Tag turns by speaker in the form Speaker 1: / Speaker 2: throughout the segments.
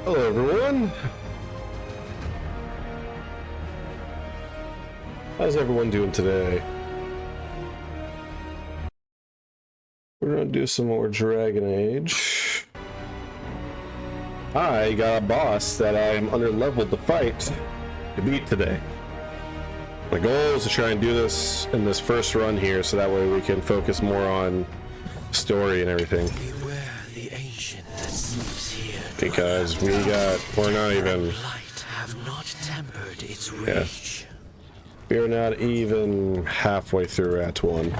Speaker 1: Hello, everyone. How's everyone doing today? We're gonna do some more Dragon Age. I got a boss that I am under leveled to fight to beat today. My goal is to try and do this in this first run here, so that way we can focus more on story and everything.
Speaker 2: Beware the ancient that sleeps here.
Speaker 1: Because we're not even.
Speaker 2: Light have not tempered its rage.
Speaker 1: We're not even halfway through Act 1.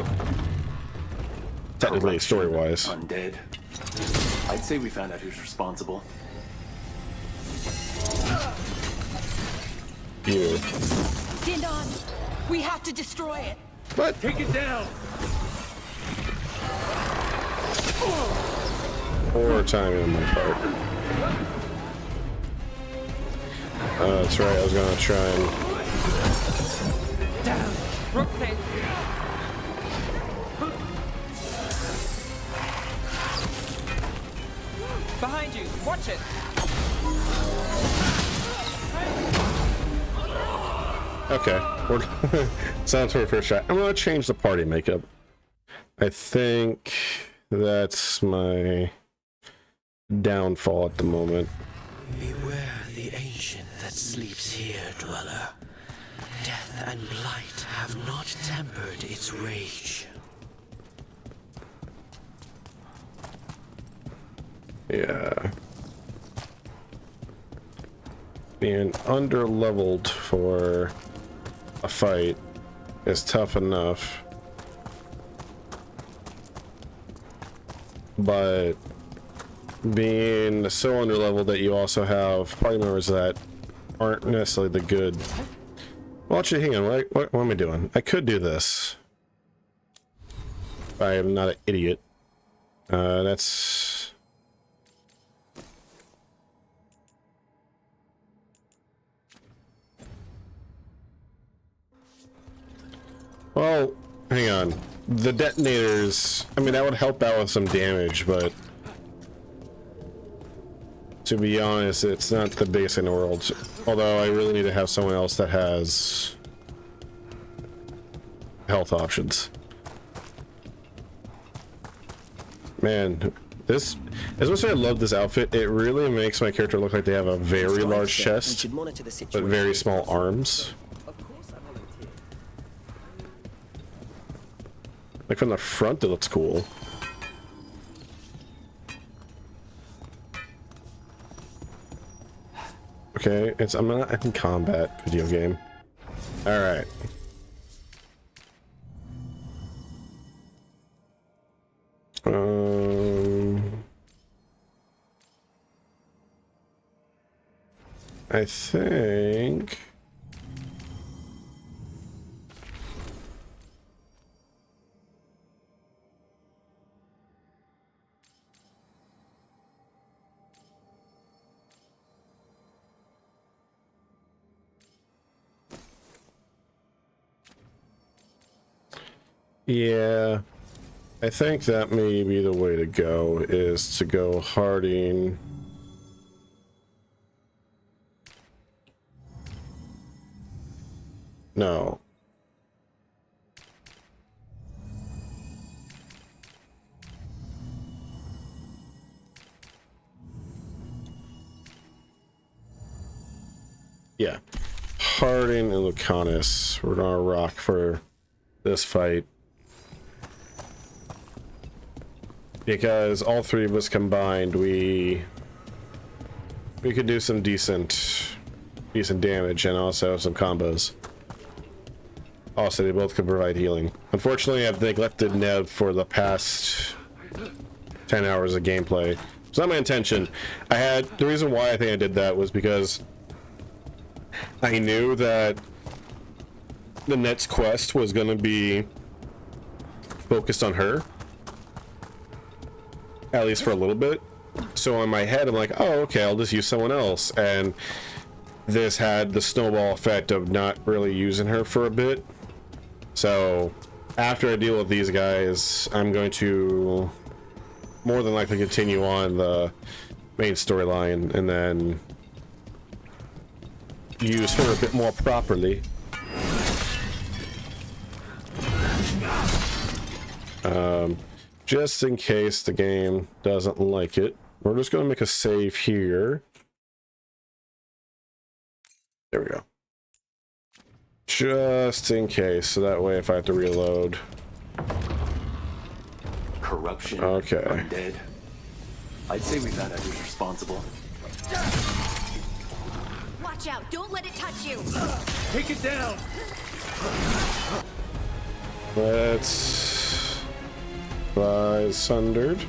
Speaker 1: Technically, story-wise.
Speaker 3: Undead. I'd say we found out who's responsible.
Speaker 1: You.
Speaker 4: Stand on. We have to destroy it.
Speaker 1: What?
Speaker 3: Take it down!
Speaker 1: Poor timing on my part. That's right, I was gonna try and...
Speaker 4: Down. Roxanne. Behind you. Watch it.
Speaker 1: Okay, we're sounds for a first shot. I'm gonna change the party makeup. I think that's my downfall at the moment.
Speaker 2: Beware the ancient that sleeps here, dweller. Death and blight have not tempered its rage.
Speaker 1: Yeah. Being under-leveled for a fight is tough enough. But being so under-leveled that you also have party members that aren't necessarily the good... Well, actually, hang on. What am I doing? I could do this. I am not an idiot. That's... Well, hang on. The detonators, I mean, that would help out with some damage, but to be honest, it's not the biggest in the world. Although I really need to have someone else that has health options. Man, this, as much as I love this outfit, it really makes my character look like they have a very large chest, but very small arms. Like from the front, it looks cool. Okay, I'm not in combat video game. All right. I think. Yeah, I think that may be the way to go, is to go Harding. No. Yeah. Harding and Lucanus. We're gonna rock for this fight. Because all three of us combined, we could do some decent damage and also some combos. Also, they both could provide healing. Unfortunately, I've neglected Nev for the past 10 hours of gameplay. It's not my intention. The reason why I think I did that was because I knew that the next quest was going to be focused on her. At least for a little bit. So in my head, I'm like, oh, okay, I'll just use someone else. And this had the snowball effect of not really using her for a bit. So after I deal with these guys, I'm going to more than likely continue on the main storyline and then use her a bit more properly. Just in case the game doesn't like it, we're just going to make a save here. There we go. Just in case, so that way if I have to reload.
Speaker 3: Corruption.
Speaker 1: Okay.
Speaker 3: Undead. I'd say we found out who's responsible.
Speaker 4: Watch out! Don't let it touch you!
Speaker 3: Take it down!
Speaker 1: Let's fly sundered.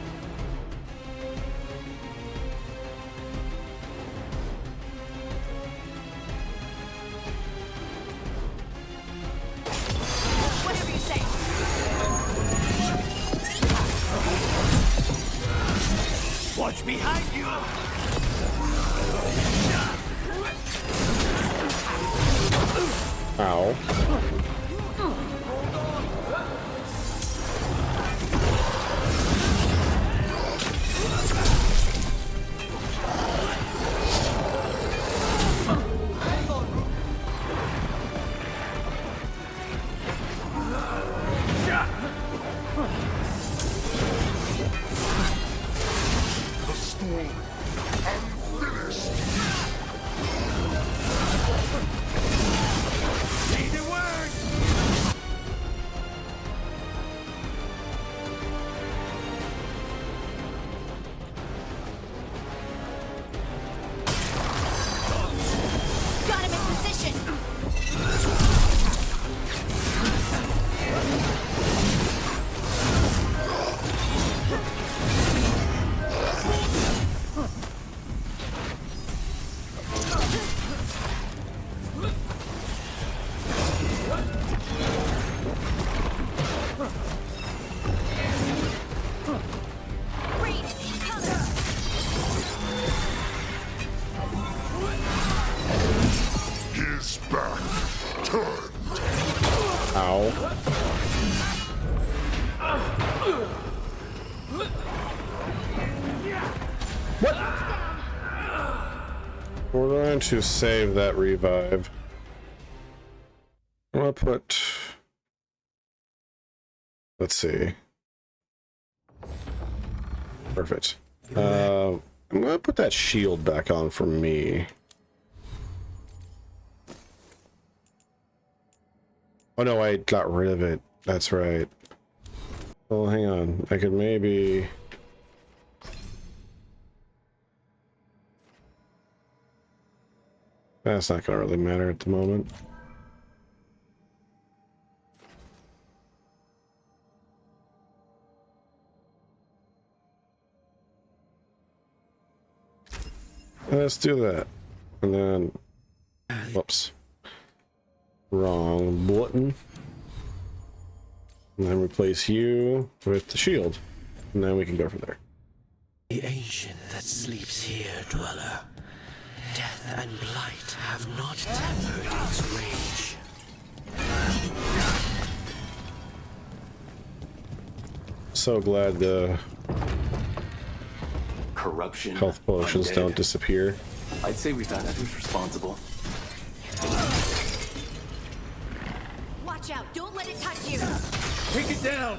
Speaker 4: Whatever you say.
Speaker 3: Watch behind you!
Speaker 1: Ow.
Speaker 4: Got him in position! Reed, cover!
Speaker 5: His back turned.
Speaker 1: Ow. What? We're going to save that revive. I'm gonna put... Let's see. Perfect. I'm gonna put that shield back on for me. Oh no, I got rid of it. That's right. Well, hang on. I could maybe... That's not gonna really matter at the moment. Let's do that. And then... Whoops. Wrong button. And then replace you with the shield. And then we can go from there.
Speaker 2: The ancient that sleeps here, dweller. Death and blight have not tempered its rage.
Speaker 1: So glad the
Speaker 3: Corruption.
Speaker 1: health potions
Speaker 3: Undead.
Speaker 1: don't disappear.
Speaker 3: I'd say we found out who's responsible.
Speaker 4: Watch out! Don't let it touch you!
Speaker 3: Take it down!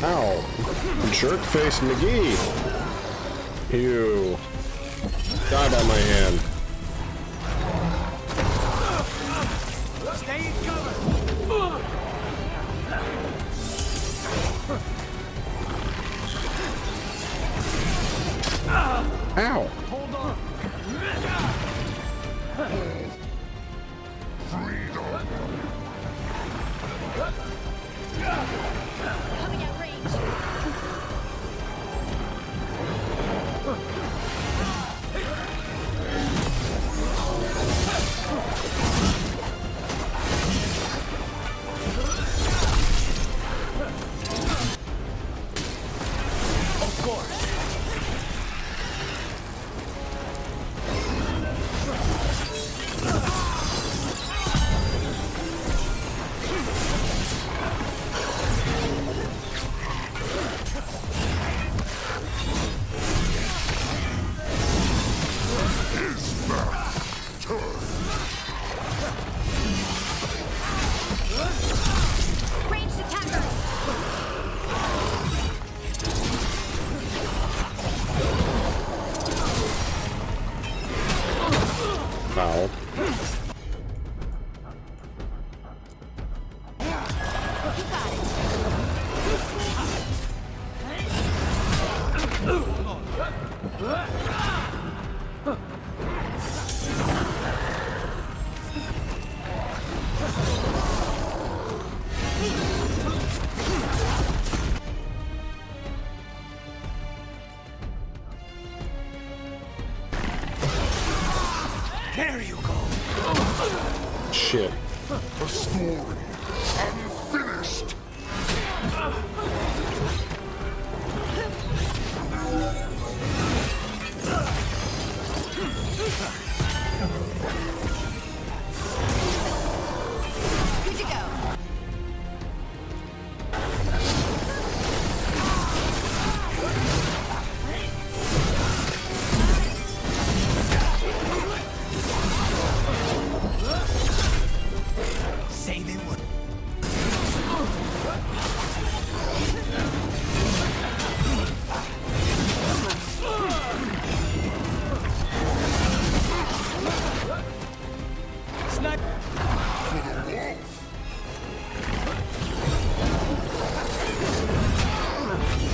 Speaker 1: Ow! Jerkface McGee! You die by my hand.
Speaker 3: Stay in cover!
Speaker 1: Ow!
Speaker 3: Hold on!
Speaker 4: Coming at range!
Speaker 2: There you go.
Speaker 1: Shit.
Speaker 5: A story unfinished.
Speaker 4: Good to go.
Speaker 2: Say they would. Snipe.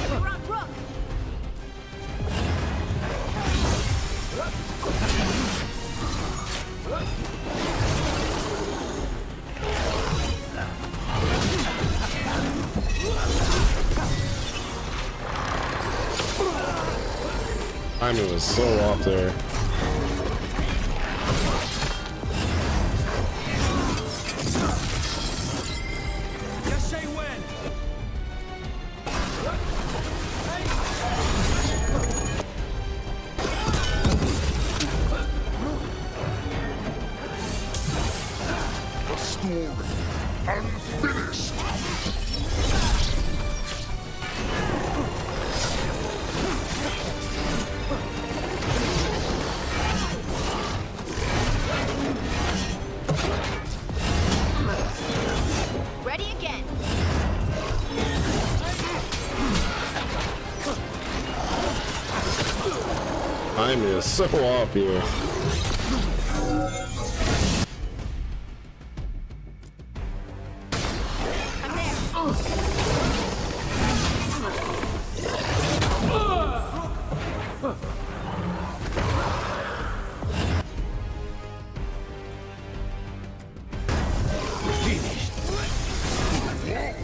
Speaker 4: We're on Rook.
Speaker 1: Timing was so off there.
Speaker 2: Just say when.
Speaker 5: A story unfinished.
Speaker 4: Ready again.
Speaker 1: Timing is so off here.
Speaker 4: I'm there.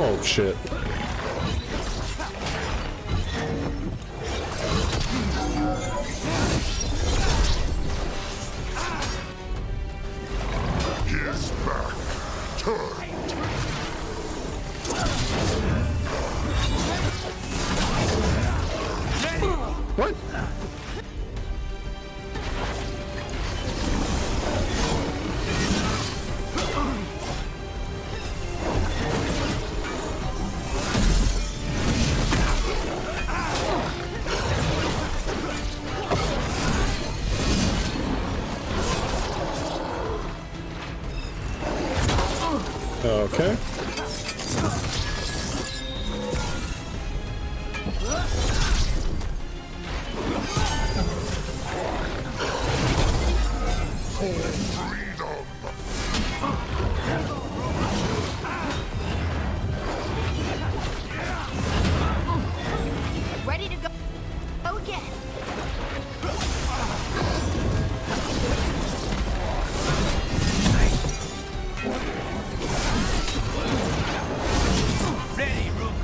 Speaker 1: Oh shit.
Speaker 5: His back turned.
Speaker 1: What? Okay.
Speaker 5: Freedom.
Speaker 4: Ready to go. Go again.
Speaker 2: Ready, Rook.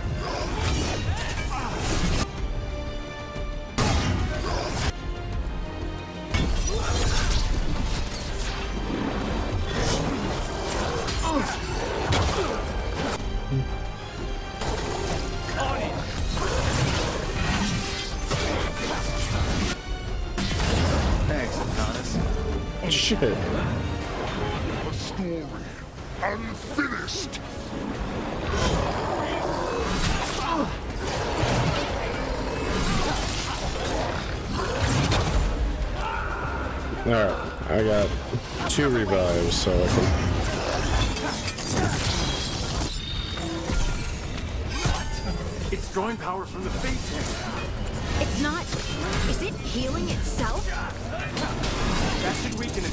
Speaker 2: On it. Thanks, Adonis.
Speaker 1: Shit.
Speaker 5: A story unfinished.
Speaker 1: Alright, I got 2 revives, so I can...
Speaker 3: It's drawing power from the fate tank.
Speaker 6: It's not. Is it healing itself?
Speaker 3: That should weaken it.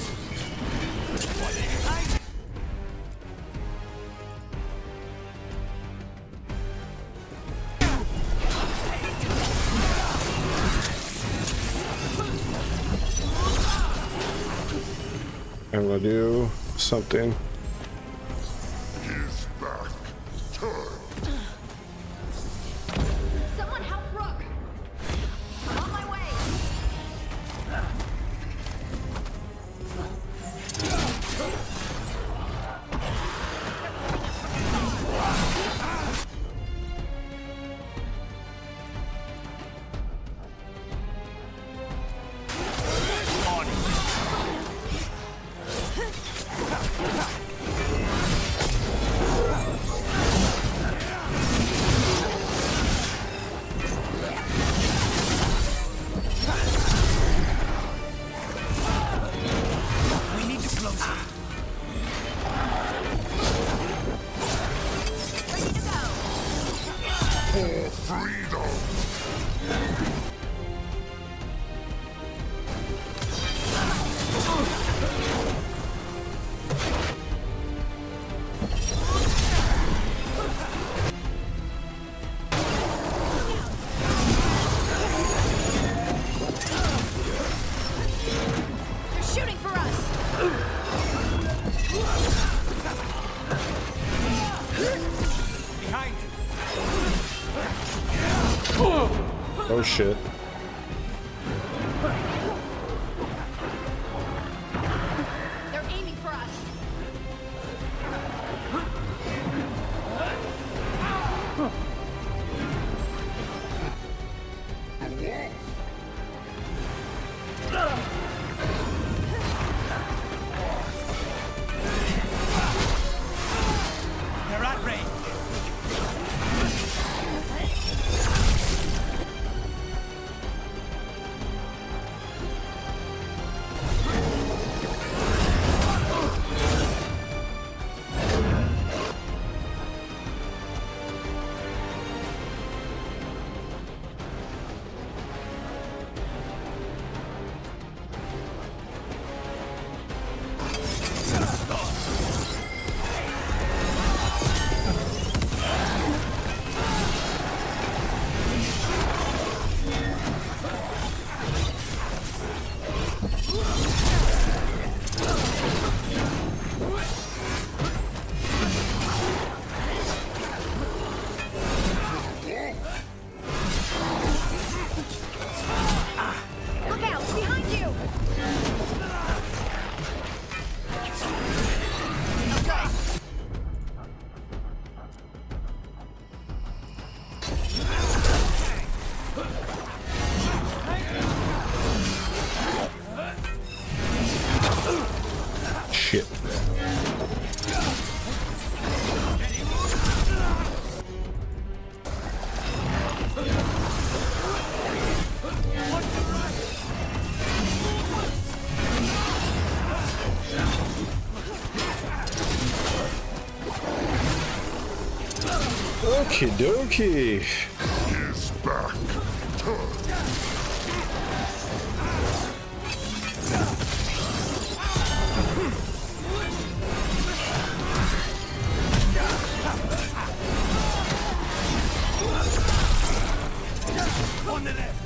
Speaker 1: I'm gonna do something.
Speaker 5: His back turned.
Speaker 6: Someone help Rook! I'm on my way!
Speaker 5: For freedom.
Speaker 6: They're shooting for us!
Speaker 3: Behind you.
Speaker 1: Oh shit.
Speaker 6: They're aiming for us!
Speaker 3: They're at range.
Speaker 6: Look out! Behind you! Okay.
Speaker 1: Shit. Okie dokie.
Speaker 5: His back turned.
Speaker 3: One to left.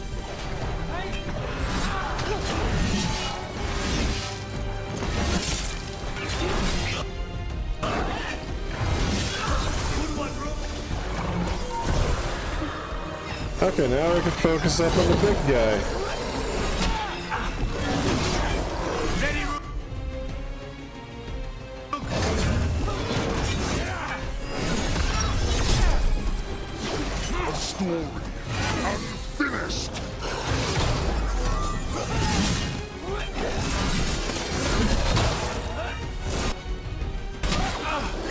Speaker 1: Okay, now we can focus up on the big guy.
Speaker 3: Ready, Rook.
Speaker 5: A story unfinished.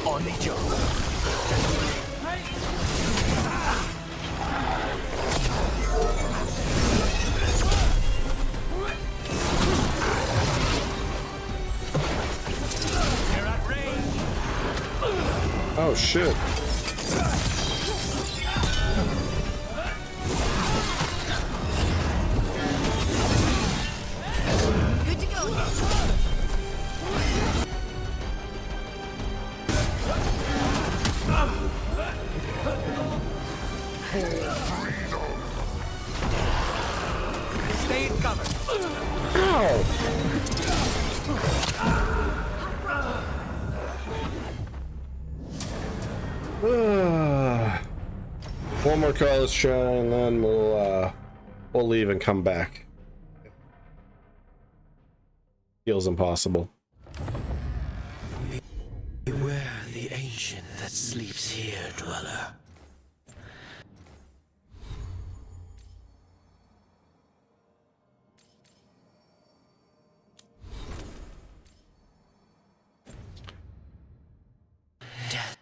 Speaker 3: On the job.
Speaker 1: Oh shit.
Speaker 4: Good to go.
Speaker 3: Stay in cover.
Speaker 1: One more college try and then we'll leave and come back. Feels impossible.
Speaker 2: Beware the ancient that sleeps here, dweller. Death.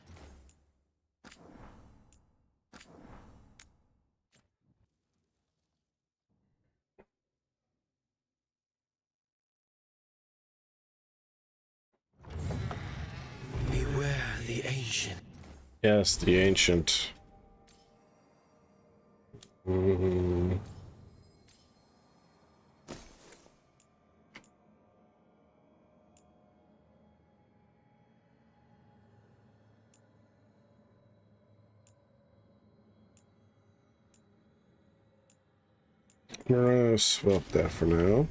Speaker 2: Beware the ancient.
Speaker 1: Yes, the ancient. Mm. We're gonna swap that for now.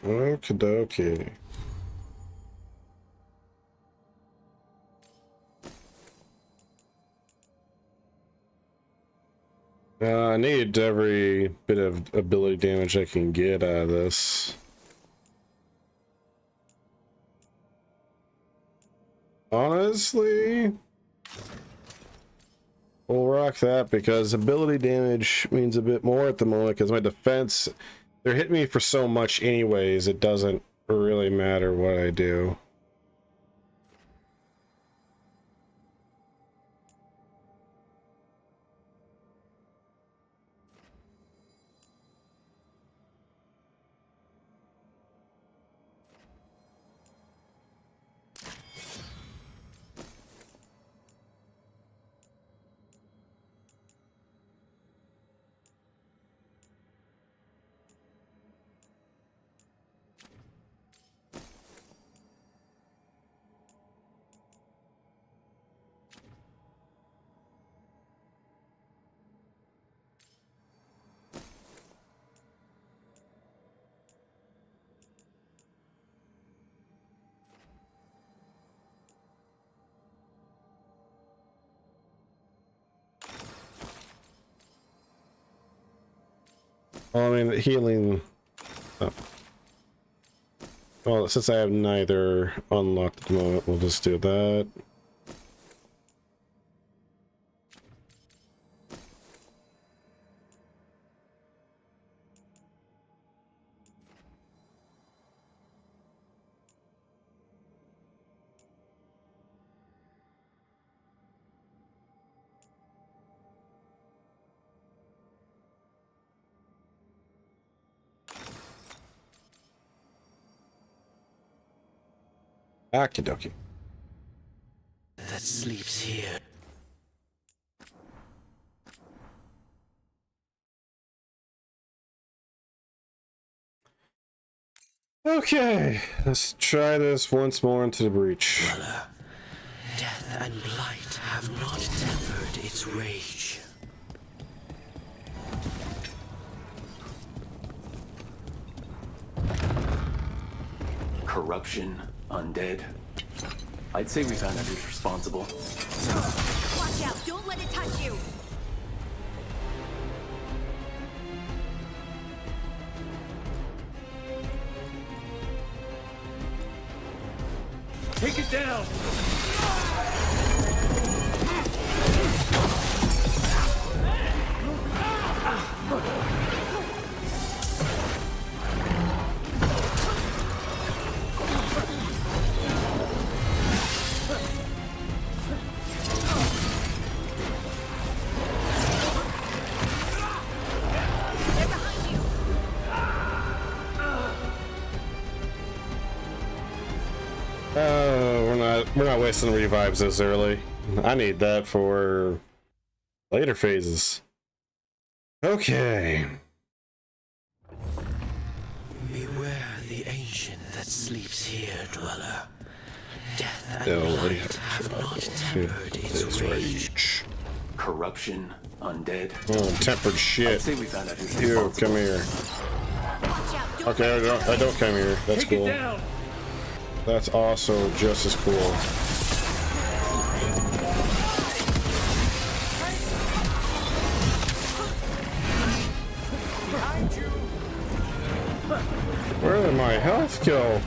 Speaker 1: Okie dokie. I need every bit of ability damage I can get out of this. Honestly, we'll rock that because ability damage means a bit more at the moment because my defense, they're hitting me for so much anyways, it doesn't really matter what I do. Well, I mean, healing. Oh. Well, since I have neither unlocked at the moment, we'll just do that. Okie dokie.
Speaker 2: That sleeps here.
Speaker 1: Okay, let's try this once more into the breach.
Speaker 2: Dweller, death and blight have not tempered its rage.
Speaker 3: Corruption, undead. I'd say we found out who's responsible.
Speaker 4: Watch out! Don't let it touch you!
Speaker 3: Take it down!
Speaker 1: We're not wasting revives this early. I need that for later phases. Okay.
Speaker 2: Beware the ancient that sleeps here, dweller. Death and
Speaker 1: Oh,
Speaker 2: blight have not tempered its rage.
Speaker 3: Corruption, undead.
Speaker 1: Oh, tempered
Speaker 3: I'd
Speaker 1: shit.
Speaker 3: say we found out who's
Speaker 1: You
Speaker 3: responsible.
Speaker 1: come here.
Speaker 6: Watch out. Don't
Speaker 1: Okay, I don't come here. That's
Speaker 3: Take it
Speaker 1: cool.
Speaker 3: down.
Speaker 1: That's also just as cool. Where did my health go?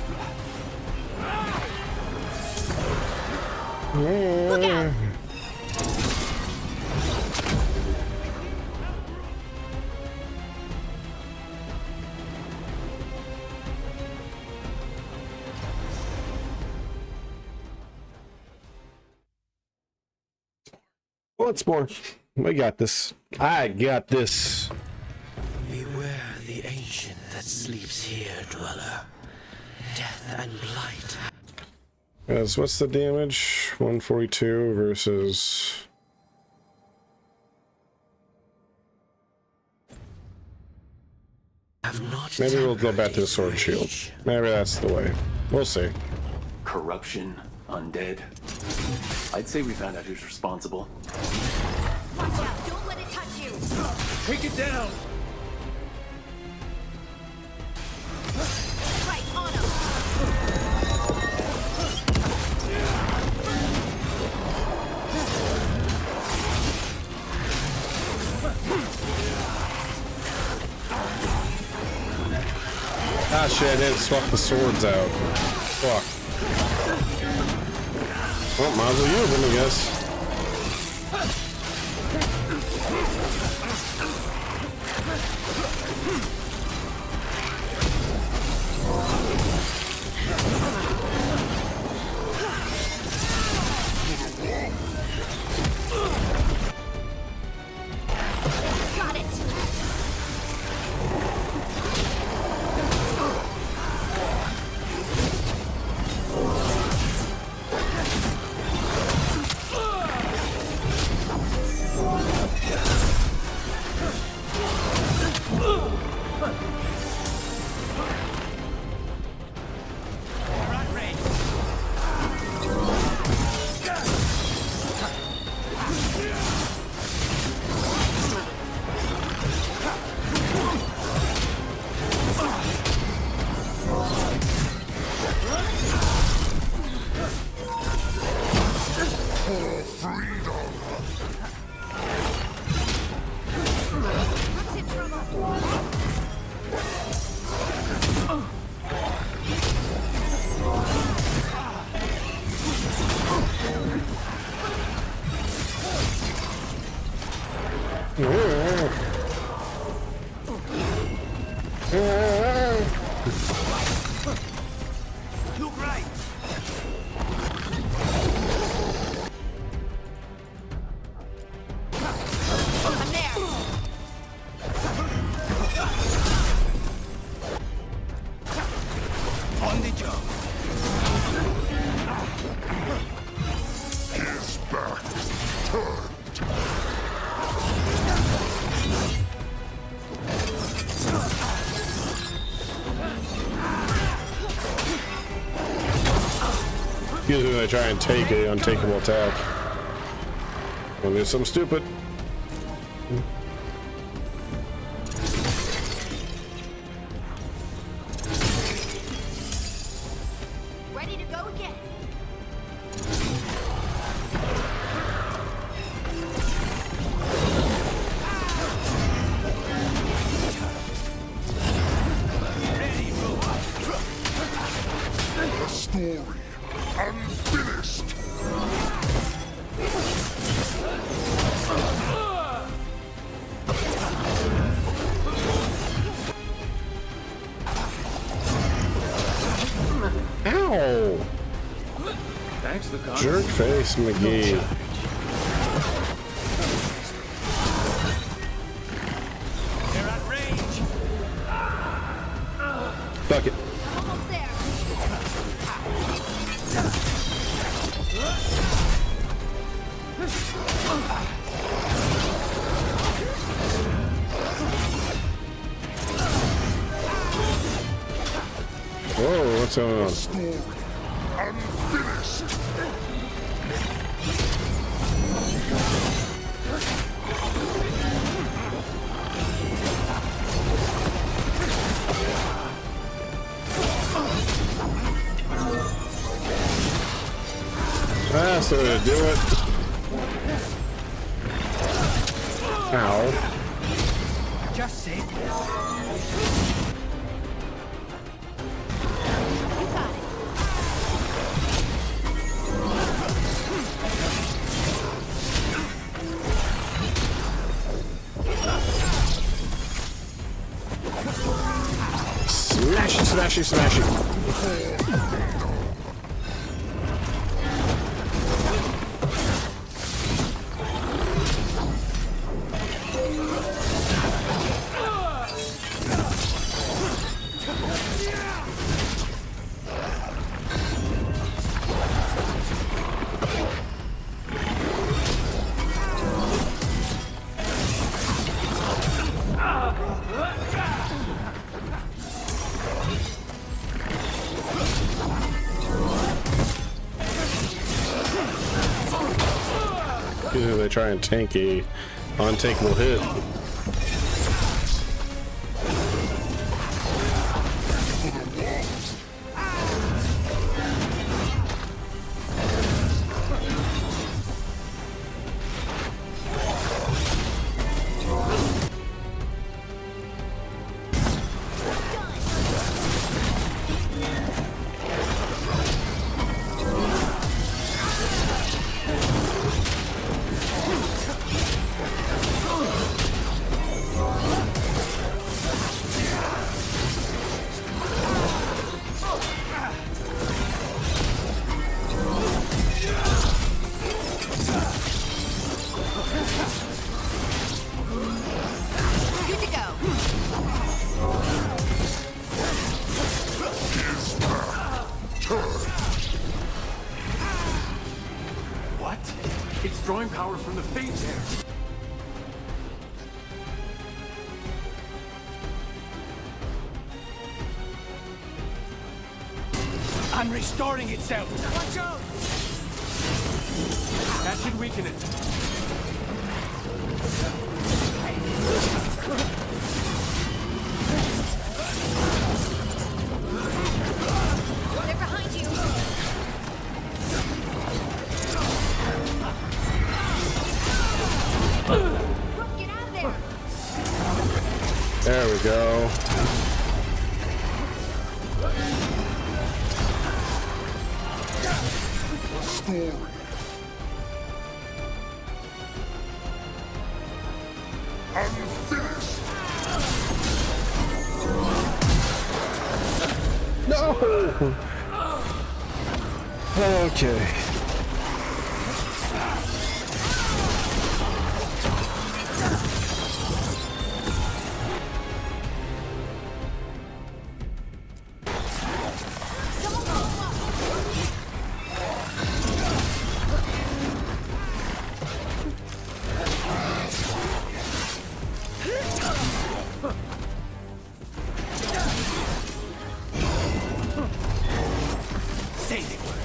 Speaker 6: Look out.
Speaker 1: Once more. We got this. I got this.
Speaker 2: Beware the ancient that sleeps here, dweller. Death and blight.
Speaker 1: Guys, what's the damage? 142 versus...
Speaker 2: Have not
Speaker 1: Maybe we'll go
Speaker 2: tempered
Speaker 1: back to the
Speaker 2: its
Speaker 1: sword shield.
Speaker 2: rage.
Speaker 1: Maybe that's the way. We'll see.
Speaker 3: Corruption, undead. I'd say we found out who's responsible.
Speaker 6: Watch out. Don't let it touch you.
Speaker 3: Take it down.
Speaker 6: Right on him.
Speaker 1: Ah shit, I didn't swap the swords out. Fuck. Well, might as well use them, I guess.
Speaker 6: Got it.
Speaker 5: For freedom.
Speaker 6: Rook's in trouble.
Speaker 3: Look right.
Speaker 6: I'm there.
Speaker 3: On the job.
Speaker 5: His back turned.
Speaker 1: Usually when I try and take an untakeable attack. I'll do something stupid.
Speaker 6: Ready to go again.
Speaker 5: The story unfinished.
Speaker 1: Ow!
Speaker 3: Thanks, Lucan.
Speaker 1: Jerk face McGee.
Speaker 3: They're at range.
Speaker 1: Fuck it.
Speaker 6: Almost there.
Speaker 1: What's going on?
Speaker 5: Story unfinished.
Speaker 1: That's the way to do it. Ow.
Speaker 3: Just say
Speaker 4: You got it.
Speaker 1: Smashy, smashy, smashy. Usually they try and tank a untankable hit.
Speaker 4: Good to go.
Speaker 3: what? It's drawing power from the Fate Tear. I'm restarting itself. Watch out! That should weaken it.
Speaker 4: They're behind you. Brooke, get out of there.
Speaker 1: There we go.
Speaker 5: Story unfinished.
Speaker 1: No! Okay.
Speaker 3: Say they were.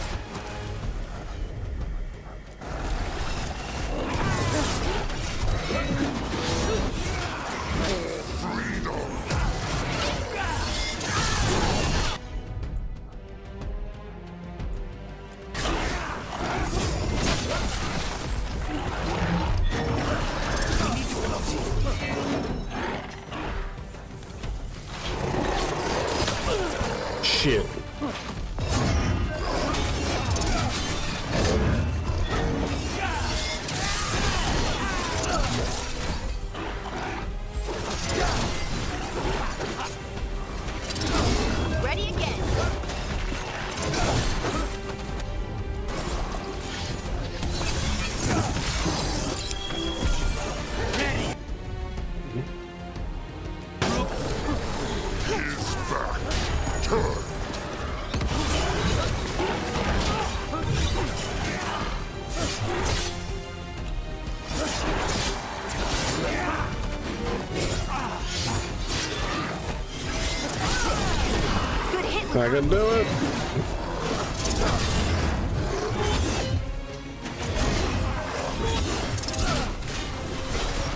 Speaker 1: I can do it.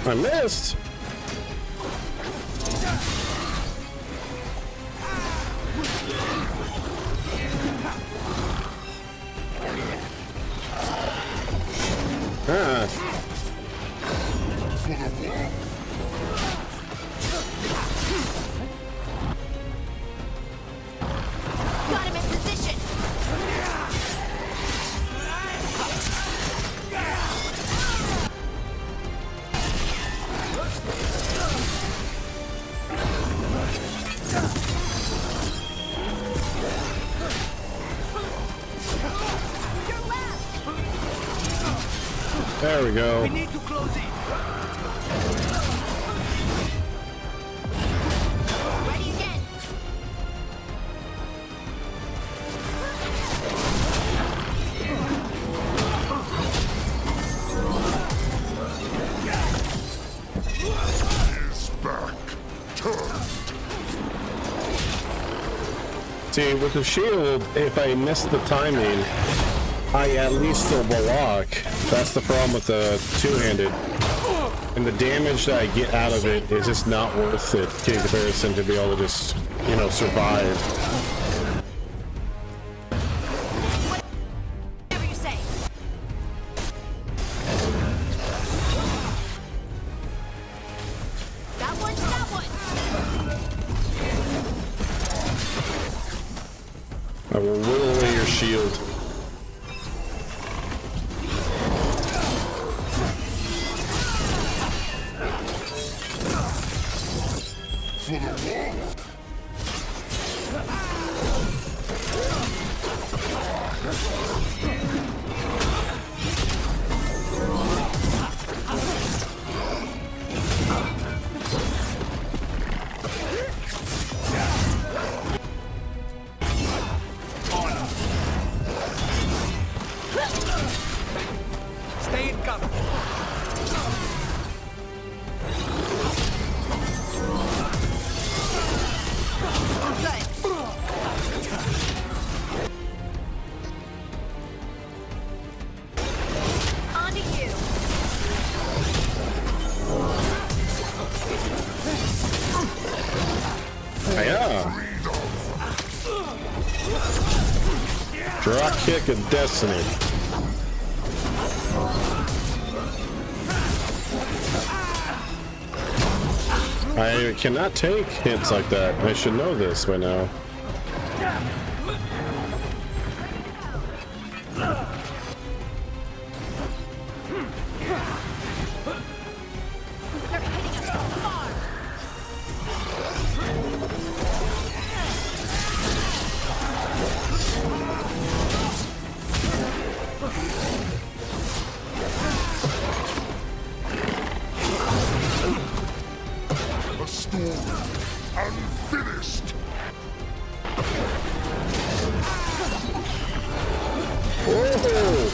Speaker 1: I missed. Ah.
Speaker 6: Got him in position.
Speaker 1: There we go.
Speaker 3: We need to close in.
Speaker 6: Ready again.
Speaker 5: Is back. Turned.
Speaker 1: See, with the shield, if I miss the timing, I at least still block. That's the problem with the two-handed. And the damage that I get out of it is just not worth it in comparison to be able to just, you know, survive.
Speaker 6: Whatever you say. That one's that one.
Speaker 1: I will whittle away your shield.
Speaker 5: For the wolf.
Speaker 3: Stay in cover.
Speaker 6: On to you.
Speaker 1: Yeah. Drop kick of destiny. I cannot take hits like that. I should know this by now.
Speaker 6: They're hitting us so far.
Speaker 5: A story unfinished.
Speaker 1: Oh,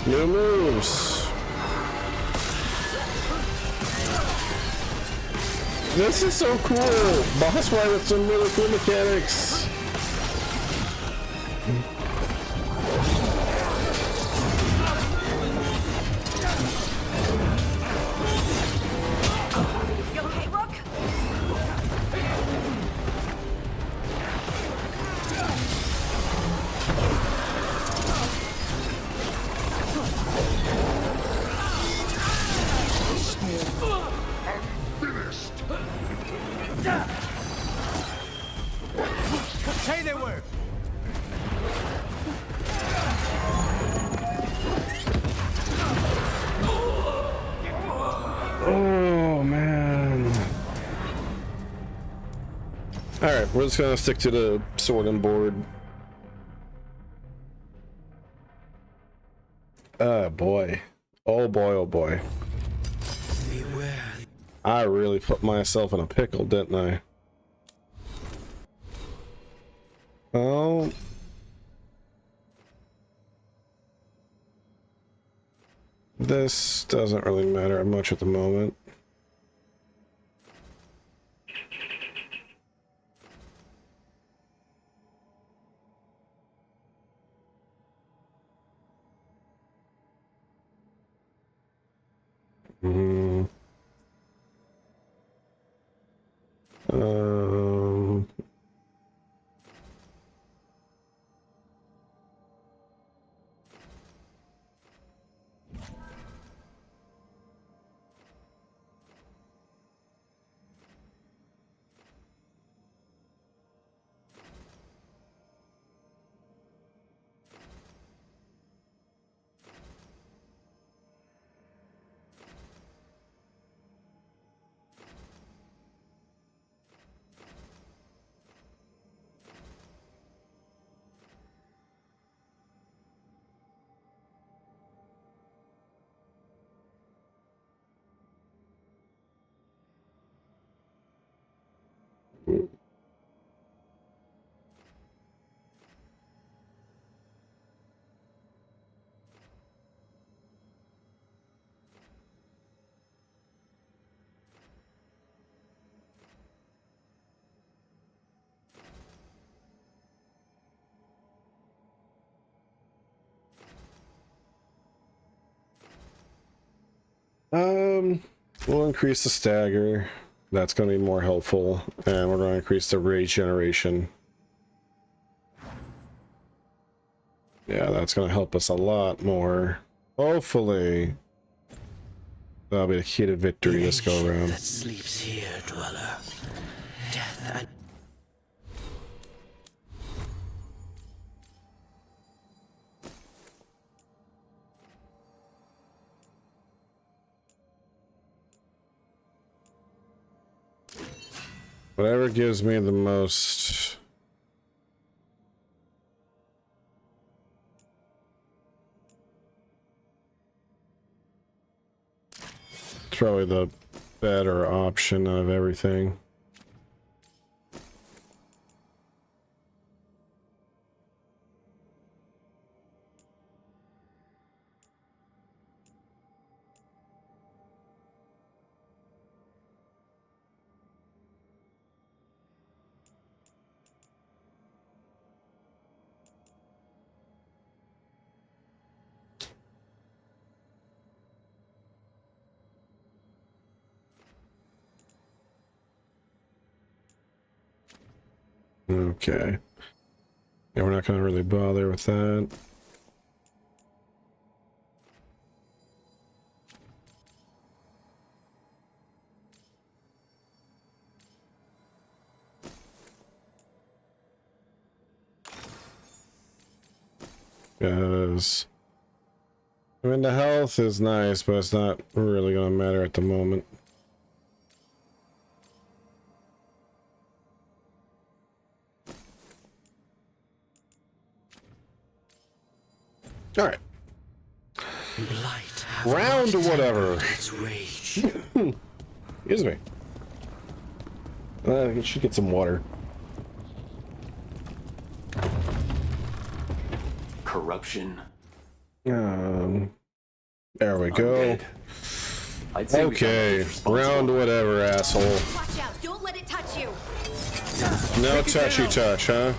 Speaker 1: new moves. This is so cool. Boss fight with some really cool mechanics.
Speaker 6: You okay, Rook?
Speaker 5: Unfinished.
Speaker 3: Say they were.
Speaker 1: Oh man. Alright, we're just gonna stick to the sword and board. Oh boy. Oh boy, oh boy.
Speaker 2: Beware.
Speaker 1: I really put myself in a pickle, didn't I? Oh. This doesn't really matter much at the moment. Mm-hmm. We'll increase the stagger. That's going to be more helpful, and we're going to increase the rage generation. Yeah, that's going to help us a lot more. Hopefully, that'll be the key to victory this go around.
Speaker 2: That sleeps here, dweller. Death and
Speaker 1: Whatever gives me the most. It's probably the better option of everything. Okay. Yeah, we're not going to really bother with that. Because I mean, the health is nice, but it's not really going to matter at the moment. All right. Round or whatever.
Speaker 2: its rage.
Speaker 1: Excuse me. I should get some water.
Speaker 3: Corruption.
Speaker 1: There we go.
Speaker 3: Undead. I'd say we got
Speaker 1: Okay,
Speaker 3: those responsible.
Speaker 1: round whatever, asshole.
Speaker 6: Watch out. Don't let it touch you.
Speaker 1: No touchy touch, huh?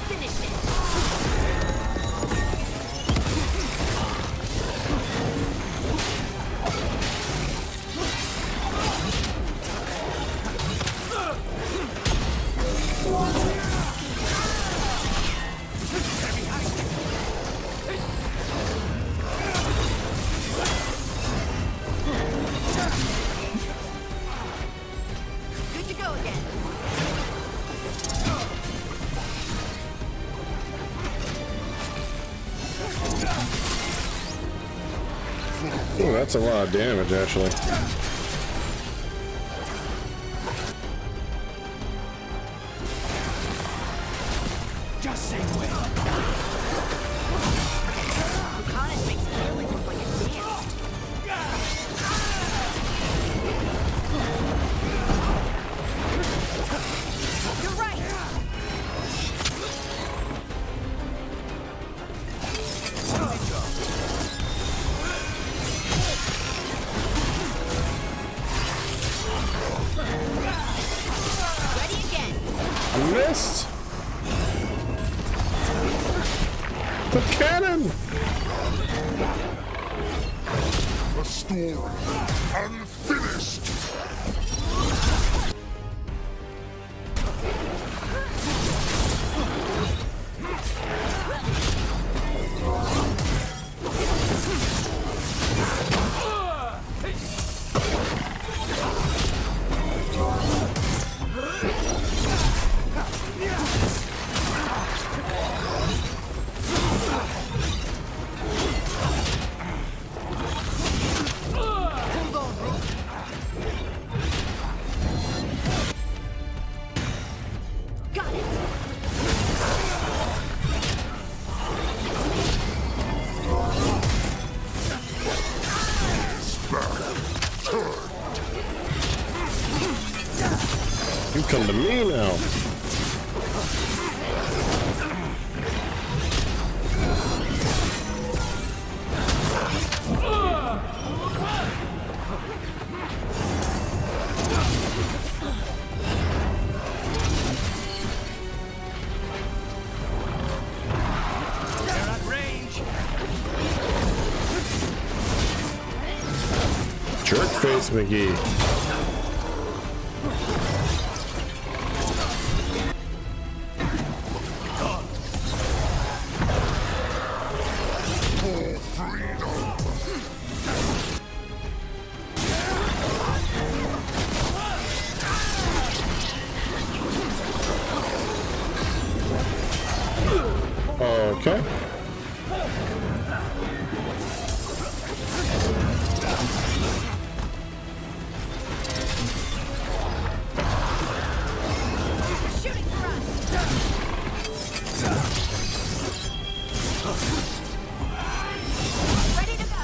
Speaker 6: Finish it. Good to go again.
Speaker 1: Oh, that's a lot of damage, actually.
Speaker 3: Just say when.
Speaker 6: Lucanus makes healing look like a dance. You're right.
Speaker 1: missed. The cannon.
Speaker 5: A story unfinished.
Speaker 6: Got it.
Speaker 1: You come to me now.
Speaker 3: They're at range.
Speaker 1: Jerk face McGee.
Speaker 5: For freedom.
Speaker 1: Okay.
Speaker 6: Shooting for us. Ready to go.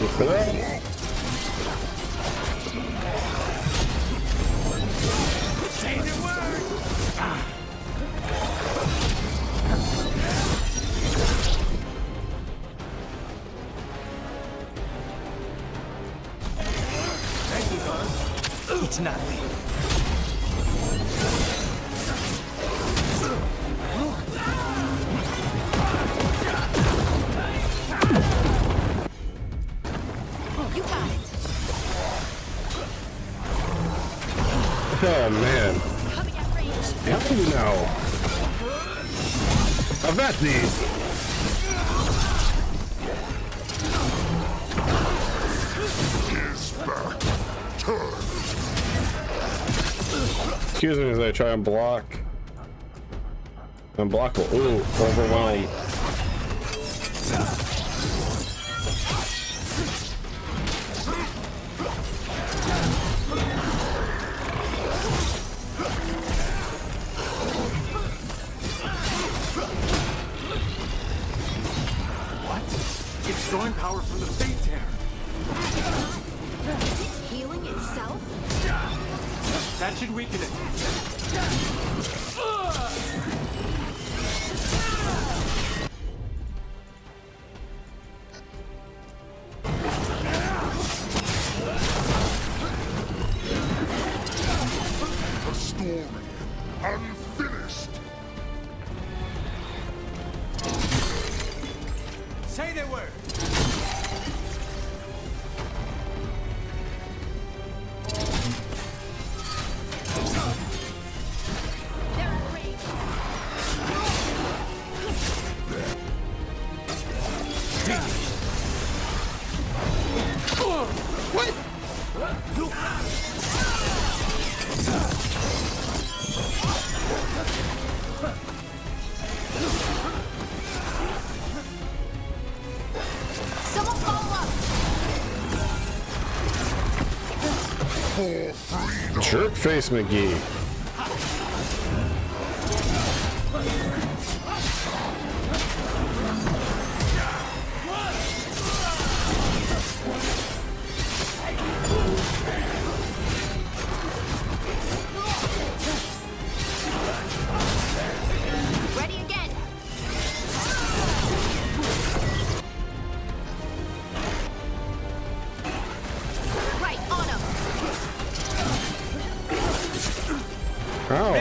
Speaker 1: Look for that.
Speaker 3: Say the word. Thank you, Con. It's nothing.
Speaker 6: You got it.
Speaker 1: Oh man.
Speaker 6: Coming at range.
Speaker 1: How do you know? I've got these.
Speaker 5: Is back. Turn.
Speaker 1: Excuse me as I try and block. Unblockable. Ooh, overwhelmed.
Speaker 3: What? It's drawing power from the Fate Tear.
Speaker 6: Is it healing itself?
Speaker 3: That should weaken it.
Speaker 5: A story unfinished.
Speaker 3: Say the word.
Speaker 6: They're at range. Someone follow up.
Speaker 5: For freedom.
Speaker 1: Jerk face McGee.
Speaker 6: Ready again.
Speaker 1: Ow.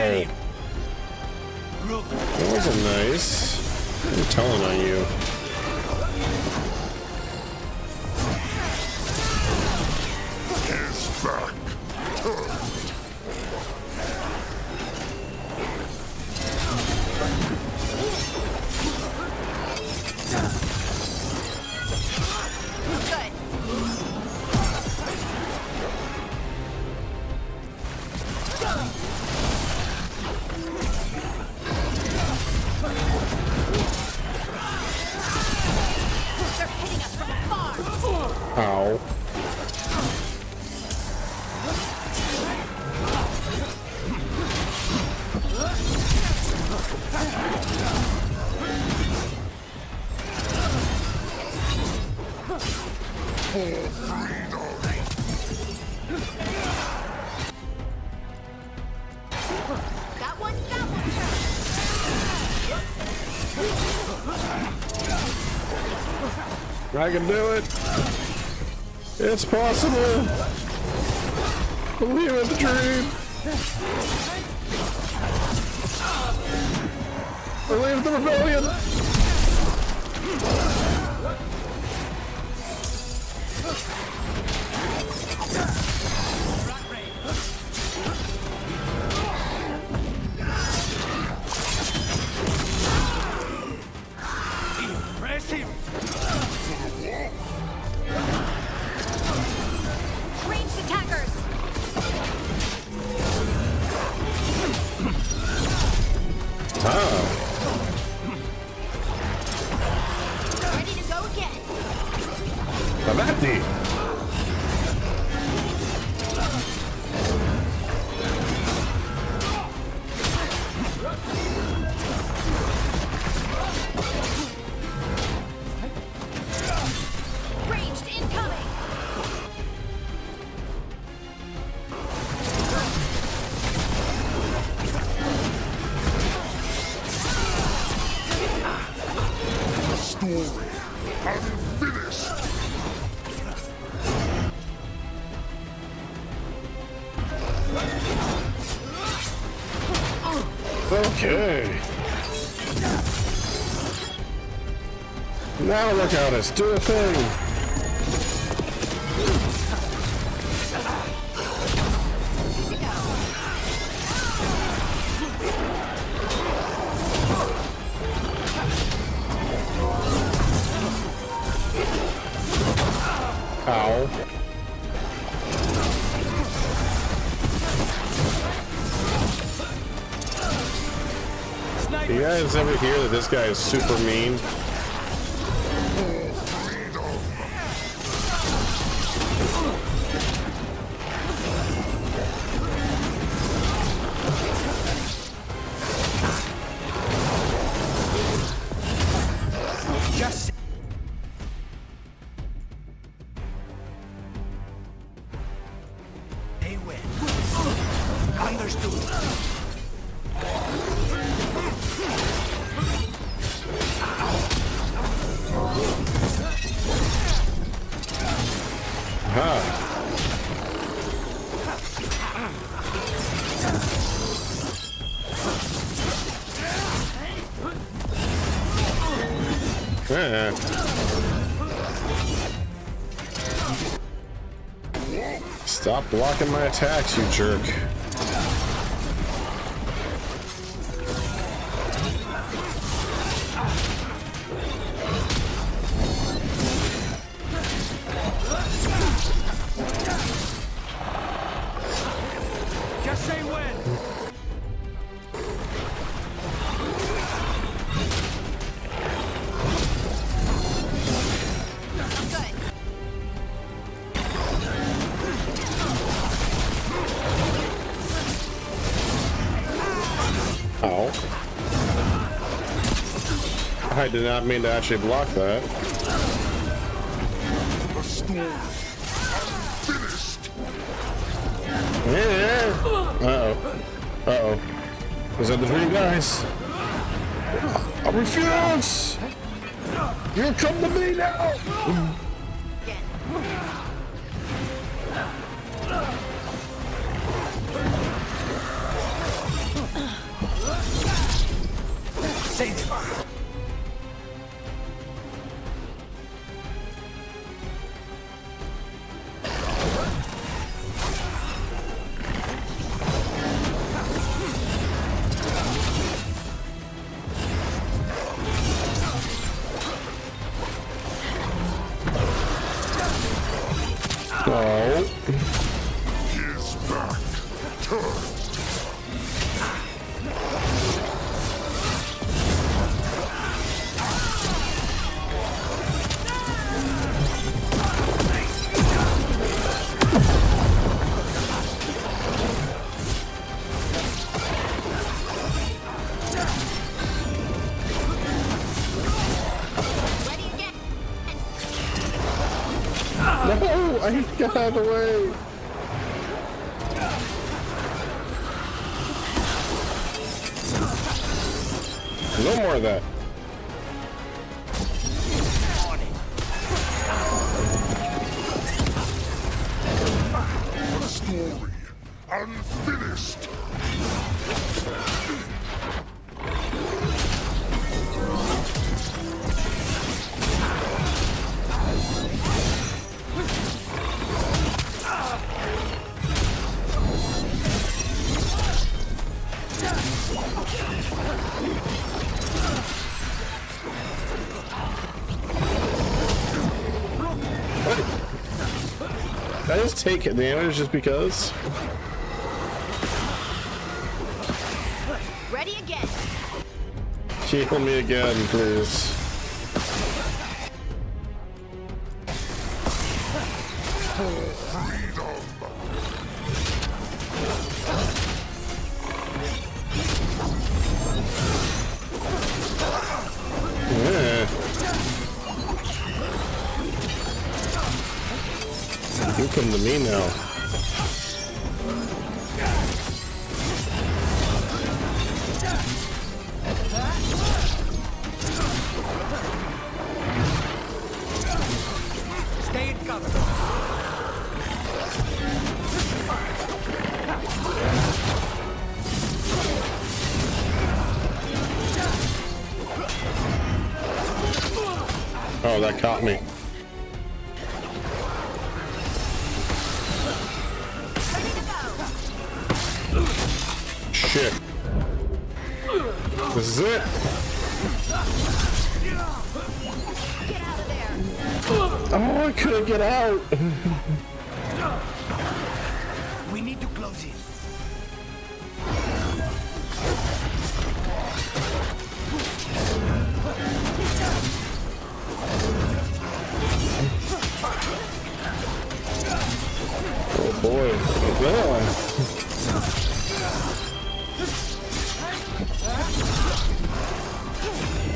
Speaker 1: That wasn't nice. I'm telling on you.
Speaker 5: Is back. Turn.
Speaker 6: Good. They're hitting us from afar.
Speaker 1: Ow.
Speaker 6: That one, that one.
Speaker 1: I can do it. It's possible. Believe in the dream. Believe in the rebellion.
Speaker 3: Impressive.
Speaker 6: Ranged attackers.
Speaker 1: Ah.
Speaker 6: Ready to go again.
Speaker 1: Avanti.
Speaker 6: Ranged incoming.
Speaker 5: The story unfinished.
Speaker 1: Okay. Now look at us do a thing. Ow. You guys ever hear that this guy is super mean?
Speaker 3: Just they win. Understood.
Speaker 1: Huh. Yeah. Stop blocking my attacks, you jerk.
Speaker 3: Just say when.
Speaker 6: Good.
Speaker 1: Ow. I did not mean to actually block that.
Speaker 5: The story unfinished.
Speaker 1: Yeah. Uh-oh. Uh-oh. Is that the three guys? I refuse! You come to me now!
Speaker 6: Again. Ready again.
Speaker 1: No, I got out of the way. No more of that.
Speaker 5: The story unfinished.
Speaker 1: Did I just take damage just because?
Speaker 6: Ready again.
Speaker 1: Heal me again, please. Yeah. You come to me now.
Speaker 3: Stay in cover.
Speaker 1: Oh, that caught me. Shit. This is it.
Speaker 6: Get out of there.
Speaker 1: Oh, I couldn't get out.
Speaker 3: We need to close in.
Speaker 1: Oh boy. Yeah.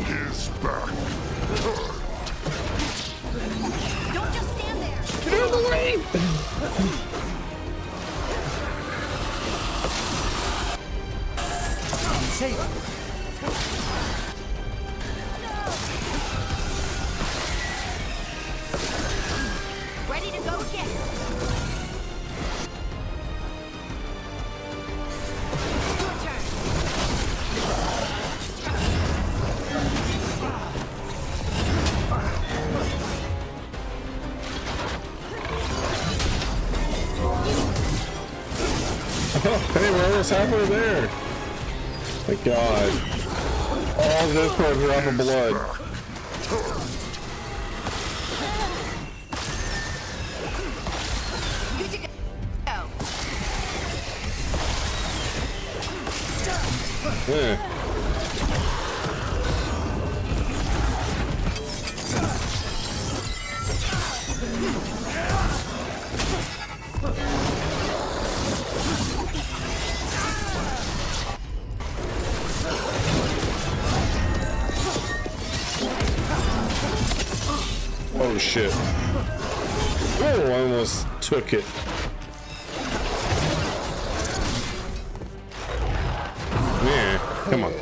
Speaker 5: Is back.
Speaker 6: Don't just stand there.
Speaker 1: Get out of the way.
Speaker 3: Save.
Speaker 6: Ready to go again. Your turn.
Speaker 1: Oh, hey, we're almost halfway there. Thank God. All this for a drop of blood.
Speaker 6: Good to go.
Speaker 1: Yeah. Oh shit. Oh, I almost took it. Yeah, come on.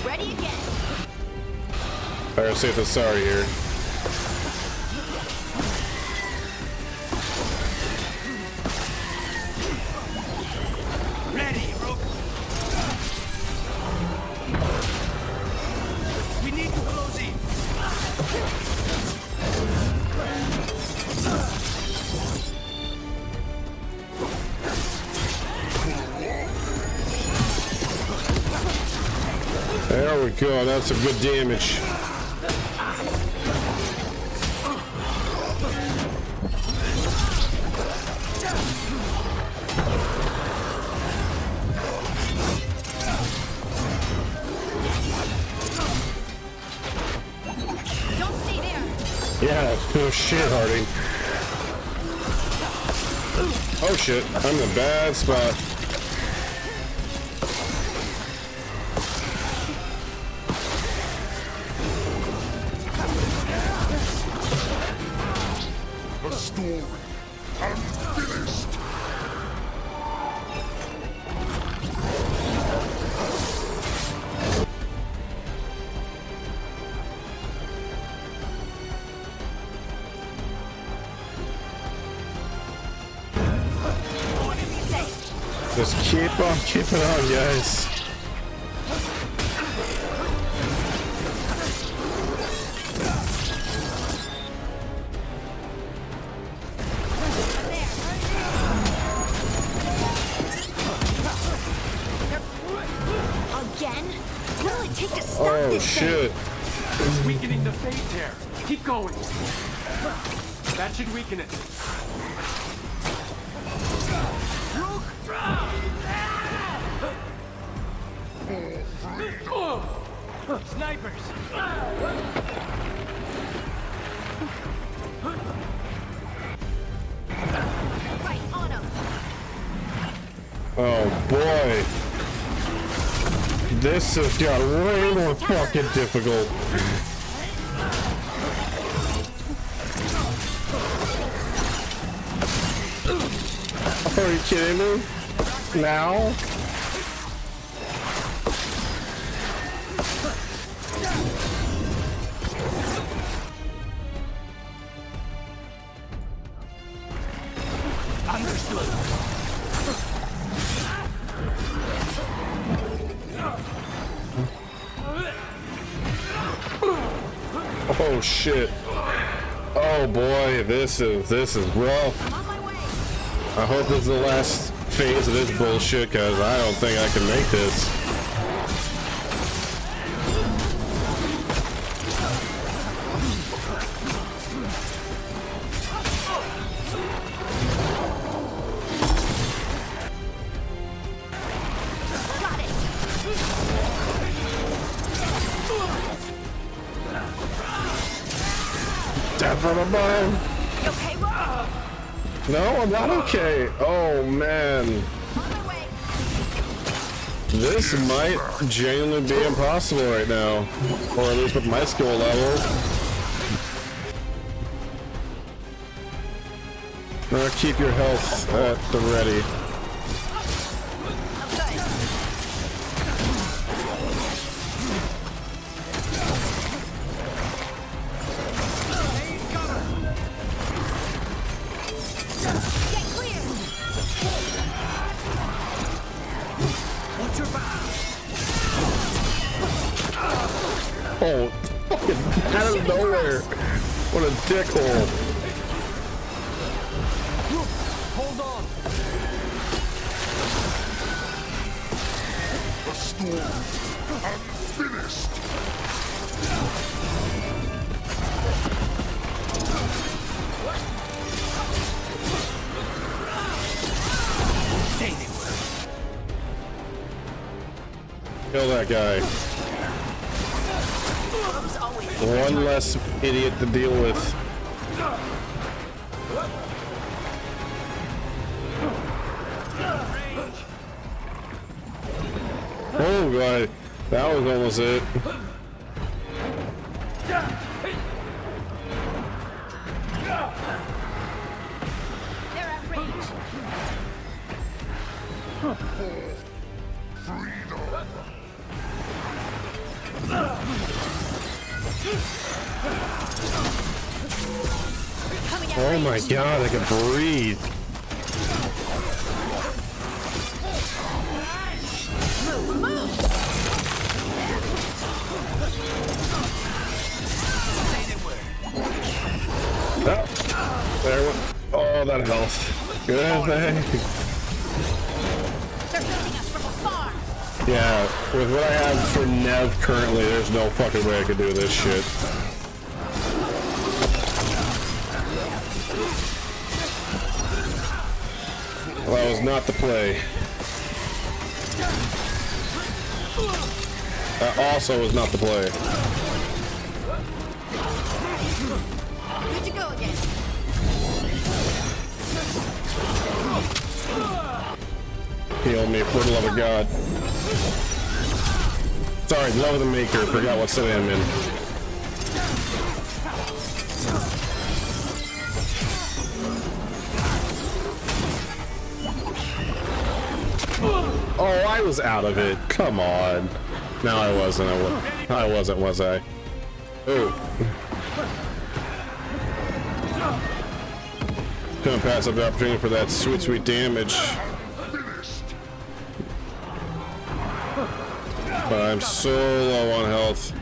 Speaker 6: Ready again.
Speaker 1: Fire safe and sorry here.
Speaker 3: Ready, Rook. We need to close in.
Speaker 1: we go. That's some good damage.
Speaker 6: Don't stay there.
Speaker 1: Yeah, no shit, Harding. Oh shit, I'm in a bad spot.
Speaker 5: The story unfinished.
Speaker 1: Just keep on keeping on, guys.
Speaker 6: Again? What'll it take to stop
Speaker 1: Oh
Speaker 6: this
Speaker 1: shit.
Speaker 3: It's weakening the Fate Tear. Keep going. That should weaken it. Snipers!
Speaker 6: thing? Right on him.
Speaker 1: Oh boy. This has got way more fucking difficult. Are you kidding me? Now?
Speaker 3: Understood.
Speaker 1: Oh shit. Oh boy, this is rough.
Speaker 6: I'm on my way.
Speaker 1: I hope this is the last phase of this bullshit, cause I don't think I can make this.
Speaker 6: Got it.
Speaker 1: Death from above.
Speaker 6: You okay, Rob?
Speaker 1: No, I'm not okay. Oh man.
Speaker 6: On my way.
Speaker 1: This might genuinely be impossible right now. Or at least with my skill level. Keep your health at the ready.
Speaker 6: I'm good. Get clear.
Speaker 3: Watch your back.
Speaker 1: Oh, fucking out of nowhere. What a dickhole.
Speaker 3: Hold on.
Speaker 5: The story unfinished.
Speaker 3: Stay there.
Speaker 1: Kill that guy.
Speaker 6: Rob's always
Speaker 1: One less idiot to deal with. Oh god, that was almost it.
Speaker 6: they're at range. Coming at
Speaker 1: Oh
Speaker 6: range.
Speaker 1: my god, I can breathe.
Speaker 6: Move, move.
Speaker 1: Oh, there went. Oh, that health. Good thing.
Speaker 6: They're building us from afar.
Speaker 1: Yeah, with what I have for Nev currently, there's no fucking way I could do this shit. Well, that was not the play. That also was not the play.
Speaker 6: Good to go again.
Speaker 1: Heal me, for the love of God. Sorry, love of the maker. Forgot what set I'm in. Oh, I was out of it. Come on. No, I wasn't. I wasn't, was I? Oh. Couldn't pass up the opportunity for that sweet, sweet damage. But I'm so low on health.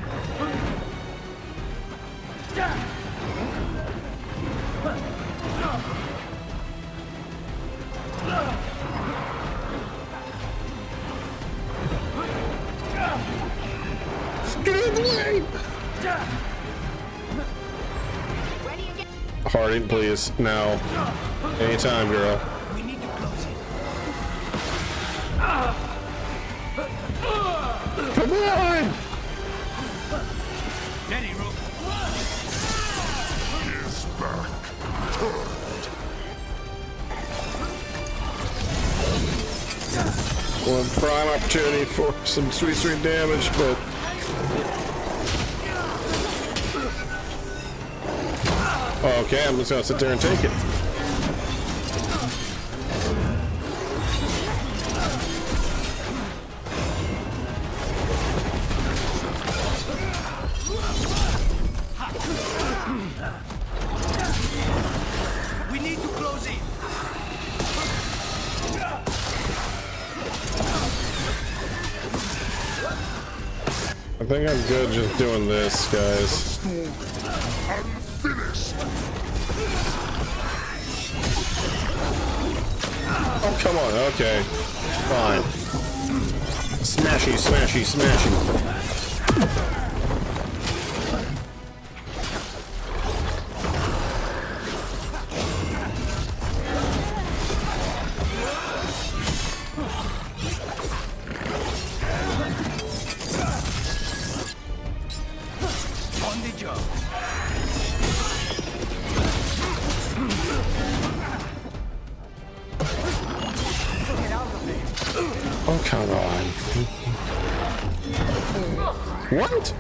Speaker 1: Get out of the way!
Speaker 6: Ready again.
Speaker 1: Harding, please. Now. Anytime, girl.
Speaker 2: We need to close it.
Speaker 1: Come on!
Speaker 3: Steady, Rook.
Speaker 5: Is back.
Speaker 1: One prime opportunity for some sweet, sweet damage, but okay, I'm just gonna sit there and take it.
Speaker 2: We need to close it.
Speaker 1: I think I'm good just doing this, guys.
Speaker 5: Unfinished.
Speaker 1: Oh, come on, okay. Fine. Smashy, smashy, smashy.
Speaker 2: On the job.
Speaker 1: Oh, come on. What?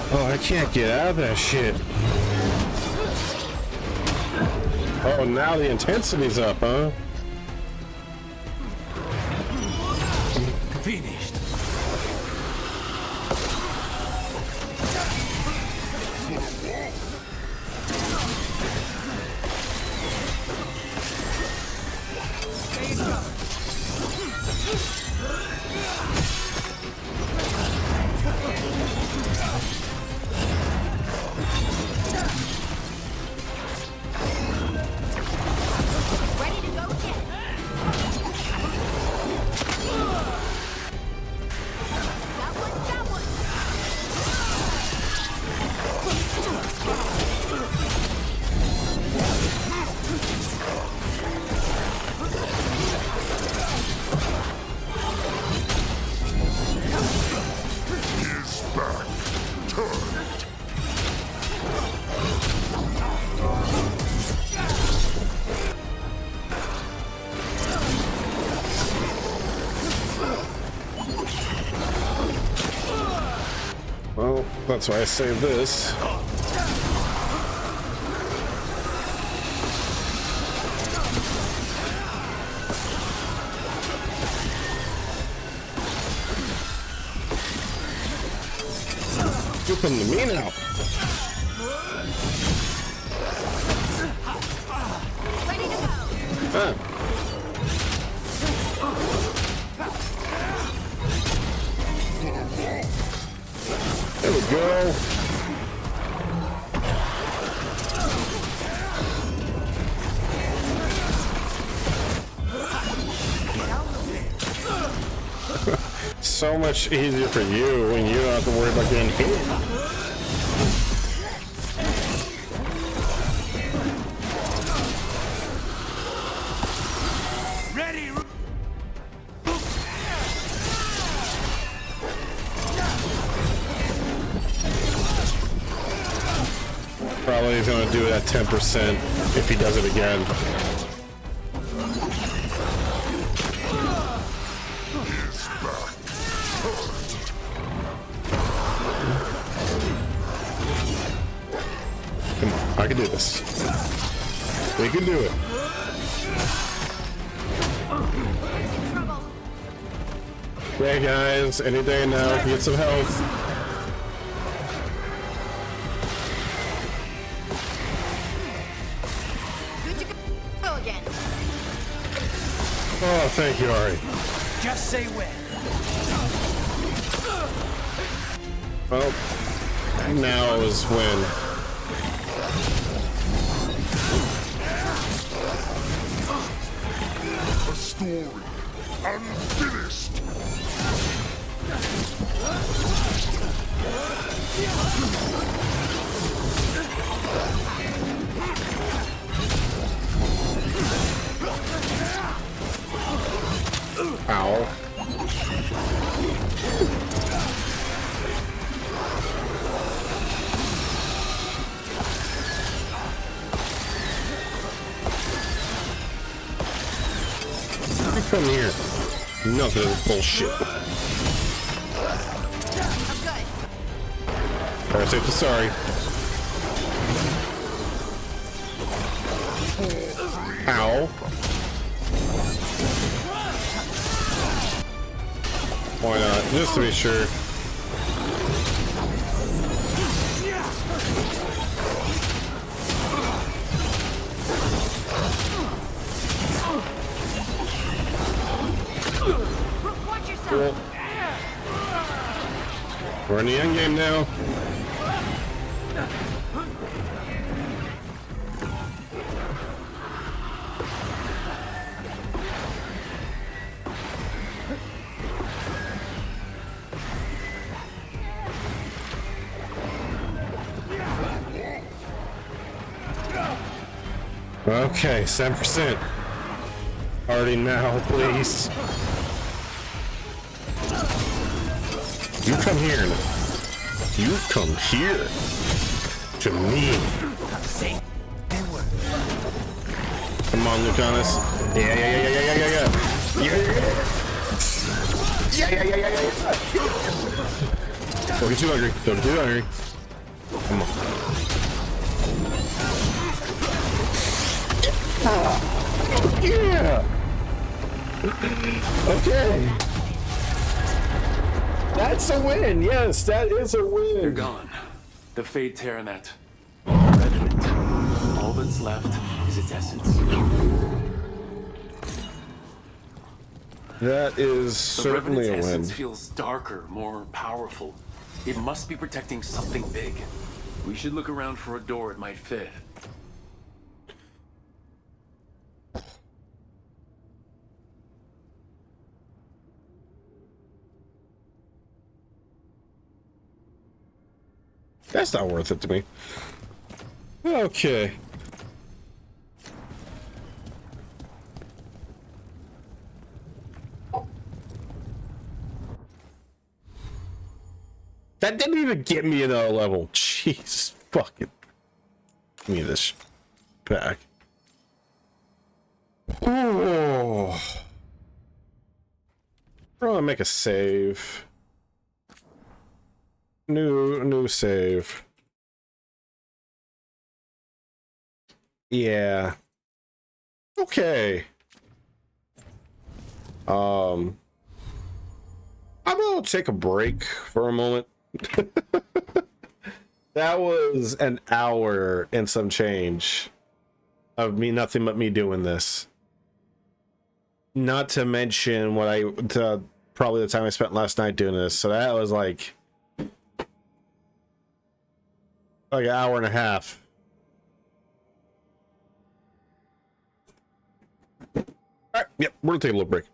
Speaker 1: Oh, I can't get out of that shit. Oh, now the intensity's up, huh?
Speaker 2: Finished.
Speaker 6: Ready to go again. That one.
Speaker 5: Is back. Turned.
Speaker 1: Well, that's why I saved this. You putting the mean out. Ah. There we go. So much easier for you when you don't have to worry about getting hit. Probably he's gonna do it at 10% if he does it again. Come on, I can do this. We can do it. Hey guys, any day now, get some health. Oh, thank you, Ari.
Speaker 2: Just say when.
Speaker 1: Well, now is when.
Speaker 5: A story unfinished.
Speaker 1: Ow. Come here. Nothing of this bullshit. Parasite the sorry. Ow. Why not? Just to be sure. Cool. We're in the end game now. Okay, 7%. Already now, please. You come here now. You come here. To me. Come on, Lucanus. Yeah. Don't get too hungry. Don't get too hungry. Come on. Yeah. Okay. That's a win. Yes, that is a win.
Speaker 3: They're gone. The Fade Tear and that Revenant. All that's left is its essence.
Speaker 1: That is
Speaker 3: The
Speaker 1: certainly a
Speaker 3: Revenant's
Speaker 1: win.
Speaker 3: essence feels darker, more powerful. It must be protecting something big. We should look around for a door it might fit.
Speaker 1: That's not worth it to me. Okay. That didn't even get me another level. Jesus fucking. Give me this back. Oh. I'm gonna make a save. New save. Yeah. Okay. I'm gonna take a break for a moment. That was an hour and some change of me, nothing but me doing this. Not to mention what probably the time I spent last night doing this. So that was like an hour and a half. All right, yep, we're gonna take a little break.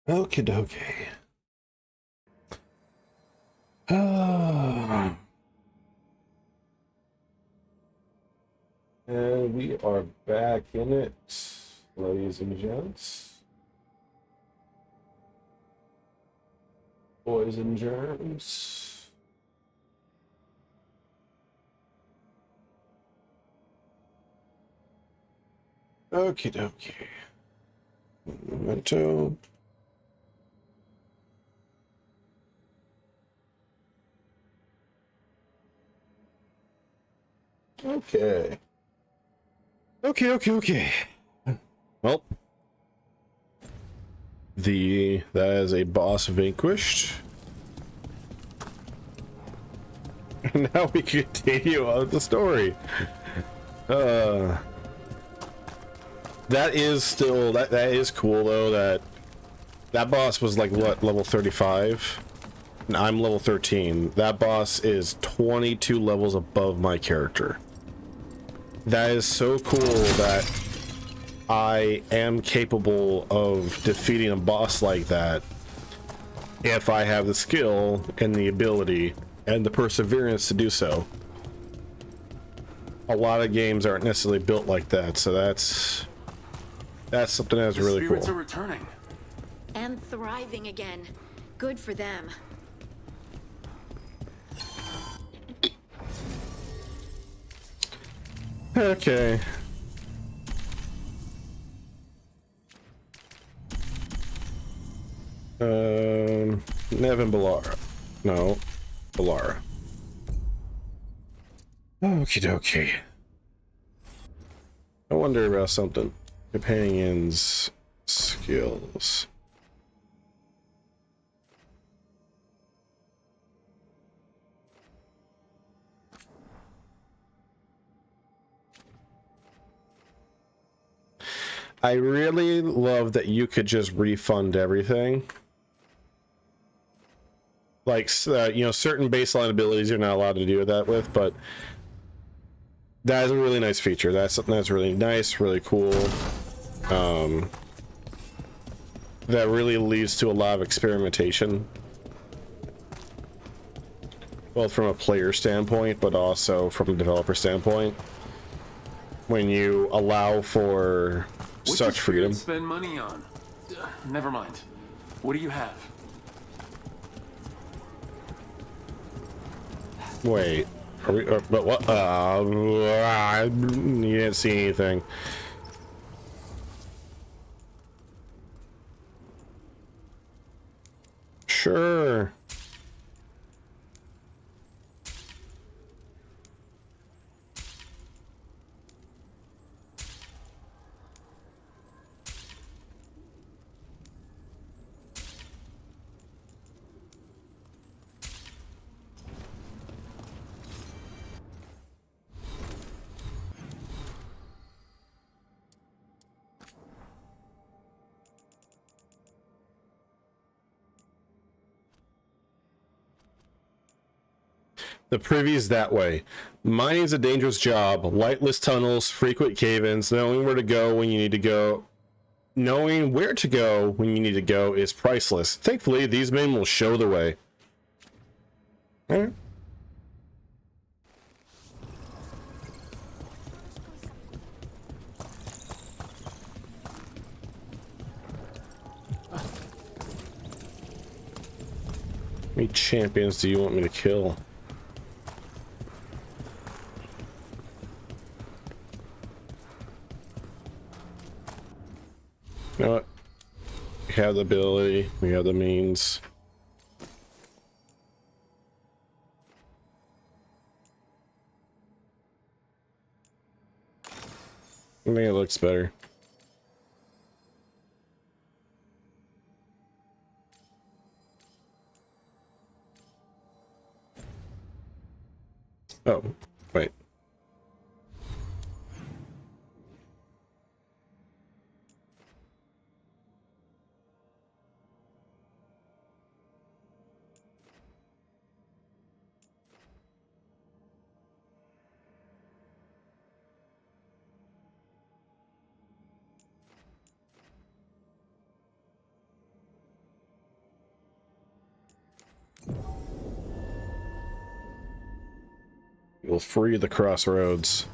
Speaker 1: Okie dokie. And we are back in it, ladies and gents. Boys and germs. Okie dokie. Memento. Okay. Okay. Well, that is a boss vanquished. Now we continue on with the story. That is still that is cool though. That boss was like what, level 35, and I'm level 13. That boss is 22 levels above my character. That is so cool that I am capable of defeating a boss like that if I have the skill and the ability and the perseverance to do so. A lot of games aren't necessarily built like that, so that's something that's really cool.
Speaker 3: Spirits are returning.
Speaker 6: And thriving again. Good for them.
Speaker 1: Okay. Nevin Bellara. No, Bellara. Okie dokie. I wonder about something. Companions, skills. I really love that you could just refund everything. Like, you know, certain baseline abilities you're not allowed to do that with, but that is a really nice feature. That's something that's really nice, really cool. That really leads to a lot of experimentation, both from a player standpoint, but also from a developer standpoint. When you allow for such freedom.
Speaker 3: Spend money on. Never mind. What do you have?
Speaker 1: Wait, are we? But what? You didn't see anything. Sure. The preview's that way. Mining's a dangerous job. Lightless tunnels, frequent cave-ins, knowing where to go when you need to go. Knowing where to go when you need to go is priceless. Thankfully, these men will show the way. Alright. How many champions do you want me to kill? You know what? We have the ability, we have the means. I think it looks better. Oh, wait. We'll free the crossroads.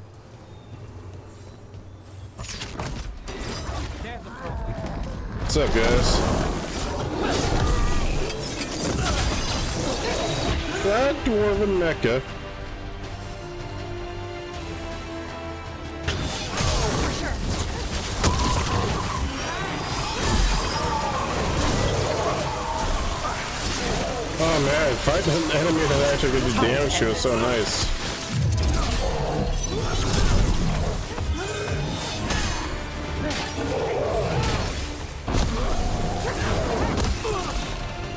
Speaker 1: What's up, guys? That dwarven mecha. Oh man, fighting an enemy that actually did damage to is so nice.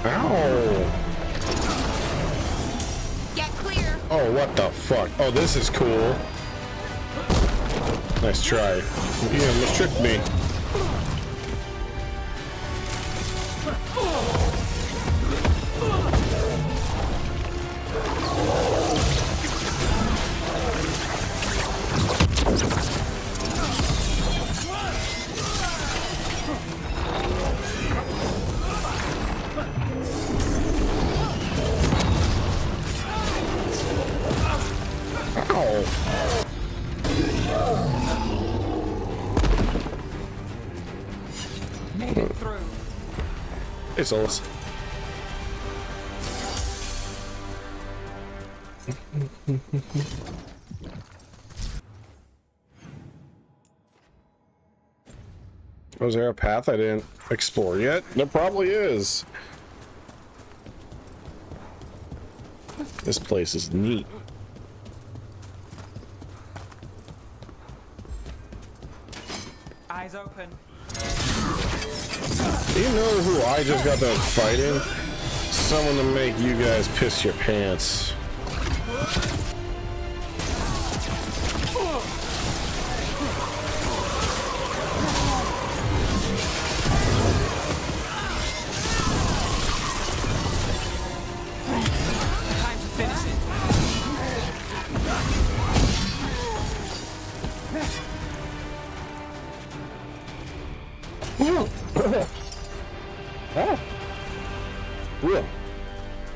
Speaker 1: Ow!
Speaker 6: Get clear.
Speaker 1: Oh, what the fuck? Oh, this is cool. Nice try. You almost tricked me. Hey, Solus. Was there a path I didn't explore yet? There probably is. This place is neat.
Speaker 7: Eyes open.
Speaker 1: Do you know who I just got done fighting? Someone to make you guys piss your pants.
Speaker 7: Time to finish it.
Speaker 1: Whoa.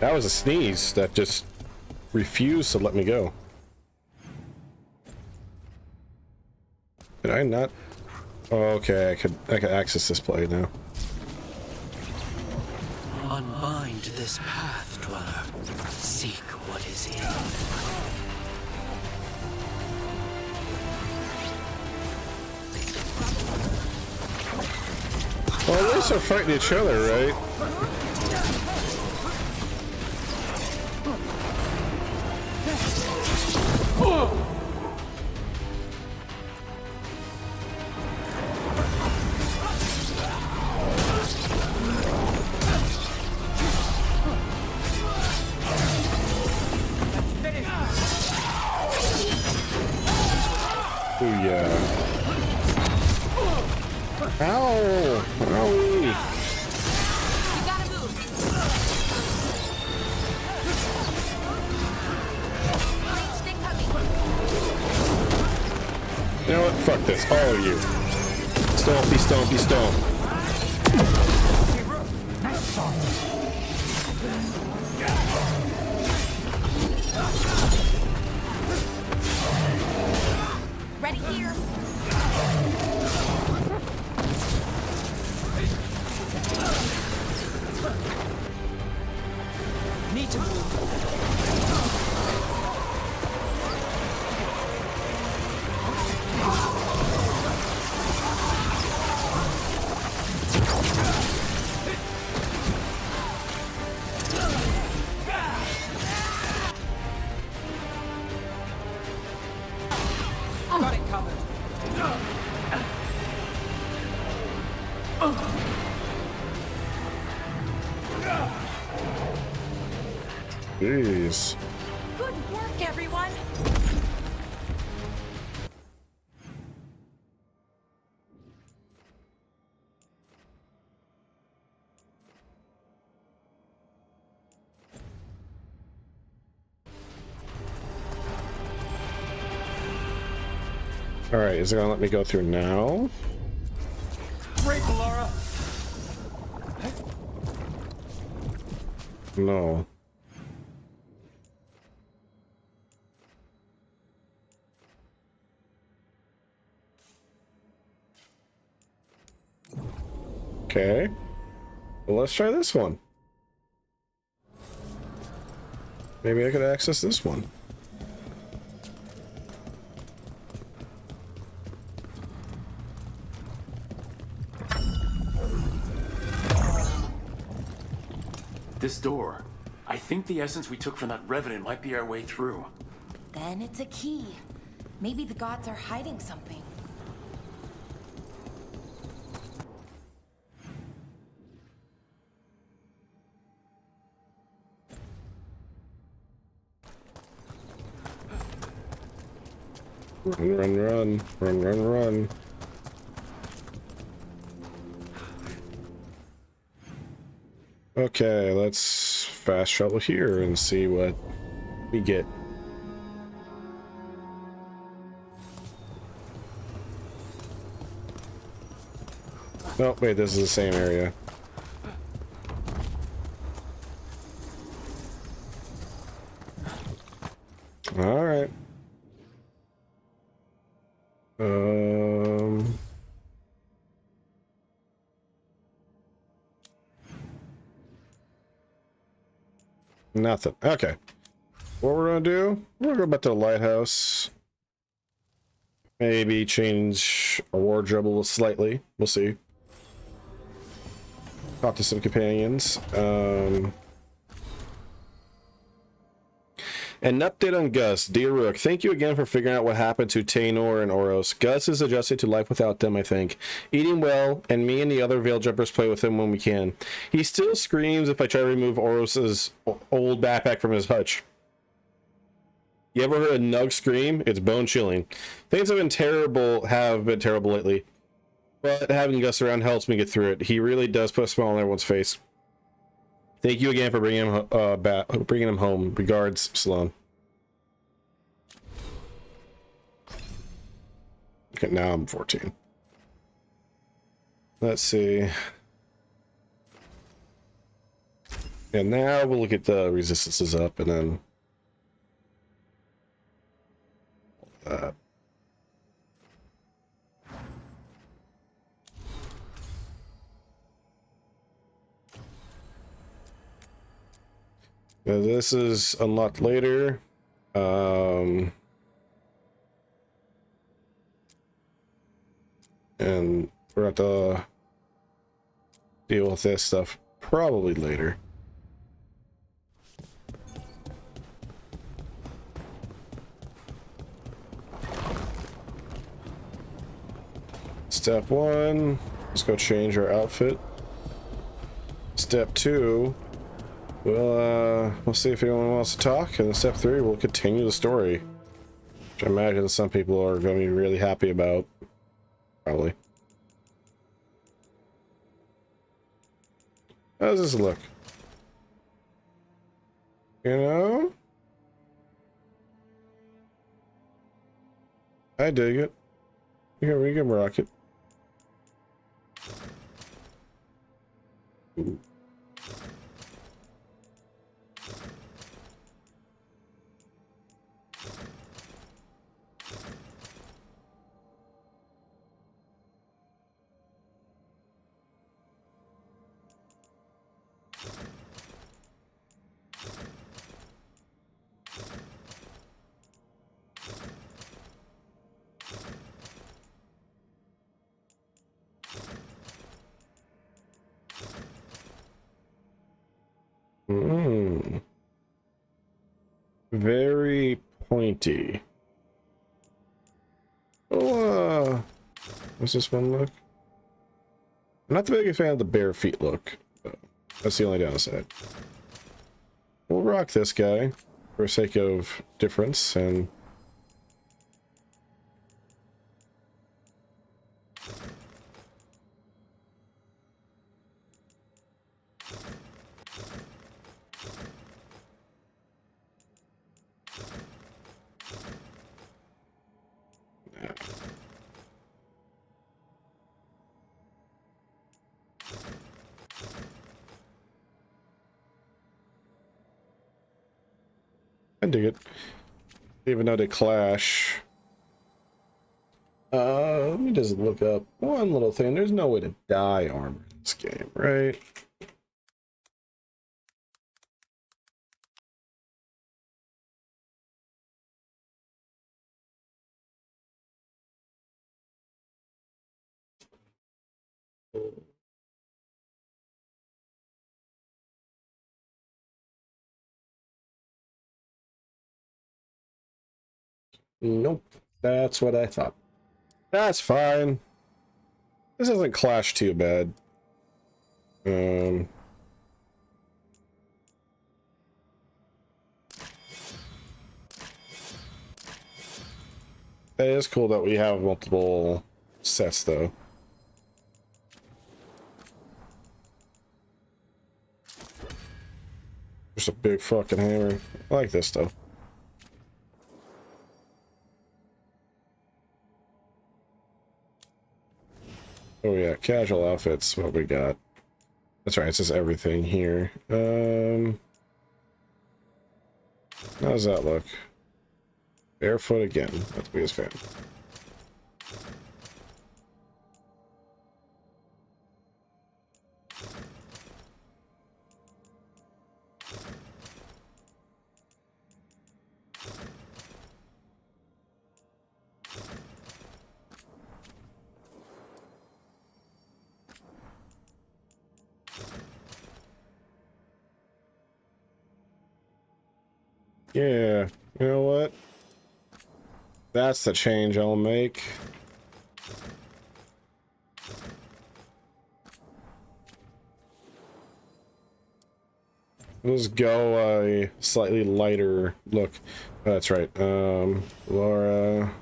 Speaker 1: That was a sneeze that just refused to let me go. Did I not? Oh, okay, I could access this play now.
Speaker 2: Unbind this path, Dweller. Seek what is in.
Speaker 1: Well, at least they're fighting each other, right? Ooh, yeah. Ow! Owie!
Speaker 6: You gotta move. Great stick coming.
Speaker 1: You know what? Fuck this. All of you. Stompy, stompy, stomp.
Speaker 6: Ready here.
Speaker 7: Need to move. Got it covered.
Speaker 1: Jeez.
Speaker 6: Good work, everyone.
Speaker 1: All right, is it gonna let me go through now?
Speaker 7: Break, Laura.
Speaker 1: No. Okay. Well, let's try this one. Maybe I could access this one.
Speaker 3: This door. I think the essence we took from that revenant might be our way through.
Speaker 4: Then it's a key. Maybe the gods are hiding something.
Speaker 1: Run, run, run. Run, run, run. Okay, let's fast travel here and see what we get. Oh, wait, this is the same area. All right. Nothing. Okay. What we're gonna do, we're gonna go back to the lighthouse. Maybe change our wardrobe a little slightly. We'll see. Talk to some companions. An update on Gus. Dear Rook, thank you again for figuring out what happened to Taynor and Oros. Gus is adjusting to life without them, I think. Eating well, and me and the other Veil Jumpers play with him when we can. He still screams if I try to remove Oros's old backpack from his hutch. You ever heard a Nug scream? It's bone chilling. Things have been terrible lately. But having Gus around helps me get through it. He really does put a smile on everyone's face. Thank you again for bringing him home. Regards, Sloan. Okay, now I'm 14. Let's see. And now we'll get the resistances up, and then now this is unlocked later. And we're at to deal with this stuff probably later. Step 1, let's go change our outfit. Step 2, we'll see if anyone wants to talk, and then step 3, we'll continue the story, which I imagine some people are going to be really happy about. Probably. How does this look? You know? I dig it. We can rock it. Ooh. Very pointy. Oh, what's this one look? I'm not the biggest fan of the bare feet look. That's the only downside. We'll rock this guy for sake of difference, and I dig it. Even though they clash. Let me just look up one little thing. There's no way to dye armor in this game, right? Nope. That's what I thought. That's fine. This doesn't clash too bad. It is cool that we have multiple sets, though. Just a big fucking hammer. I like this stuff. Oh yeah, casual outfits, what we got. That's right, it says everything here. How does that look? Barefoot again, that's be his fan. Yeah, you know what? That's the change I'll make. Let's go a slightly lighter look. Oh, that's right. Laura.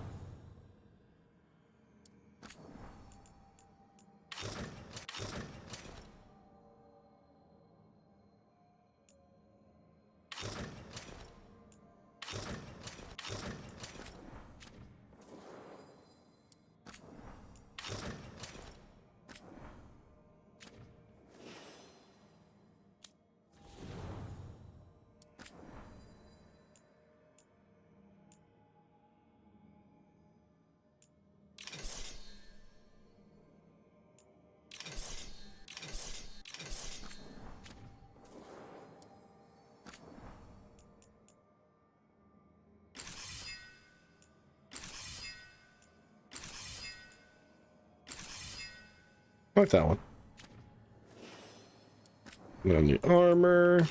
Speaker 1: I like that one. And then the armor.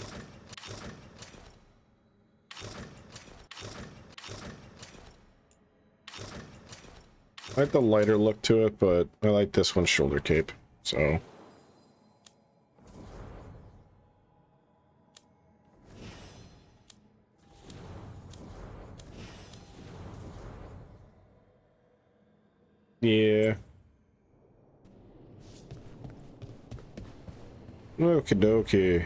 Speaker 1: I like the lighter look to it, but I like this one's shoulder cape, so. Yeah. Okie dokie.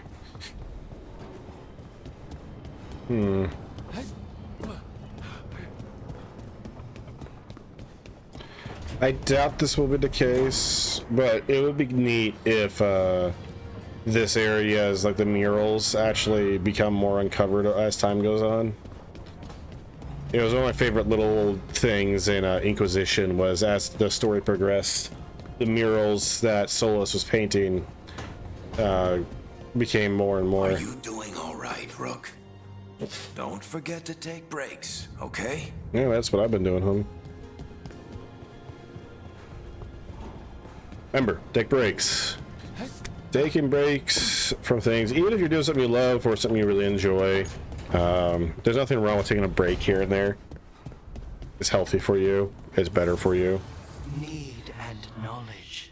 Speaker 1: I doubt this will be the case, but it would be neat if this area, is like the murals, actually become more uncovered as time goes on. It was one of my favorite little things in Inquisition was as the story progressed, the murals that Solas was painting became more and more.
Speaker 2: Are you doing all right, Rook? Don't forget to take breaks, okay?
Speaker 1: Yeah, that's what I've been doing, homie. Remember, take breaks. Taking breaks from things, even if you're doing something you love or something you really enjoy, there's nothing wrong with taking a break here and there. It's healthy for you. It's better for you.
Speaker 2: Need and knowledge.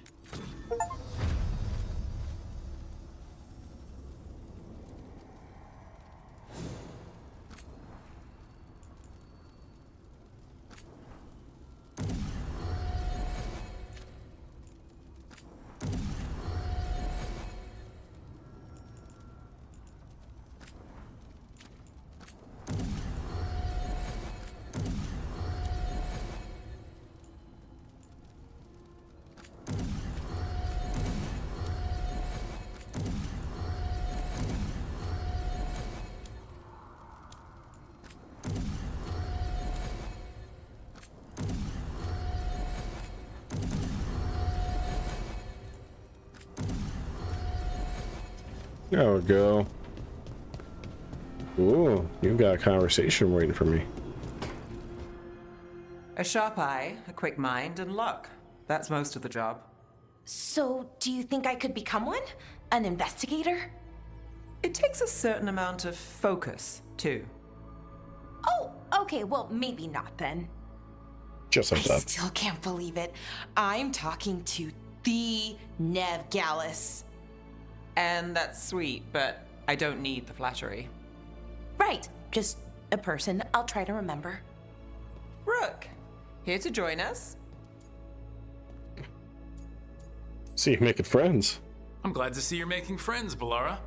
Speaker 1: There we go. Ooh, you've got a conversation waiting for me.
Speaker 7: A sharp eye, a quick mind, and luck. That's most of the job.
Speaker 6: So, do you think I could become one? An investigator?
Speaker 7: It takes a certain amount of focus, too.
Speaker 6: Oh, okay, well, maybe not then.
Speaker 1: Just like
Speaker 6: I
Speaker 1: that.
Speaker 6: still can't believe it. I'm talking to the Nev Gallus.
Speaker 7: And that's sweet, but I don't need the flattery.
Speaker 6: Right, just a person I'll try to remember.
Speaker 7: Rook, here to join us.
Speaker 1: See, you're making friends.
Speaker 3: I'm glad to see you're making friends, Balara.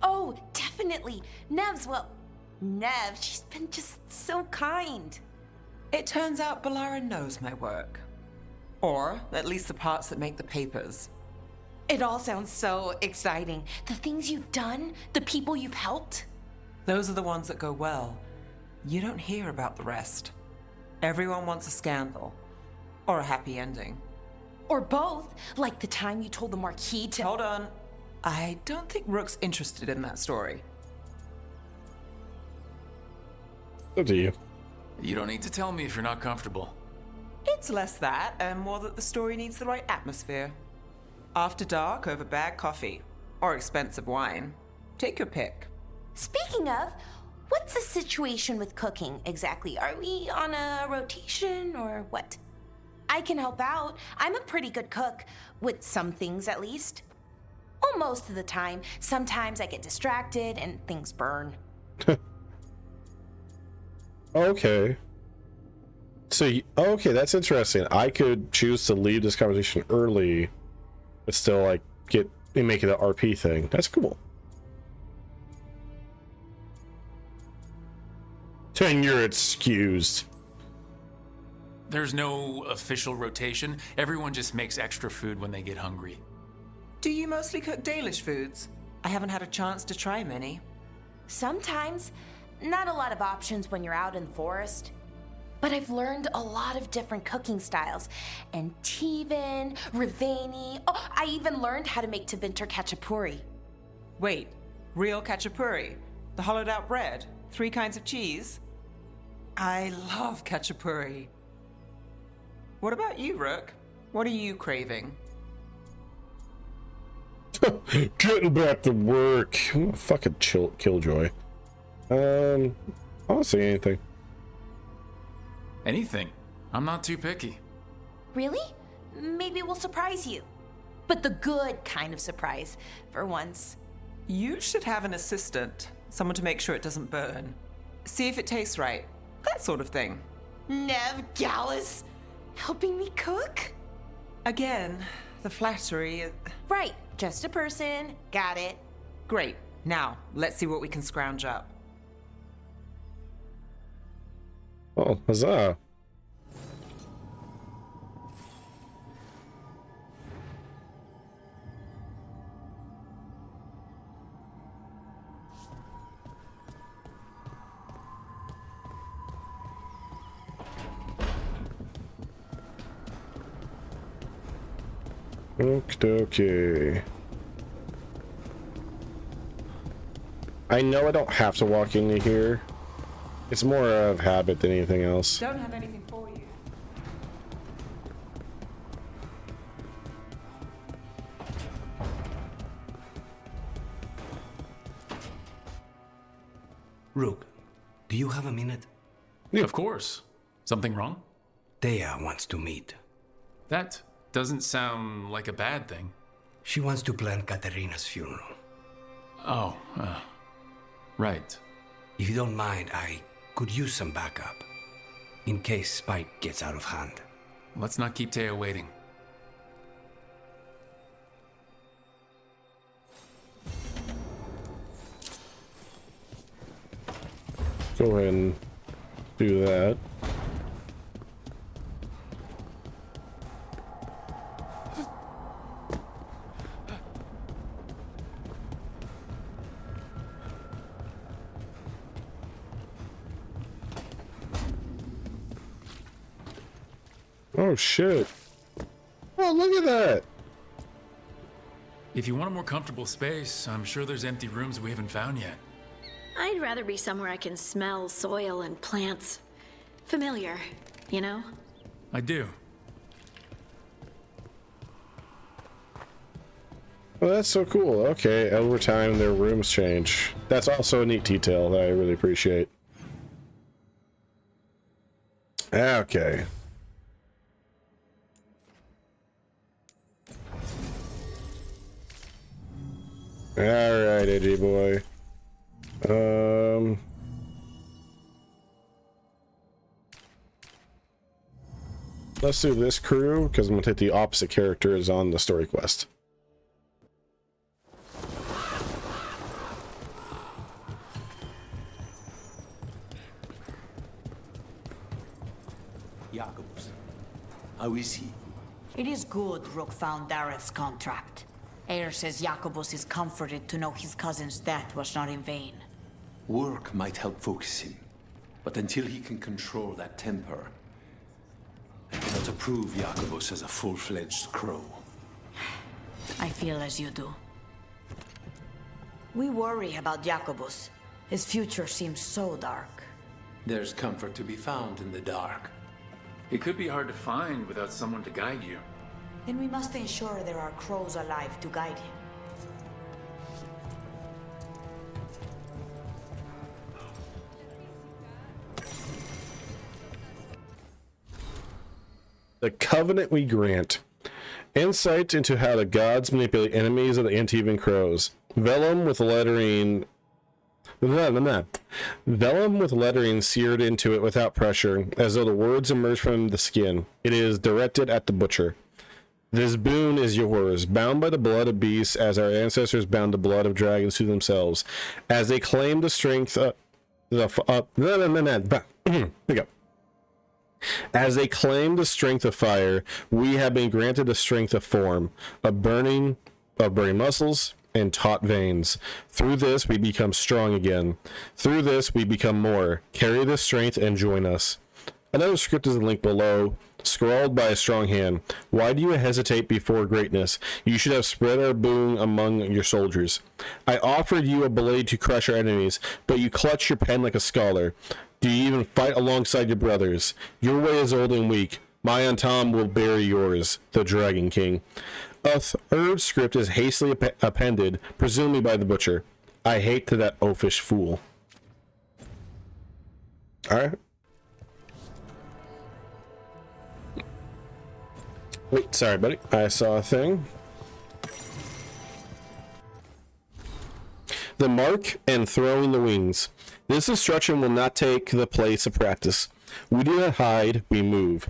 Speaker 6: Oh, definitely. Nev's, well, Nev, she's been just so kind.
Speaker 7: It turns out Balara knows my work. Or at least the parts that make the papers.
Speaker 6: It all sounds so exciting. The things you've done, the people you've helped.
Speaker 7: Those are the ones that go well. You don't hear about the rest. Everyone wants a scandal. Or a happy ending.
Speaker 6: Or both, like the time you told the Marquis to—
Speaker 7: Hold on. I don't think Rook's interested in that story.
Speaker 1: Up to you.
Speaker 3: You don't need to tell me if you're not comfortable.
Speaker 7: It's less that, and more that the story needs the right atmosphere. After dark over bad coffee. Or expensive wine. Take your pick.
Speaker 6: Speaking of, What's the situation with cooking exactly? Are we on a rotation or what? I can help out. I'm a pretty good cook, with some things at least. Well, most of the time. Sometimes I get distracted and things burn.
Speaker 1: Okay. So, okay, that's interesting. I could choose to leave this conversation early, but still, like, make it an RP thing. That's cool. Then you're excused.
Speaker 8: There's no official rotation. Everyone just makes extra food when they get hungry.
Speaker 7: Do you mostly cook Dalish foods? I haven't had a chance to try many.
Speaker 6: Sometimes. Not a lot of options when you're out in the forest. But I've learned a lot of different cooking styles. And Tevan, Rivani. Oh, I even learned how to make Tevinter Khachapuri.
Speaker 7: Wait, real khachapuri? The hollowed out bread? 3 kinds of cheese? I love khachapuri. What about you, Rook? What are you craving?
Speaker 1: Getting back to work. Fucking killjoy. I don't see anything.
Speaker 8: Anything. I'm not too picky.
Speaker 6: Really? Maybe we'll surprise you. But the good kind of surprise, for once.
Speaker 7: You should have an assistant. Someone to make sure it doesn't burn. See if it tastes right. That sort of thing.
Speaker 6: Nev Gallus, helping me cook?
Speaker 7: Again, the flattery.
Speaker 6: Right, just a person. Got it.
Speaker 7: Great. Now, let's see what we can scrounge up.
Speaker 1: Oh, huzzah. Okay. I know I don't have to walk into here. It's more of habit than anything else.
Speaker 7: Don't have anything for you.
Speaker 2: Rook, do you have a minute?
Speaker 8: Yeah. Of course. Something wrong?
Speaker 2: Thea wants to meet.
Speaker 8: That doesn't sound like a bad thing.
Speaker 2: She wants to plan Katerina's funeral.
Speaker 8: Oh, right.
Speaker 2: If you don't mind, I could use some backup. In case Spike gets out of hand.
Speaker 8: Let's not keep Teo waiting.
Speaker 1: Go ahead and do that. Oh shit. Oh, look at that.
Speaker 8: If you want a more comfortable space, I'm sure there's empty rooms we haven't found yet.
Speaker 9: I'd rather be somewhere I can smell soil and plants. Familiar, you know?
Speaker 8: I do.
Speaker 1: Well, that's so cool. Okay, over time their rooms change. That's also a neat detail that I really appreciate. Okay. Alright, edgy boy. Let's do this crew, because I'm going to take the opposite characters on the story quest.
Speaker 2: Jacobus, how is he?
Speaker 4: It is good Rook found Dareth's contract. Eyre says Jacobus is comforted to know his cousin's death was not in vain.
Speaker 3: Work might help focus him, but until he can control that temper, I cannot approve Jacobus as a full-fledged crow.
Speaker 4: I feel as you do. We worry about Jacobus. His future seems so dark.
Speaker 3: There's comfort to be found in the dark.
Speaker 8: It could be hard to find without someone to guide you.
Speaker 4: Then we must ensure there are crows alive to guide him.
Speaker 1: The covenant we grant. Insight into how the gods manipulate enemies of the Antivan crows. Vellum with lettering seared into it without pressure, as though the words emerge from the skin. It is directed at the butcher. This boon is yours, bound by the blood of beasts, as our ancestors bound the blood of dragons to themselves, as they claim the strength of As they claim the strength of fire, we have been granted the strength of form, of burning muscles and taut veins. Through this, we become strong again. Through this, we become more. Carry this strength and join us. Another script is linked below, scrawled by a strong hand. Why do you hesitate before greatness? You should have spread our boon among your soldiers. I offered you a blade to crush our enemies, but you clutch your pen like a scholar. Do you even fight alongside your brothers? Your way is old and weak. My Antam will bury yours, the Dragon King. A third script is hastily appended, presumably by the butcher. I hate to that oafish fool. Alright. Wait, sorry, buddy. I saw a thing. The mark and throwing the wings. This instruction will not take the place of practice. We do not hide, we move.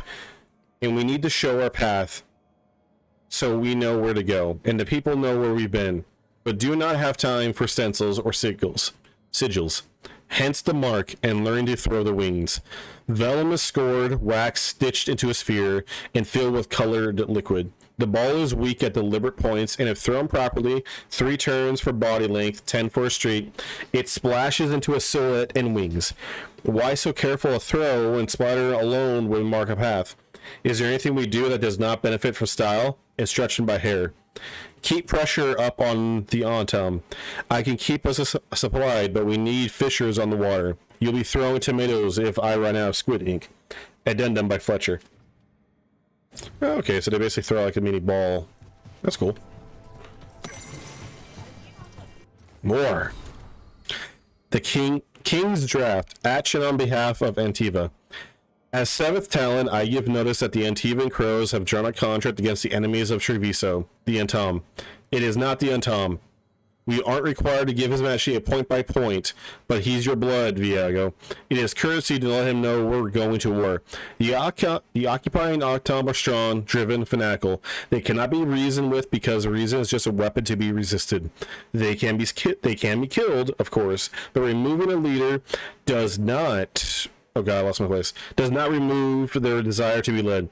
Speaker 1: And we need to show our path so we know where to go, and the people know where we've been. But do not have time for stencils or sigils. Hence the mark and learn to throw the wings. Vellum is scored, wax stitched into a sphere, and filled with colored liquid. The ball is weak at deliberate points, and if thrown properly, 3 turns for body length, 10 for a streak, it splashes into a silhouette and wings. Why so careful a throw when splatter alone would mark a path? Is there anything we do that does not benefit from style? Instruction by hair. Keep pressure up on the Antam. I can keep us supplied, but we need fishers on the water. You'll be throwing tomatoes if I run out of squid ink. Addendum by Fletcher. Okay, so they basically throw like a mini ball. That's cool. More. The King's Draft. Action on behalf of Antiva. As 7th Talon, I give notice that the Antivan Crows have drawn a contract against the enemies of Treviso, the Antam. It is not the Antam. We aren't required to give his majesty a point by point, but he's your blood, Viago. It is courtesy to let him know we're going to war. The occupying Antam are strong, driven, fanatical. They cannot be reasoned with because reason is just a weapon to be resisted. They can be killed, of course, but removing a leader does not... Oh god, I lost my place. Does not remove their desire to be led.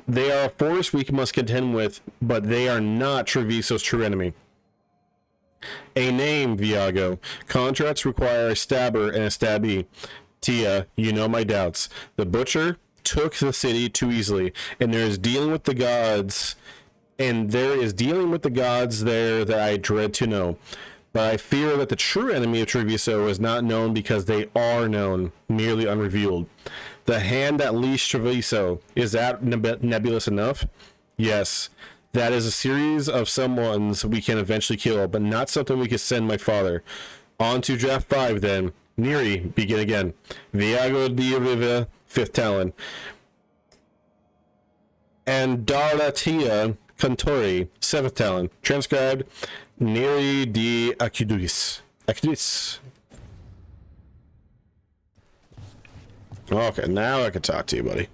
Speaker 1: They are a force we must contend with, but they are not Treviso's true enemy. A name, Viago. Contracts require a stabber and a stabbee. Tia, you know my doubts. The butcher took the city too easily, and there is dealing with the gods there that I dread to know. But I fear that the true enemy of Treviso is not known because they are known, merely unrevealed. The hand that leashed Treviso, is that nebulous enough? Yes. That is a series of someones we can eventually kill, but not something we can send my father. On to draft 5 then. Neri, begin again. Viago di Riva, 5th Talon. And Darlatia Cantori, 7th Talon. Transcribed, Neri di Acudis. Okay, now I can talk to you, buddy.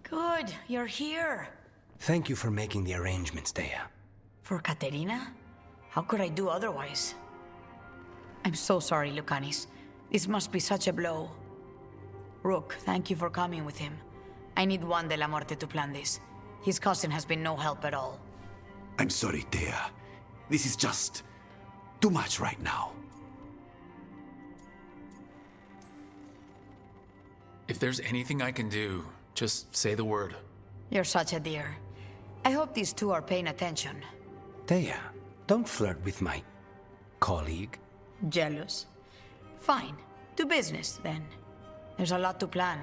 Speaker 4: Good, you're here.
Speaker 2: Thank you for making the arrangements, Dea.
Speaker 4: For Katerina? How could I do otherwise? I'm so sorry, Lucanis. This must be such a blow. Rook, thank you for coming with him. I need Juan de la Muerte to plan this. His cousin has been no help at all.
Speaker 3: I'm sorry, Dea. This is just too much right now.
Speaker 8: If there's anything I can do, just say the word.
Speaker 4: You're such a dear. I hope these two are paying attention.
Speaker 2: Dea, don't flirt with my colleague.
Speaker 4: Jealous? Fine. To business, then. There's a lot to plan.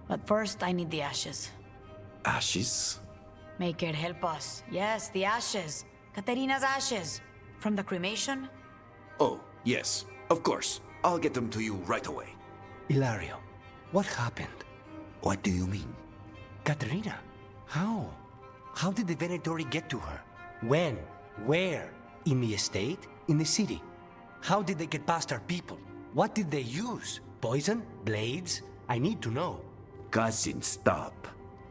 Speaker 4: But first, I need the ashes.
Speaker 3: Ashes?
Speaker 4: Make it help us. Yes, the ashes. Katerina's ashes. From the cremation?
Speaker 10: Oh, yes, of course. I'll get them to you right away.
Speaker 2: Ilario, what happened?
Speaker 10: What do you mean?
Speaker 2: Katerina, how? How did the Venatori get to her? When? Where? In the estate? In the city? How did they get past our people? What did they use? Poison? Blades? I need to know.
Speaker 10: Cousin, stop.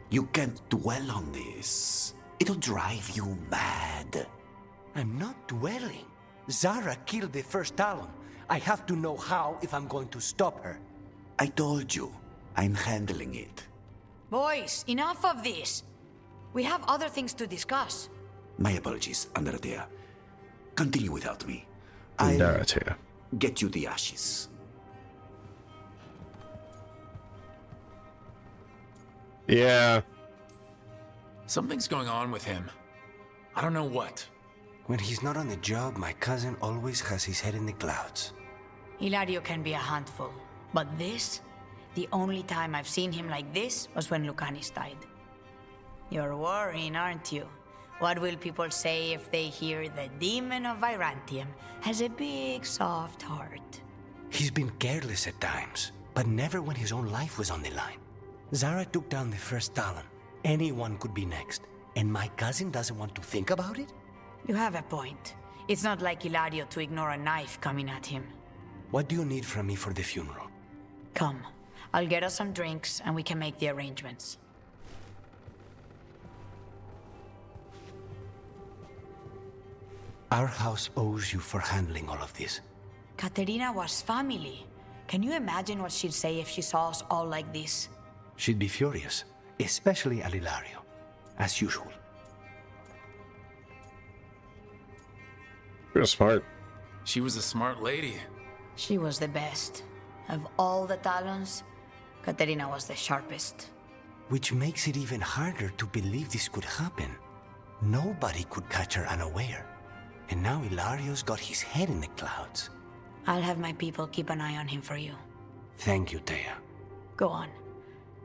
Speaker 10: You can't dwell on this. It'll drive you mad.
Speaker 2: I'm not dwelling. Zara killed the first Talon. I have to know how if I'm going to stop her.
Speaker 10: I told you, I'm handling it.
Speaker 4: Boys, enough of this. We have other things to discuss.
Speaker 10: My apologies, Andaratea. Continue without me.
Speaker 1: Andaratea.
Speaker 10: Get you the ashes.
Speaker 1: Yeah.
Speaker 8: Something's going on with him. I don't know what.
Speaker 2: When he's not on the job, my cousin always has his head in the clouds.
Speaker 4: Hilario can be a handful, but this? The only time I've seen him like this was when Lucanis died. You're worrying, aren't you? What will people say if they hear the demon of Virantium has a big, soft heart?
Speaker 2: He's been careless at times, but never when his own life was on the line. Zara took down the first Talon. Anyone could be next. And my cousin doesn't want to think about it?
Speaker 4: You have a point. It's not like Hilario to ignore a knife coming at him.
Speaker 2: What do you need from me for the funeral?
Speaker 4: Come. I'll get us some drinks and we can make the arrangements.
Speaker 2: Our house owes you for handling all of this.
Speaker 4: Katerina was family. Can you imagine what she'd say if she saw us all like this?
Speaker 2: She'd be furious, especially at Hilario, as usual.
Speaker 1: You're smart.
Speaker 8: She was a smart lady.
Speaker 4: She was the best. Of all the Talons, Katerina was the sharpest.
Speaker 2: Which makes it even harder to believe this could happen. Nobody could catch her unaware. And now Hilario's got his head in the clouds.
Speaker 4: I'll have my people keep an eye on him for you.
Speaker 2: Thank you, Thea.
Speaker 4: Go on.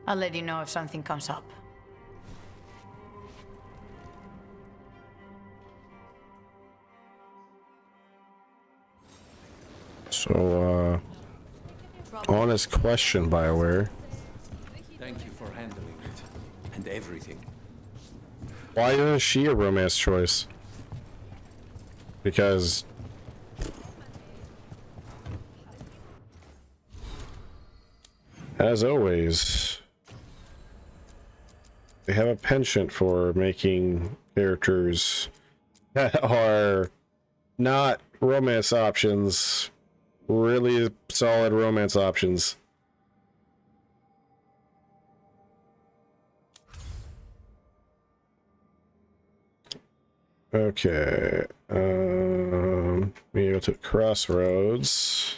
Speaker 4: I'll let you know if something comes up.
Speaker 1: So, honest question, BioWare.
Speaker 3: Thank you for handling it. And everything.
Speaker 1: Why is she a romance choice? Because... as always, they have a penchant for making characters that are not romance options really solid romance options. Okay, we go to Crossroads.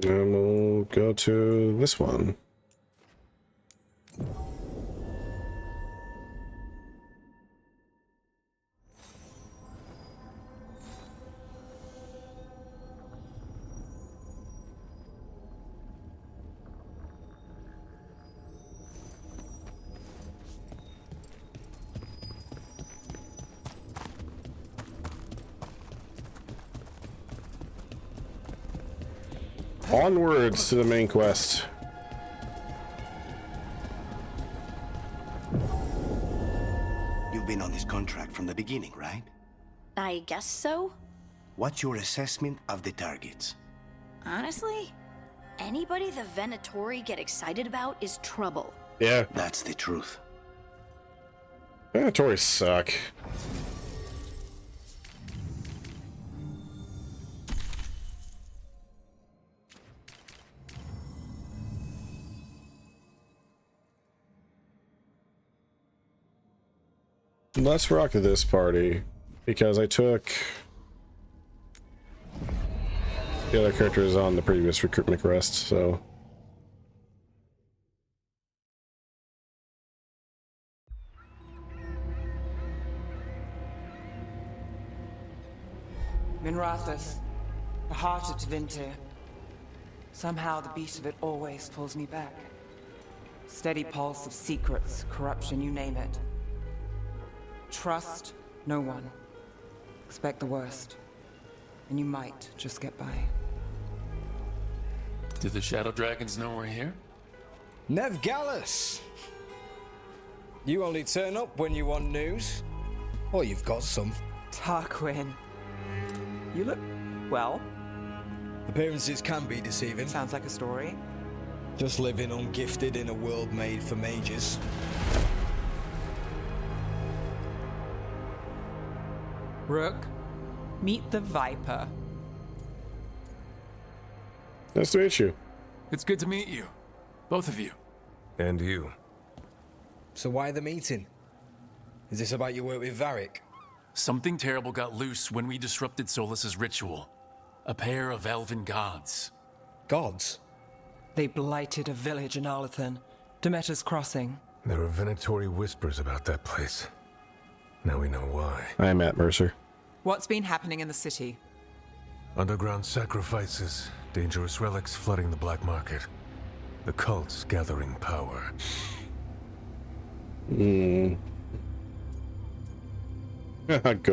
Speaker 1: And we'll go to this one. Onwards to the main quest.
Speaker 2: You've been on this contract from the beginning, right?
Speaker 9: I guess so.
Speaker 2: What's your assessment of the targets?
Speaker 9: Honestly, anybody the Venatori get excited about is trouble.
Speaker 1: Yeah.
Speaker 2: That's the truth.
Speaker 1: Tories suck. Let's rock this party, because I took the other characters on the previous recruitment quest, so...
Speaker 7: Minrathis, The heart of Tevinter. Somehow the beat of it always pulls me back. Steady pulse of secrets, corruption, you name it. Trust no one. Expect the worst. And you might just get by.
Speaker 8: Do the Shadow Dragons know we're here?
Speaker 11: Nev Gallus! You only turn up when you want news. Or you've got some.
Speaker 7: Tarquin. You look... well.
Speaker 11: Appearances can be deceiving.
Speaker 7: Sounds like a story.
Speaker 11: Just living ungifted in a world made for mages.
Speaker 7: Rook, meet the Viper.
Speaker 1: Nice to meet you.
Speaker 8: It's good to meet you. Both of you.
Speaker 12: And you.
Speaker 11: So why the meeting? Is this about your work with Varric?
Speaker 8: Something terrible got loose when we disrupted Solus's ritual. A pair of elven gods.
Speaker 11: Gods?
Speaker 7: They blighted a village in Arlathan, Demeter's Crossing.
Speaker 12: There are Venatori whispers about that place. Now we know why.
Speaker 1: I'm Matt Mercer.
Speaker 7: What's been happening in the city?
Speaker 12: Underground sacrifices, dangerous relics flooding the black market. The cults gathering power.
Speaker 1: Good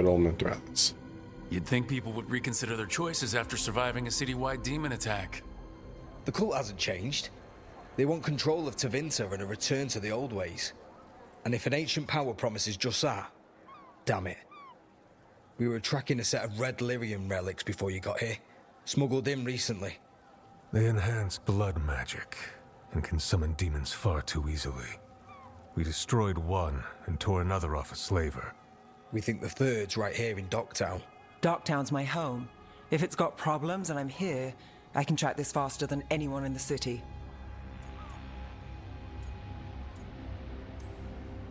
Speaker 1: old Mithralis.
Speaker 8: You'd think people would reconsider their choices after surviving a citywide demon attack.
Speaker 11: The cult hasn't changed. They want control of Tevinter and a return to the old ways. And if an ancient power promises just that, damn it. We were tracking a set of red lyrium relics before you got here. Smuggled in recently.
Speaker 12: They enhance blood magic and can summon demons far too easily. We destroyed one and tore another off a slaver.
Speaker 11: We think the third's right here in Docktown.
Speaker 7: Docktown's my home. If it's got problems and I'm here, I can track this faster than anyone in the city.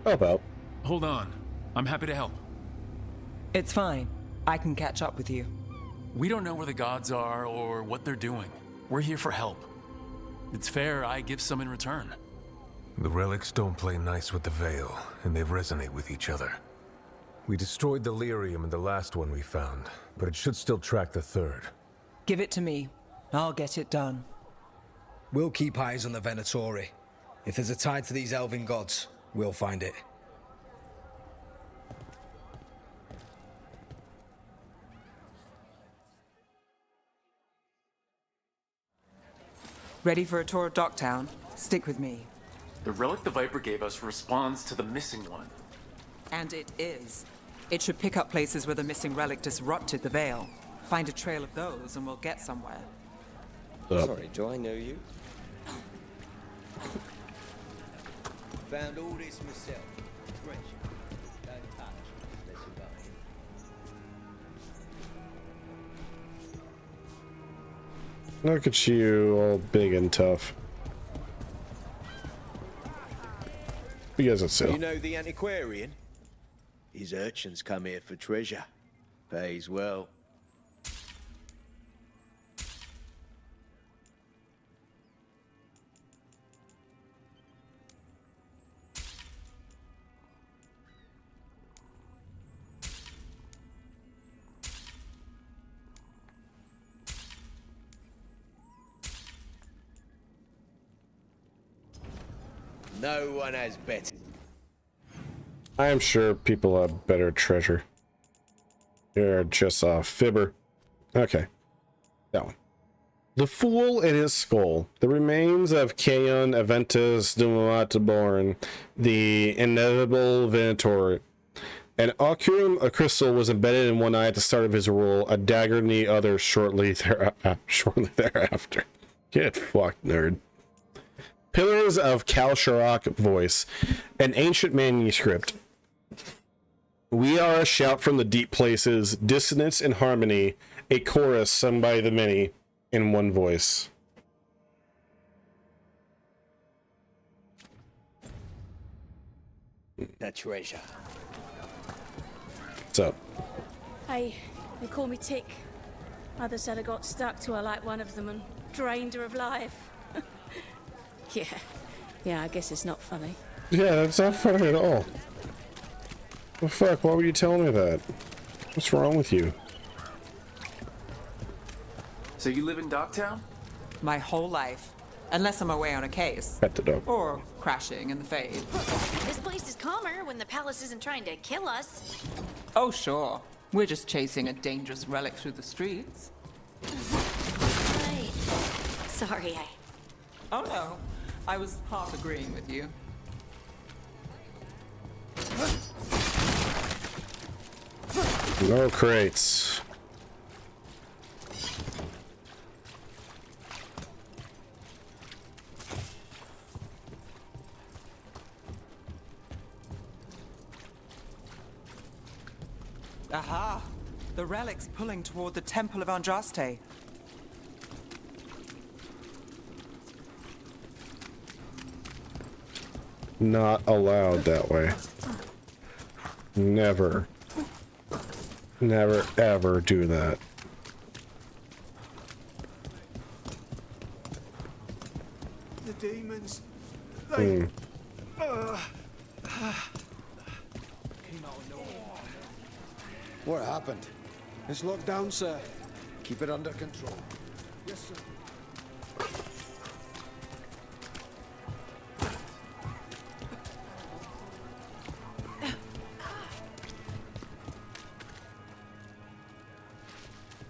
Speaker 1: How about?
Speaker 8: Hold on. I'm happy to help.
Speaker 7: It's fine. I can catch up with you.
Speaker 8: We don't know where the gods are or what they're doing. We're here for help. It's fair I give some in return.
Speaker 12: The relics don't play nice with the Veil, and they resonate with each other. We destroyed the lyrium in the last one we found, but it should still track the third.
Speaker 7: Give it to me. I'll get it done.
Speaker 11: We'll keep eyes on the Venatori. If there's a tie to these elven gods, we'll find it.
Speaker 7: Ready for a tour of Docktown? Stick with me.
Speaker 8: The relic the Viper gave us responds to the missing one.
Speaker 7: And it is. It should pick up places where the missing relic disrupted the Veil. Find a trail of those and we'll get somewhere.
Speaker 13: Sorry, do I know you? Found all this myself. Treasure. Don't touch unless you got it.
Speaker 1: Look at you, all big and tough. You guys are still.
Speaker 13: You know the antiquarian? His urchins come here for treasure. Pays well. No one has better.
Speaker 1: I am sure people have better treasure. You're just a fibber. Okay. That one. The Fool and His Skull. The remains of Caon Aventus Dumataborn, the inevitable Venator. An ocurum, a crystal, was embedded in one eye at the start of his rule, a dagger in the other shortly thereafter. Get fucked, nerd. Pillars of Kalsharak voice, an ancient manuscript. We are a shout from the deep places, dissonance and harmony, a chorus sung by the many in one voice.
Speaker 13: The treasure.
Speaker 1: What's up?
Speaker 14: Hey, they call me Tick. Mother said I got stuck to her like one of them and drained her of life. Yeah, I guess it's not funny.
Speaker 1: Yeah, that's not funny at all. Well, fuck, why were you telling me that? What's wrong with you?
Speaker 15: So you live in Dogtown?
Speaker 7: My whole life. Unless I'm away on a case.
Speaker 1: Pet the dog.
Speaker 7: Or crashing in the Fade.
Speaker 9: This place is calmer when the palace isn't trying to kill us.
Speaker 7: Oh, sure. We're just chasing a dangerous relic through the streets.
Speaker 9: Right. Sorry,
Speaker 7: Oh, no. I was half agreeing with you.
Speaker 1: No crates.
Speaker 7: Aha! The relic's pulling toward the Temple of Andraste.
Speaker 1: Not allowed that way. Never. Never ever do that.
Speaker 10: The demons.
Speaker 16: What happened? It's locked down, sir. Keep it under control. Yes, sir.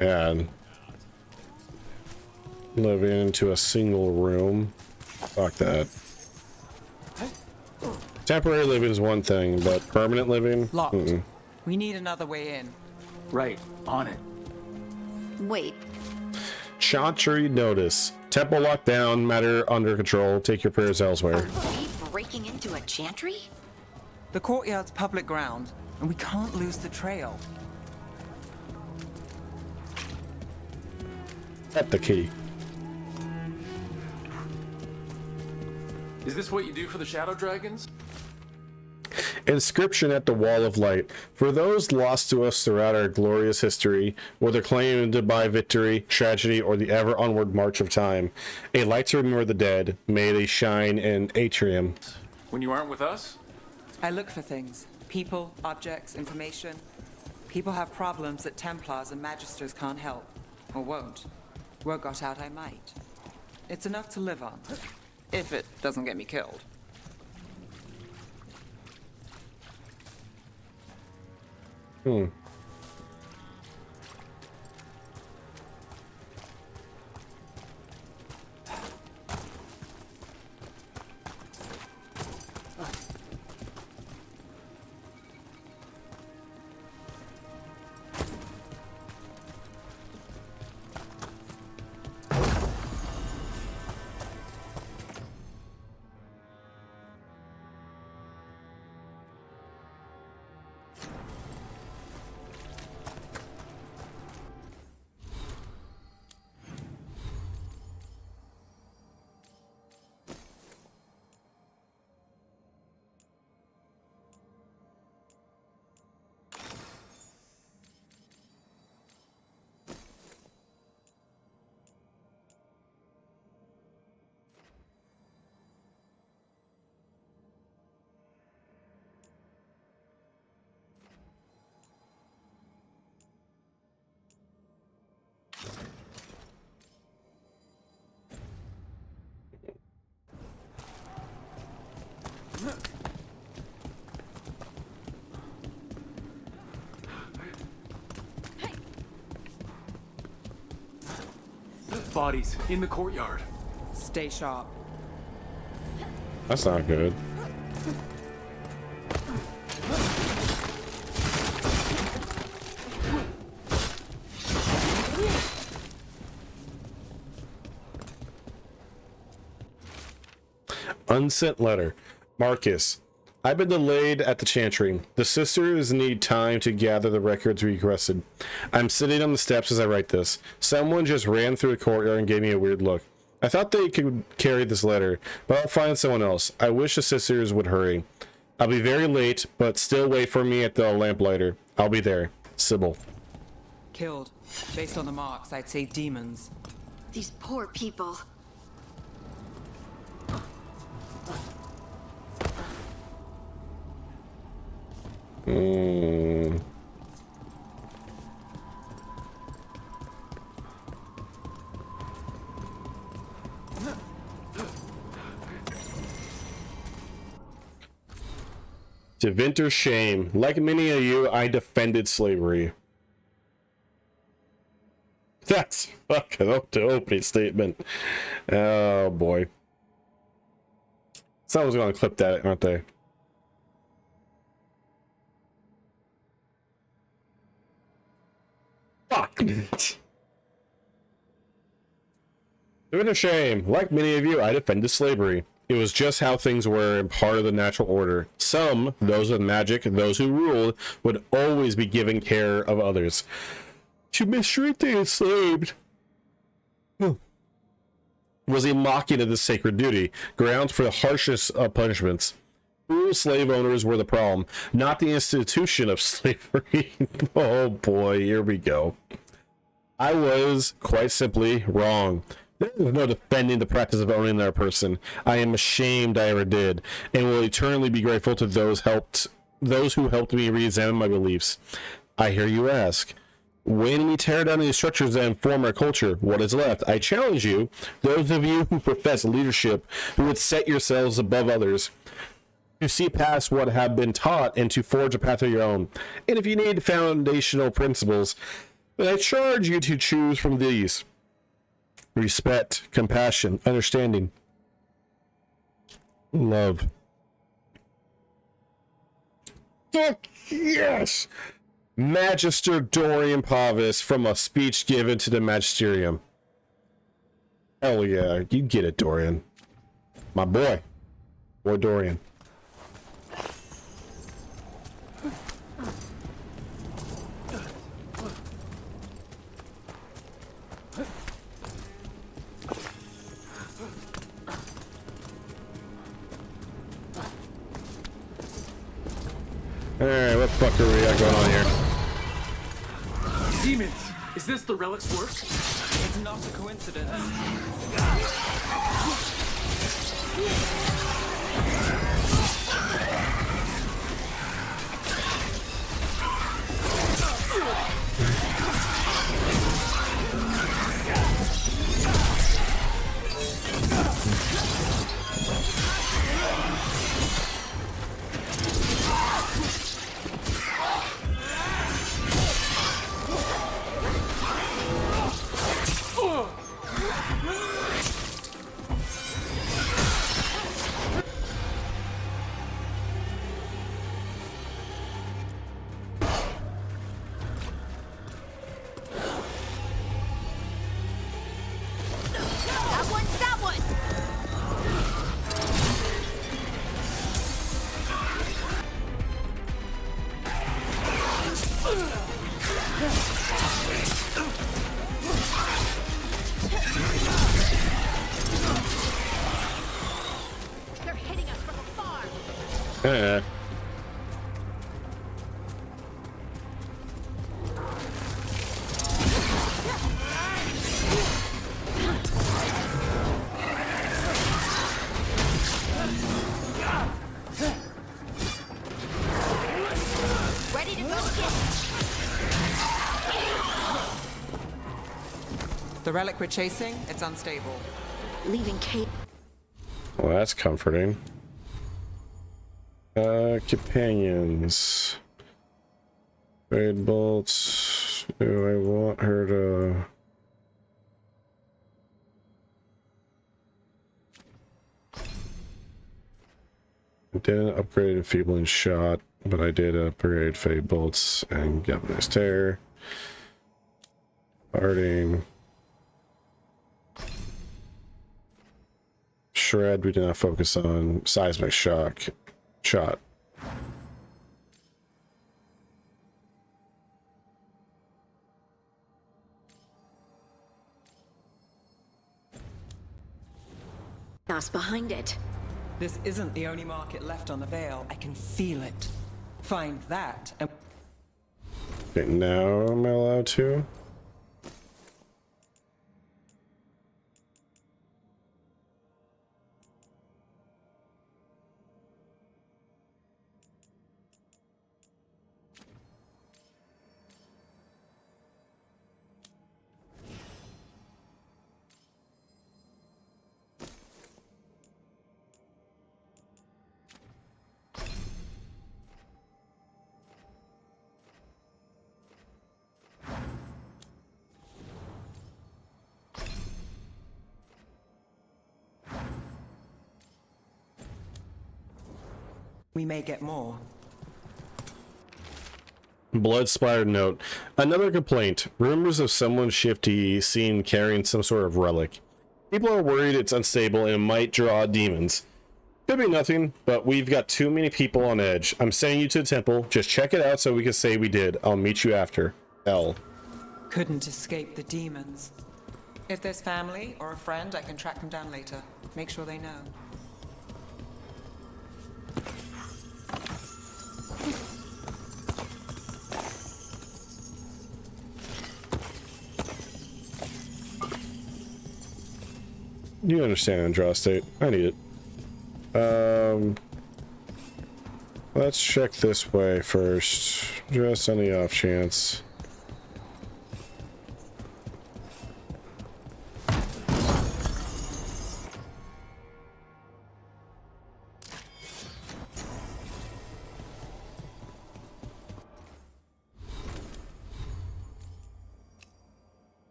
Speaker 1: And living into a single room. Fuck that. Temporary living is one thing, but permanent living?
Speaker 7: Locked. We need another way in.
Speaker 15: Right, on it.
Speaker 9: Wait.
Speaker 1: Chantry notice. Temple locked down, matter under control. Take your prayers elsewhere.
Speaker 9: Are we breaking into a chantry?
Speaker 7: The courtyard's public ground, and we can't lose the trail.
Speaker 1: At the key.
Speaker 8: Is this what you do for the Shadow Dragons?
Speaker 1: Inscription at the Wall of Light. For those lost to us throughout our glorious history, whether claiming by victory, tragedy, or the ever onward march of time, a light to remember the dead, may they shine in atrium.
Speaker 8: When you aren't with us?
Speaker 7: I look for things. People, objects, information. People have problems that Templars and Magisters can't help. Or won't. Word got out I might. It's enough to live on. If it doesn't get me killed.
Speaker 8: Bodies in the courtyard.
Speaker 7: Stay sharp.
Speaker 1: That's not good. Unsent letter. Marcus, I've been delayed at the Chantry. The sisters need time to gather the records we requested. I'm sitting on the steps as I write this. Someone just ran through the courtyard and gave me a weird look. I thought they could carry this letter, but I'll find someone else. I wish the sisters would hurry. I'll be very late, but still wait for me at the lamplighter. I'll be there. Sybil.
Speaker 7: Killed. Based on the marks, I'd say demons.
Speaker 9: These poor people.
Speaker 1: To Vinter's shame, like many of you, I defended slavery. That's fucking up to opening statement. Oh boy. Someone's gonna clip that, aren't they? Fuck. To shame, like many of you, I defended slavery. It was just how things were and part of the natural order. Some, those with magic, those who ruled, would always be given care of others. To mistreat the enslaved was a mocking of the sacred duty, grounds for the harshest of punishments. Cruel slave owners were the problem, not the institution of slavery. Oh boy, here we go. I was, quite simply, wrong. There is no defending the practice of owning their person. I am ashamed I ever did, and will eternally be grateful to those who helped me re-examine my beliefs. I hear you ask, when we tear down these structures that inform our culture, what is left? I challenge you, those of you who profess leadership, who would set yourselves above others, to see past what have been taught and to forge a path of your own. And if you need foundational principles, then I charge you to choose from these: respect, compassion, understanding, love. Fuck yes! Magister Dorian Pavis from a speech given to the Magisterium. Hell yeah, you get it, Dorian. My boy. Boy Dorian. Alright, what fuckery we got going on here?
Speaker 15: Demons! Is this the relic's work?
Speaker 7: It's not a coincidence. The relic we're chasing, it's unstable.
Speaker 9: Leaving Kate.
Speaker 1: Well, that's comforting. Companions. Trade bolts. Do I want her to... I didn't upgrade Enfeebling Shot, but I did upgrade Fade Bolts and Galvanized Tear. Farting. Shred, we did not focus on. Seismic Shot.
Speaker 9: Us behind it.
Speaker 7: This isn't the only market left on the Veil. I can feel it. Find that and...
Speaker 1: Okay, now am I allowed to?
Speaker 7: We may get more.
Speaker 1: Blood splattered note. Another complaint. Rumors of someone shifty seen carrying some sort of relic. People are worried it's unstable and might draw demons. Could be nothing, but we've got too many people on edge. I'm sending you to the temple. Just check it out so we can say we did. I'll meet you after. L.
Speaker 7: Couldn't escape the demons. If there's family or a friend, I can track them down later. Make sure they know.
Speaker 1: You understand, Andraste. I need it. Let's check this way first, just on the off chance.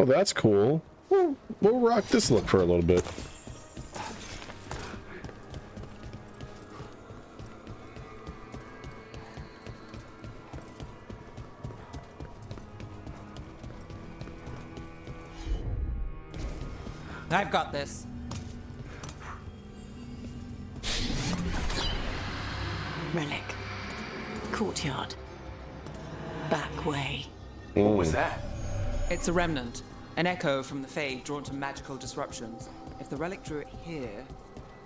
Speaker 1: Oh, that's cool. We'll rock this look for a little bit.
Speaker 7: I've got this.
Speaker 17: Relic. Courtyard. Back way.
Speaker 8: What was that?
Speaker 7: It's a remnant. An echo from the Fade drawn to magical disruptions. If the relic drew it here,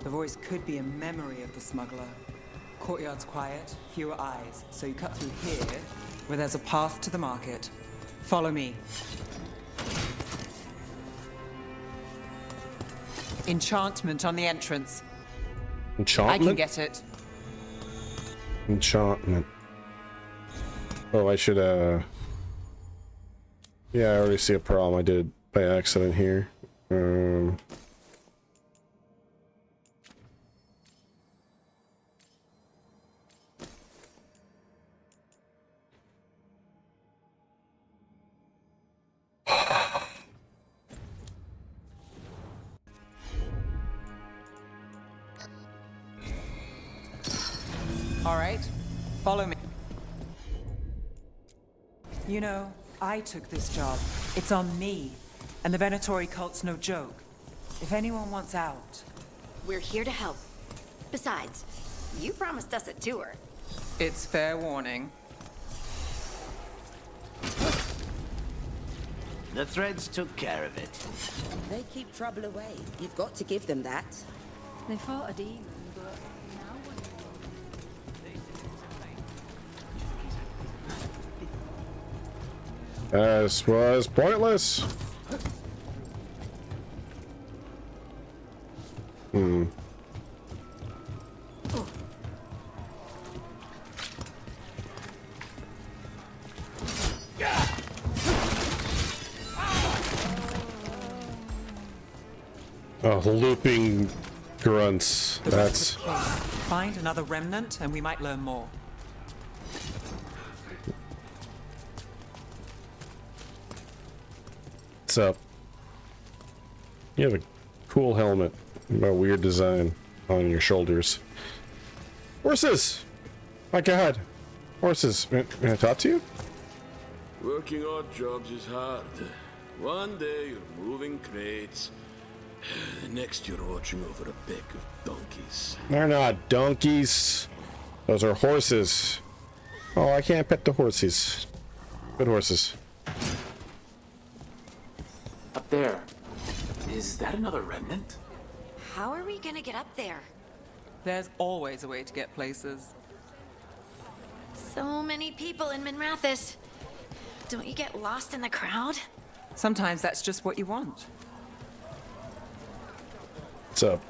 Speaker 7: the voice could be a memory of the smuggler. Courtyard's quiet, fewer eyes, so you cut through here, where there's a path to the market. Follow me. Enchantment on the entrance.
Speaker 1: Enchantment?
Speaker 7: I can get it.
Speaker 1: Enchantment. Oh, I should, yeah, I already see a problem. I did it by accident here.
Speaker 7: All right, follow me. You know, I took this job. It's on me. And the Venatori cult's no joke. If anyone wants out...
Speaker 9: We're here to help. Besides, you promised us a tour.
Speaker 7: It's fair warning.
Speaker 10: The threads took care of it.
Speaker 18: They keep trouble away. You've got to give them that.
Speaker 14: They fought a demon, but
Speaker 1: This was pointless. Oh, looping grunts. That's...
Speaker 7: Find another remnant and we might learn more.
Speaker 1: What's up? You have a cool helmet. A weird design on your shoulders. Horses! My god. Horses. Can I talk to you?
Speaker 19: Working odd jobs is hard. One day you're moving crates. The next you're watching over a pack of donkeys.
Speaker 1: They're not donkeys. Those are horses. Oh, I can't pet the horses. Good horses.
Speaker 8: Up there. Is that another remnant?
Speaker 9: How are we gonna get up there?
Speaker 7: There's always a way to get places.
Speaker 9: So many people in Minrathis. Don't you get lost in the crowd?
Speaker 7: Sometimes that's just what you want.
Speaker 1: What's up?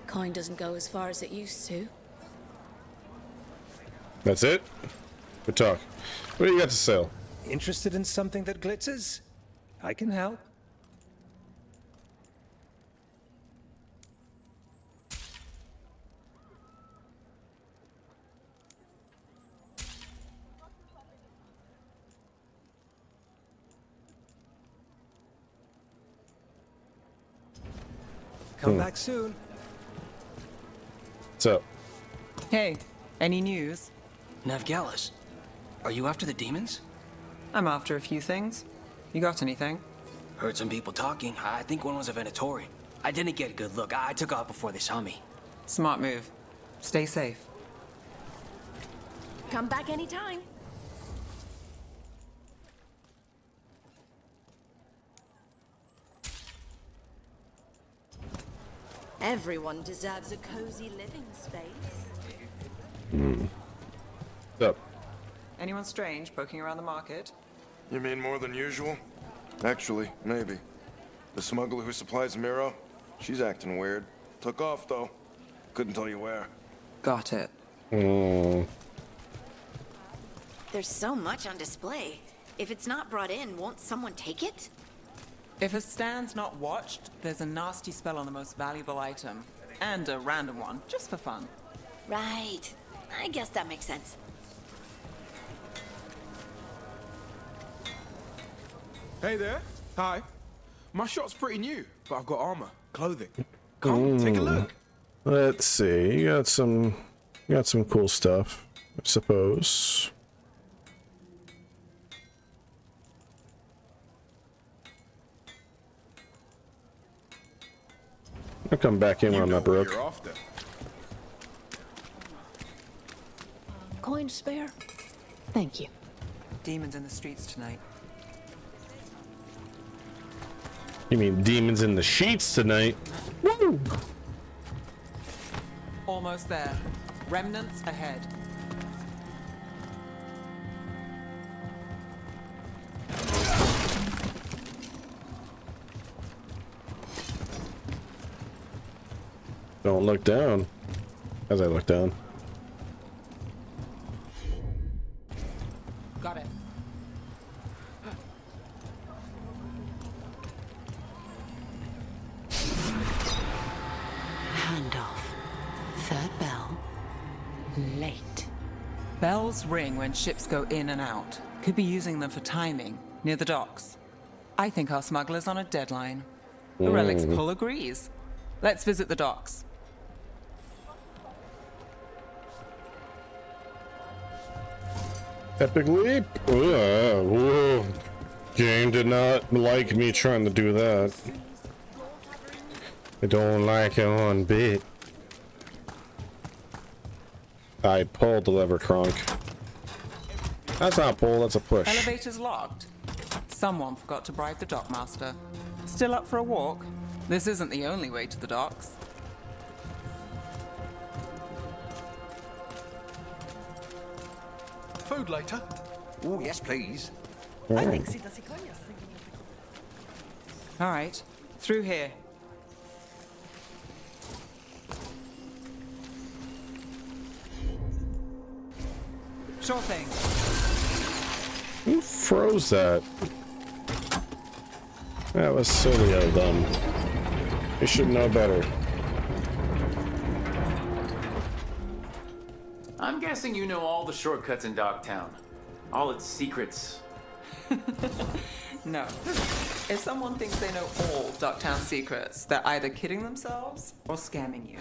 Speaker 14: coin doesn't go as far as it used to.
Speaker 1: That's it? Good talk. What do you got to sell?
Speaker 20: Interested in something that glitters? I can help. Come back soon.
Speaker 1: So,
Speaker 7: Hey, any news?
Speaker 21: Navgalis, are you after the demons?
Speaker 7: I'm after a few things. You got anything?
Speaker 21: Heard some people talking. I think one was a Venatori. I didn't get a good look. I took off before they saw me.
Speaker 7: Smart move. Stay safe.
Speaker 9: Come back anytime.
Speaker 18: Everyone deserves a cozy living space.
Speaker 1: so
Speaker 7: Anyone strange poking around the market?
Speaker 22: You mean more than usual? Actually, maybe. The smuggler who supplies Miro, she's acting weird. Took off, though. Couldn't tell you where.
Speaker 7: Got it.
Speaker 9: There's so much on display. If it's not brought in, won't someone take it?
Speaker 7: If a stand's not watched, there's a nasty spell on the most valuable item. And a random one, just for fun.
Speaker 9: Right. I guess that makes sense.
Speaker 23: Hey there. Hi. My shop's pretty new, but I've got armor, clothing. Come, take a look.
Speaker 1: let's see. You got some cool stuff, I suppose. I'll come back in when I'm up, Rook.
Speaker 17: Coin to spare? Thank you.
Speaker 7: Demons in the streets tonight.
Speaker 1: You mean demons in the sheets tonight? Woo!
Speaker 7: Almost there. Remnants ahead.
Speaker 1: Don't look down. As I look down.
Speaker 7: Got it.
Speaker 17: Handoff. Third bell. Late.
Speaker 7: Bells ring when ships go in and out. Could be using them for timing, near the docks. I think our smuggler's on a deadline. The Relic's pull agrees. Let's visit the docks.
Speaker 1: Epic leap? Whoa. Game did not like me trying to do that. I don't like it one bit. I pulled the lever, Kronk. That's not a pull, that's a push.
Speaker 7: Elevator's locked. Someone forgot to bribe the dockmaster. Still up for a walk? This isn't the only way to the docks.
Speaker 16: Food later? Oh, yes, please.
Speaker 7: All right, through here. Sure thing.
Speaker 1: Who froze that? That was silly of them. They should know better.
Speaker 8: I'm guessing you know all the shortcuts in Dogtown. All its secrets.
Speaker 7: No. If someone thinks they know all Dogtown secrets, they're either kidding themselves or scamming you.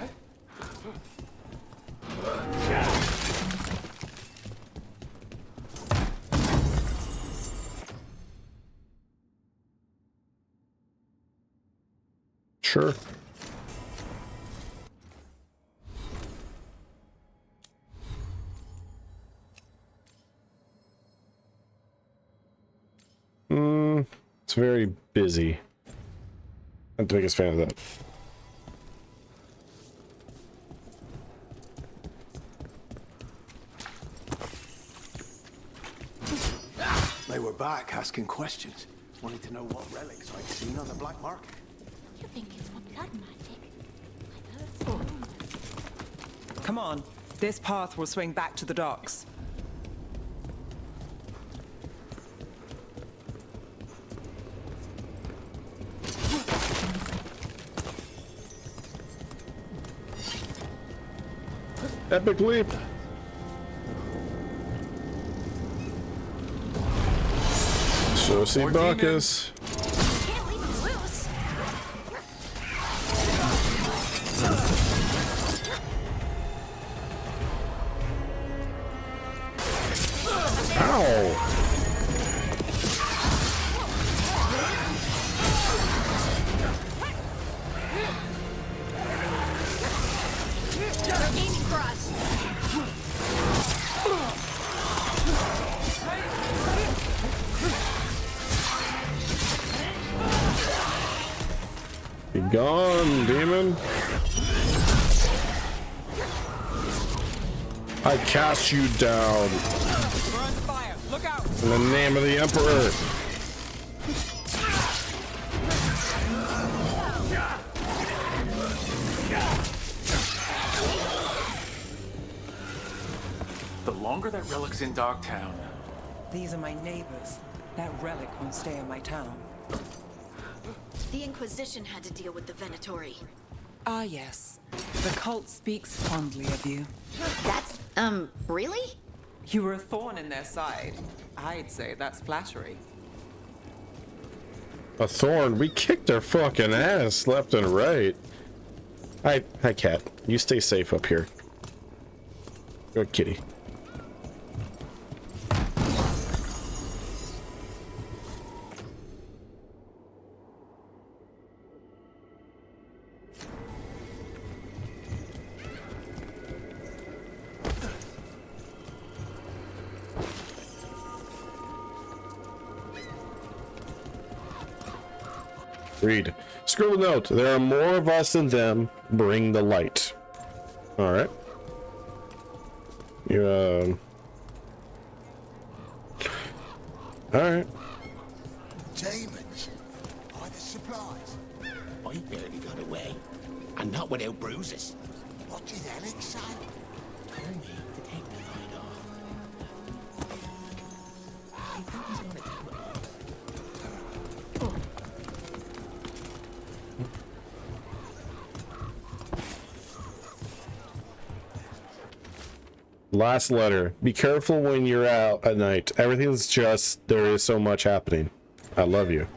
Speaker 1: Sure. It's very busy. I'm the biggest fan of that.
Speaker 16: They were back asking questions. Wanted to know what relics I'd seen on the black market.
Speaker 14: You think it's for blood magic? I've heard so.
Speaker 7: Come on. This path will swing back to the docks.
Speaker 1: Epic leap. So see Bacchus.
Speaker 14: Can't leave him loose.
Speaker 1: Be gone, demon. I cast you down.
Speaker 7: Look out.
Speaker 1: In the name of the Emperor.
Speaker 8: The longer that relic's in Dogtown.
Speaker 7: These are my neighbors. That relic won't stay in my town.
Speaker 9: The Inquisition had to deal with the Venatori.
Speaker 7: Ah, yes. The cult speaks fondly of you.
Speaker 9: That's, really?
Speaker 7: You were a thorn in their side. I'd say that's flattery.
Speaker 1: A thorn? We kicked their fucking ass left and right. Hi, cat. You stay safe up here. Good kitty. Read. Scribble note. There are more of us than them. Bring the light. All right. You All right.
Speaker 10: Demons. Are the supplies? I barely got away, and not without bruises. What did Alex say? Told me to take the light off. I think he's gonna take it off.
Speaker 1: Last letter. Be careful when you're out at night. Everything's just, there is so much happening. I love you.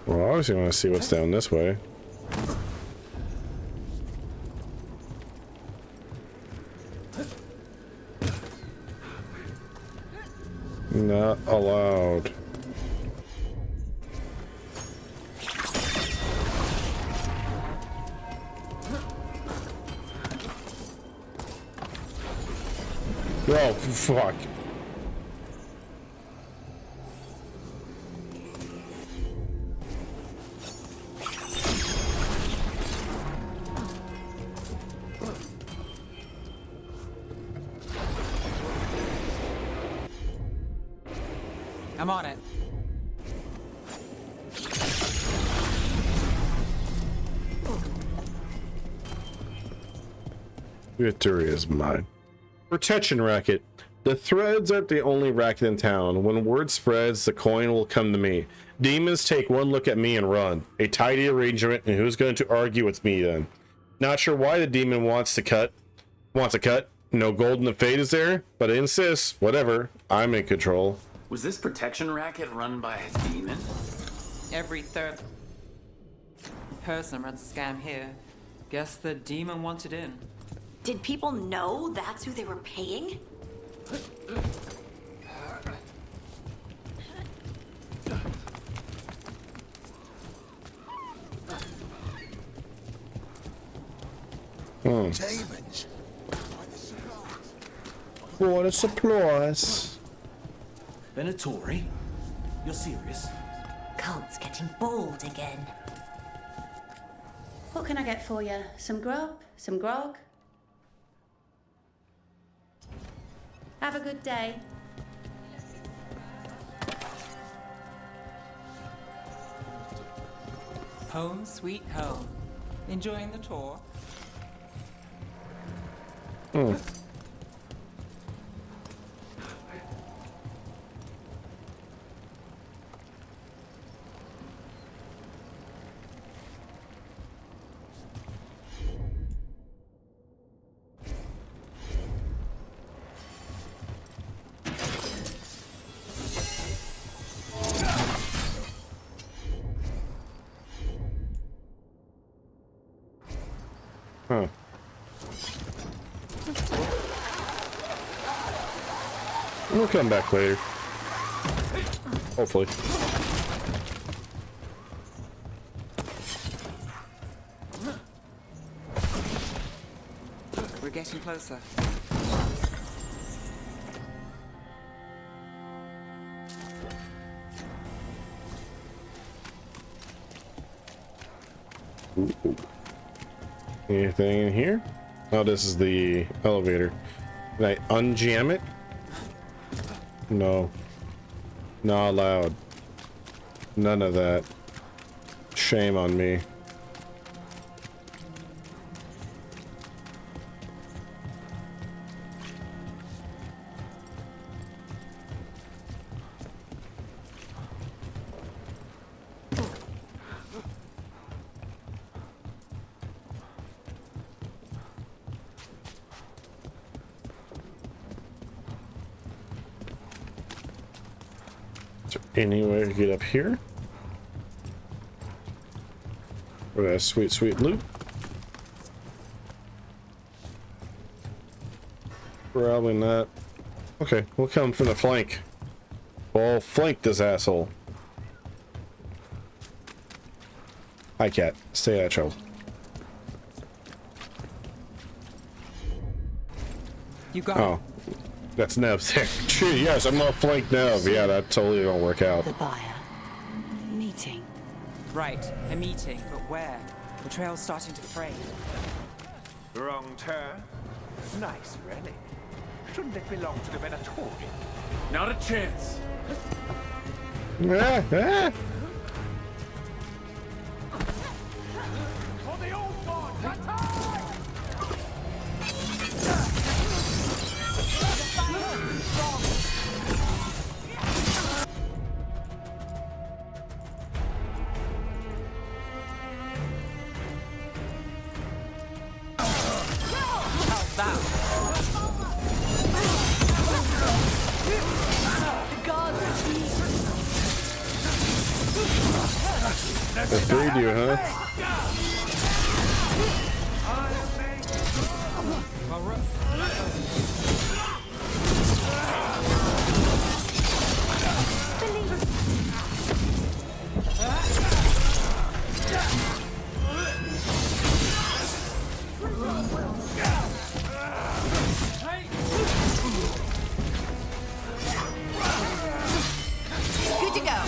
Speaker 1: Well, obviously I want to see what's down this way. Not allowed. Oh, fuck.
Speaker 7: I'm on it.
Speaker 1: Victory is mine. Protection racket. The threads aren't the only racket in town. When word spreads, the coin will come to me. Demons take one look at me and run. A tidy arrangement, and who's going to argue with me then? Not sure why the demon wants a cut. No gold in the fate is there, but I insist. Whatever. I'm in control.
Speaker 8: Was this protection racket run by a demon?
Speaker 7: Every third person runs a scam here. Guess the demon wanted in.
Speaker 9: Did people know that's who they were paying?
Speaker 10: Demons.
Speaker 1: For the supplies.
Speaker 4: Venatori? You're serious?
Speaker 5: Cult's getting bold again. What can I get for you? Some grub? Some grog? Have a good day.
Speaker 7: Home sweet home. Enjoying the tour?
Speaker 1: We'll come back later. Hopefully.
Speaker 7: We're getting closer.
Speaker 1: Ooh. Anything in here? Oh, this is the elevator. Can I unjam it? No. Not allowed. None of that. Shame on me. Is there any way to get up here? For that sweet, sweet loot? Probably not. Okay, we'll come from the flank. We'll flank this asshole. Hi, cat. Stay agile.
Speaker 7: You got
Speaker 1: Oh. That's Nev there. True, yes, I'm gonna flank Nev. Yeah, that totally don't work out.
Speaker 17: The buyer. Meeting.
Speaker 7: Right, a meeting, but where? The trail's starting to fray.
Speaker 2: Wrong turn. Nice relic. Shouldn't it belong to the Venatori?
Speaker 8: Not a chance.
Speaker 1: Ah, ah.
Speaker 2: For the old gods, attack!
Speaker 7: How's that?
Speaker 1: That freed you, huh?
Speaker 5: Good to go.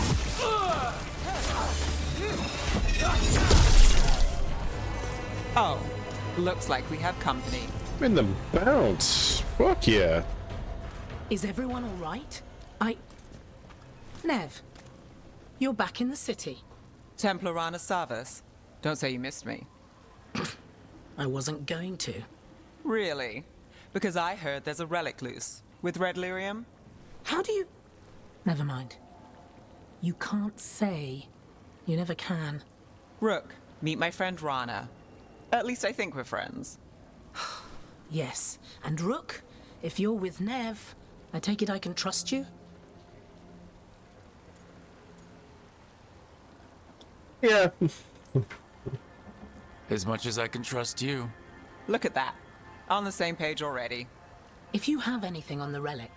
Speaker 7: Oh, looks like we have company.
Speaker 1: In the bounce. Fuck yeah.
Speaker 3: Is everyone all right? Nev, you're back in the city.
Speaker 7: Templar Rana Savas. Don't say you missed me.
Speaker 3: I wasn't going to.
Speaker 7: Really? Because I heard there's a relic loose. With red lyrium?
Speaker 3: How do you... Never mind. You can't say. You never can.
Speaker 7: Rook, meet my friend Rana. At least I think we're friends.
Speaker 3: Yes. And Rook, if you're with Nev, I take it I can trust you?
Speaker 1: Yeah.
Speaker 8: As much as I can trust you.
Speaker 7: Look at that. On the same page already.
Speaker 3: If you have anything on the relic...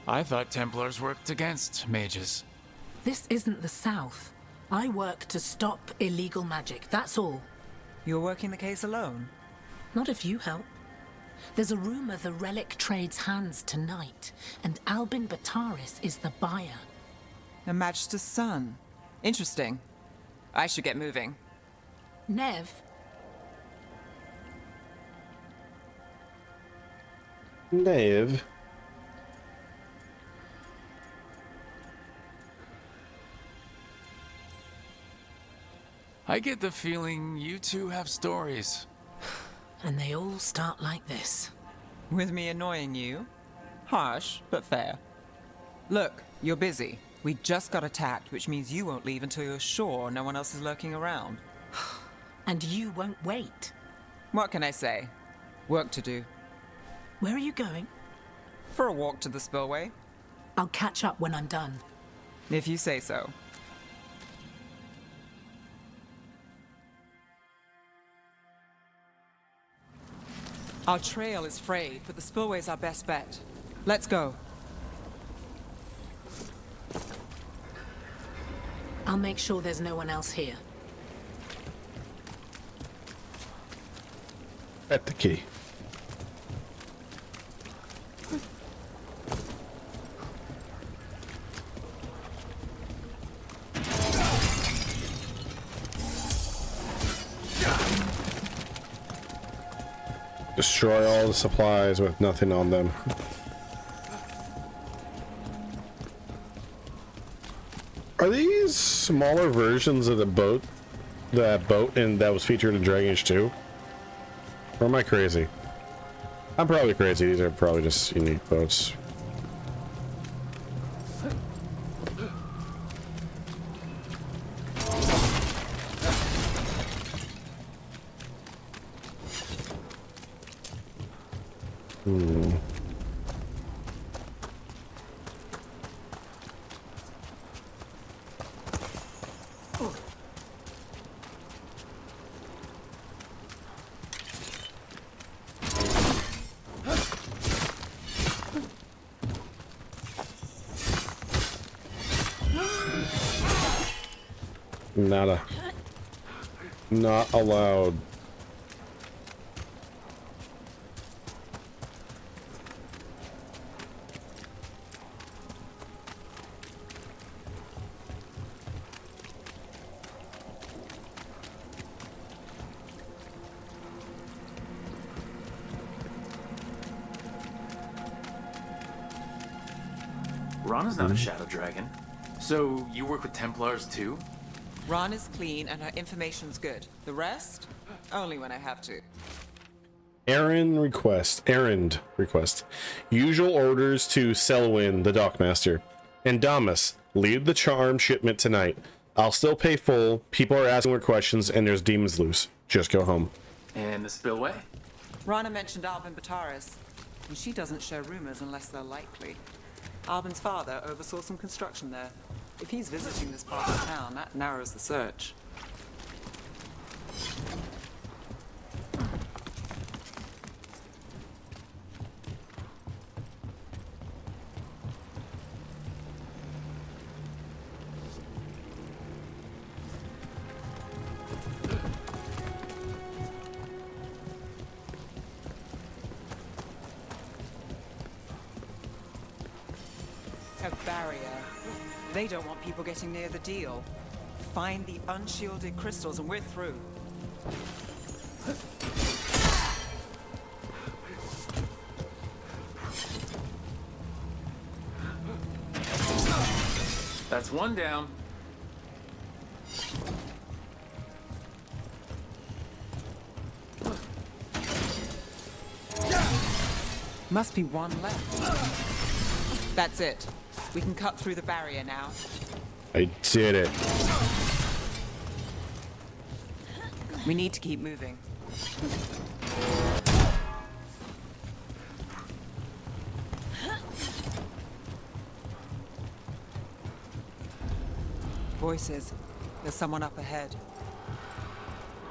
Speaker 8: I thought Templars worked against mages.
Speaker 3: This isn't the South. I work to stop illegal magic, that's all.
Speaker 7: You're working the case alone?
Speaker 3: Not if you help. There's a rumor the relic trades hands tonight, and Albin Bataris is the buyer.
Speaker 7: A Magister's son. Interesting. I should get moving.
Speaker 3: Nev?
Speaker 1: Nev?
Speaker 8: I get the feeling you two have stories.
Speaker 3: And they all start like this.
Speaker 7: With me annoying you? Harsh, but fair. Look, you're busy. We just got attacked, which means you won't leave until you're sure no one else is lurking around.
Speaker 3: And you won't wait.
Speaker 7: What can I say? Work to do.
Speaker 3: Where are you going?
Speaker 7: For a walk to the spillway.
Speaker 3: I'll catch up when I'm done.
Speaker 7: If you say so. Our trail is frayed, but the spillway's our best bet. Let's go.
Speaker 3: I'll make sure there's no one else here.
Speaker 1: At the key. Destroy all the supplies with nothing on them. Are these smaller versions of the boat? That boat and that was featured in Dragon Age 2? Or am I crazy? I'm probably crazy. These are probably just unique boats. Not allowed.
Speaker 8: Rana's not a shadow dragon. So you work with Templars too?
Speaker 7: Ron is clean and her information's good. The rest? Only when I have to.
Speaker 1: Errand request. Usual orders to Selwyn, the Dockmaster. And Damas, lead the charm shipment tonight. I'll still pay full. People are asking more questions and there's demons loose. Just go home.
Speaker 8: And the spillway?
Speaker 7: Rana mentioned Albin Bataris, and she doesn't share rumors unless they're likely. Albin's father oversaw some construction there. If he's visiting this part of town, that narrows the search. A barrier. They don't want people getting near the deal. Find the unshielded crystals and we're through.
Speaker 8: That's one down.
Speaker 7: Must be one left. That's it. We can cut through the barrier now.
Speaker 1: I did it.
Speaker 7: We need to keep moving. Voices. There's someone up ahead.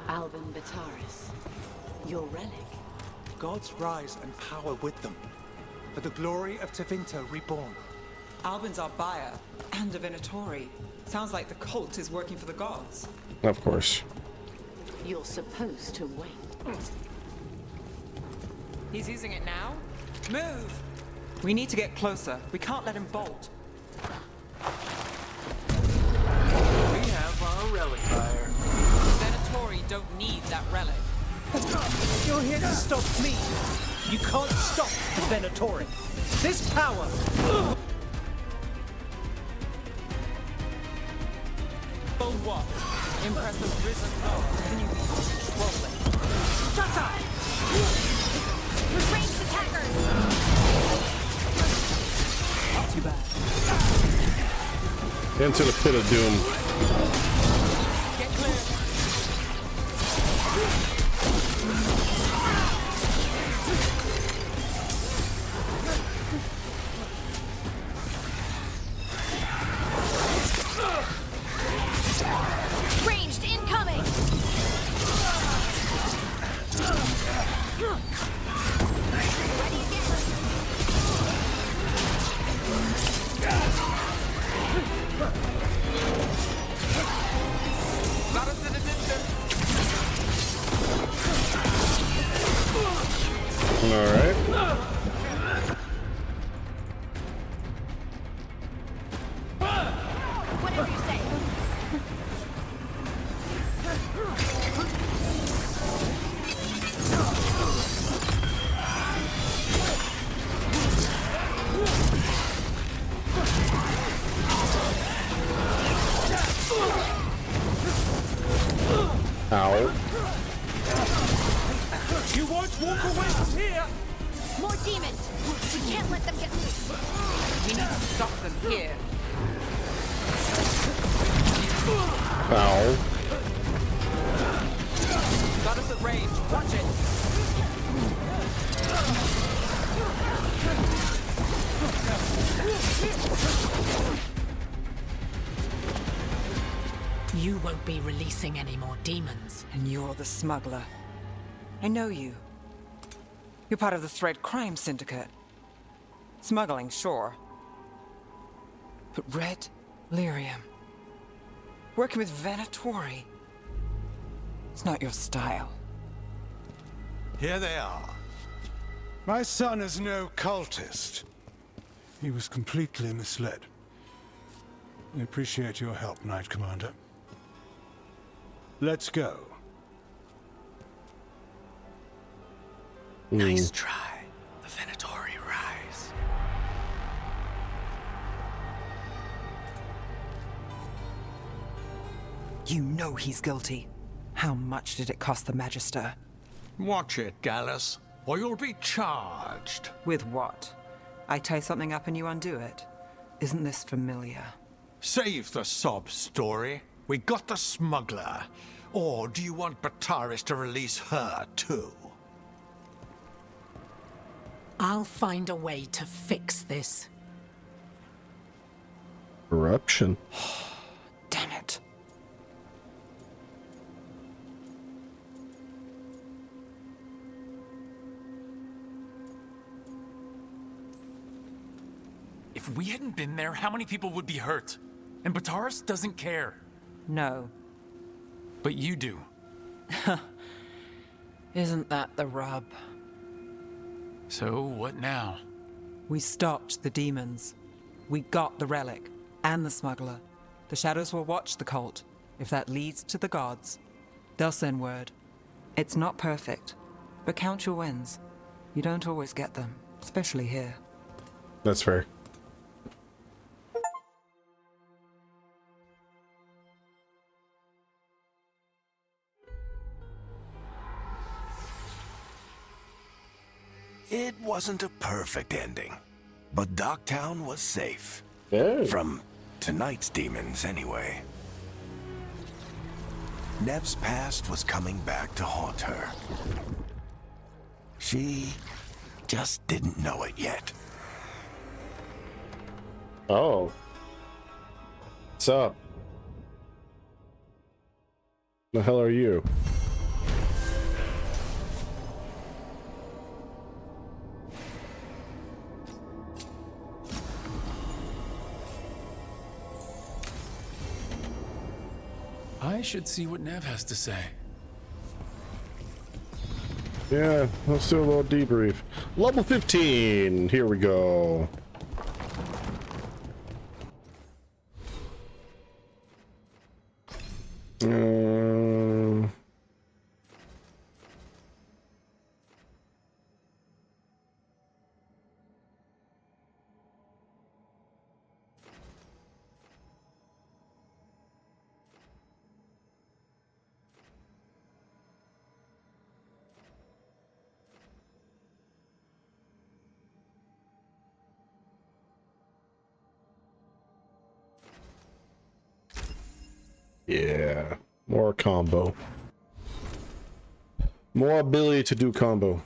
Speaker 6: Albin Bataris. Your relic.
Speaker 11: Gods rise and power with them. For the glory of Tevinter reborn.
Speaker 7: Albin's our buyer, and a Venatori. Sounds like the cult is working for the gods.
Speaker 1: Of course.
Speaker 6: You're supposed to wait.
Speaker 7: He's using it now? Move! We need to get closer. We can't let him bolt.
Speaker 8: We have our relic buyer.
Speaker 7: Venatori don't need that relic.
Speaker 11: You're here to stop me. You can't stop the Venatori. This power.
Speaker 7: For what? Impressive risen lord. Can you be rolling?
Speaker 11: Shut up!
Speaker 6: Ranged attackers!
Speaker 7: Not too bad.
Speaker 1: Into the pit of doom.
Speaker 7: Get clear.
Speaker 6: Ranged incoming!
Speaker 7: Got us in a distance.
Speaker 1: All right.
Speaker 6: Whatever you say.
Speaker 11: won't walk away from here!
Speaker 6: More demons! We can't let them get loose!
Speaker 7: We need to stop them here.
Speaker 1: Ow.
Speaker 7: Got us at range. Watch it!
Speaker 3: You won't be releasing any more demons.
Speaker 7: And you're the smuggler. I know you. You're part of the Thread Crime Syndicate. Smuggling, sure. But Red Lyrium. Working with Venatori. It's not your style.
Speaker 16: Here they are. My son is no cultist. He was completely misled. I appreciate your help, Knight Commander. Let's go.
Speaker 8: Nice try. The Venatori rise.
Speaker 7: You know he's guilty. How much did it cost the Magister?
Speaker 12: Watch it, Gallus, or you'll be charged.
Speaker 7: With what? I tie something up and you undo it. Isn't this familiar?
Speaker 12: Save the sob story. We got the smuggler. Or do you want Bataris to release her, too?
Speaker 3: I'll find a way to fix this.
Speaker 1: Corruption.
Speaker 7: Damn it.
Speaker 8: If we hadn't been there, how many people would be hurt? And Bataris doesn't care.
Speaker 7: No.
Speaker 8: But you do.
Speaker 7: Isn't that the rub?
Speaker 8: So, what now?
Speaker 7: We stopped the demons. We got the relic. And the smuggler. The shadows will watch the cult. If that leads to the gods, they'll send word. It's not perfect, but count your wins. You don't always get them, especially here.
Speaker 1: That's fair.
Speaker 10: It wasn't a perfect ending, but Docktown was safe.
Speaker 1: Yeah.
Speaker 10: From tonight's demons, anyway. Nev's past was coming back to haunt her. She just didn't know it yet.
Speaker 1: Oh. What's up? The hell are you?
Speaker 8: I should see what Nev has to say.
Speaker 1: Yeah, let's do a little debrief. Level 15. Here we go. Yeah, more combo. More ability to do combo.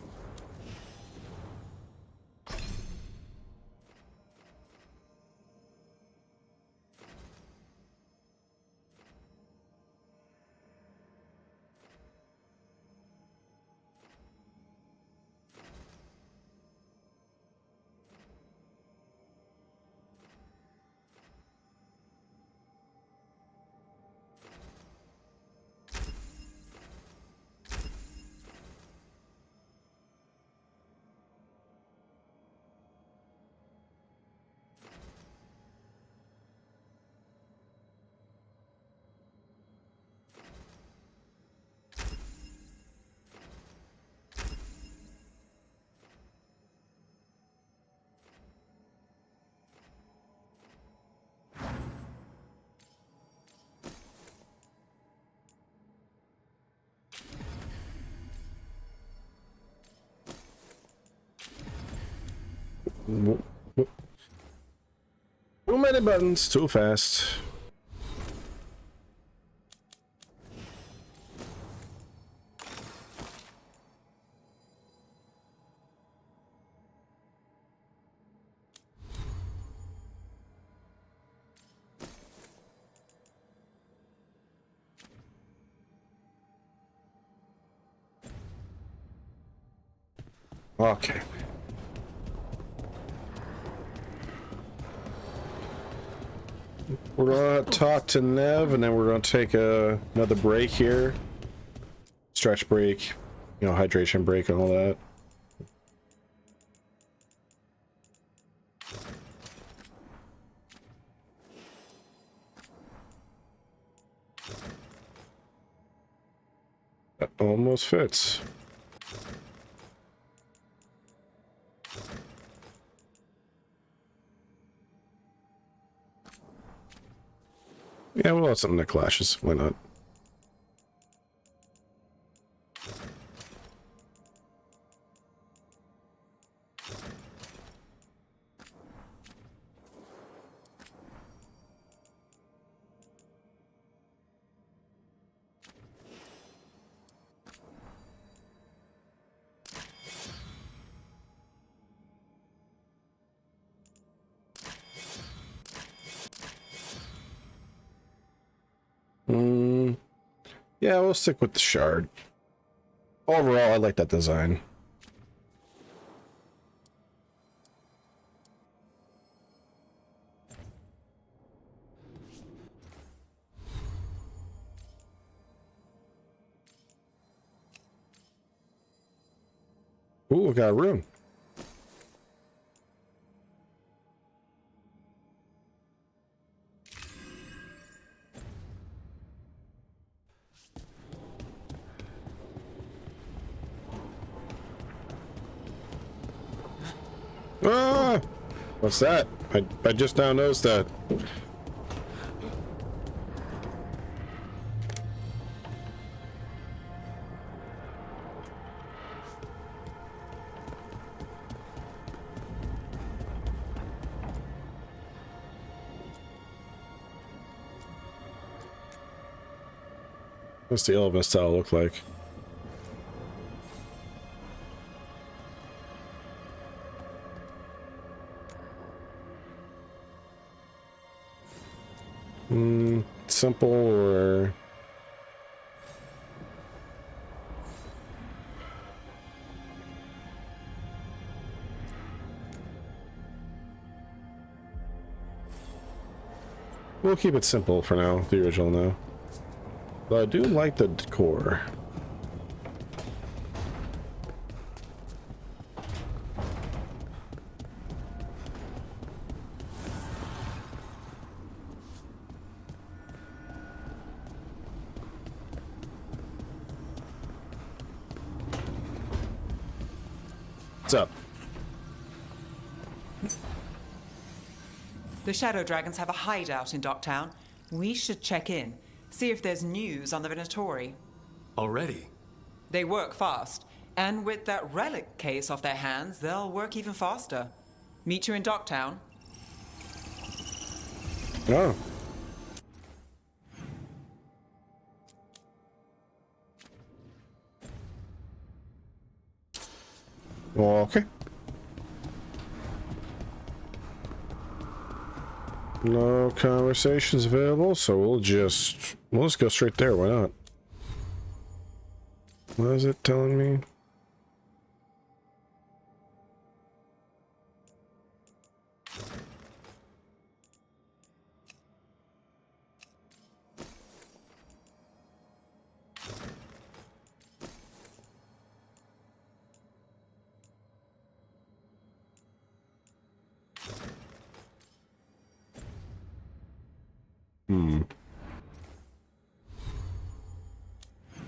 Speaker 1: Too many buttons, too fast. Okay. We're gonna talk to Nev, and then we're gonna take another break here. Stretch break, you know, hydration break and all that. That almost fits. Yeah, we'll have something that clashes. Why not? Yeah, we'll stick with the shard. Overall, I like that design. Ooh, we got a room. Ah! What's that? I just now noticed that. What's the elephant style look like? Simple or we'll keep it simple for now, the original now. But I do like the decor. What's up?
Speaker 7: The Shadow Dragons have a hideout in Docktown. We should check in, see if there's news on the Venatori.
Speaker 8: Already?
Speaker 7: They work fast, and with that relic case off their hands, they'll work even faster. Meet you in Docktown.
Speaker 1: Oh. Okay. No conversations available, so we'll just go straight there. Why not? What is it telling me?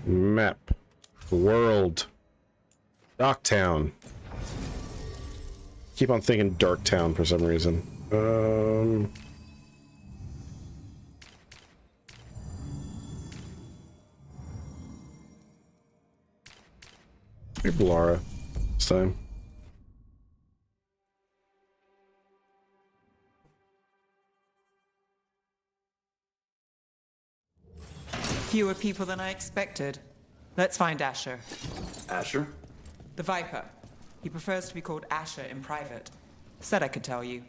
Speaker 1: Map. World. Docktown. Keep on thinking Darktown for some reason. Maybe Lara this time.
Speaker 7: Fewer people than I expected. Let's find Asher.
Speaker 8: Asher?
Speaker 7: The Viper. He prefers to be called Asher in private. Said I could tell you.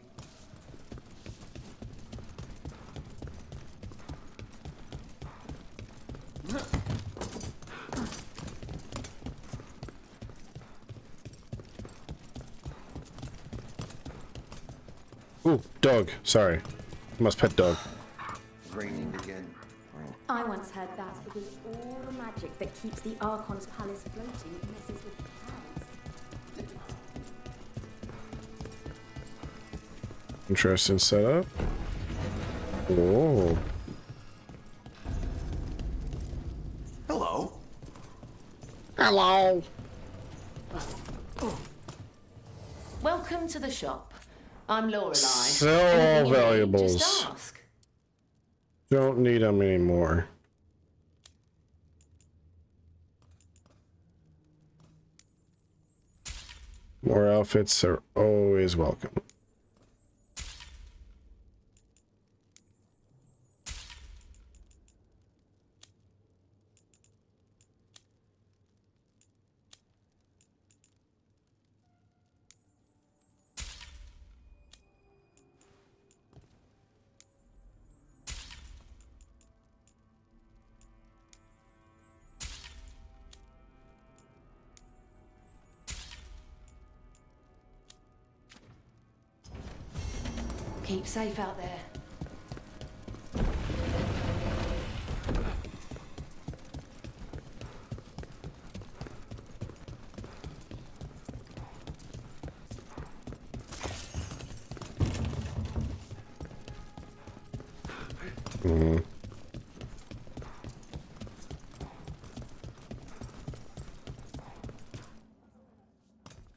Speaker 1: Ooh, dog. Sorry. Must pet dog.
Speaker 13: Raining again.
Speaker 5: I once heard that because all the magic that keeps the Archon's palace floating messes with the clouds.
Speaker 1: Interesting setup. Whoa.
Speaker 4: Hello.
Speaker 1: Hello.
Speaker 18: Welcome to the shop. I'm Lorelei.
Speaker 1: Sell all
Speaker 18: Anything you need,
Speaker 1: valuables.
Speaker 18: just ask.
Speaker 1: Don't need them anymore. More outfits are always welcome.
Speaker 18: Keep safe out there.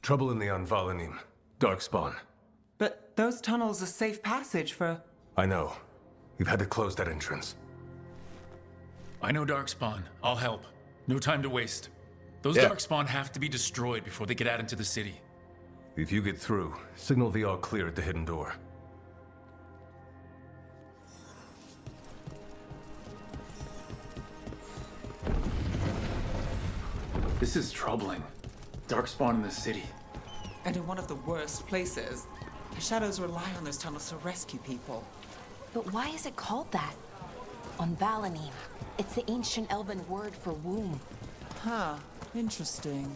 Speaker 15: Trouble in the Anvalanim. Darkspawn.
Speaker 7: But those tunnels are safe passage for...
Speaker 15: I know. We've had to close that entrance.
Speaker 8: I know Darkspawn. I'll help. No time to waste. Those
Speaker 15: Yeah.
Speaker 8: Darkspawn have to be destroyed before they get out into the city.
Speaker 15: If you get through, signal the all clear at the hidden door.
Speaker 8: This is troubling. Darkspawn in the city.
Speaker 7: And in one of the worst places. The shadows rely on those tunnels to rescue people.
Speaker 19: But why is it called that? On Valanim. It's the ancient elven word for womb.
Speaker 7: Huh. Interesting.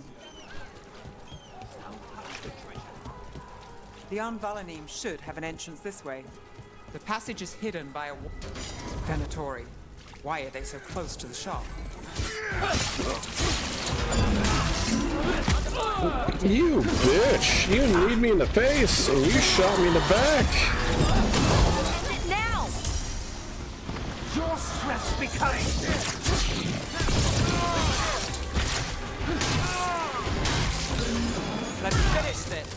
Speaker 7: The Anvalanim should have an entrance this way. The passage is hidden by a Venatori. Why are they so close to the shop?
Speaker 1: You bitch! You kneed me in the face and you shot me in the back!
Speaker 6: Now!
Speaker 11: Your stress becomes...
Speaker 7: Let's finish this.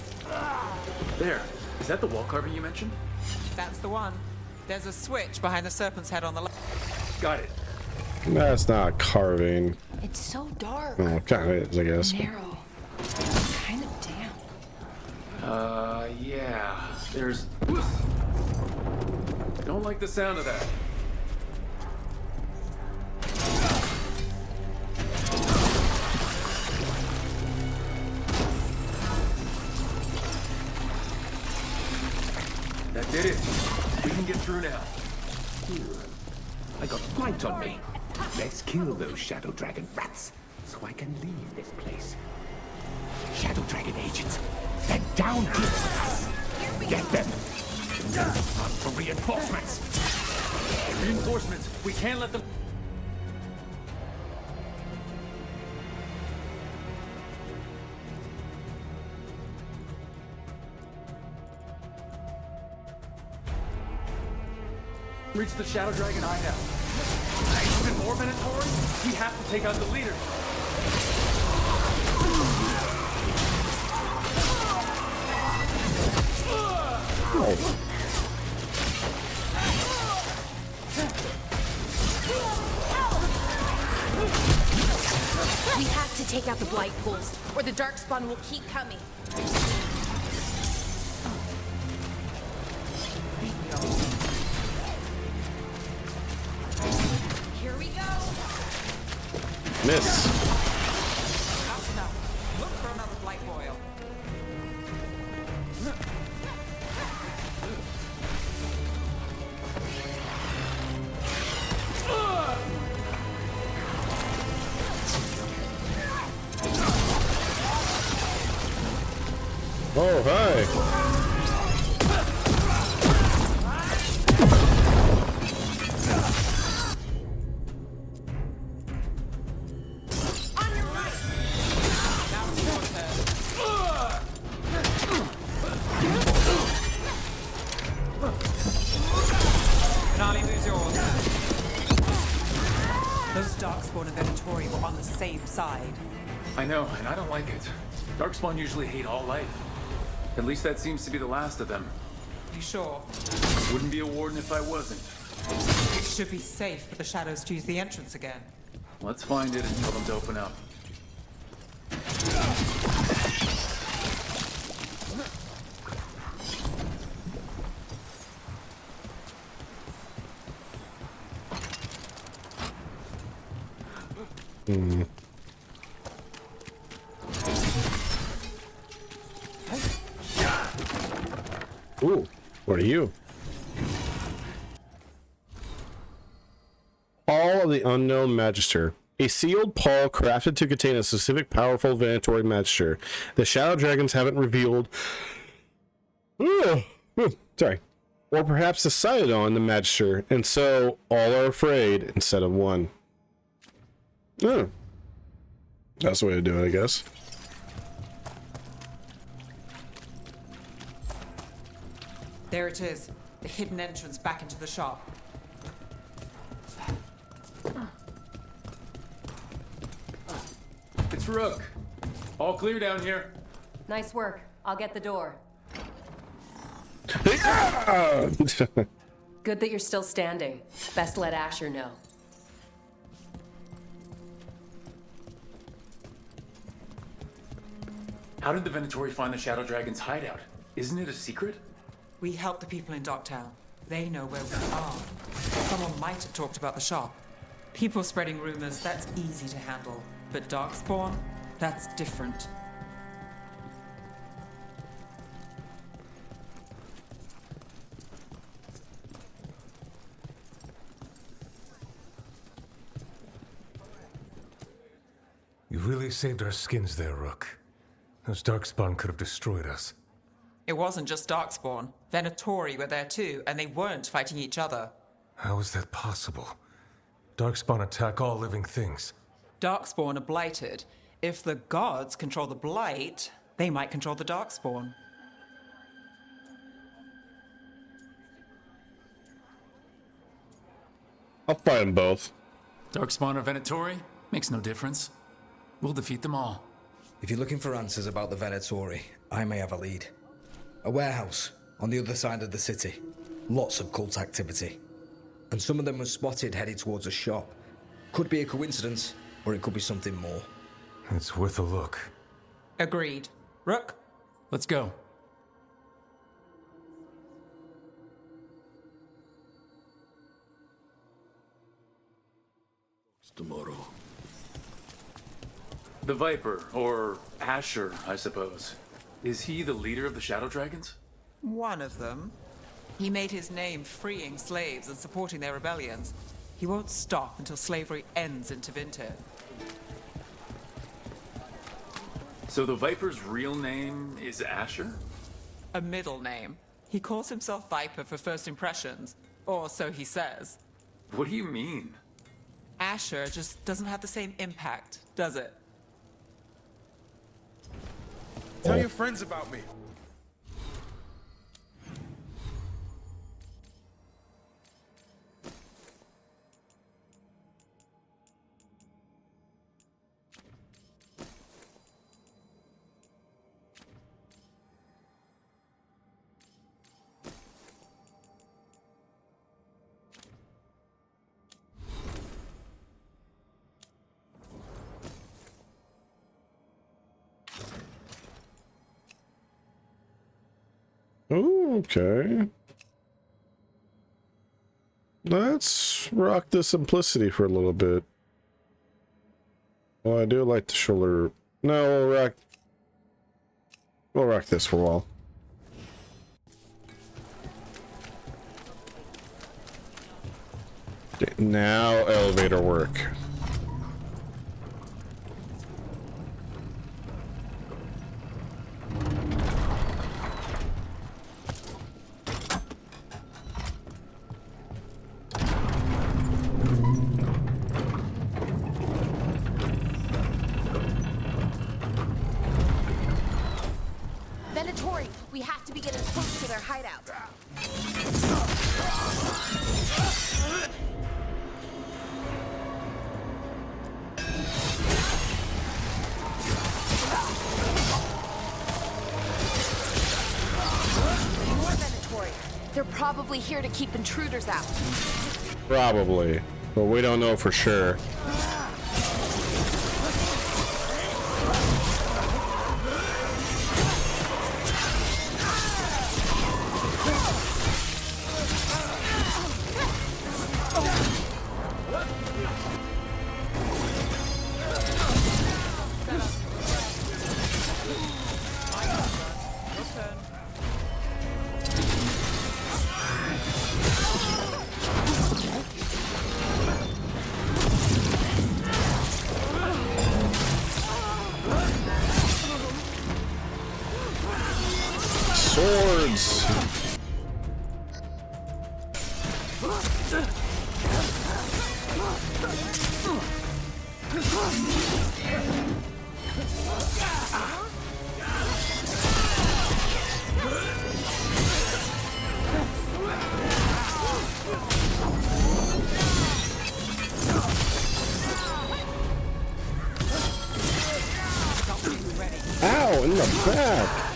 Speaker 8: There. Is that the wall carving you mentioned?
Speaker 7: That's the one. There's a switch behind the serpent's head on the left.
Speaker 8: Got it.
Speaker 1: That's not carving.
Speaker 19: It's so dark.
Speaker 1: Well, kind of is, I guess.
Speaker 19: Narrow. Kind of damp.
Speaker 8: Yeah. There's... Don't like the sound of that. That did it. We can get through now.
Speaker 10: I got flight on me. Let's kill those Shadow Dragon rats so I can leave this place. Shadow Dragon agents, they're down here with us. Get them. Hunt for reinforcements.
Speaker 8: Reinforcements. We can't let them... Reach the Shadow Dragon hideout. Even more Venatori? We have to take out the leader.
Speaker 6: We have to take out the Blight Pools, or the Darkspawn will keep coming.
Speaker 19: Here
Speaker 6: we go.
Speaker 1: Miss.
Speaker 7: That's enough. Look for another blight boil.
Speaker 1: Oh, hi.
Speaker 7: Finale moves yours. Those Darkspawn and Venatori were on the same side.
Speaker 8: I know, and I don't like it. Darkspawn usually hate all life. At least that seems to be the last of them.
Speaker 7: You sure?
Speaker 8: Wouldn't be a warden if I wasn't.
Speaker 7: It should be safe for the shadows to use the entrance again.
Speaker 8: Let's find it and tell them to open up.
Speaker 1: Hmm. Ooh, what are you? Pall of the Unknown Magister. A sealed pall crafted to contain a specific powerful Venatori Magister. The Shadow Dragons haven't revealed... Sorry. Or perhaps decided on the Magister, and so all are afraid instead of one. Oh. That's the way to do it, I guess.
Speaker 7: There it is. The hidden entrance back into the shop.
Speaker 8: It's Rook. All clear down here.
Speaker 20: Nice work. I'll get the door. Good that you're still standing. Best let Asher know.
Speaker 8: How did the Venatori find the Shadow Dragon's hideout? Isn't it a secret?
Speaker 7: We help the people in Docktown. They know where we are. Someone might have talked about the shop. People spreading rumors, that's easy to handle. But Darkspawn, that's different.
Speaker 15: You really saved our skins there, Rook. Those Darkspawn could have destroyed us.
Speaker 7: It wasn't just Darkspawn. Venatori were there too, and they weren't fighting each other.
Speaker 15: How is that possible? Darkspawn attack all living things.
Speaker 7: Darkspawn are blighted. If the gods control the blight, they might control the Darkspawn.
Speaker 1: I'll fight them both.
Speaker 8: Darkspawn or Venatori? Makes no difference. We'll defeat them all.
Speaker 21: If you're looking for answers about the Venatori, I may have a lead. A warehouse on the other side of the city. Lots of cult activity. And some of them were spotted headed towards a shop. Could be a coincidence, or it could be something more.
Speaker 15: It's worth a look.
Speaker 7: Agreed. Rook?
Speaker 8: Let's go.
Speaker 10: Tomorrow.
Speaker 8: The Viper, or Asher, I suppose. Is he the leader of the Shadow Dragons?
Speaker 7: One of them. He made his name freeing slaves and supporting their rebellions. He won't stop until slavery ends in Tevinter.
Speaker 8: So the Viper's real name is Asher?
Speaker 7: A middle name. He calls himself Viper for first impressions. Or so he says.
Speaker 8: What do you mean?
Speaker 7: Asher just doesn't have the same impact, does it?
Speaker 23: Tell your friends about me.
Speaker 1: Okay. Let's rock the simplicity for a little bit. Well, I do like the shoulder. No, we'll rock this for a while. Okay, now elevator work.
Speaker 6: Venatori, we have to be getting close to their hideout. More Venatori. They're probably here to keep intruders out.
Speaker 1: Probably, but we don't know for sure. Swords! Ow, in the back!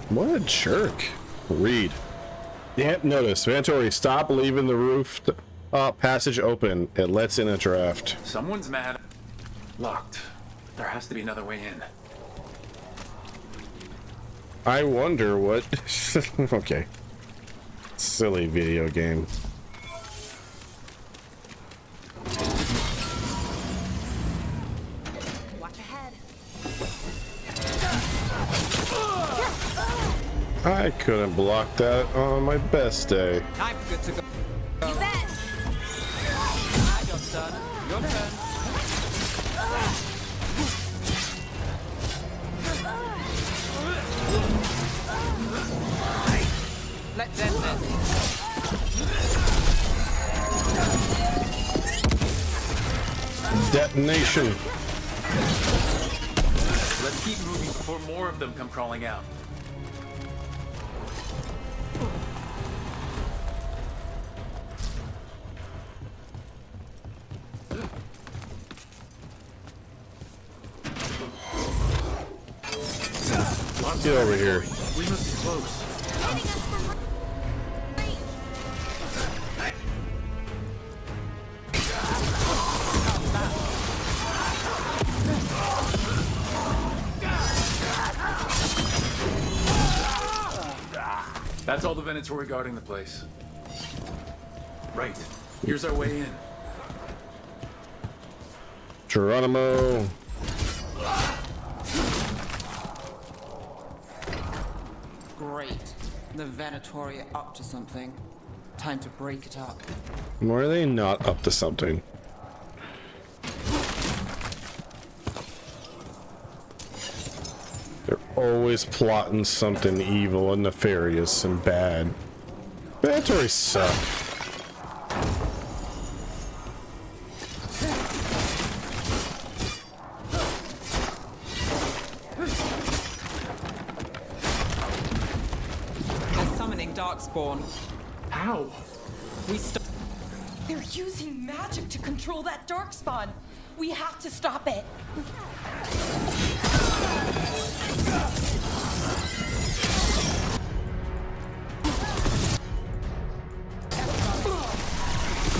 Speaker 1: What a jerk. Read. Damn, notice. Venatori, stop leaving the roof passage open. It lets in a draft.
Speaker 8: Someone's mad. Locked. There has to be another way in.
Speaker 1: I wonder what... Okay. Silly video game.
Speaker 6: Watch ahead.
Speaker 1: I couldn't block that on my best day.
Speaker 7: I'm good to go.
Speaker 6: You bet.
Speaker 7: My job's done. Your turn. Let's end this.
Speaker 1: Detonation.
Speaker 8: Let's keep moving before more of them come crawling out.
Speaker 1: Get over here.
Speaker 8: We must be close. That's all the Venatori guarding the place. Right. Here's our way in.
Speaker 1: Geronimo.
Speaker 7: Great. The Venatori are up to something. Time to break it up.
Speaker 1: Why are they not up to something? They're always plotting something evil and nefarious and bad. Venatori suck.
Speaker 7: They're summoning Darkspawn.
Speaker 8: How?
Speaker 9: They're using magic to control that Darkspawn. We have to stop it.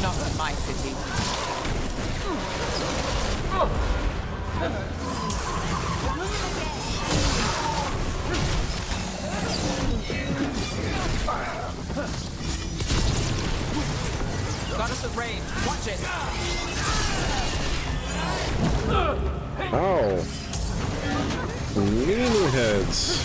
Speaker 7: Not in my city.
Speaker 1: Ow. Meanie heads.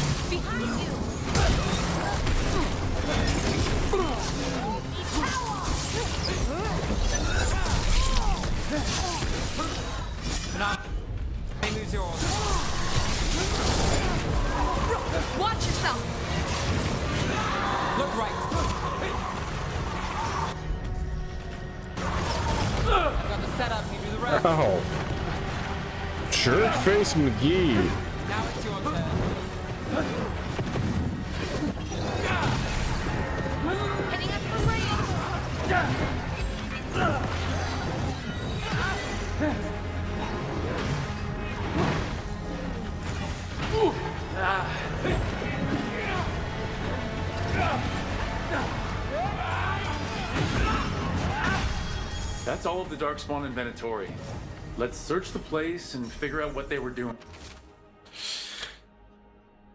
Speaker 7: Lose yours.
Speaker 6: Watch yourself!
Speaker 7: Look right. I've got the setup, you do the rest.
Speaker 1: Ow. Jerk face McGee.
Speaker 7: Now it's your turn.
Speaker 6: Heading up for
Speaker 8: That's all of the Darkspawn and Venatori. Let's search the place and figure out what they were doing.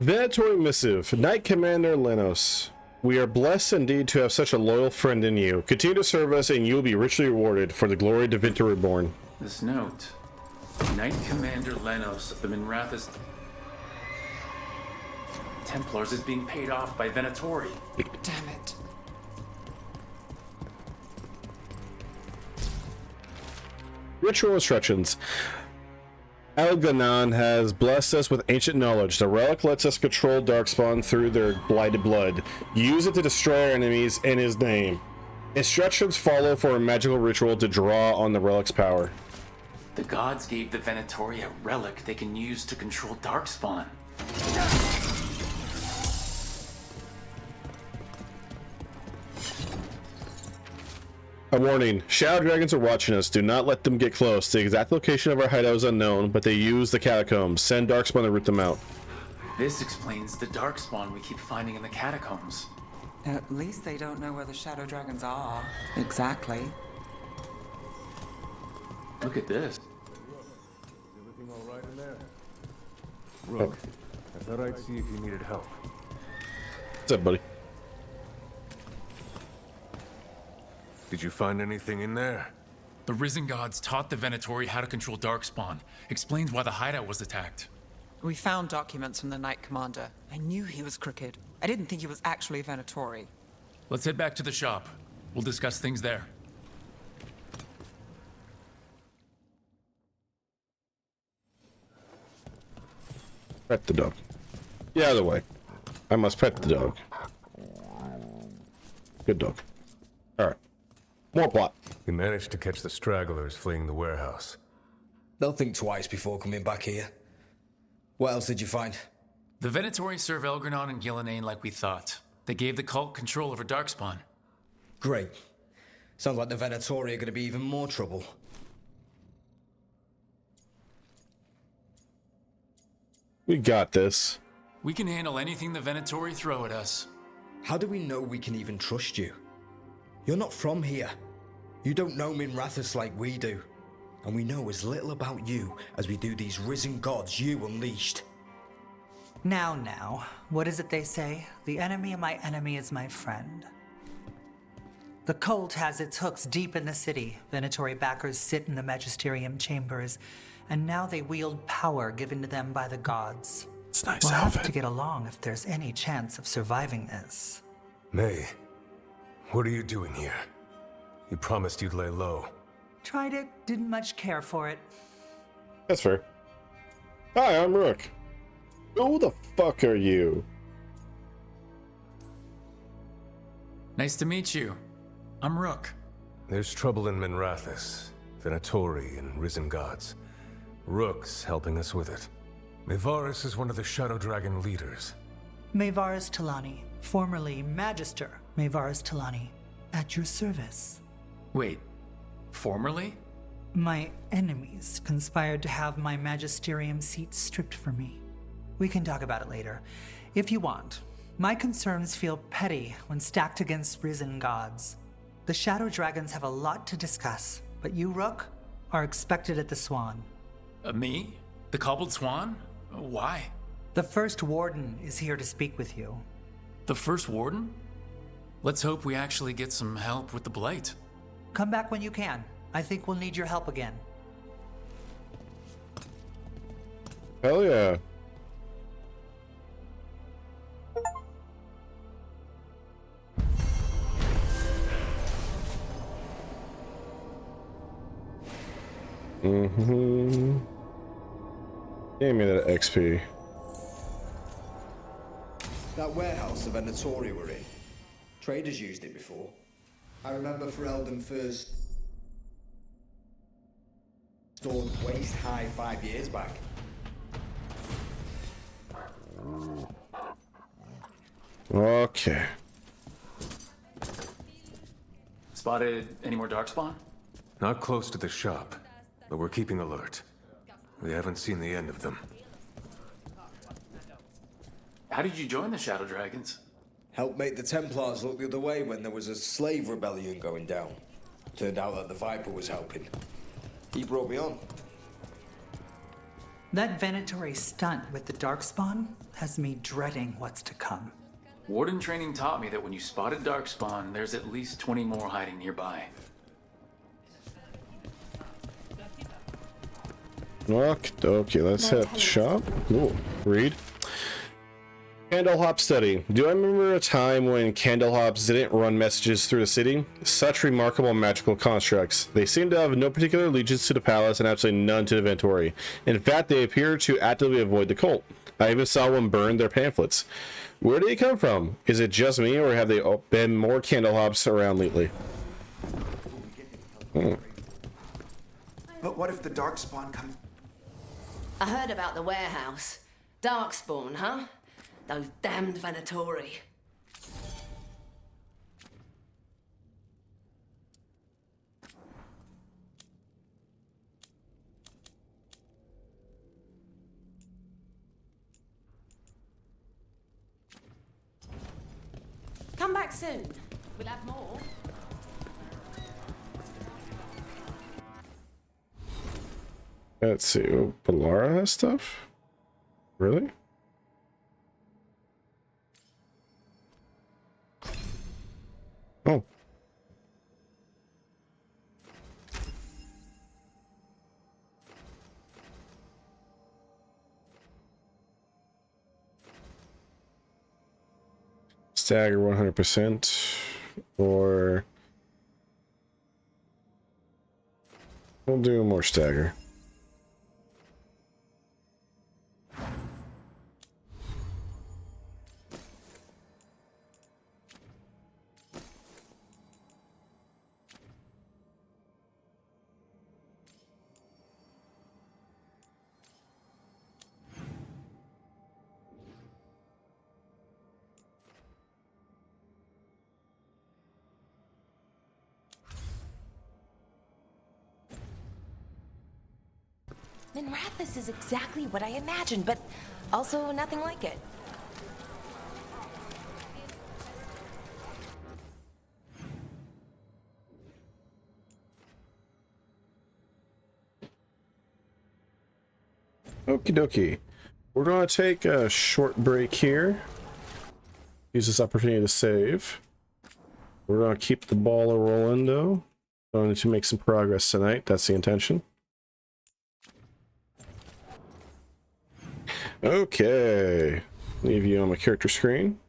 Speaker 1: Venatori missive. Knight Commander Lenos. We are blessed indeed to have such a loyal friend in you. Continue to serve us and you will be richly rewarded for the glory of Vinter Reborn.
Speaker 8: This note. Knight Commander Lenos of the Minrathous Templars is being paid off by Venatori.
Speaker 7: Damn it.
Speaker 1: Ritual instructions. Elganon has blessed us with ancient knowledge. The relic lets us control Darkspawn through their blighted blood. Use it to destroy our enemies in his name. Instructions follow for a magical ritual to draw on the relic's power.
Speaker 8: The gods gave the Venatori a relic they can use to control Darkspawn.
Speaker 1: A warning. Shadow dragons are watching us. Do not let them get close. The exact location of our hideout is unknown, but they use the catacombs. Send Darkspawn to root them out.
Speaker 8: This explains the Darkspawn we keep finding in the catacombs.
Speaker 7: At least they don't know where the Shadow Dragons are. Exactly.
Speaker 8: Look at this.
Speaker 15: Everything all right in there? Rook, I thought I'd see if you needed help.
Speaker 1: What's up, buddy?
Speaker 15: Did you find anything in there?
Speaker 8: The Risen Gods taught the Venatori how to control Darkspawn. Explains why the hideout was attacked.
Speaker 7: We found documents from the Knight Commander. I knew he was crooked. I didn't think he was actually Venatori.
Speaker 8: Let's head back to the shop. We'll discuss things there.
Speaker 1: Pet the dog. Get out of the way. I must pet the dog. Good dog. Alright. More plot.
Speaker 15: We managed to catch the stragglers fleeing the warehouse.
Speaker 21: They'll think twice before coming back here. What else did you find?
Speaker 8: The Venatori serve Elgranon and Gillenane like we thought. They gave the cult control over Darkspawn.
Speaker 21: Great. Sounds like the Venatori are going to be even more trouble.
Speaker 1: We got this.
Speaker 8: We can handle anything the Venatori throw at us.
Speaker 21: How do we know we can even trust you? You're not from here. You don't know Minrathous like we do. And we know as little about you as we do these risen gods you unleashed.
Speaker 14: Now, what is it they say? The enemy of my enemy is my friend. The cult has its hooks deep in the city. Venatori backers sit in the magisterium chambers, and now they wield power given to them by the gods.
Speaker 1: It's nice
Speaker 14: we'll have to get along if there's any chance of surviving this.
Speaker 15: May, what are you doing here? You promised you'd lay low.
Speaker 14: Tried it, didn't much care for it.
Speaker 1: That's fair. Hi, I'm Rook. Who the fuck are you?
Speaker 8: Nice to meet you. I'm Rook.
Speaker 15: There's trouble in Minrathous, Venatori, and Risen Gods. Rook's helping us with it. Mayvaris is one of the Shadow Dragon leaders.
Speaker 14: Mayvaris Talani, formerly Magister Mayvaris Talani, at your service.
Speaker 8: Wait, formerly?
Speaker 14: My enemies conspired to have my magisterium seat stripped from me. We can talk about it later, if you want. My concerns feel petty when stacked against risen gods. The Shadow Dragons have a lot to discuss, but you, Rook, are expected at the Swan.
Speaker 8: Me? The Cobbled Swan? Why?
Speaker 14: The First Warden is here to speak with you.
Speaker 8: The First Warden? Let's hope we actually get some help with the Blight.
Speaker 14: Come back when you can. I think we'll need your help again.
Speaker 1: Hell yeah. Mm-hmm. Give me that XP.
Speaker 21: That warehouse the Venatori were in. Traders used it before. I remember Ferelden first stored waist high 5 years back.
Speaker 1: Okay.
Speaker 8: Spotted any more darkspawn?
Speaker 15: Not close to the shop, but we're keeping alert. We haven't seen the end of them.
Speaker 8: How did you join the Shadow Dragons?
Speaker 21: Helped make the Templars look the other way when there was a slave rebellion going down. Turned out that the Viper was helping. He brought me on.
Speaker 14: That Venatori stunt with the Darkspawn has me dreading what's to come.
Speaker 8: Warden training taught me that when you spot a darkspawn, there's at least 20 more hiding nearby.
Speaker 1: Okay, let's hit the shop. Ooh, read. Candlehop study. Do I remember a time when Candlehops didn't run messages through the city? Such remarkable magical constructs. They seem to have no particular allegiance to the palace and absolutely none to the Venatori. In fact, they appear to actively avoid the cult. I even saw one burn their pamphlets. Where do they come from? Is it just me, or have they been more Candlehops around lately?
Speaker 4: But what if the Darkspawn come?
Speaker 2: I heard about the warehouse. Darkspawn, huh? Those damned Venatori. Come back soon. We'll have more.
Speaker 1: Let's see. Oh, Balara has stuff? Really? Oh. Stagger 100%, or we'll do more stagger.
Speaker 19: Minrathous is exactly what I imagined, but also nothing like it.
Speaker 1: Okie dokie. We're going to take a short break here. Use this opportunity to save. We're going to keep the ball rolling, though. Going to make some progress tonight. That's the intention. Okay. Leave you on my character screen.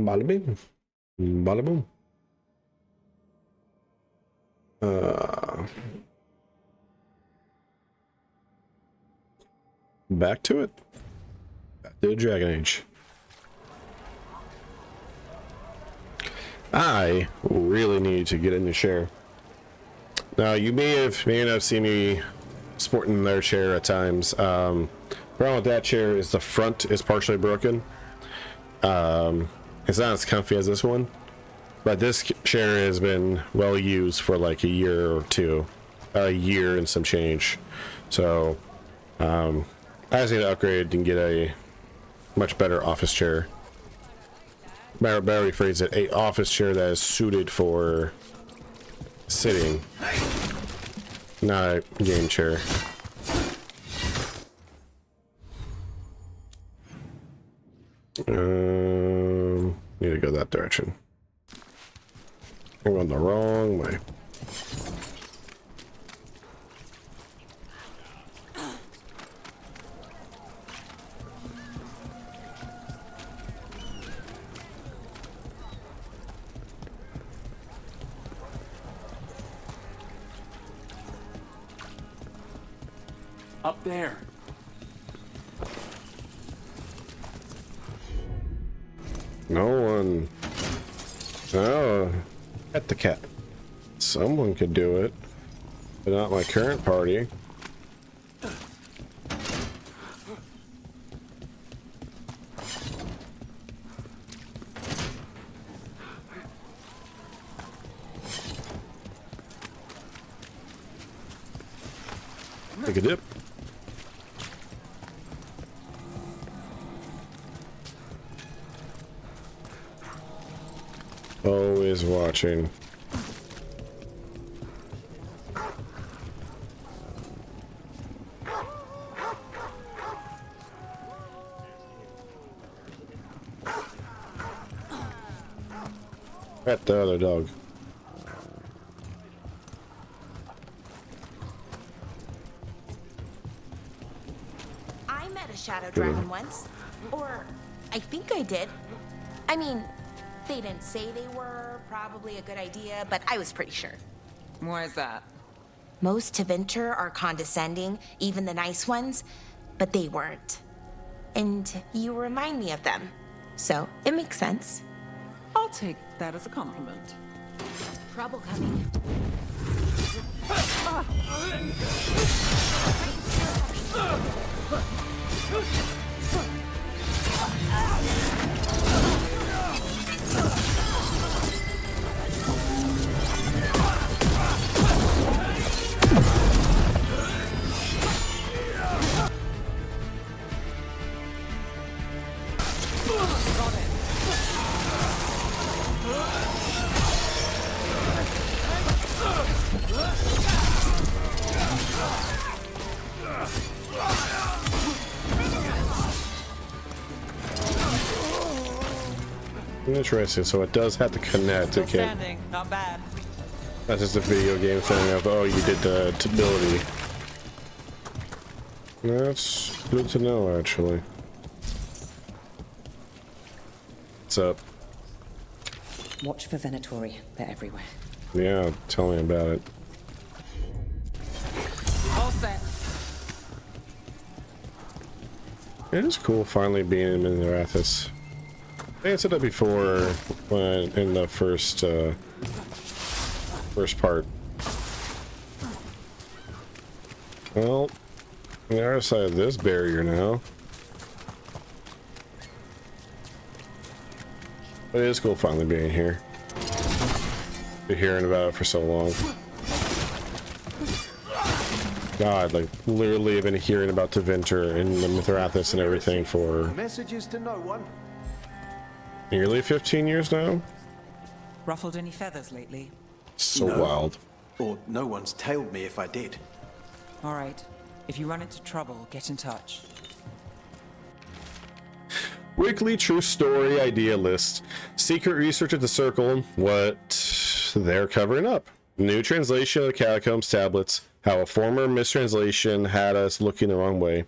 Speaker 1: Bada bing. Bada boom. Back to it. Back to the Dragon Age. I really need to get in the chair. Now, you may not seen me sporting their chair at times. The problem with that chair is the front is partially broken. It's not as comfy as this one, but this chair has been well used for like a year or two, a year and some change. So I just need to upgrade and get a much better office chair. Better rephrase it, a office chair that is suited for sitting, not a game chair. Need to go that direction. I'm going the wrong way.
Speaker 8: Up there.
Speaker 1: No one. Oh, at the cat. Someone could do it, but not my current party. Take a dip. Always watching. At the other dog.
Speaker 19: I met a shadow dragon once. Or I think I did. I mean, they didn't say they were probably a good idea, but I was pretty sure.
Speaker 7: Why is that?
Speaker 19: Most Tevinter are condescending, even the nice ones, but they weren't. And you remind me of them. So it makes sense.
Speaker 9: I'll take that as a compliment.
Speaker 6: Trouble coming.
Speaker 1: Interesting, so it does have to connect.
Speaker 7: Still
Speaker 1: It can't.
Speaker 7: standing, not bad.
Speaker 1: That's just a video game thing of, oh, you did the ability. That's good to know, actually. What's up?
Speaker 18: Watch for Venatori. They're everywhere.
Speaker 1: Yeah, tell me about it.
Speaker 7: All set.
Speaker 1: It is cool finally being in Minrathous. I said that before when in the first part. Well, on the other side of this barrier now. But it is cool finally being here. Been hearing about it for so long. God, like literally I've been hearing about Tevinter and the Minrathous and everything for
Speaker 11: Messages to no one.
Speaker 1: nearly 15 years now.
Speaker 7: Ruffled any feathers lately?
Speaker 1: So
Speaker 11: No.
Speaker 1: wild.
Speaker 11: Or no one's tailed me if I did.
Speaker 7: All right. If you run into trouble, get in touch.
Speaker 1: Weekly true story idea list. Secret research at the Circle. What they're covering up. New translation of the Catacombs tablets. How a former mistranslation had us looking the wrong way.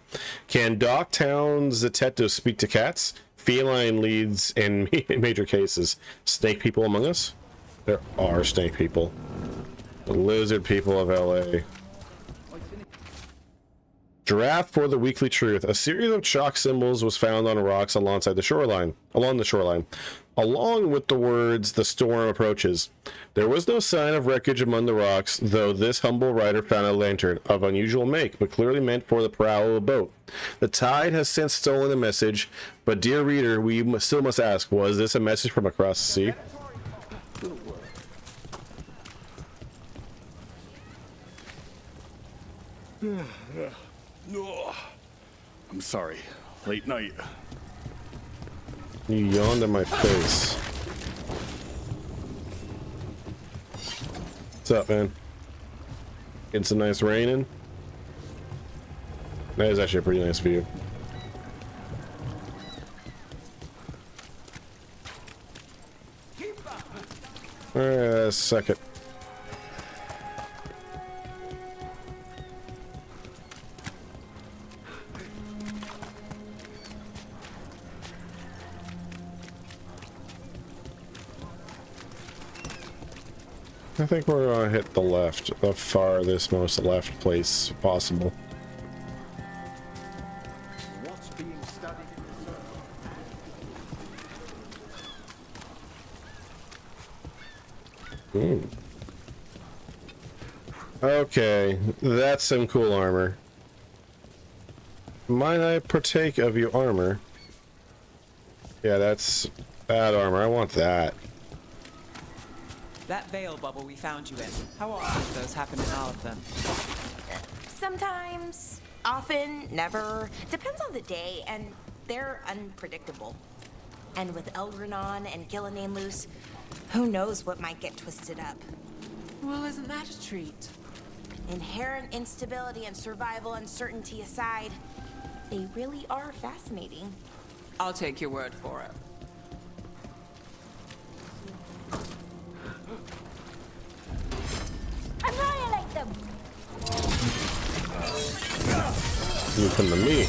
Speaker 1: Can Docktown's detectives speak to cats? Feline leads in major cases. Snake people among us? There are snake people. The lizard people of LA. Draft for the Weekly Truth. A series of chalk symbols was found on rocks along the shoreline, along with the words, "The storm approaches." There was no sign of wreckage among the rocks, though this humble writer found a lantern of unusual make, but clearly meant for the prow of a boat. The tide has since stolen the message, but dear reader, we still must ask, was this a message from across the sea?
Speaker 16: I'm sorry. Late night.
Speaker 1: You yawned in my face. What's up, man? Getting some nice rain in? That is actually a pretty nice view. Alright, suck it. I think we're gonna hit the left, the farthest, most left place possible.
Speaker 13: What's being studied in the circle?
Speaker 1: Okay, that's some cool armor. Might I partake of your armor? Yeah, that's bad armor. I want that.
Speaker 7: That veil bubble we found you in. How often do those happen in Oliphant?
Speaker 19: Sometimes, often, never. Depends on the day, and they're unpredictable. And with Elgranon and Gillenane loose, who knows what might get twisted up.
Speaker 7: Well, isn't that a treat?
Speaker 19: Inherent instability and survival uncertainty aside, they really are fascinating.
Speaker 7: I'll take your word for it.
Speaker 5: Annihilate them!
Speaker 1: You come to me.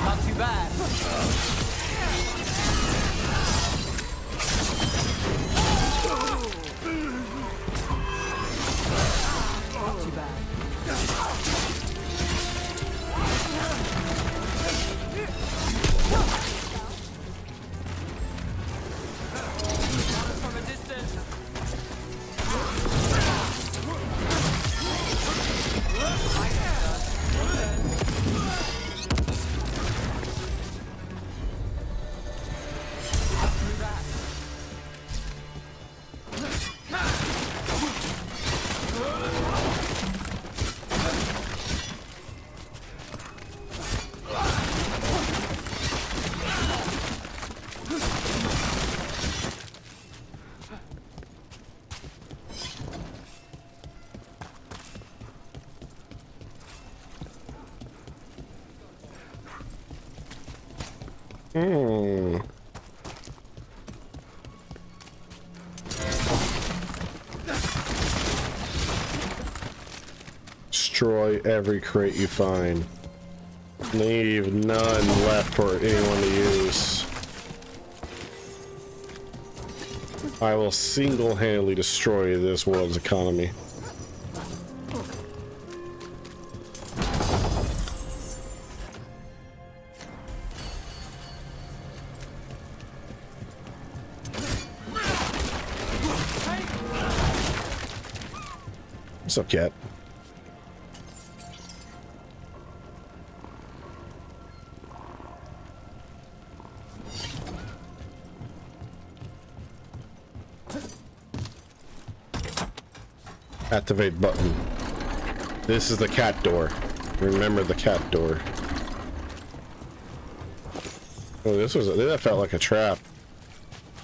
Speaker 7: Not too bad. Not too bad. From a distance. Destroy every crate you find. Leave none left for anyone to use. I will single-handedly destroy this world's economy. What's up, cat? Activate button. This is the cat door. Remember the cat door.
Speaker 1: Oh, that felt like a trap.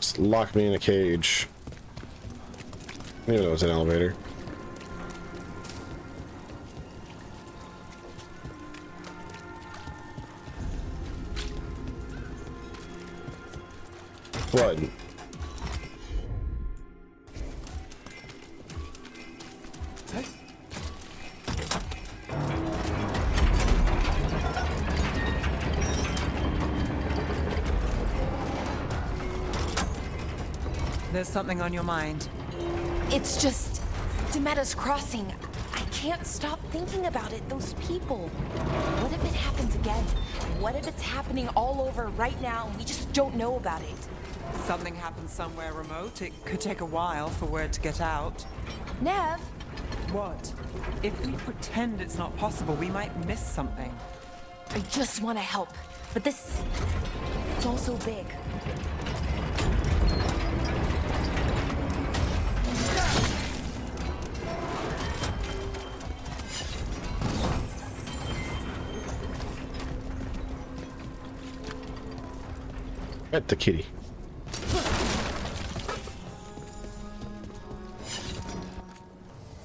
Speaker 1: Just lock me in a cage. I didn't know it was an elevator. What?
Speaker 7: There's something on your mind.
Speaker 6: It's just Demeter's Crossing. I can't stop thinking about it. Those people. What if it happens again? What if it's happening all over right now and we just don't know about it?
Speaker 7: Something happens somewhere remote. It could take a while for word to get out.
Speaker 6: Nev?
Speaker 7: What? If we pretend it's not possible, we might miss something.
Speaker 6: I just want to help. But this... it's all so big.
Speaker 1: At the kitty.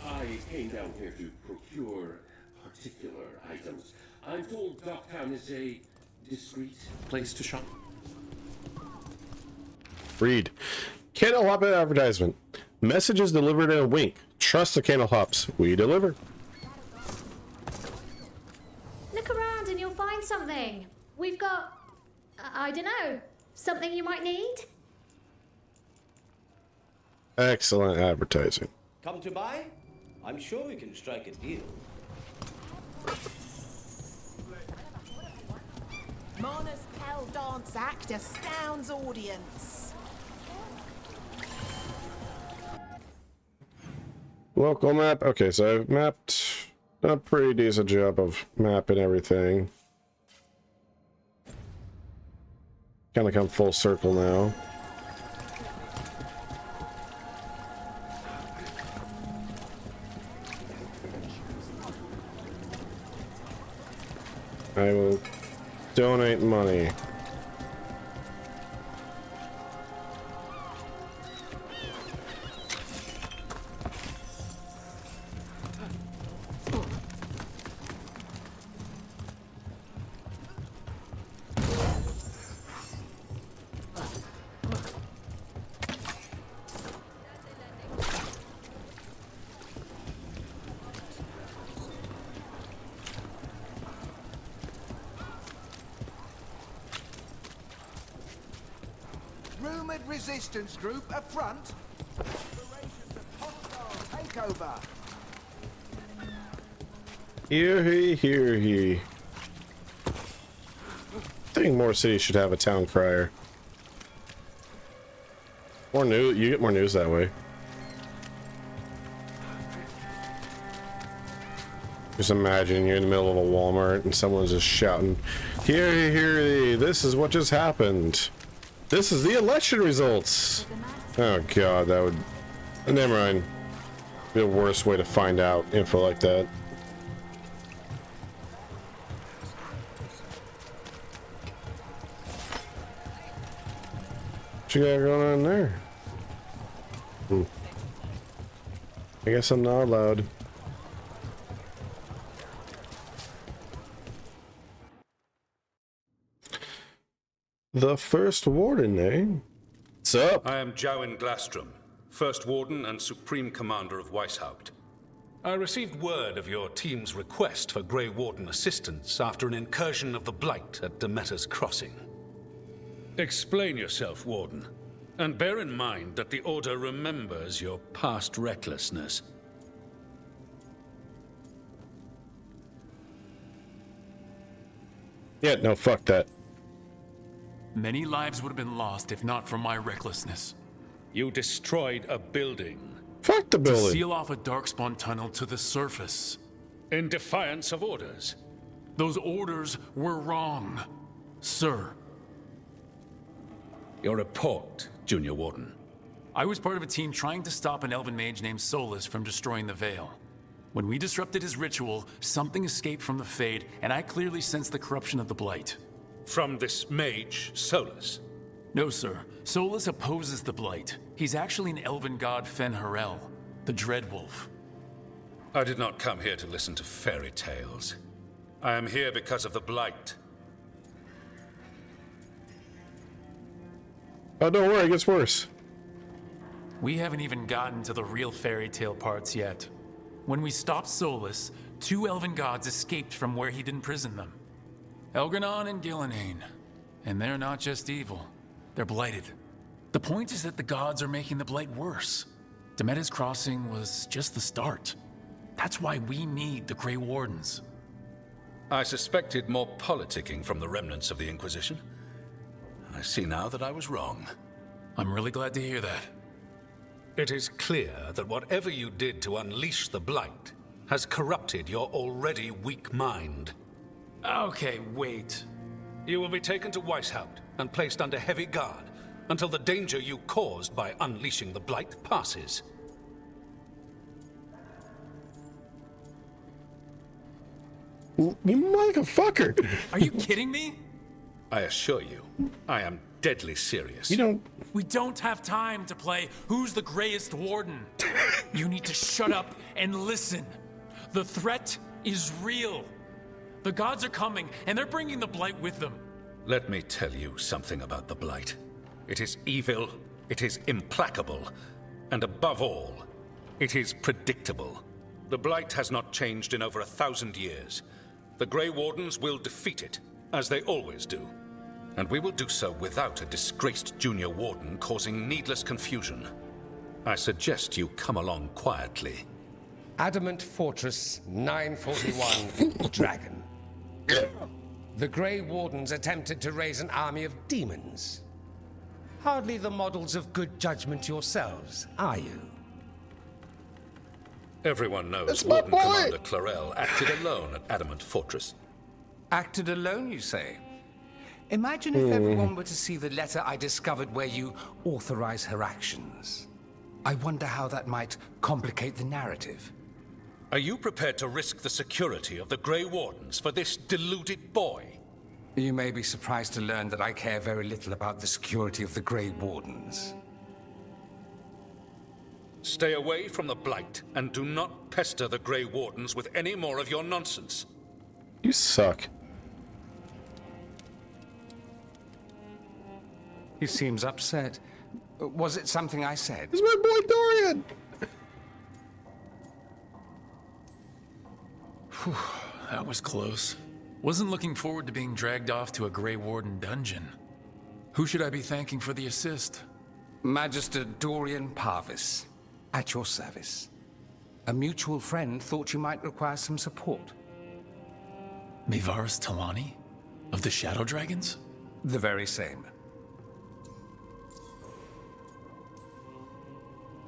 Speaker 12: I came down here to procure particular items. I'm told Docktown is a discreet place to shop.
Speaker 1: Read. Candle Hop advertisement. Messages delivered in a wink. Trust the Candle Hops. We deliver.
Speaker 17: Look around and you'll find something. We've got, I don't know, something you might need?
Speaker 1: Excellent advertising.
Speaker 22: Come to buy? I'm sure we can strike a deal.
Speaker 24: Mona's Pell Dance Act astounds audience.
Speaker 1: Local map. Okay, so I've mapped a pretty decent job of mapping everything. Kind of come full circle now. I will donate money.
Speaker 10: Rumored resistance group up front. Preparations of hostile takeover.
Speaker 1: Hear he. I think more cities should have a town crier. More news. You get more news that way. Just imagine you're in the middle of a Walmart and someone's just shouting, "Hear ye, this is what just happened. This is the election results." Oh god, that would... Never mind. Be the worst way to find out info like that. What you got going on there? I guess I'm not allowed. The first warden, eh? What's up?
Speaker 25: I am Jowen Glastrom, First Warden and Supreme Commander of Weishaupt. I received word of your team's request for Grey Warden assistance after an incursion of the Blight at Demeter's Crossing. Explain yourself, Warden, and bear in mind that the Order remembers your past recklessness.
Speaker 1: Yeah, no, fuck that.
Speaker 8: Many lives would have been lost if not for my recklessness.
Speaker 25: You destroyed a building.
Speaker 1: Fuck the building.
Speaker 8: To seal off a darkspawn tunnel to the surface.
Speaker 25: In defiance of orders.
Speaker 8: Those orders were wrong, sir.
Speaker 25: Your report, Junior Warden.
Speaker 8: I was part of a team trying to stop an elven mage named Solus from destroying the Veil. When we disrupted his ritual, something escaped from the Fade, and I clearly sensed the corruption of the Blight.
Speaker 25: From this mage, Solus?
Speaker 8: No, sir. Solus opposes the Blight. He's actually an elven god Fen'Harel, the Dreadwolf.
Speaker 25: I did not come here to listen to fairy tales. I am here because of the Blight.
Speaker 1: Oh, don't worry, it gets worse.
Speaker 8: We haven't even gotten to the real fairy tale parts yet. When we stopped Solus, 2 elven gods escaped from where he'd imprisoned them. Elgranon and Gillenhain. And they're not just evil. They're blighted. The point is that the gods are making the Blight worse. Demeter's Crossing was just the start. That's why we need the Grey Wardens.
Speaker 25: I suspected more politicking from the remnants of the Inquisition. I see now that I was wrong.
Speaker 8: I'm really glad to hear that.
Speaker 25: It is clear that whatever you did to unleash the Blight has corrupted your already weak mind.
Speaker 8: Okay, wait.
Speaker 25: You will be taken to Weishaupt and placed under heavy guard until the danger you caused by unleashing the Blight passes.
Speaker 1: You motherfucker!
Speaker 8: Are you kidding me?
Speaker 25: I assure you, I am deadly serious.
Speaker 8: We don't have time to play Who's the Greyest Warden. You need to shut up and listen. The threat is real. The gods are coming, and they're bringing the Blight with them.
Speaker 25: Let me tell you something about the Blight. It is evil, it is implacable, and above all, it is predictable. The Blight has not changed in over 1,000 years. The Grey Wardens will defeat it, as they always do. And we will do so without a disgraced junior warden causing needless confusion. I suggest you come along quietly.
Speaker 3: Adamant Fortress 941 Dragon. The Grey Wardens attempted to raise an army of demons. Hardly the models of good judgment yourselves, are you?
Speaker 25: Everyone knows Warden Commander Clarel acted alone at Adamant Fortress.
Speaker 3: Acted alone, you say? Imagine if everyone were to see the letter I discovered where you authorize her actions. I wonder how that might complicate the narrative.
Speaker 25: Are you prepared to risk the security of the Grey Wardens for this deluded boy?
Speaker 3: You may be surprised to learn that I care very little about the security of the Grey Wardens.
Speaker 25: Stay away from the Blight, and do not pester the Grey Wardens with any more of your nonsense.
Speaker 1: You suck.
Speaker 3: He seems upset. Was it something I said?
Speaker 1: It's my boy Dorian!
Speaker 8: Whew, that was close. Wasn't looking forward to being dragged off to a Grey Warden dungeon. Who should I be thanking for the assist?
Speaker 3: Magister Dorian Parvis, at your service. A mutual friend thought you might require some support.
Speaker 8: Mayvarus Talani? Of the Shadow Dragons?
Speaker 3: The very same.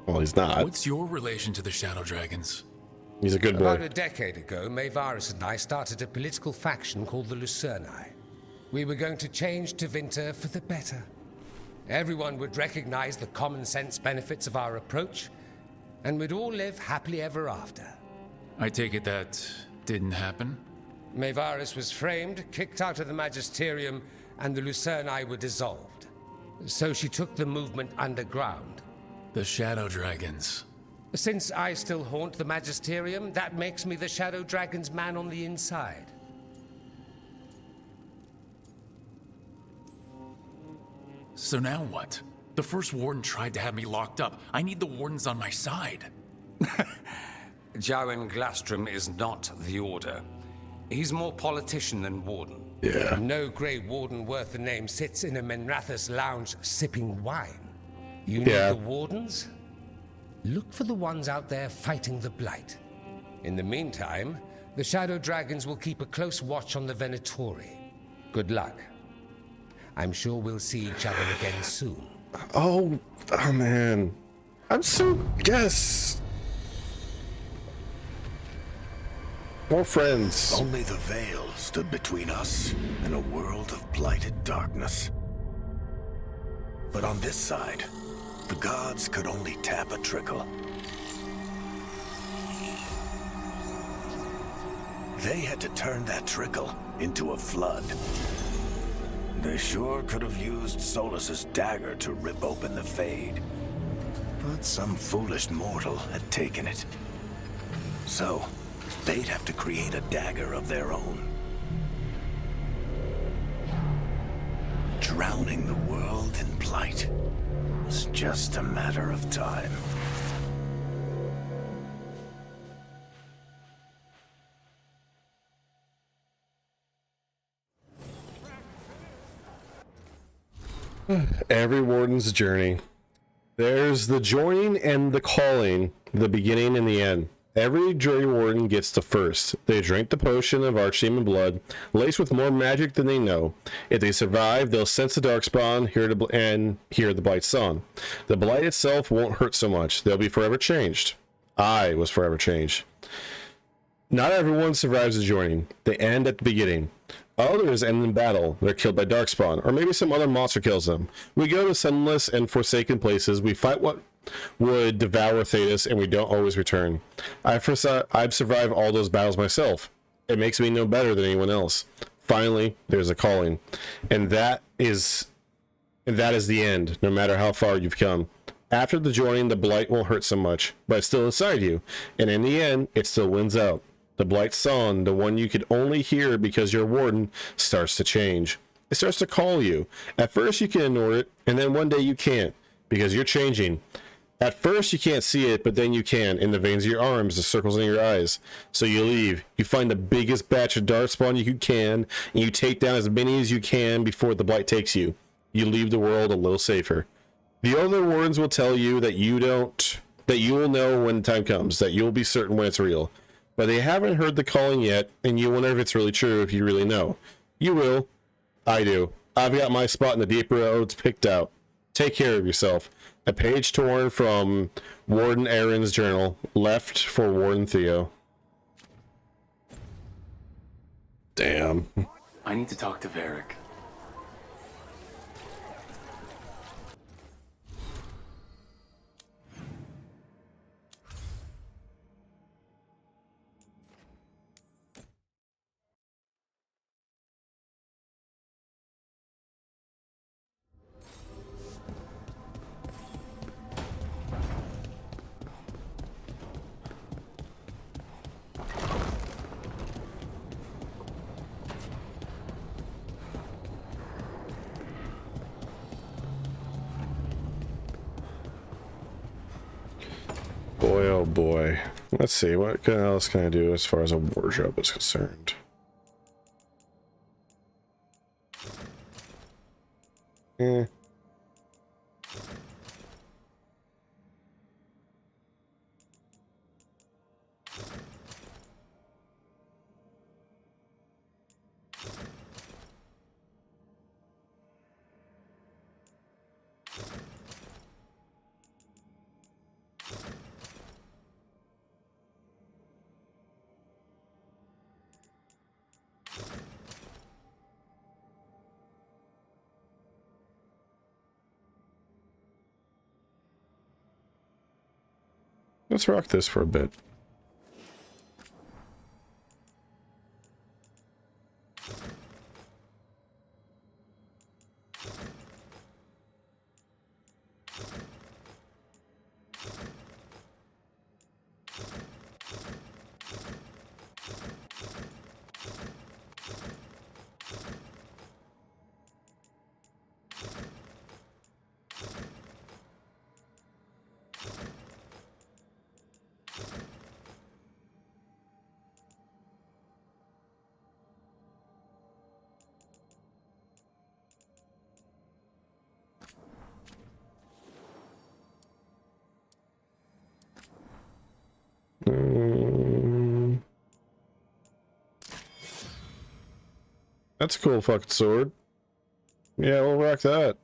Speaker 1: Well, he's not.
Speaker 8: What's your relation to the Shadow Dragons?
Speaker 1: He's a good boy.
Speaker 3: About a decade ago, Mayvarus and I started a political faction called the Lucerni. We were going to change Tevinter for the better. Everyone would recognize the common sense benefits of our approach, and we'd all live happily ever after.
Speaker 8: I take it that didn't happen?
Speaker 3: Mayvarus was framed, kicked out of the Magisterium, and the Lucerni were dissolved. So she took the movement underground.
Speaker 8: The Shadow Dragons.
Speaker 3: Since I still haunt the Magisterium, that makes me the Shadow Dragon's man on the inside.
Speaker 8: So now what? The first warden tried to have me locked up. I need the wardens on my side.
Speaker 3: Jowen Glastrom is not the Order. He's more politician than warden.
Speaker 1: Yeah.
Speaker 3: No Grey Warden worth the name sits in a Menrathus lounge sipping wine. You need the wardens? Look for the ones out there fighting the Blight. In the meantime, the Shadow Dragons will keep a close watch on the Venatori. Good luck. I'm sure we'll see each other again soon.
Speaker 1: Oh man. I'm so... Yes! More friends.
Speaker 10: Only the veil stood between us and a world of blighted darkness. But on this side, the gods could only tap a trickle. They had to turn that trickle into a flood.
Speaker 14: They sure could have used Solus's dagger to rip open the Fade. But some foolish mortal had taken it. So, they'd have to create a dagger of their own. Drowning the world in blight was just a matter of time.
Speaker 1: Every warden's journey. There's the joining and the calling, the beginning and the end. Every jury warden gets the first. They drink the potion of archdemon blood, laced with more magic than they know. If they survive, they'll sense the darkspawn, hear the Blight song. The Blight itself won't hurt so much. They'll be forever changed. I was forever changed. Not everyone survives the joining. They end at the beginning. Others end in battle. They're killed by Darkspawn, or maybe some other monster kills them. We go to sunless and forsaken places. We fight what would devour Thedas, and we don't always return. I've survived all those battles myself. It makes me no better than anyone else. Finally, there's a calling, and that is the end. No matter how far you've come. After the joining, the Blight won't hurt so much, but it's still inside you, and in the end, it still wins out. The Blight song, the one you could only hear because your warden, starts to change. It starts to call you. At first you can ignore it, and then one day you can't, because you're changing. At first you can't see it, but then you can, in the veins of your arms, the circles in your eyes. So you leave. You find the biggest batch of Darkspawn you can, and you take down as many as you can before the Blight takes you. You leave the world a little safer. The other wardens will tell you that you will know when the time comes, that you'll be certain when it's real. But they haven't heard the calling yet, and you wonder if it's really true, if you really know. You will. I do. I've got my spot in the deep roads picked out. Take care of yourself. A page torn from Warden Aaron's journal, left for Warden Theo. Damn.
Speaker 15: I need to talk to Varric.
Speaker 1: Boy, oh boy. Let's see, what else can I do as far as a wardrobe is concerned? Let's rock this for a bit. That's a cool fucking sword. Yeah, we'll rock that.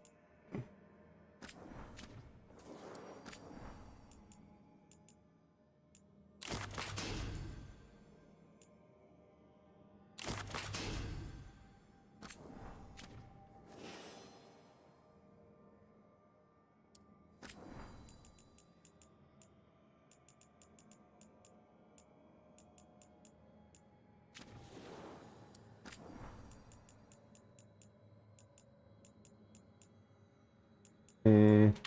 Speaker 1: time.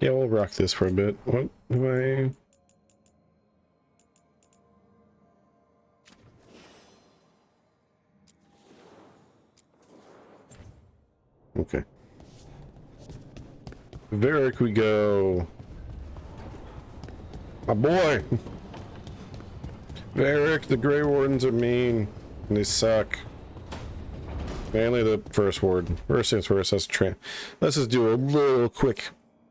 Speaker 1: Yeah, we'll rock this for a bit. What do I... Okay. Varric, we go. My boy! Varric, the Grey Wardens are mean. And they suck. Mainly the first warden. First things first, let's just do a little quick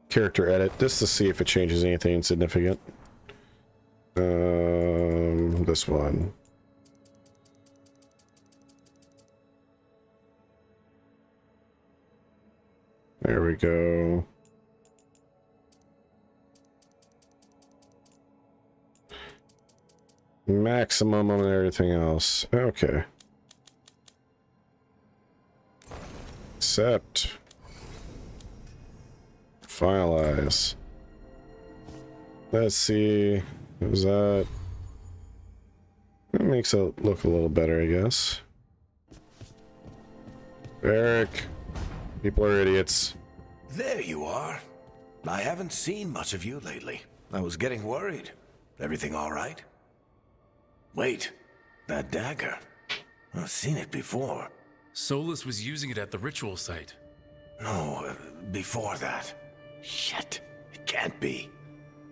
Speaker 1: character edit, just to see if it changes anything significant. This one. There we go. Maximum on everything else. Okay. Accept. Finalize. Let's see. Is that... That makes it look a little better, I guess. Eric. People are idiots.
Speaker 14: There you are. I haven't seen much of you lately. I was getting worried. Everything all right? Wait, that dagger. I've seen it before.
Speaker 8: Solus was using it at the ritual site.
Speaker 14: No, before that. Shit, it can't be.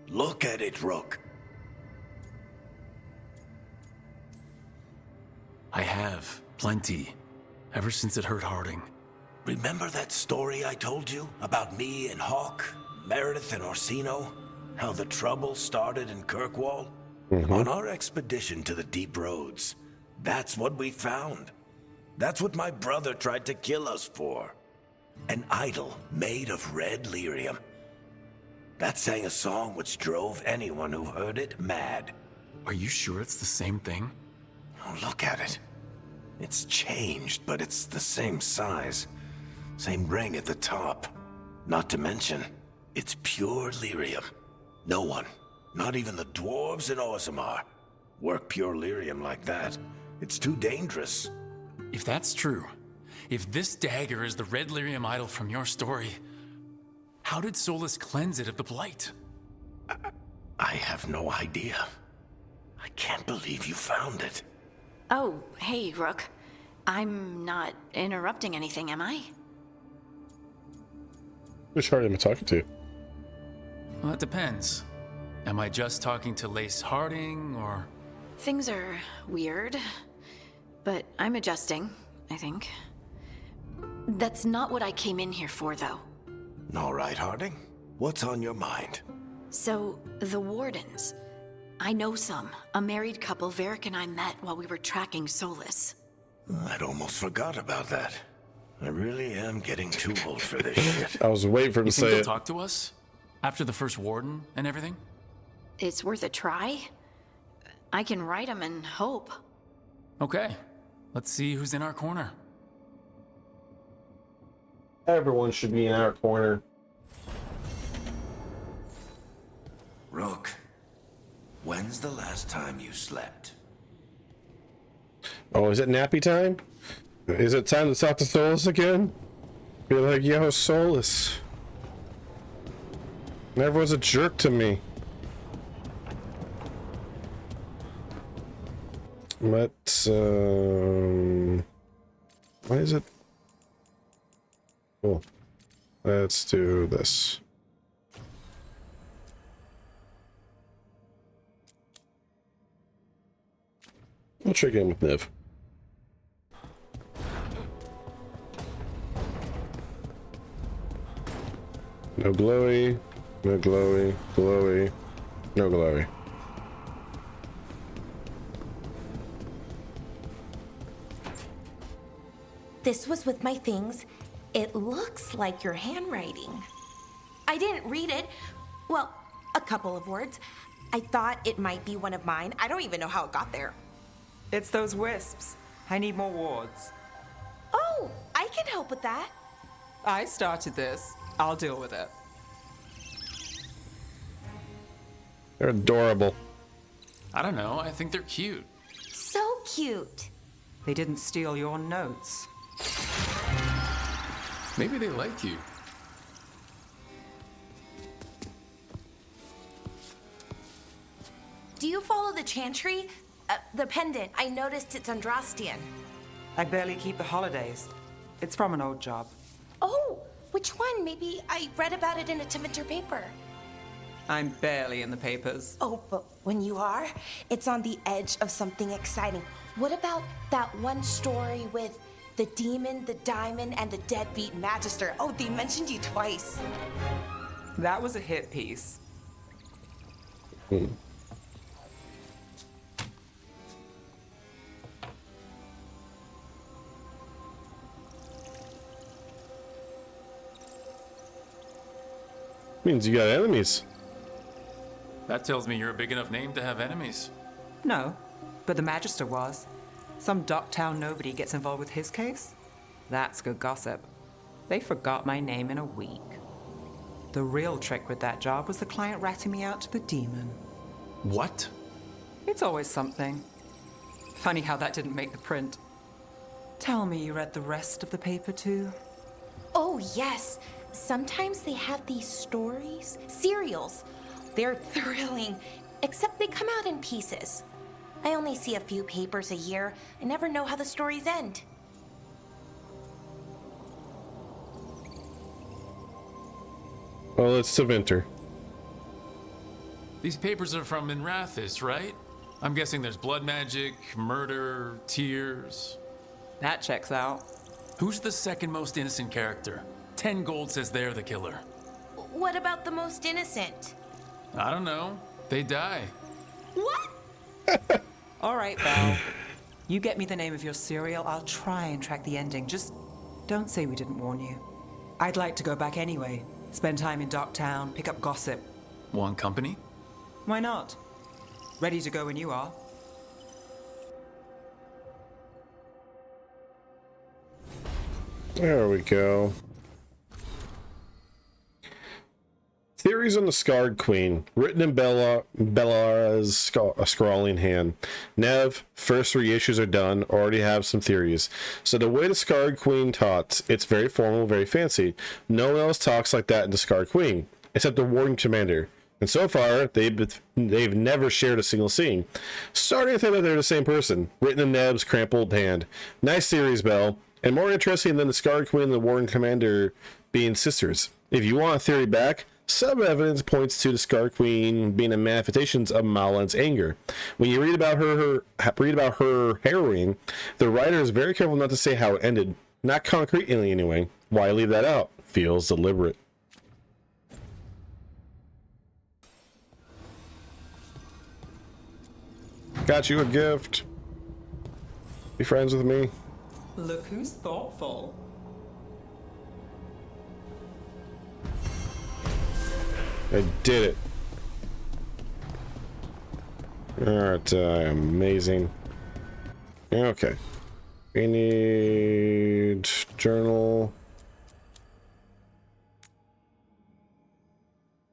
Speaker 14: Look at it, Rook.
Speaker 8: I have. Plenty. Ever since it hurt Harding.
Speaker 14: Remember that story I told you about me and Hawk, Meredith and Orsino? How the trouble started in Kirkwall? On our expedition to the Deep Roads, that's what we found. That's what my brother tried to kill us for. An idol made of red lyrium. That sang a song which drove anyone who heard it mad.
Speaker 8: Are you sure it's the same thing?
Speaker 14: Oh, look at it. It's changed, but it's the same size. Same ring at the top. Not to mention, it's pure lyrium. No one, not even the dwarves in Orzammar, work pure lyrium like that. It's too dangerous.
Speaker 8: If that's true, if this dagger is the red lyrium idol from your story, how did Solus cleanse it of the blight?
Speaker 14: I have no idea. I can't believe you found it.
Speaker 2: Oh, hey, Rook. I'm not interrupting anything, am I?
Speaker 1: Which Harding am I talking to?
Speaker 8: Well, it depends. Am I just talking to Lace Harding, or...?
Speaker 2: Things are weird, but I'm adjusting, I think. That's not what I came in here for, though.
Speaker 14: All right, Harding. What's on your mind?
Speaker 2: So, the Wardens. I know some. A married couple Varric and I met while we were tracking Solus.
Speaker 14: I'd almost forgot about that. I really am getting too old for this shit.
Speaker 1: I was waiting for him to say
Speaker 8: they'll
Speaker 1: it.
Speaker 8: Talk to us? After the first warden and everything?
Speaker 2: It's worth a try. I can write them and hope.
Speaker 8: Okay. Let's see who's in our corner.
Speaker 1: Everyone should be in our corner.
Speaker 14: Rook, when's the last time you slept?
Speaker 1: Oh, is it nappy time? Is it time to talk to Solus again? Be like, yo, Solus. Everyone's a jerk to me. Let's, why is it? Cool. Let's do this. We'll check in with Niv. No glowy, no glowy, glowy, no glowy.
Speaker 19: This was with my things. It looks like your handwriting. I didn't read it. Well, a couple of words. I thought it might be one of mine. I don't even know how it got there.
Speaker 7: It's those wisps. I need more wards.
Speaker 19: Oh, I can help with that.
Speaker 7: I started this. I'll deal with it.
Speaker 1: They're adorable.
Speaker 8: I don't know. I think they're cute.
Speaker 19: So cute.
Speaker 7: They didn't steal your notes.
Speaker 8: Maybe they like you.
Speaker 19: Do you follow the chantry? The pendant. I noticed it's Andrastian.
Speaker 7: I barely keep the holidays. It's from an old job.
Speaker 19: Oh, which one? Maybe I read about it in a Tevinter paper.
Speaker 7: I'm barely in the papers.
Speaker 19: Oh, but when you are, it's on the edge of something exciting. What about that one story with the demon, the diamond, and the deadbeat magister? Oh, they mentioned you twice.
Speaker 7: That was a hit piece.
Speaker 1: Means you got enemies.
Speaker 8: That tells me you're a big enough name to have enemies.
Speaker 7: No, but the Magister was. Some Docktown nobody gets involved with his case? That's good gossip. They forgot my name in a week. The real trick with that job was the client ratting me out to the demon.
Speaker 8: What?
Speaker 7: It's always something. Funny how that didn't make the print. Tell me you read the rest of the paper too?
Speaker 19: Oh, yes. Sometimes they have these stories, serials. They're thrilling, except they come out in pieces. I only see a few papers a year. I never know how the stories end.
Speaker 1: Well, it's Tevinter.
Speaker 8: These papers are from Minrathous, right? I'm guessing there's blood magic, murder, tears.
Speaker 7: That checks out.
Speaker 8: Who's the second most innocent character? 10 gold says they're the killer.
Speaker 19: What about the most innocent?
Speaker 8: I don't know. They die.
Speaker 19: What?
Speaker 7: All right, Val. You get me the name of your serial, I'll try and track the ending. Just don't say we didn't warn you. I'd like to go back anyway. Spend time in Docktown, pick up gossip.
Speaker 8: Want company?
Speaker 7: Why not? Ready to go when you are.
Speaker 1: There we go. Theories on the Scarred Queen, written in Bellara's scrawling hand. Nev, first 3 issues are done, already have some theories. So the way the Scarred Queen talks, it's very formal, very fancy. No one else talks like that in the Scarred Queen, except the Warden Commander. And so far, they've never shared a single scene. Starting to think that they're the same person, written in Nev's crumpled hand. Nice theories, Bell, and more interesting than the Scarred Queen and the Warden Commander being sisters. If you want a theory back, some evidence points to the Scarred Queen being a manifestation of Malin's anger. When you read about her harrowing, the writer is very careful not to say how it ended. Not concretely anyway. Why leave that out? Feels deliberate. Got you a gift. Be friends with me.
Speaker 7: Look who's thoughtful.
Speaker 1: I did it. Alright, amazing. Okay. We need journal.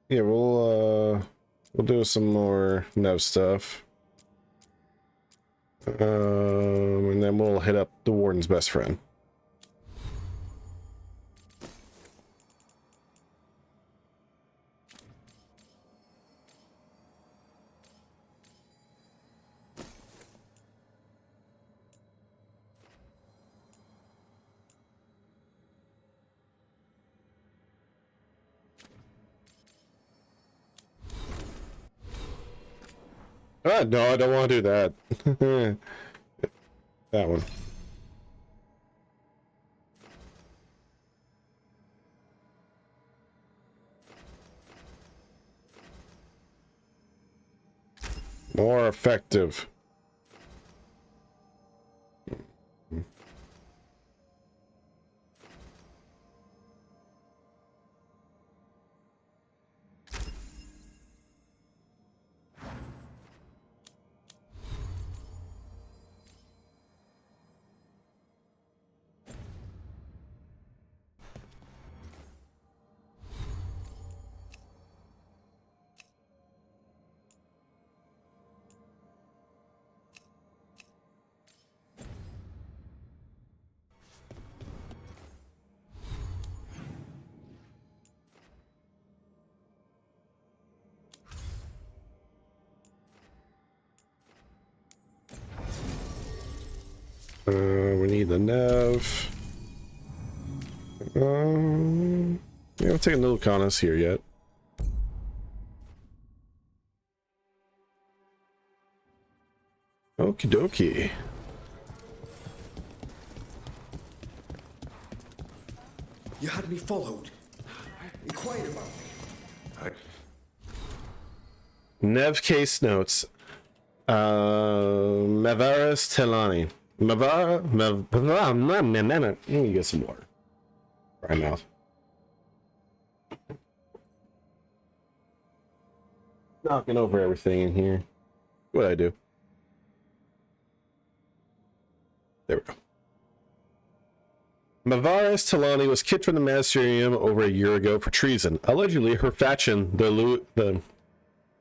Speaker 1: Yeah, we'll do some more Nev stuff. And then we'll hit up the Warden's best friend. No, I don't want to do that. That one. More effective. We need the Nev. Yeah, we'll take a little Canis here yet. Okie dokie.
Speaker 4: You had me followed. Inquired about me.
Speaker 1: Nev case notes. Mavaris Telani. Let me get some water. Dry mouth. Knocking over everything in here. What'd I do? There we go. Mavaris Telani was kicked from the Magisterium over a year ago for treason. Allegedly, her faction, the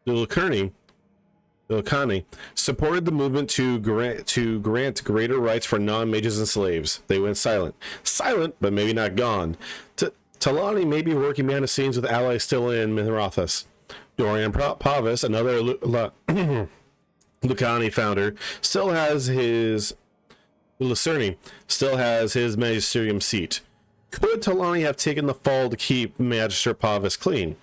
Speaker 1: Lucani, supported the movement to grant greater rights for non-mages and slaves. They went silent. Silent, but maybe not gone. Telani may be working behind the scenes with allies still in Minrathous. Dorian Pavis, another Lucani founder, still has his... Lucerni still has his magisterium seat. Could Telani have taken the fall to keep Magister Pavis clean?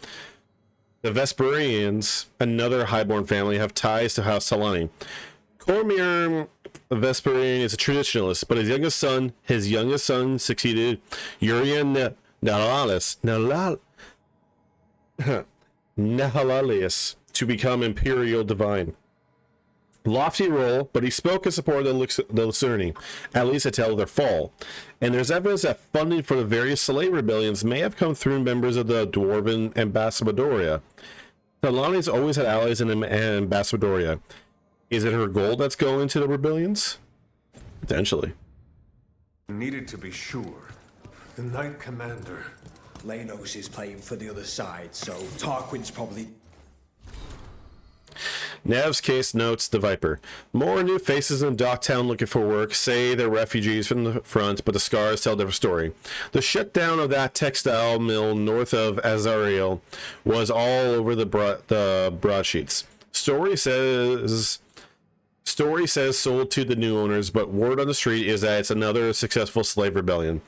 Speaker 1: The Vesperians, another highborn family, have ties to House Telani. Cormir Vesperian is a traditionalist, but his youngest son succeeded Urian Nehalius to become imperial divine. Lofty role, but he spoke in support of the Lucerni, at least until their fall. And there's evidence that funding for the various slave rebellions may have come through members of the Dwarven Ambassadoria. Telani's always had allies in Ambassadoria. Is it her gold that's going to the rebellions? Potentially.
Speaker 9: Needed to be sure. The Knight Commander.
Speaker 4: Lanos is playing for the other side, so Tarquin's probably...
Speaker 1: Nev's case notes the Viper. More new faces in Docktown looking for work. Say they're refugees from the front, but the scars tell a different story. The shutdown of that textile mill north of Azariel was all over the broadsheets. Story says sold to the new owners, but word on the street is that it's another successful slave rebellion.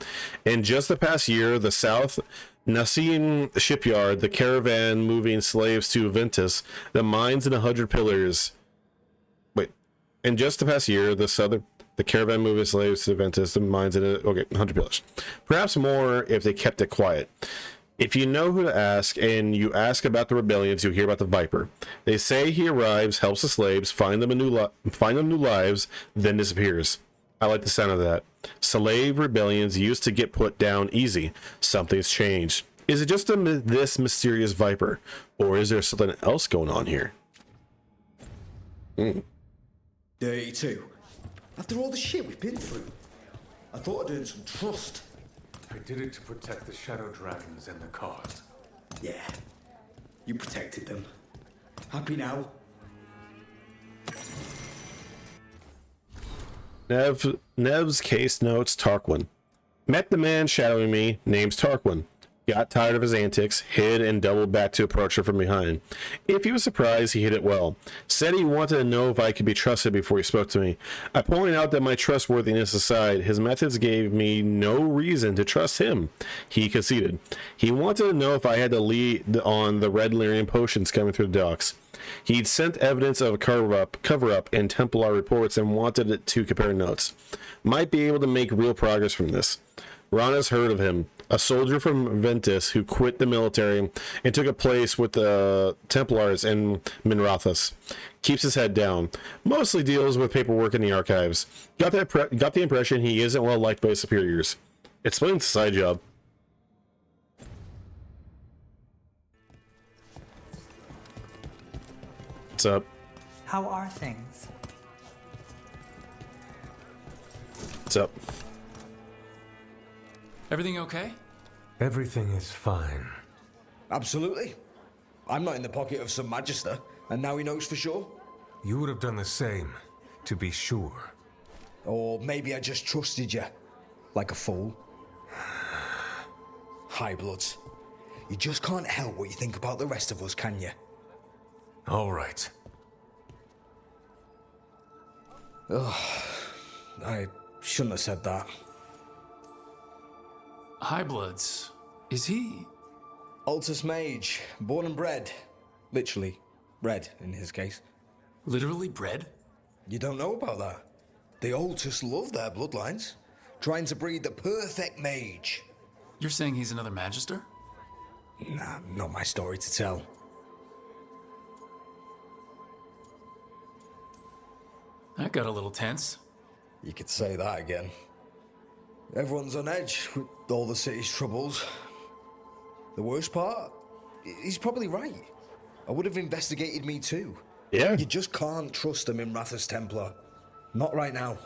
Speaker 1: In just the past year, the South Nassim shipyard, the caravan moving slaves to Ventus, the mines in 100 pillars. Wait, in just the past year, the caravan moving slaves to Ventus, the mines in 100 pillars. Perhaps more if they kept it quiet. If you know who to ask and you ask about the rebellions, you hear about the Viper. They say he arrives, helps the slaves, find them new lives, then disappears. I like the sound of that. Slave rebellions used to get put down easy. Something's changed. Is it just this mysterious Viper, or is there something else going on here?
Speaker 4: 32. After all the shit we've been through, I thought I'd earned some trust.
Speaker 9: I did it to protect the Shadow Dragons and the cause.
Speaker 4: Yeah, you protected them. Happy now?
Speaker 1: Nev's case notes Tarquin. Met the man shadowing me, name's Tarquin. Got tired of his antics, hid and doubled back to approach her from behind. If he was surprised, he hid it well. Said he wanted to know if I could be trusted before he spoke to me. I pointed out that my trustworthiness aside, his methods gave me no reason to trust him. He conceded. He wanted to know if I had to lead on the red lyrium potions coming through the docks. He'd sent evidence of a cover-up in Templar reports and wanted it to compare notes. Might be able to make real progress from this. Rana's heard of him, a soldier from Ventus who quit the military and took a place with the Templars in Minrathous. Keeps his head down. Mostly deals with paperwork in the archives. Got the impression he isn't well liked by his superiors. Explains the side job. What's up?
Speaker 20: How are things?
Speaker 1: What's up?
Speaker 8: Everything okay?
Speaker 9: Everything is fine.
Speaker 4: Absolutely. I'm not in the pocket of some Magister, and now he knows for sure.
Speaker 9: You would have done the same, to be sure.
Speaker 4: Or maybe I just trusted you, like a fool. High Bloods. You just can't help what you think about the rest of us, can you?
Speaker 9: All right.
Speaker 4: Ugh. I Shouldn't have said that.
Speaker 8: Highbloods. Is he?
Speaker 4: Altus Mage, born and bred. Literally, bred in his case.
Speaker 8: Literally bred?
Speaker 4: You don't know about that? The Altus love their bloodlines, trying to breed the perfect mage.
Speaker 8: You're saying he's another Magister?
Speaker 4: Nah, not my story to tell.
Speaker 8: That got a little tense.
Speaker 4: You could say that again. Everyone's on edge with all the city's troubles. The worst part? He's probably right. I would have investigated me too.
Speaker 1: Yeah.
Speaker 4: You just can't trust them in Rathus Templar. Not right now.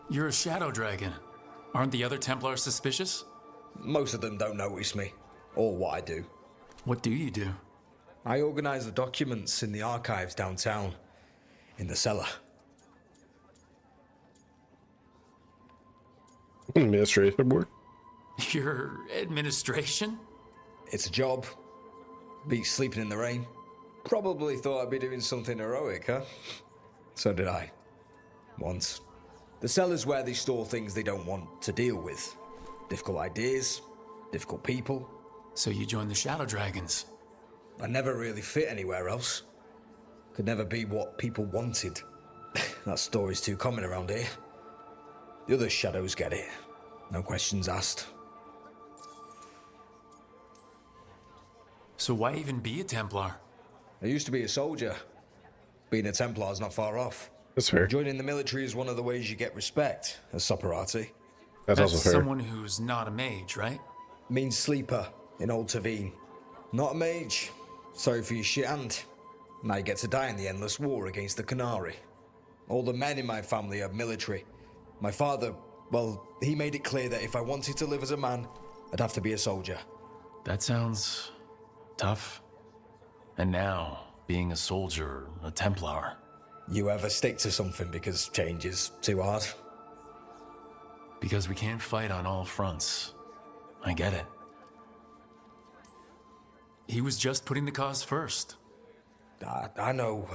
Speaker 8: You're a Shadow Dragon. Aren't the other Templars suspicious?
Speaker 4: Most of them don't notice me, or what I do.
Speaker 8: What do you do?
Speaker 4: I organize the documents in the archives downtown, in the cellar.
Speaker 1: Administration board?
Speaker 8: Your administration?
Speaker 4: It's a job. Beats sleeping in the rain. Probably thought I'd be doing something heroic, huh? So did I. Once. The cellar's where they store things they don't want to deal with. Difficult ideas, difficult people.
Speaker 8: So you joined the Shadow Dragons?
Speaker 4: I never really fit anywhere else. Could never be what people wanted. That story's too common around here. The other shadows get it. No questions asked.
Speaker 8: So why even be a Templar?
Speaker 4: I used to be a soldier. Being a Templar's not far off.
Speaker 1: That's fair.
Speaker 4: Joining the military is one of the ways you get respect, as Soparati.
Speaker 1: That's also fair.
Speaker 8: Someone who's not a mage, right?
Speaker 4: Means sleeper in Old Tavine. Not a mage. Sorry for your shit hand. Now you get to die in the endless war against the Canary. All the men in my family are military. My father, well, he made it clear that if I wanted to live as a man, I'd have to be a soldier.
Speaker 8: That sounds tough. And now, being a soldier, a Templar.
Speaker 4: You ever stick to something because change is too hard?
Speaker 8: Because we can't fight on all fronts. I get it. He was just putting the cause first.
Speaker 4: I know.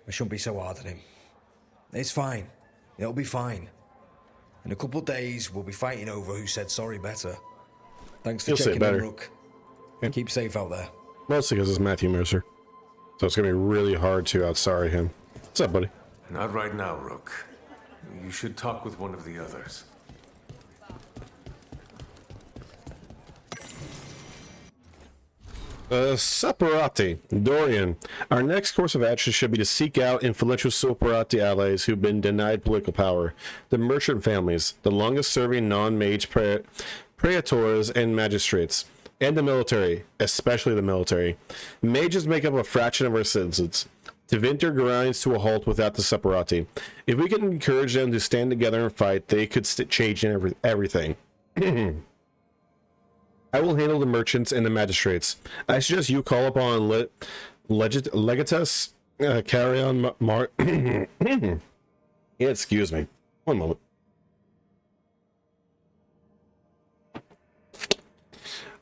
Speaker 4: I shouldn't be so hard on him. It's fine. It'll be fine. In a couple days, we'll be fighting over who said sorry better. Thanks for checking in, Rook.
Speaker 1: Yeah.
Speaker 4: Keep safe out there.
Speaker 1: Mostly because it's Matthew Mercer. So it's going to be really hard to out-sorry him. What's up, buddy?
Speaker 9: Not right now, Rook. You should talk with one of the others.
Speaker 1: Soparati, Dorian. Our next course of action should be to seek out influential Soparati allies who've been denied political power. The merchant families, the longest-serving non-mage praetors and magistrates, and the military, especially the military. Mages make up a fraction of our citizens. Tevinter grinds to a halt without the Soparati. If we can encourage them to stand together and fight, they could change everything. I will handle the merchants and the magistrates. I suggest you call upon Legatus Carrion yeah, excuse me. One moment.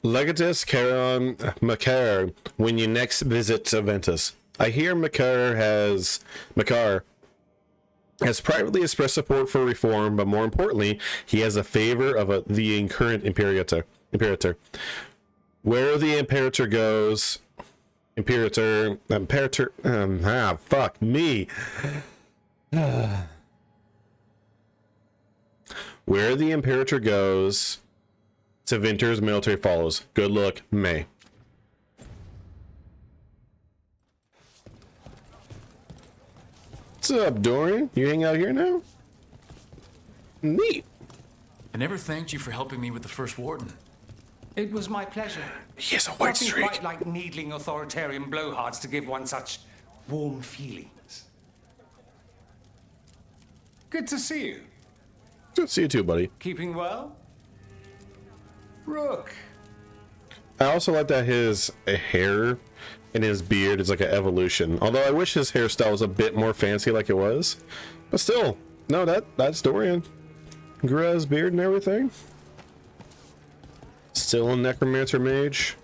Speaker 1: Legatus Carrion Makar when you next visit Aventus. I hear Makar has privately expressed support for reform, but more importantly, he has a favor of the current Imperator. Where the Imperator goes, fuck me. Where the Imperator goes, Tevinter's military follows. Good luck, May. What's up, Dorian? You hang out here now? Neat.
Speaker 8: I never thanked you for helping me with the First Warden.
Speaker 3: It was my pleasure.
Speaker 1: He has a white
Speaker 3: Nothing
Speaker 1: streak.
Speaker 3: quite like needling authoritarian blowhards to give one such warm feelings. Good to see you.
Speaker 1: Good to see you too, buddy.
Speaker 3: Keeping well? Rook.
Speaker 1: I also like that his hair and his beard is like an evolution. Although I wish his hairstyle was a bit more fancy like it was. But still, no, that's Dorian. Grew his beard and everything. Still a Necromancer Mage.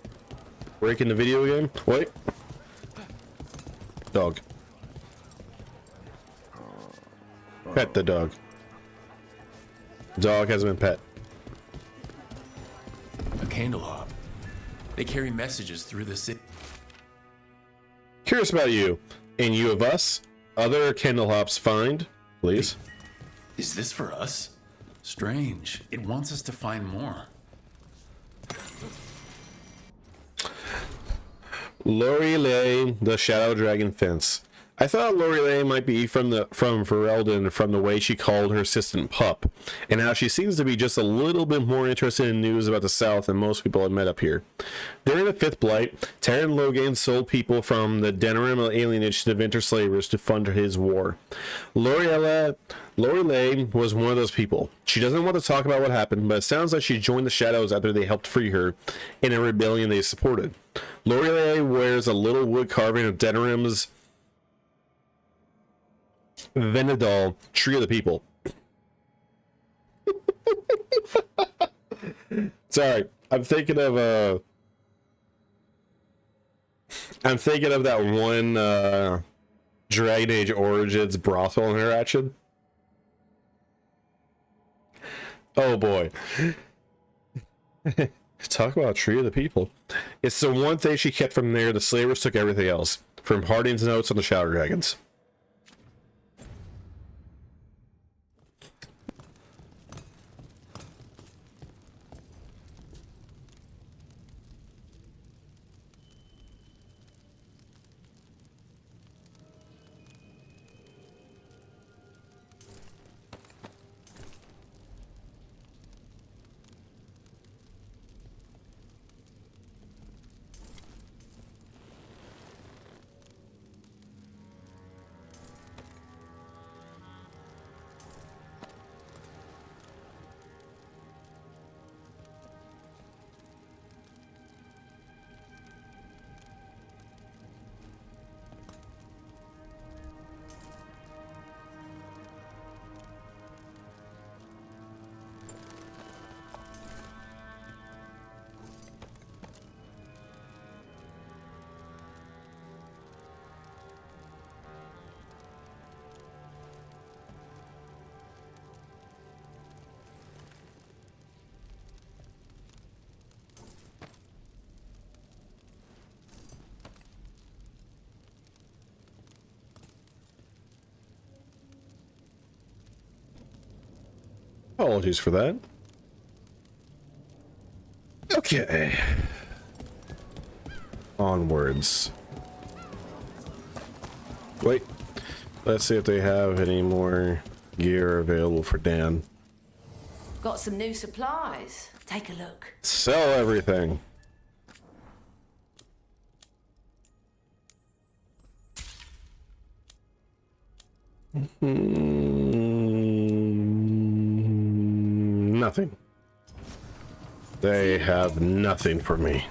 Speaker 1: Breaking the video game. Wait. Dog. Pet the dog. Dog has been pet.
Speaker 8: A Candelhop. They carry messages through the city.
Speaker 1: Curious about you. And you of us? Other Candlehops find, please.
Speaker 8: Is this for us? Strange. It wants us to find more.
Speaker 1: Lorelei, the Shadow Dragon Fence. I thought Lorelei might be from Ferelden from the way she called her assistant Pup, and how she seems to be just a little bit more interested in news about the South than most people have met up here. During the Fifth Blight, Taron Logan sold people from the Denerim alienage to the Winter Slavers to fund his war. Lorelei was one of those people. She doesn't want to talk about what happened, but it sounds like she joined the Shadows after they helped free her in a rebellion they supported. Lorelei wears a little wood carving of Denerim's Venedal, Tree of the People. Sorry, I'm thinking of that one Dragon Age Origins brothel interaction. Oh boy. Talk about Tree of the People. It's the one thing she kept from there. The slavers took everything else, from Harding's notes on the Shadow Dragons. Apologies for that. Okay. Onwards. Wait. Let's see if they have any more gear available for Dan.
Speaker 24: Got some new supplies. Take a look.
Speaker 1: Sell everything. Nothing. They have nothing for me.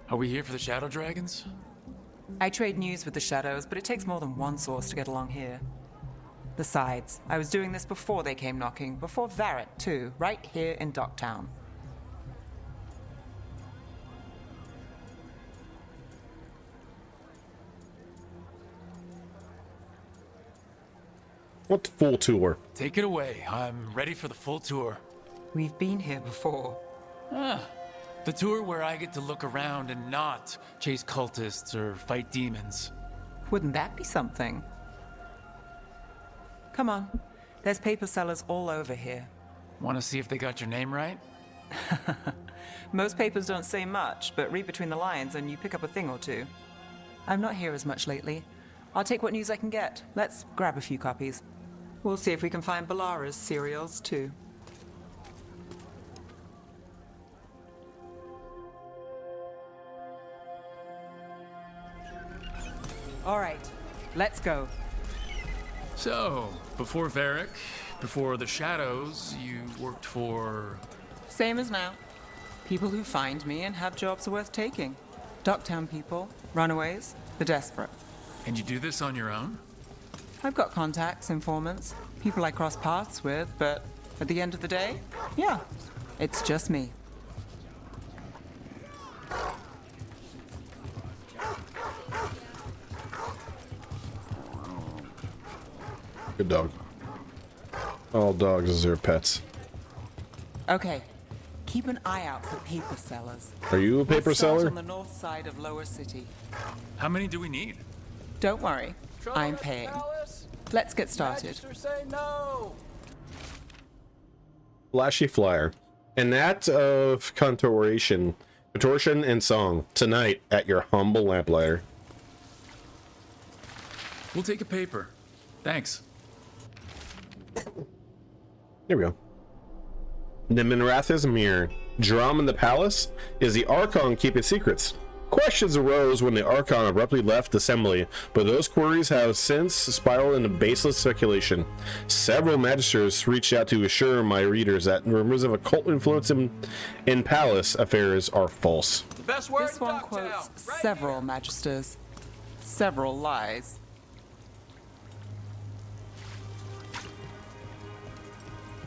Speaker 8: Are we here for the Shadow Dragons?
Speaker 7: I trade news with the Shadows, but it takes more than one source to get along here. Besides, I was doing this before they came knocking, before Varret, too, right here in Docktown.
Speaker 1: What the full tour?
Speaker 8: Take it away. I'm ready for the full tour.
Speaker 7: We've been here before.
Speaker 8: The tour where I get to look around and not chase cultists or fight demons.
Speaker 7: Wouldn't that be something? Come on. There's paper sellers all over here.
Speaker 8: Want to see if they got your name right?
Speaker 7: Most papers don't say much, but read between the lines and you pick up a thing or two. I'm not here as much lately. I'll take what news I can get. Let's grab a few copies. We'll see if we can find Balara's cereals, too. All right, let's go.
Speaker 8: So, before Varric, before the Shadows, you worked for...
Speaker 7: Same as now. People who find me and have jobs worth taking. Docktown people, runaways, the desperate.
Speaker 8: And you do this on your own?
Speaker 7: I've got contacts, informants, people I cross paths with, but at the end of the day, yeah, it's just me.
Speaker 1: Good dog. All dogs deserve pets.
Speaker 7: Okay, keep an eye out for paper sellers.
Speaker 1: Are you a paper
Speaker 7: We'll start
Speaker 1: seller?
Speaker 7: on the north side of Lower City.
Speaker 8: How many do we need?
Speaker 7: Don't worry, I'm paying. Let's get started.
Speaker 11: Say no.
Speaker 1: Flashy flyer. An act of contortion and song tonight at your humble lamplighter.
Speaker 8: We'll take a paper. Thanks.
Speaker 1: Here we go. The Minrathous Mirror. Drama in the palace? Is the Archon keeping secrets? Questions arose when the Archon abruptly left the assembly, but those queries have since spiraled into baseless speculation. Several magisters reached out to assure my readers that rumors of occult influence in palace affairs are false.
Speaker 11: The best word
Speaker 7: This one quotes several magisters, several lies.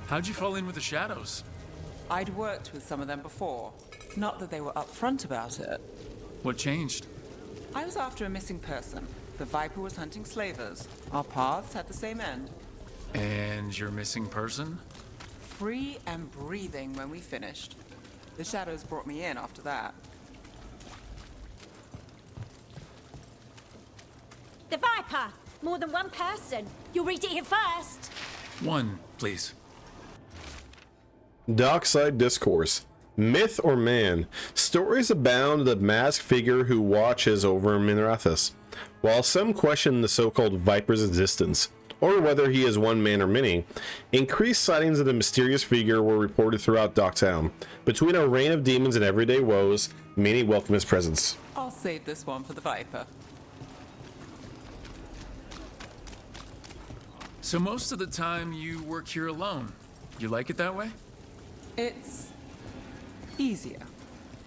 Speaker 8: How'd you fall in with the shadows?
Speaker 7: I'd worked with some of them before. Not that they were upfront about it.
Speaker 8: What changed?
Speaker 7: I was after a missing person. The Viper was hunting slavers. Our paths had the same end.
Speaker 8: And your missing person?
Speaker 7: Free and breathing when we finished. The shadows brought me in after that.
Speaker 17: The Viper! More than one person. You'll read it here first.
Speaker 8: One, please.
Speaker 1: Dockside Discourse. Myth or man? Stories abound of the masked figure who watches over Minrathous. While some question the so-called Viper's existence, or whether he is one man or many, increased sightings of the mysterious figure were reported throughout Docktown. Between a reign of demons and everyday woes, many welcome his presence.
Speaker 7: I'll save this one for the Viper.
Speaker 8: So most of the time you work here alone. You like it that way?
Speaker 7: It's easier.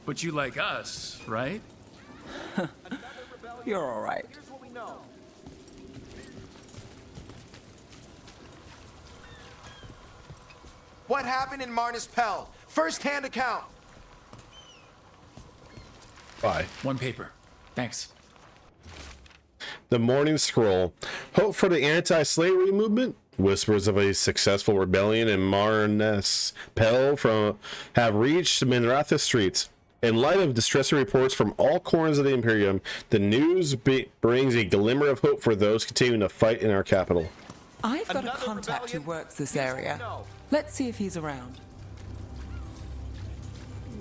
Speaker 8: But you like us, right?
Speaker 7: You're all right.
Speaker 11: What happened in Marnus Pell? First-hand account.
Speaker 1: Bye.
Speaker 8: One paper. Thanks.
Speaker 1: The Morning Scroll. Hope for the anti-slavery movement? Whispers of a successful rebellion in Marnus Pell have reached Minrathous streets. In light of distressing reports from all corners of the Imperium, the news brings a glimmer of hope for those continuing to fight in our capital.
Speaker 7: I've got a contact who works this area. Let's see if he's around.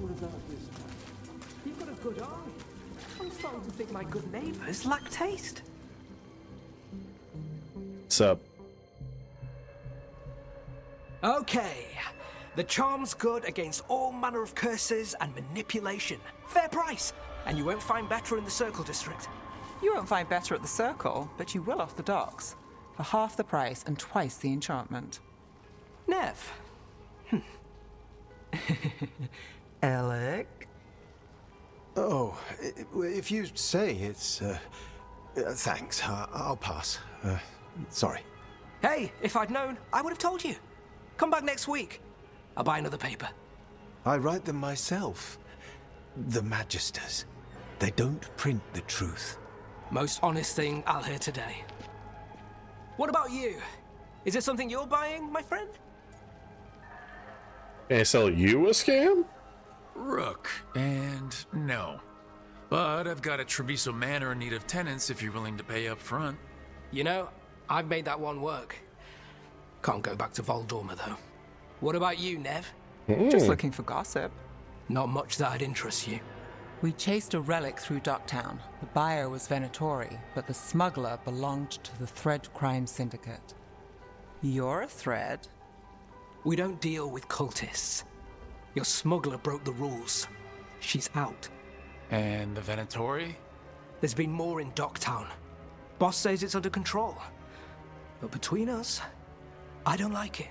Speaker 11: What about this time? You've got a good eye. I'm starting to think my good neighbors lack taste.
Speaker 1: What's up?
Speaker 11: Okay. The charm's good against all manner of curses and manipulation. Fair price. And you won't find better in the Circle District.
Speaker 7: You won't find better at the Circle, but you will off the docks. For half the price and twice the enchantment.
Speaker 11: Nev.
Speaker 7: Alec?
Speaker 13: Oh, if you say it's... thanks. I'll pass. Sorry.
Speaker 11: Hey, if I'd known, I would have told you. Come back next week. I'll buy another paper.
Speaker 13: I write them myself. The Magisters. They don't print the truth.
Speaker 11: Most honest thing I'll hear today. What about you? Is it something you're buying, my friend?
Speaker 1: Can I sell you a scam?
Speaker 8: Rook, and no. But I've got a Treviso Manor in need of tenants if you're willing to pay up front.
Speaker 11: You know, I've made that one work. Can't go back to Voldorma, though. What about you, Nev?
Speaker 7: Just looking for gossip.
Speaker 11: Not much that'd interest you.
Speaker 7: We chased a relic through Docktown. The buyer was Venatori, but the smuggler belonged to the Thread Crime Syndicate. You're a Thread?
Speaker 11: We don't deal with cultists. Your smuggler broke the rules. She's out.
Speaker 8: And the Venatori?
Speaker 11: There's been more in Docktown. Boss says it's under control. But between us, I don't like it.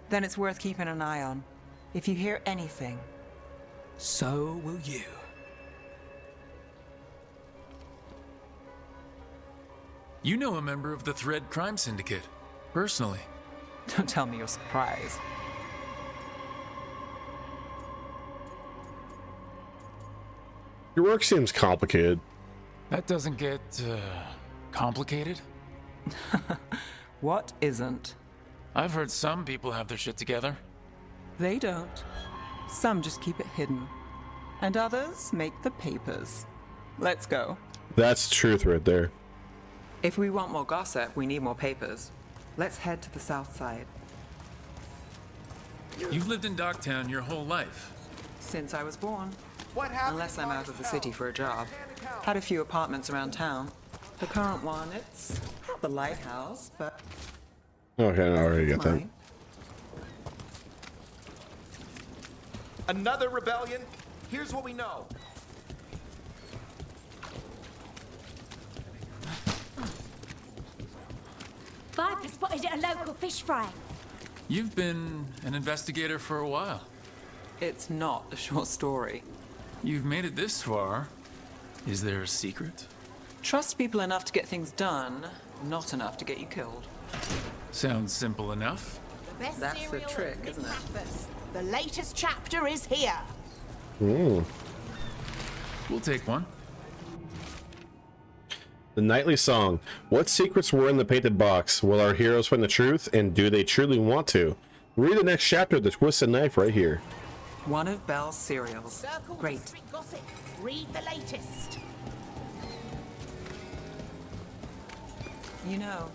Speaker 7: Then it's worth keeping an eye on. If you hear anything,
Speaker 11: So will you.
Speaker 8: You know a member of the Thread Crime Syndicate, personally.
Speaker 7: don't tell me you're surprised.
Speaker 1: Your work seems complicated.
Speaker 8: That doesn't get, complicated?
Speaker 7: What isn't?
Speaker 8: I've heard some people have their shit together.
Speaker 7: They don't. Some just keep it hidden. And others make the papers. Let's go.
Speaker 1: That's the truth right there.
Speaker 7: If we want more gossip, we need more papers. Let's head to the south side.
Speaker 8: You've lived in Docktown your whole life.
Speaker 7: Since I was born. Unless I'm out of the city for a job. Had a few apartments around town. The current one, it's not the lighthouse, but
Speaker 1: Okay, I already get that.
Speaker 7: mine.
Speaker 5: Another rebellion? Here's what we know.
Speaker 16: Viper spotted at a local fish fry.
Speaker 8: You've been an investigator for a while.
Speaker 7: It's not a short story.
Speaker 8: You've made it this far. Is there a secret?
Speaker 7: Trust people enough to get things done, not enough to get you killed.
Speaker 8: Sounds simple enough.
Speaker 7: That's the trick, isn't it?
Speaker 18: The latest chapter is here.
Speaker 1: Ooh.
Speaker 8: We'll take one.
Speaker 1: The nightly song. What secrets were in the painted box? Will our heroes find the truth, and do they truly want to? Read the next chapter of The Twisted Knife right here.
Speaker 7: One of Belle's cereals. Great.
Speaker 18: Gossip. Read the latest.
Speaker 7: You know,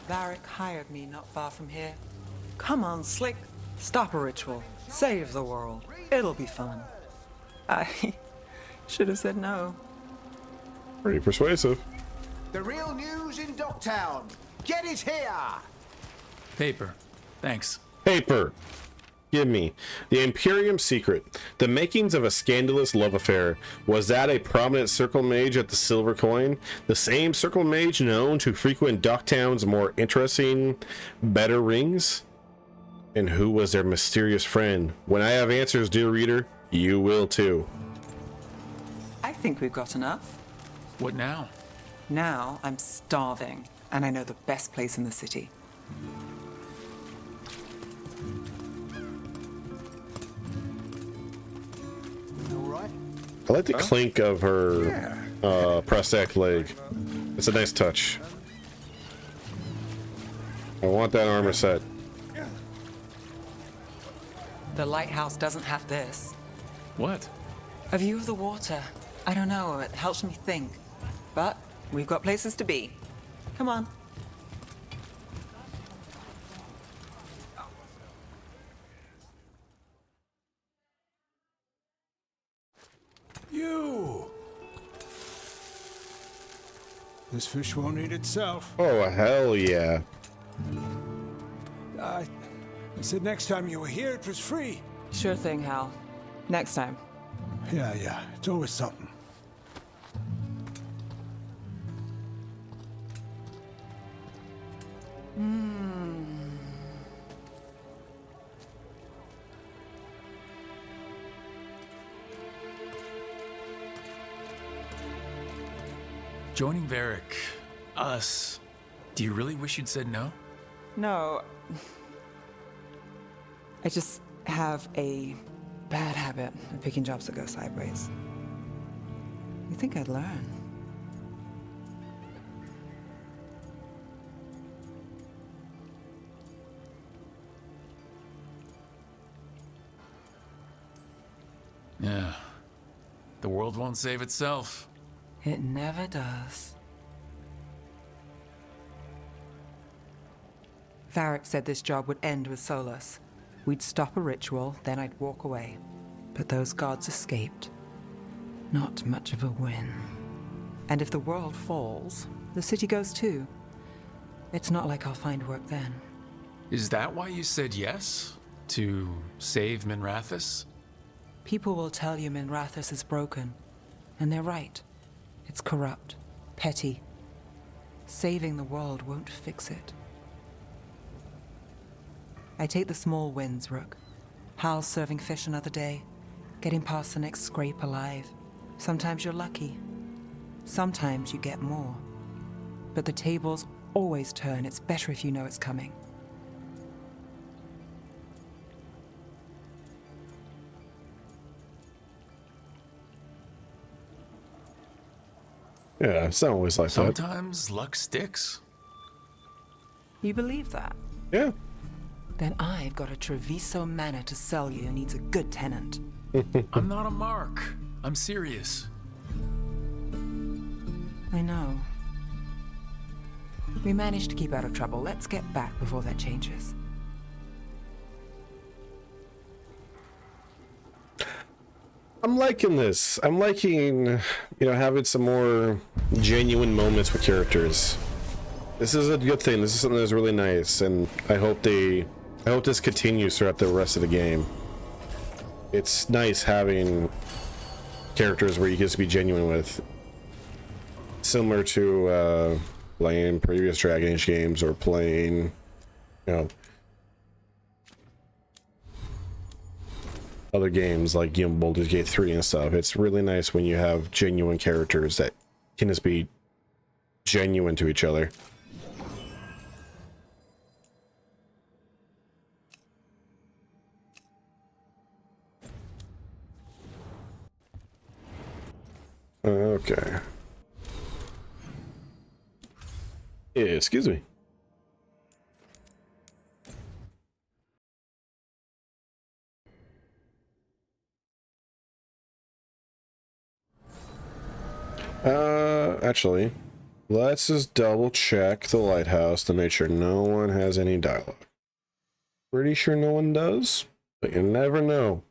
Speaker 7: Varric hired me not far from here. Come on, Slick. Stop a ritual. Save the world. It'll be fun. I should have said no.
Speaker 1: Pretty persuasive.
Speaker 5: The real news in Docktown. Get it here.
Speaker 8: Paper. Thanks.
Speaker 1: Paper. Give me. The Imperium Secret. The makings of a scandalous love affair. Was that a prominent circle mage at the Silver Coin? The same circle mage known to frequent Docktown's more interesting, better rings? And who was their mysterious friend? When I have answers, dear reader, you will too.
Speaker 7: I think we've got enough.
Speaker 8: What now?
Speaker 7: Now I'm starving, and I know the best place in the city.
Speaker 1: I like the clink of her prosthetic leg. It's a nice touch. I want that armor set.
Speaker 7: The lighthouse doesn't have this.
Speaker 8: What?
Speaker 7: A view of the water. I don't know, it helps me think. But we've got places to be. Come on.
Speaker 13: You! This fish won't eat itself.
Speaker 1: Oh, hell yeah.
Speaker 13: I said next time you were here, it was free.
Speaker 7: Sure thing, Hal. Next time.
Speaker 13: Yeah, it's always something.
Speaker 8: Joining Varric. Us. Do you really wish you'd said no?
Speaker 7: No. I just have a bad habit of picking jobs that go sideways. You think I'd learn?
Speaker 8: Yeah. The world won't save itself.
Speaker 7: It never does. Varric said this job would end with Solus. We'd stop a ritual, then I'd walk away. But those gods escaped. Not much of a win. And if the world falls, the city goes too. It's not like I'll find work then.
Speaker 8: Is that why you said yes? To save Minrathous?
Speaker 7: People will tell you Minrathous is broken. And they're right. It's corrupt. Petty. Saving the world won't fix it. I take the small wins, Rook. Hal serving fish another day, getting past the next scrape alive. Sometimes you're lucky. Sometimes you get more. But the tables always turn. It's better if you know it's coming.
Speaker 1: Yeah, it's not always like that.
Speaker 8: Sometimes luck sticks.
Speaker 7: You believe that?
Speaker 1: Yeah.
Speaker 7: Then I've got a Treviso manor to sell you who needs a good tenant.
Speaker 8: I'm not a mark. I'm serious.
Speaker 7: I know. We managed to keep out of trouble. Let's get back before that changes.
Speaker 1: I'm liking this. I'm liking, having some more genuine moments with characters. This is a good thing. This is something that's really nice, and I hope this continues throughout the rest of the game. It's nice having characters where you can just be genuine with, similar to playing previous Dragon Age games or playing, other games like Baldur's Gate 3 and stuff. It's really nice when you have genuine characters that can just be genuine to each other. Okay. Excuse me. Actually, let's just double check the lighthouse to make sure no one has any dialogue. Pretty sure no one does, but you never know.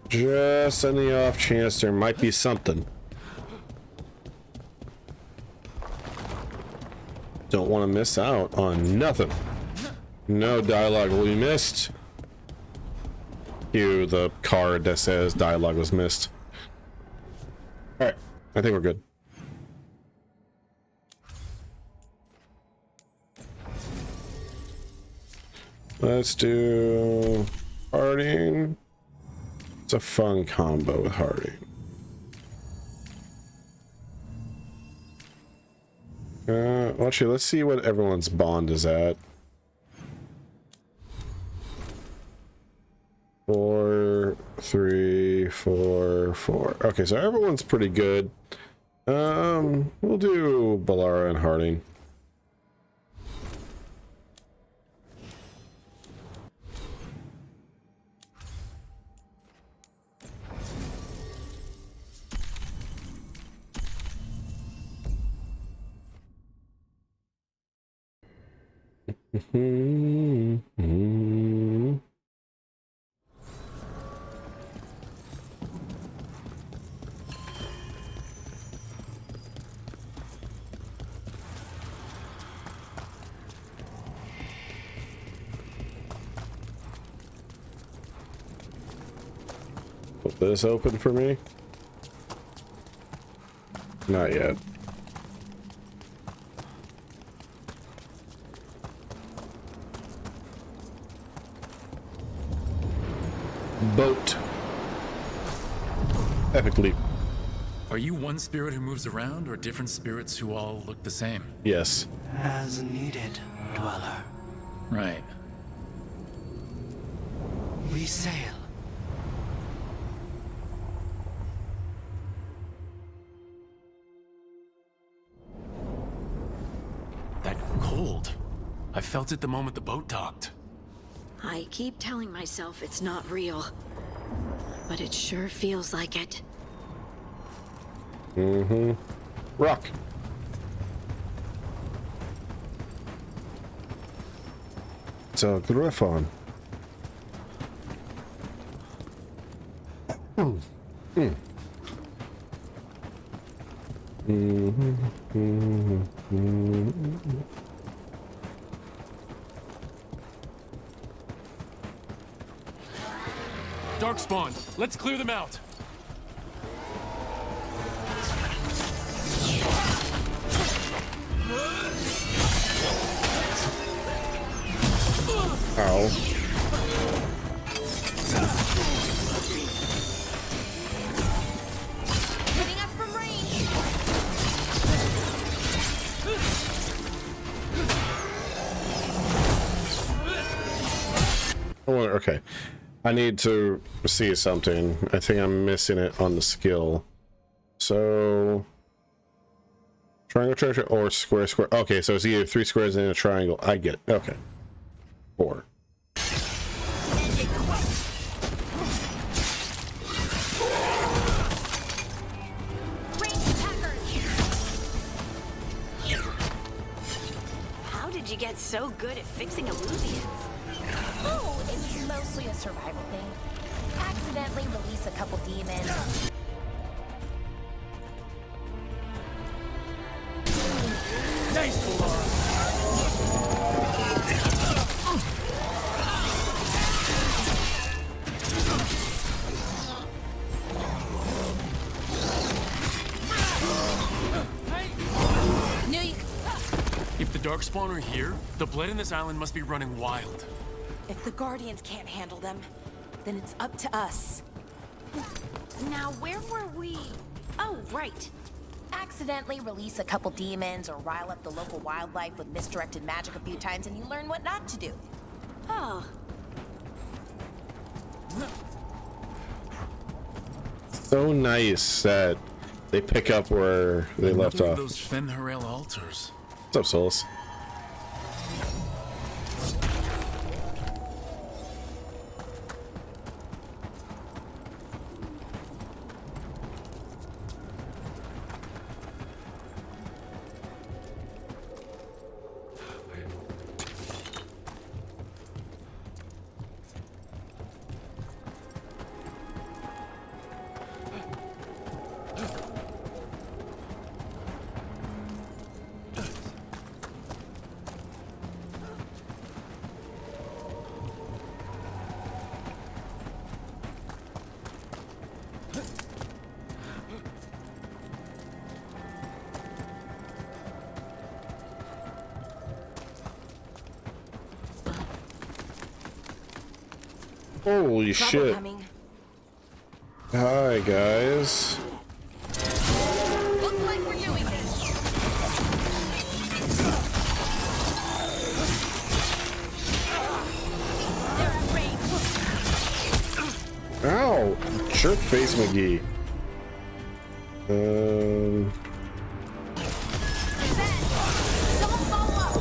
Speaker 1: Just on the off chance there might be something. Don't want to miss out on nothing. No dialogue will be missed. Cue the card that says dialogue was missed. Alright, I think we're good. Let's do Harding. It's a fun combo with Harding. Well, actually, let's see what everyone's bond is at. 4, 3, 4, 4. Okay, so everyone's pretty good. We'll do Balara and Harding. Put this open for me. Not yet. Boat. Epic leap.
Speaker 8: Are you one spirit who moves around, or different spirits who all look the same?
Speaker 1: Yes.
Speaker 13: As needed, Dweller.
Speaker 8: Right.
Speaker 13: We sail.
Speaker 8: That cold. I felt it the moment the boat docked.
Speaker 2: I keep telling myself it's not real, but it sure feels like it.
Speaker 1: Mm-hmm. Rock. It's a Griffon.
Speaker 8: Darkspawn, let's clear them out.
Speaker 1: Ow. Okay. I need to see something. I think I'm missing it on the skill. So... Triangle, triangle, or square, square. Okay, so it's either 3 squares and a triangle. I get it. Okay. 4.
Speaker 2: How did you get so good at fixing illusions?
Speaker 19: Oh, it's mostly a survival thing. Accidentally release a couple demons.
Speaker 8: Nice, If the Darkspawn are here, the blood in this island must be running wild.
Speaker 19: If the Guardians can't handle them, then it's up to us.
Speaker 2: Now, where were we? Oh, right.
Speaker 19: Accidentally release a couple demons or rile up the local wildlife with misdirected magic a few times and you learn what not to do.
Speaker 2: Oh.
Speaker 1: So nice that they pick up where they left off.
Speaker 8: Those Fen'Harel altars.
Speaker 1: What's up, Solus? Holy shit.
Speaker 19: Coming.
Speaker 1: Hi, guys.
Speaker 19: Looks like we're doing this. They're at range.
Speaker 1: Ow! Jerk face McGee.
Speaker 19: Someone follow up.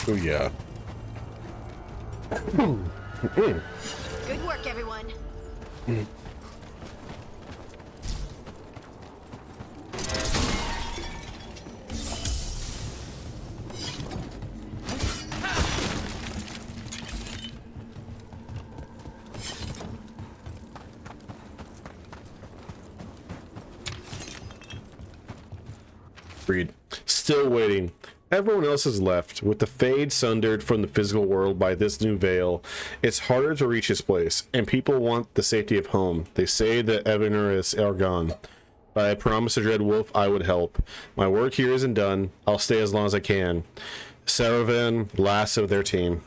Speaker 1: Oh yeah.
Speaker 2: Good work, everyone.
Speaker 1: Reed. Still waiting. Everyone else is left. With the Fade sundered from the physical world by this new veil, it's harder to reach his place, and people want the safety of home. They say that Evanuris are gone. But I promised the Dread Wolf I would help. My work here isn't done. I'll stay as long as I can. Saravan, last of their team.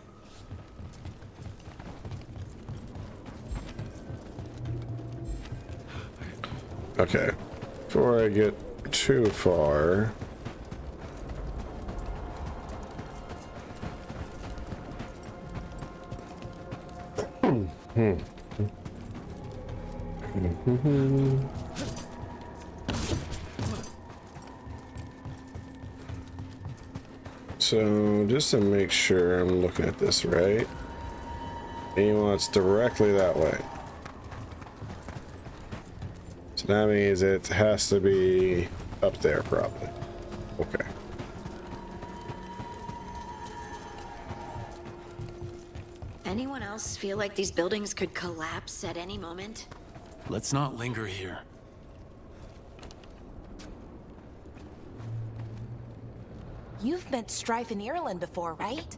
Speaker 1: Okay. Before I get too far... So, just to make sure I'm looking at this right, he wants directly that way. So that means it has to be up there, probably. Okay.
Speaker 2: Anyone else feel like these buildings could collapse at any moment?
Speaker 8: Let's not linger here.
Speaker 19: You've met Strife in Ireland before, right?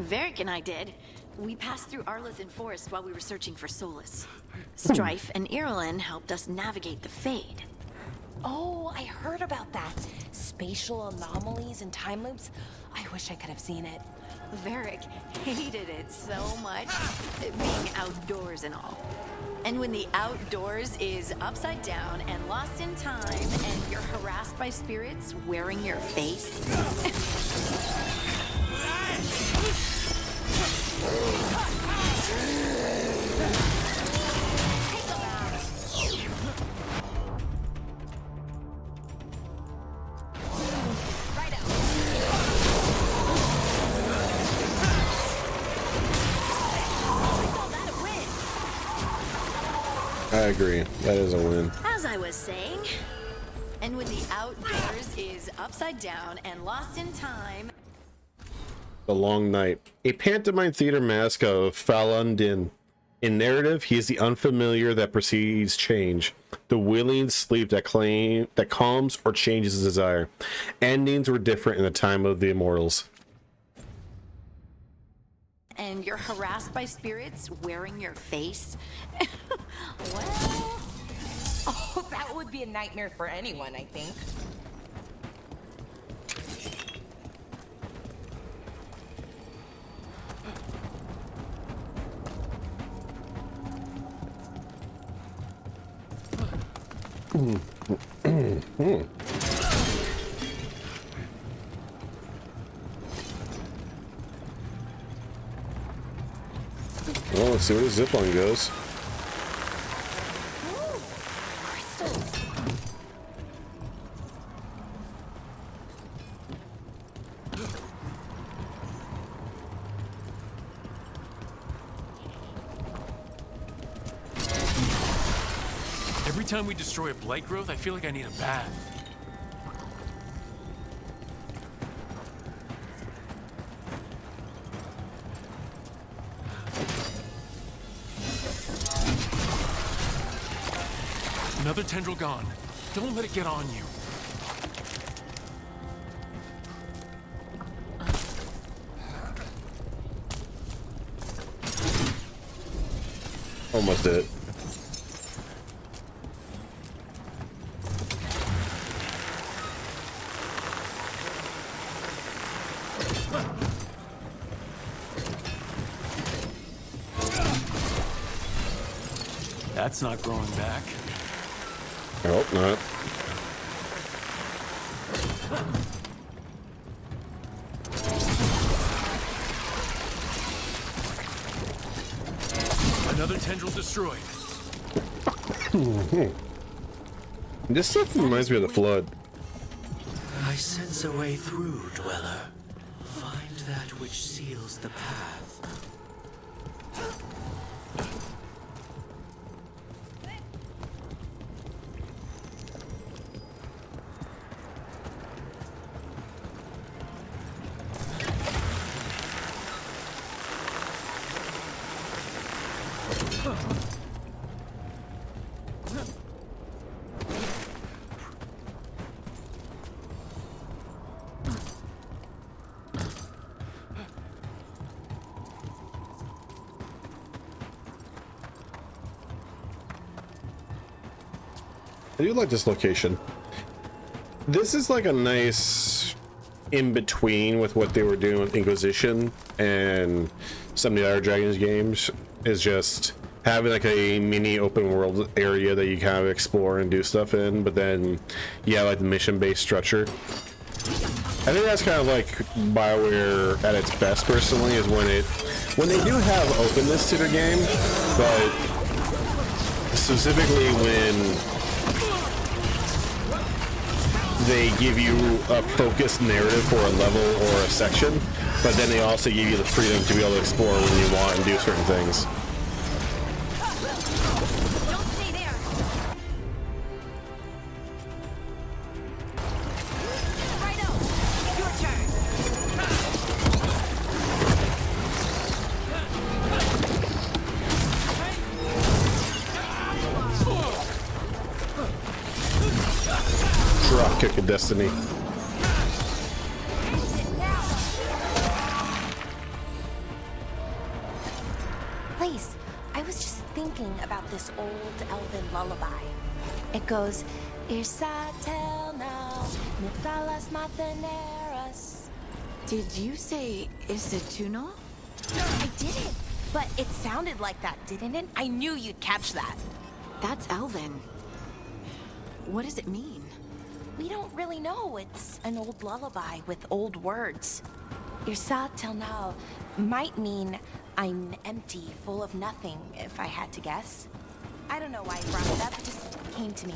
Speaker 2: Varric and I did. We passed through Arlithan Forest while we were searching for Solus. Strife and Irulan helped us navigate the Fade.
Speaker 19: Oh, I heard about that. Spatial anomalies and time loops. I wish I could have seen it.
Speaker 2: Varric hated it so much, being outdoors and all. And when the outdoors is upside down and lost in time, and you're harassed by spirits wearing your face.
Speaker 1: I agree. That is a win.
Speaker 2: As I was saying, and when the outdoors is upside down and lost in time.
Speaker 1: The Long Night. A pantomime theater mask of Falun Din. In narrative, he is the unfamiliar that precedes change. The willing sleep that calms or changes his desire. Endings were different in the time of the immortals.
Speaker 2: And you're harassed by spirits wearing your face.
Speaker 19: Well, oh, that would be a nightmare for anyone, I think.
Speaker 1: Well, let's see where the zipline goes.
Speaker 8: Every time we destroy a blight growth, I feel like I need a bath. Another tendril gone. Don't let it get on you.
Speaker 1: Almost did it.
Speaker 8: That's not growing back.
Speaker 1: I hope not.
Speaker 8: Another tendril destroyed.
Speaker 1: This stuff reminds me of the Flood.
Speaker 6: I sense a way through, Dweller. Find that which seals the path.
Speaker 1: I do like this location. This is like a nice in-between with what they were doing with Inquisition and some of the other Dragons games, is just having like a mini open world area that you kind of explore and do stuff in, but then you have like the mission-based structure. I think that's kind of like BioWare at its best personally, is when they do have openness to their game, but specifically when they give you a focused narrative for a level or a section, but then they also give you the freedom to be able to explore when you want and do certain things.
Speaker 2: Don't stay there. Right out. Your turn.
Speaker 1: Drop kick of destiny.
Speaker 19: Please, I was just thinking about this old elven lullaby. It goes, Irsatel now, Mithalas Matheneras.
Speaker 2: Did you say Isatuno?
Speaker 19: I didn't, but it sounded like that, didn't it? I knew you'd catch that.
Speaker 2: That's Elven. What does it mean?
Speaker 19: We don't really know. It's an old lullaby with old words. Irsa till now might mean I'm empty, full of nothing, if I had to guess. I don't know why I brought it up, it just came to me.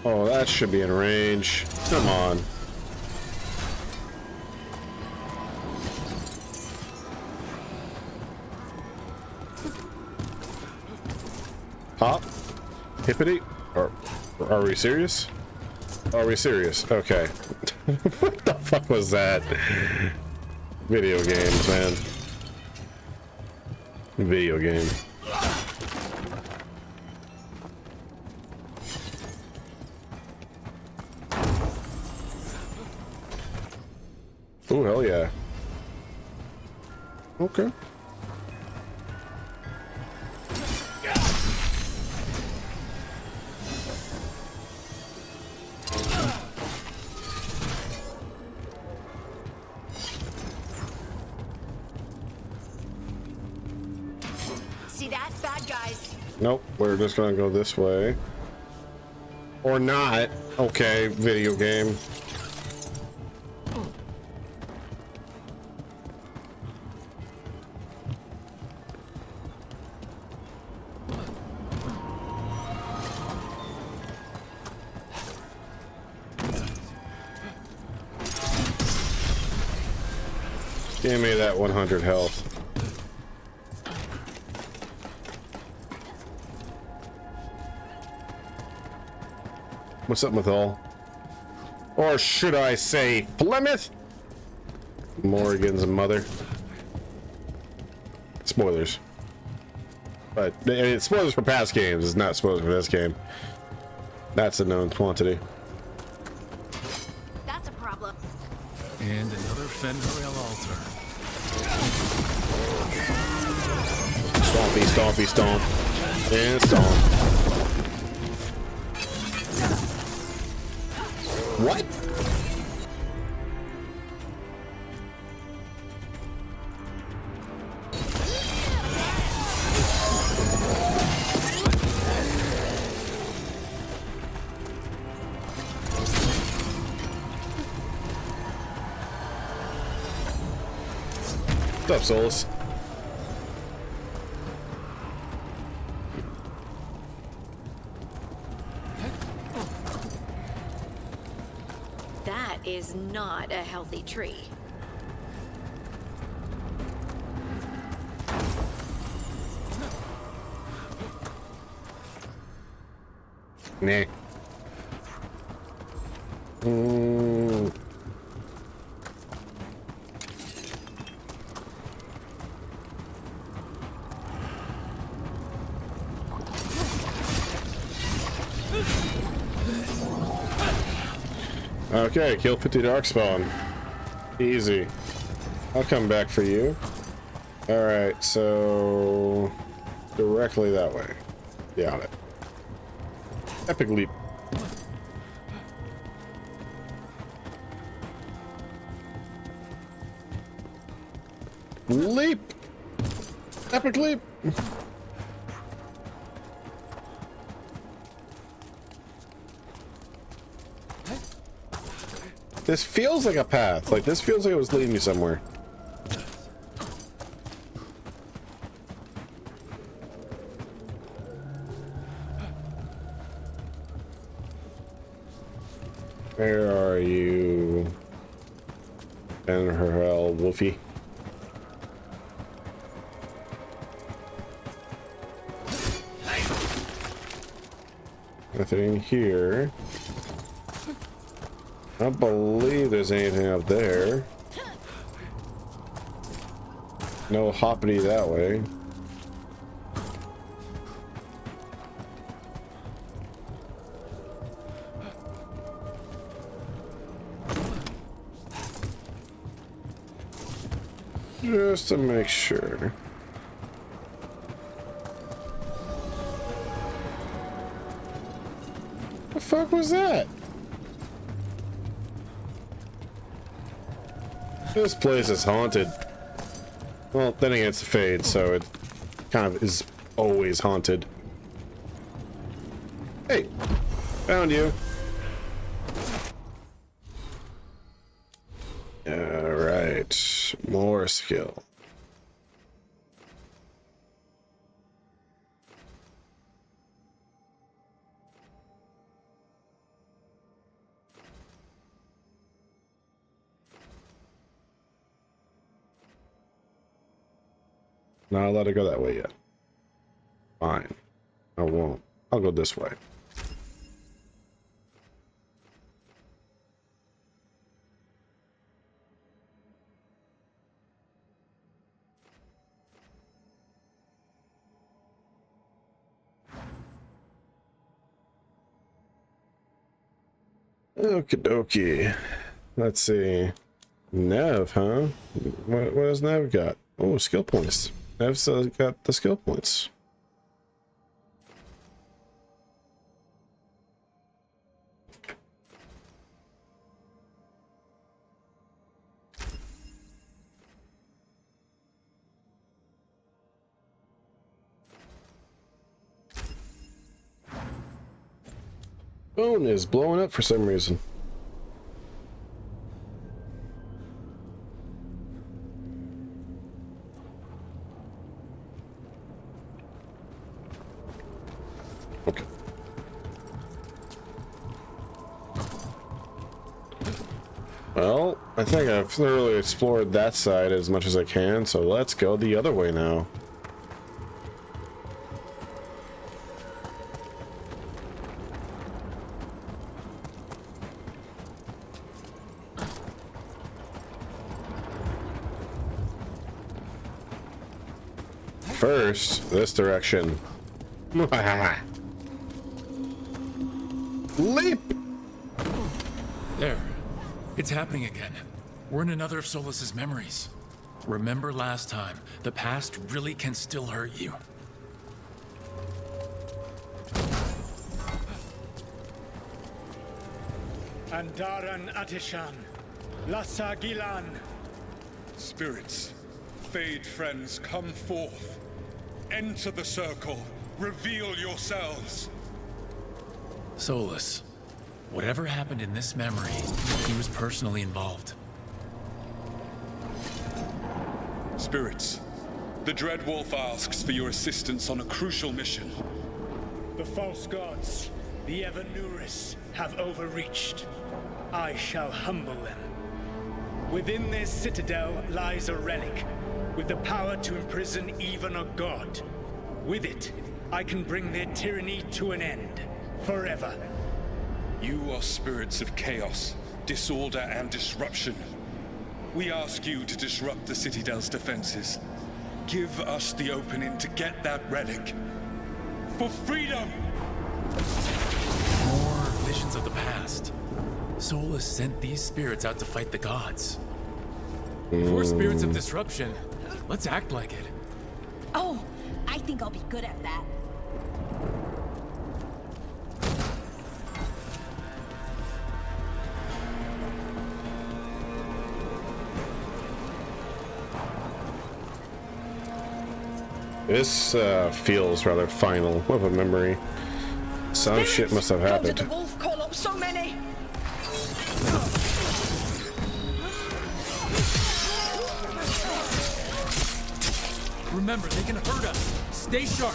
Speaker 1: Oh, that should be in range. Come on. Hop? Hippity? Or are we serious? Are we serious? Okay. What the fuck was that? Video games, man. Video game. Oh, hell yeah. Okay.
Speaker 2: See that? Bad guys.
Speaker 1: Nope, we're just gonna go this way. Or not. Okay, video game. Give me that 100 health. What's up, Mythal? Or should I say Plymouth? Morgan's mother. Spoilers. But it's spoilers for past games. It's not spoilers for this game. That's a known quantity.
Speaker 2: That's a problem.
Speaker 8: And another Fenrir altar.
Speaker 1: Stompy, stompy, stomp. And stomp. What? What's up, Solus?
Speaker 2: That is not a healthy tree.
Speaker 1: Nah. Okay, kill 50 Darkspawn. Easy. I'll come back for you. Alright, so directly that way. Got it. Epic leap. Leap! Epic leap! This feels like a path. Like, this feels like it was leading me somewhere. Where are you? And her Wolfie. Nothing here. I don't believe there's anything up there. No hoppity that way. Just to make sure. The fuck was that? This place is haunted. Well, then again, it's the Fade, so it kind of is always haunted. Hey, found you. All right, more skill. Not allowed to go that way yet. Fine. I won't. I'll go this way. Okie dokie. Let's see. Nev, huh? What has Nev got? Oh, skill points. Nev's got the skill points. Phone is blowing up for some reason. Okay. Well, I think I've thoroughly explored that side as much as I can, so let's go the other way now. First, this direction. Leap!
Speaker 8: There. It's happening again. We're in another of Solas's memories. Remember last time, the past really can still hurt you.
Speaker 12: Andaran Atishan, Lassa Gilan.
Speaker 21: Spirits, Fade friends, come forth. Enter the circle. Reveal yourselves.
Speaker 8: Solas, whatever happened in this memory, he was personally involved.
Speaker 21: Spirits, the Dread Wolf asks for your assistance on a crucial mission.
Speaker 12: The false gods, the Evanuris, have overreached. I shall humble them. Within their citadel lies a relic, with the power to imprison even a god. With it, I can bring their tyranny to an end, forever.
Speaker 21: You are spirits of chaos, disorder, and disruption. We ask you to disrupt the Citadel's defenses. Give us the opening to get that relic. For freedom!
Speaker 8: More visions of the past. Solas sent these spirits out to fight the gods. If we're spirits of disruption, let's act like it.
Speaker 16: Oh, I think I'll be good at that.
Speaker 1: This feels rather final of a memory. Some shit must have happened.
Speaker 18: Did the wolf call up so many?
Speaker 8: Remember, they can hurt us. Stay sharp.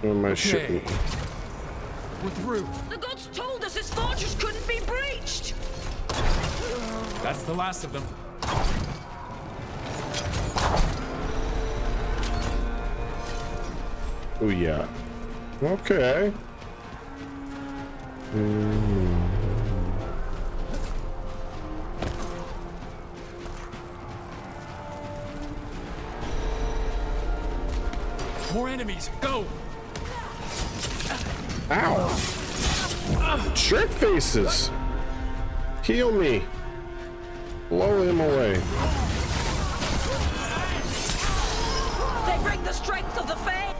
Speaker 1: Where am I shooting?
Speaker 8: We're through.
Speaker 24: The gods told us this fortress couldn't be breached!
Speaker 8: That's the last of them.
Speaker 1: Oh yeah. Okay.
Speaker 8: More enemies. Go.
Speaker 1: Ow! Trick faces! Heal me! Blow him away.
Speaker 24: They bring the strength of the Fade!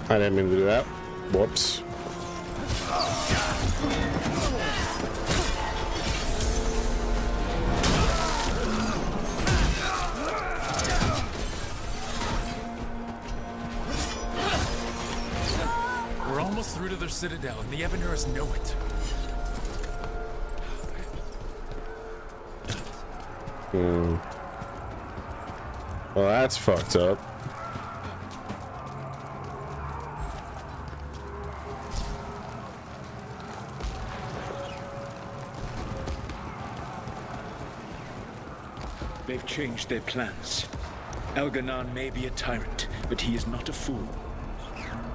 Speaker 1: I didn't mean to do that. Whoops.
Speaker 8: We're almost through to their citadel, and the Evanurus know it.
Speaker 1: Well, that's fucked up.
Speaker 12: They've changed their plans. Elganon may be a tyrant, but he is not a fool.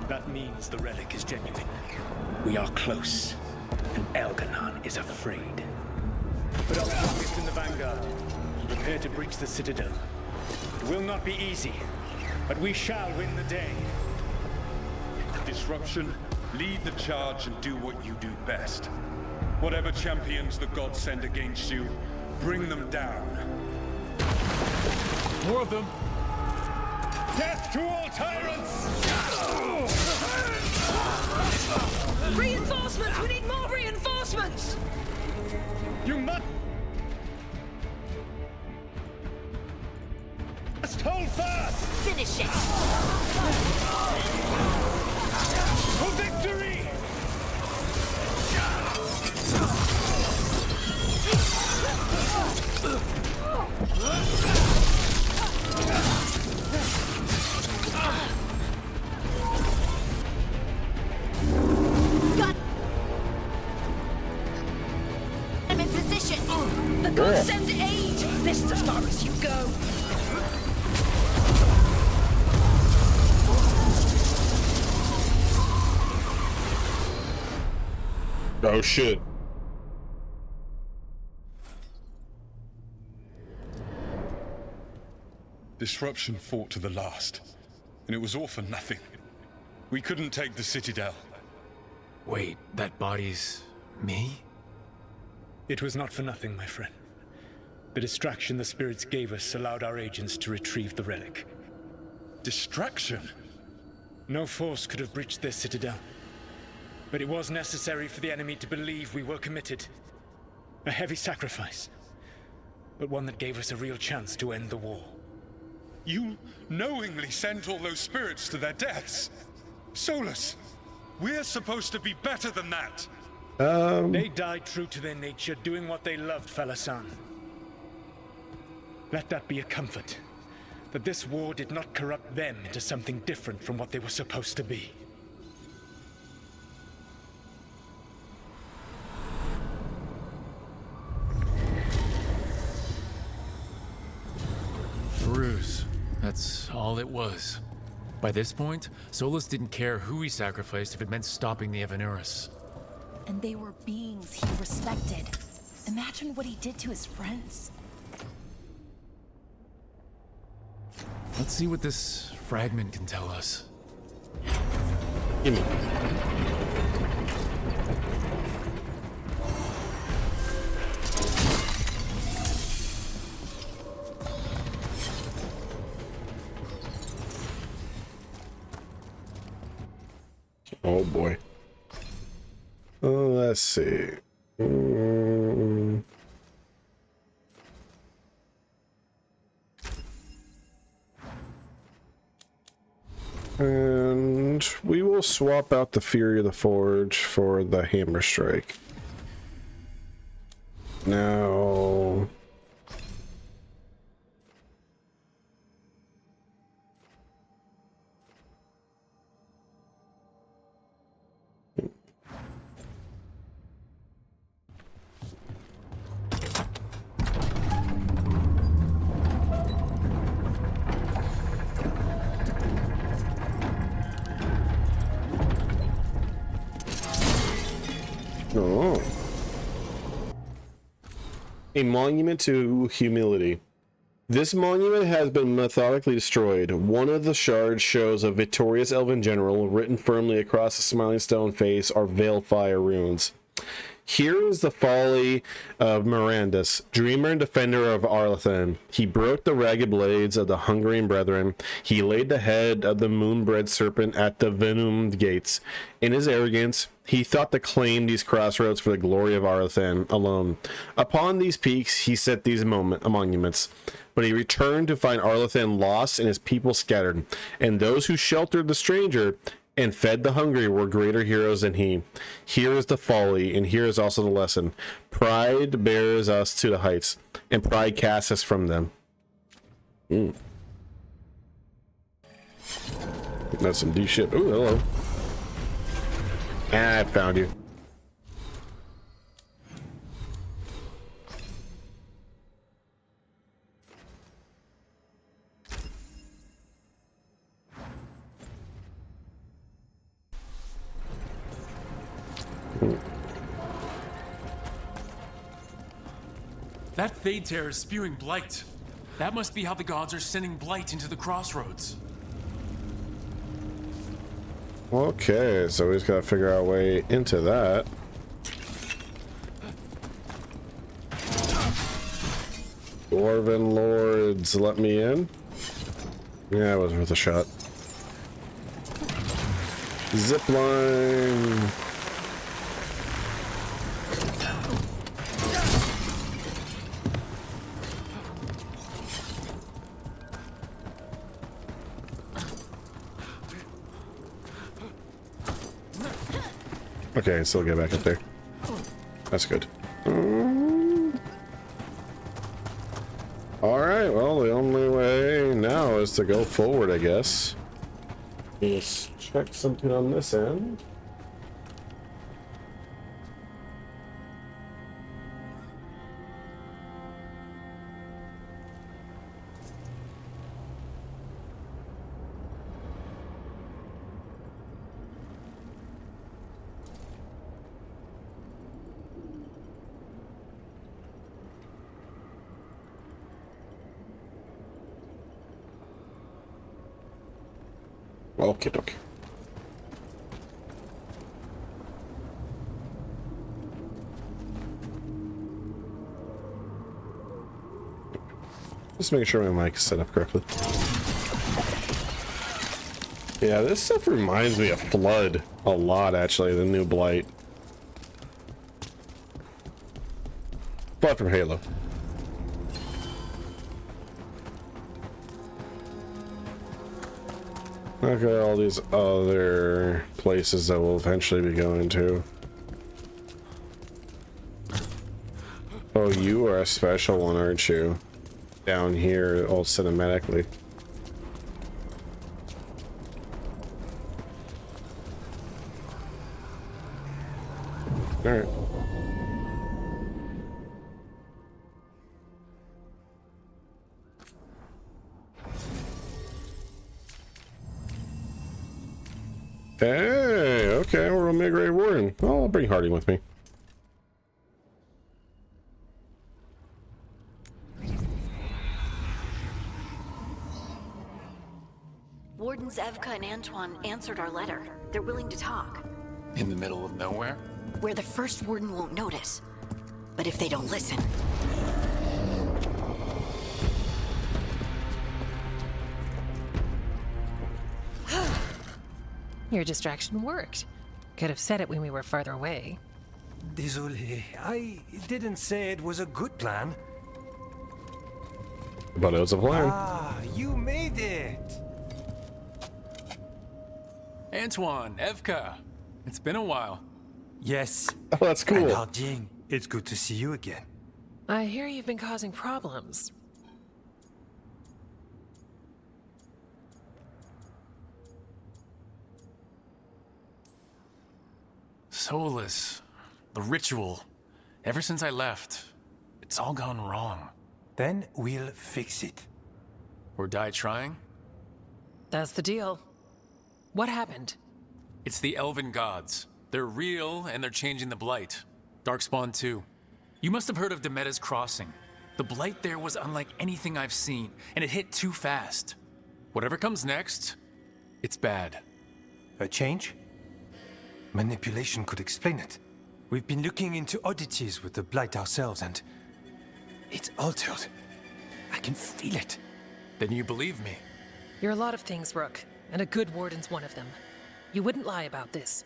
Speaker 12: That means the relic is genuine. We are close, and Elganon is afraid. Put our strongest in the vanguard, and prepare to breach the citadel. It will not be easy, but we shall win the day.
Speaker 21: Disruption, lead the charge and do what you do best. Whatever champions the gods send against you, bring them down.
Speaker 8: More of them.
Speaker 12: Death to all tyrants!
Speaker 24: Reinforcements! We need more reinforcements!
Speaker 12: You must hold fast!
Speaker 24: Finish it!
Speaker 12: For victory!
Speaker 24: I'm in position! The gods send aid! This is as far as you go!
Speaker 1: Oh shit.
Speaker 21: Disruption fought to the last, and it was all for nothing. We couldn't take the Citadel.
Speaker 8: Wait, that body's me?
Speaker 12: It was not for nothing, my friend. The distraction the spirits gave us allowed our agents to retrieve the relic.
Speaker 21: Distraction?
Speaker 12: No force could have breached this citadel. But it was necessary for the enemy to believe we were committed. A heavy sacrifice, but one that gave us a real chance to end the war.
Speaker 21: You knowingly sent all those spirits to their deaths? Solus, we're supposed to be better than that.
Speaker 12: They died true to their nature, doing what they loved, Falasan. Let that be a comfort, that this war did not corrupt them into something different from what they were supposed to be.
Speaker 8: Ruse. That's all it was. By this point, Solus didn't care who he sacrificed if it meant stopping the Evanurus.
Speaker 19: And they were beings he respected. Imagine what he did to his friends.
Speaker 8: Let's see what this fragment can tell us.
Speaker 1: Gimme. Oh boy. Let's see. And we will swap out the Fury of the Forge for the Hammer Strike. Now... Oh. A monument to humility. This monument has been methodically destroyed. One of the shards shows a victorious elven general. Written firmly across the smiling stone face are Veilfire runes. Here is the folly of Mirandus, dreamer and defender of Arlathan. He broke the ragged blades of the Hungarian brethren. He laid the head of the moon-bred serpent at the venomed gates. In his arrogance, he thought to claim these crossroads for the glory of Arlathan alone. Upon these peaks, he set these monuments. But he returned to find Arlathan lost and his people scattered. And those who sheltered the stranger and fed the hungry were greater heroes than he. Here is the folly, and here is also the lesson. Pride bears us to the heights, and pride casts us from them. That's some deep shit. Ooh, hello. I found you.
Speaker 8: That Fade Tear is spewing blight. That must be how the gods are sending blight into the crossroads.
Speaker 1: Okay, so we just gotta figure out a way into that. Dwarven lords, let me in. Yeah, it was worth a shot. Zipline. Okay, still get back up there. That's good. Alright, well, the only way now is to go forward, I guess. Just check something on this end. Okay, okay. Just making sure my mic's set up correctly. Yeah, this stuff reminds me of Flood a lot, actually, the new Blight. Flood from Halo. Okay, all these other places that we'll eventually be going to. Oh, you are a special one, aren't you? Down here, all cinematically. Alright. Hey, okay, we're on Migrated Warden. Well, I'll bring Harding with me.
Speaker 2: Wardens Evka and Antoine answered our letter. They're willing to talk.
Speaker 8: In the middle of nowhere?
Speaker 2: Where the first warden won't notice. But if they don't listen...
Speaker 10: Your distraction worked. Could have said it when we were farther away.
Speaker 13: Désolé, I didn't say it was a good plan.
Speaker 1: But it was a plan.
Speaker 13: Ah, you made it!
Speaker 8: Antoine, Evka, it's been a while.
Speaker 13: Yes.
Speaker 1: Oh, that's cool.
Speaker 13: And Harding, it's good to see you again.
Speaker 10: I hear you've been causing problems.
Speaker 8: Solus, the ritual. Ever since I left, it's all gone wrong.
Speaker 13: Then we'll fix it.
Speaker 8: Or die trying?
Speaker 10: That's the deal. What happened?
Speaker 8: It's the Elven gods. They're real, and they're changing the Blight. Darkspawn 2. You must have heard of Demeda's Crossing. The Blight there was unlike anything I've seen, and it hit too fast. Whatever comes next, it's bad.
Speaker 13: A change? Manipulation could explain it. We've been looking into oddities with the Blight ourselves, and it's altered. I can feel it.
Speaker 8: Then you believe me?
Speaker 10: You're a lot of things, Rook, and a good warden's one of them. You wouldn't lie about this.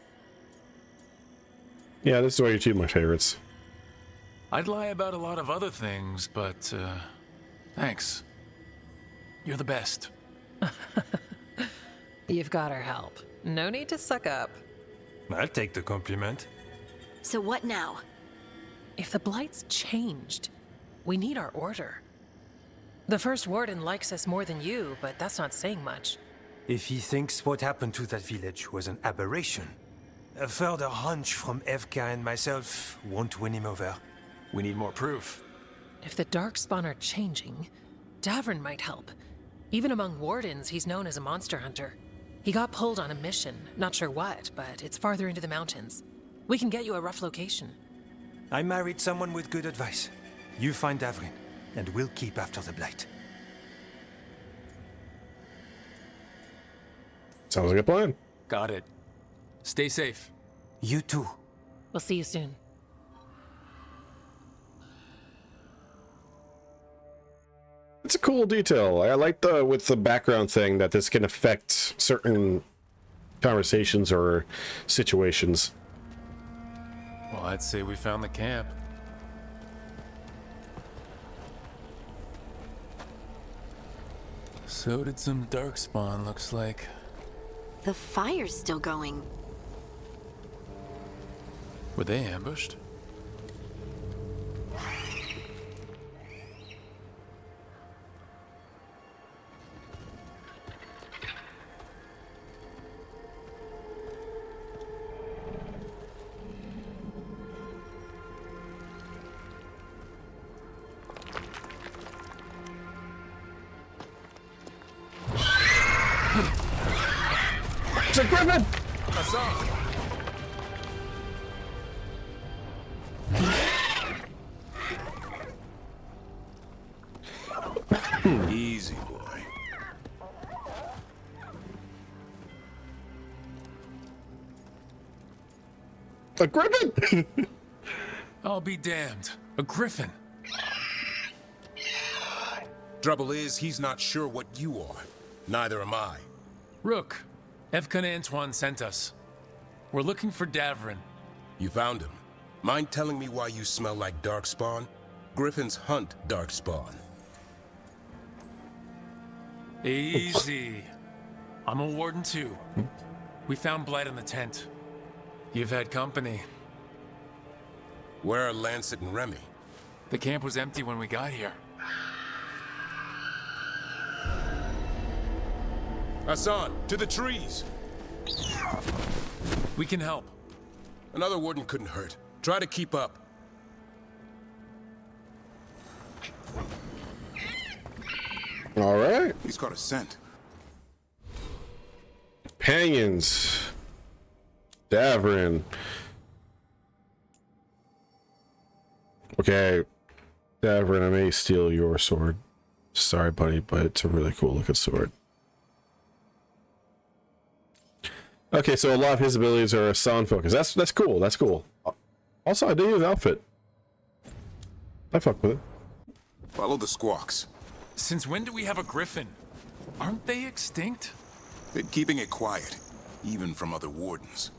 Speaker 1: Yeah, this is why you're two of my favorites.
Speaker 8: I'd lie about a lot of other things, but, thanks. You're the best.
Speaker 10: You've got our help. No need to suck up.
Speaker 13: I'll take the compliment.
Speaker 2: So what now?
Speaker 10: If the Blight's changed, we need our order. The first warden likes us more than you, but that's not saying much.
Speaker 13: If he thinks what happened to that village was an aberration, a further hunch from Evka and myself won't win him over.
Speaker 8: We need more proof.
Speaker 10: If the Darkspawn are changing, Davrin might help. Even among wardens, he's known as a monster hunter. He got pulled on a mission, not sure what, but it's farther into the mountains. We can get you a rough location.
Speaker 13: I married someone with good advice. You find Davrin, and we'll keep after the Blight.
Speaker 1: Sounds like a plan.
Speaker 8: Got it. Stay safe.
Speaker 13: You too.
Speaker 10: We'll see you soon.
Speaker 1: It's a cool detail. I like with the background thing that this can affect certain conversations or situations.
Speaker 8: Well, I'd say we found the camp. So did some Darkspawn, looks like.
Speaker 2: The fire's still going.
Speaker 8: Were they ambushed?
Speaker 1: It's a griffin!
Speaker 14: Easy, boy.
Speaker 1: A griffin?
Speaker 8: I'll be damned. A griffin.
Speaker 14: Trouble is, he's not sure what you are. Neither am I.
Speaker 8: Rook, Evka and Antoine sent us. We're looking for Davrin.
Speaker 14: You found him. Mind telling me why you smell like Darkspawn? Griffins hunt Darkspawn.
Speaker 8: Easy. I'm a warden too. We found Blight in the tent. You've had company.
Speaker 14: Where are Lancet and Remy?
Speaker 8: The camp was empty when we got here.
Speaker 14: Hassan, to the trees!
Speaker 8: We can help.
Speaker 14: Another warden couldn't hurt. Try to keep up.
Speaker 1: All right.
Speaker 14: He's caught a scent.
Speaker 1: Companions. Davrin. Okay. Davrin, I may steal your sword. Sorry, buddy, but it's a really cool looking sword. Okay, so a lot of his abilities are Hassan focused. That's cool. That's cool. Also, I dig his outfit. I fuck with it.
Speaker 14: Follow the squawks.
Speaker 8: Since when do we have a griffin? Aren't they extinct?
Speaker 14: Been keeping it quiet, even from other wardens.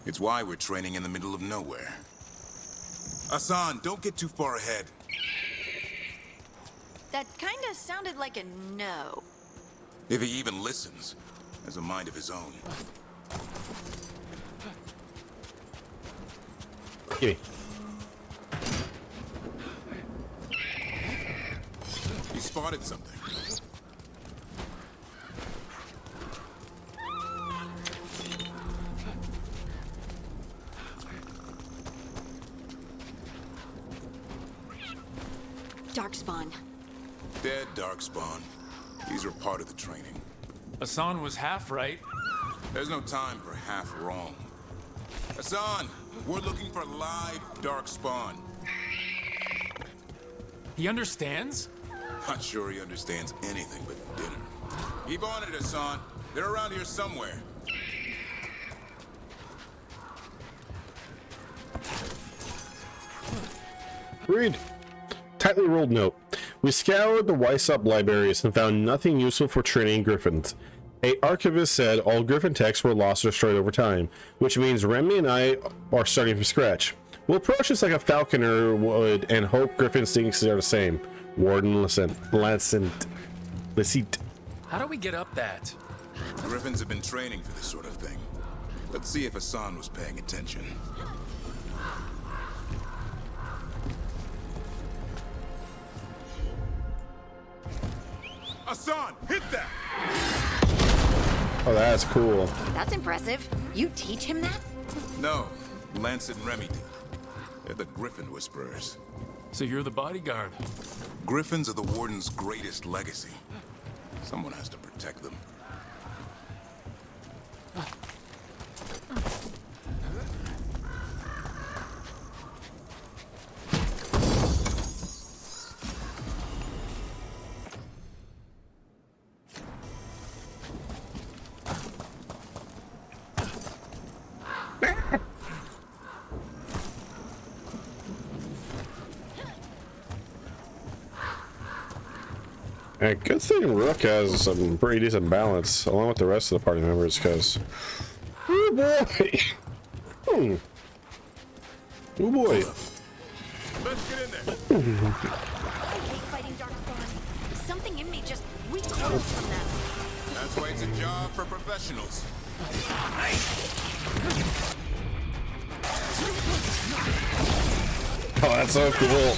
Speaker 14: It's why we're training in the middle of nowhere. Hassan, don't get too far ahead.
Speaker 2: That kinda sounded like a no.
Speaker 14: If he even listens, has a mind of his own.
Speaker 1: Gimme.
Speaker 14: He spotted something.
Speaker 2: Darkspawn.
Speaker 14: Dead Darkspawn. These are part of the training.
Speaker 8: Hassan was half right.
Speaker 14: There's no time for half wrong. Hassan, we're looking for live darkspawn.
Speaker 8: He understands?
Speaker 14: Not sure he understands anything but dinner. Keep on it, Hassan. They're around here somewhere.
Speaker 1: Read. Tightly rolled note. We scoured the Weissop libraries and found nothing useful for training griffins. A archivist said all griffin texts were lost or destroyed over time, which means Remy and I are starting from scratch. We'll approach this like a falconer would and hope griffin instincts are the same. Warden Licent.
Speaker 8: How do we get up that?
Speaker 14: Griffins have been training for this sort of thing. Let's see if Hassan was paying attention. Hassan, hit that!
Speaker 1: Oh, that's cool.
Speaker 2: That's impressive. You teach him that?
Speaker 14: No, Lancet and Remy did. They're the Griffin Whisperers.
Speaker 8: So you're the bodyguard.
Speaker 14: Griffins are the Warden's greatest legacy. Someone has to protect them.
Speaker 1: A good thing Rook has some pretty decent balance, along with the rest of the party members, because... Oh boy! Oh boy!
Speaker 14: Let's get in there!
Speaker 2: I hate fighting darkspawn. Something in me just recoils from them.
Speaker 14: That's why it's a job for professionals.
Speaker 1: Oh, that's so cool!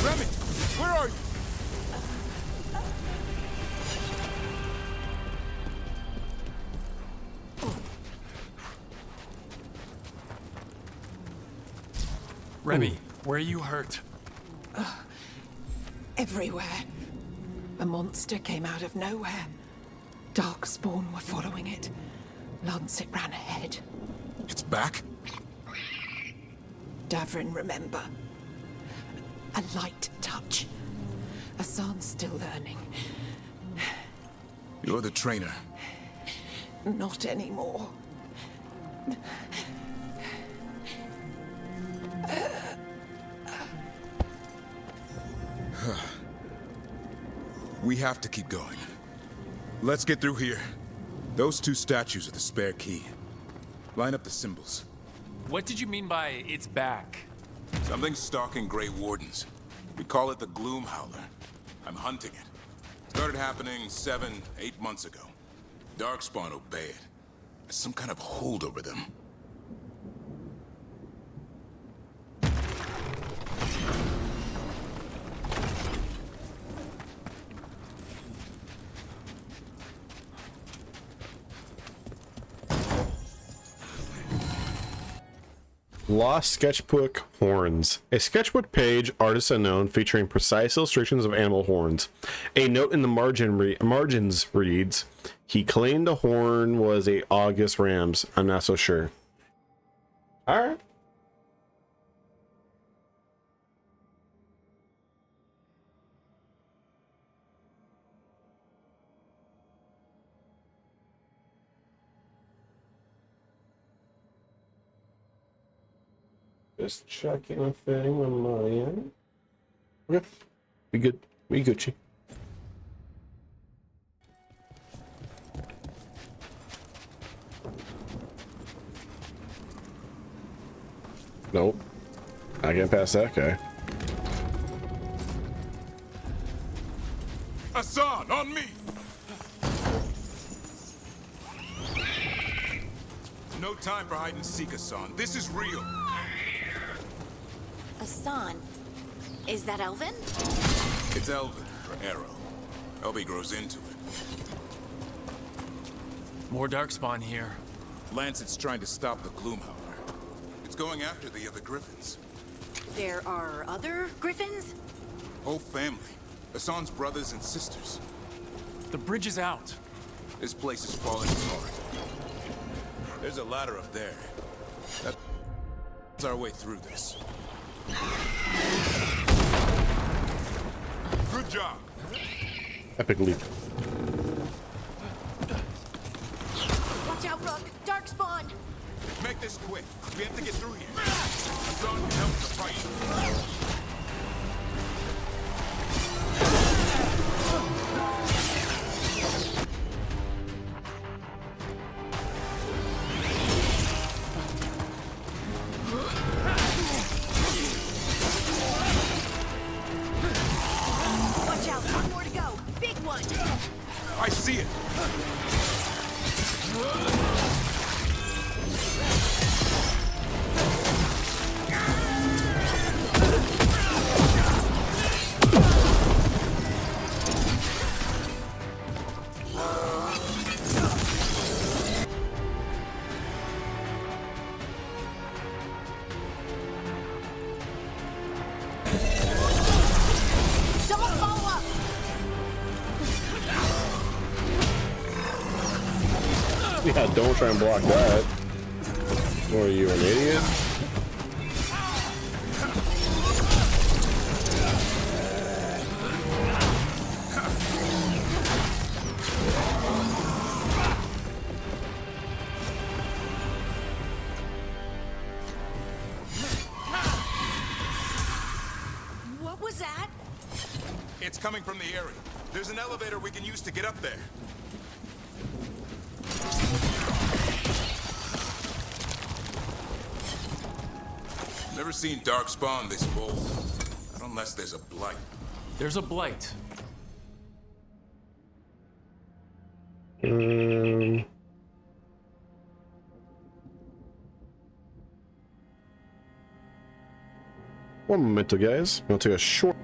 Speaker 14: Remy, where are you?
Speaker 8: Remy, where are you hurt?
Speaker 7: Everywhere. A monster came out of nowhere. Darkspawn were following it. Lancet ran ahead.
Speaker 14: It's back?
Speaker 7: Davrin, remember. A light touch. Hassan's still learning.
Speaker 14: You're the trainer.
Speaker 7: Not anymore.
Speaker 14: We have to keep going. Let's get through here. Those two statues are the spare key. Line up the symbols.
Speaker 8: What did you mean by it's back?
Speaker 14: Something's stalking Grey Wardens. We call it the Gloom Howler. I'm hunting it. Started happening 7, 8 months ago. Darkspawn obey it. There's some kind of hold over them.
Speaker 1: Lost Sketchbook Horns. A sketchbook page, artist unknown, featuring precise illustrations of animal horns. A note in the margins reads, he claimed the horn was a August ram's. I'm not so sure. Alright. Just checking a thing on my end. Okay. We good. We Gucci. Nope. I can't pass that guy.
Speaker 14: Hassan, on me! No time for hide and seek, Hassan. This is real.
Speaker 2: Hassan. Is that Elvin?
Speaker 14: It's Elvin, for Arrow. Elby grows into it.
Speaker 8: More Darkspawn here.
Speaker 14: Lancet's trying to stop the Gloomhowler. It's going after the other Griffins.
Speaker 2: There are other Griffins?
Speaker 14: Whole family. Hassan's brothers and sisters.
Speaker 8: The bridge is out.
Speaker 14: This place is falling apart. There's a ladder up there. That's our way through this. Good job.
Speaker 1: Epic leap.
Speaker 2: Watch out, Rook! Darkspawn!
Speaker 14: Make this quick. We have to get through here. Hassan can help the fight.
Speaker 2: Watch out! One more to go! Big one!
Speaker 14: I see it!
Speaker 2: Someone follow up!
Speaker 1: Yeah, don't try and block that. Or are you an idiot?
Speaker 2: What was that?
Speaker 14: It's coming from the area. There's an elevator we can use to get up there. Never seen Darkspawn this bold. Not unless there's a blight.
Speaker 8: There's a blight.
Speaker 1: One momento, guys. We'll take a short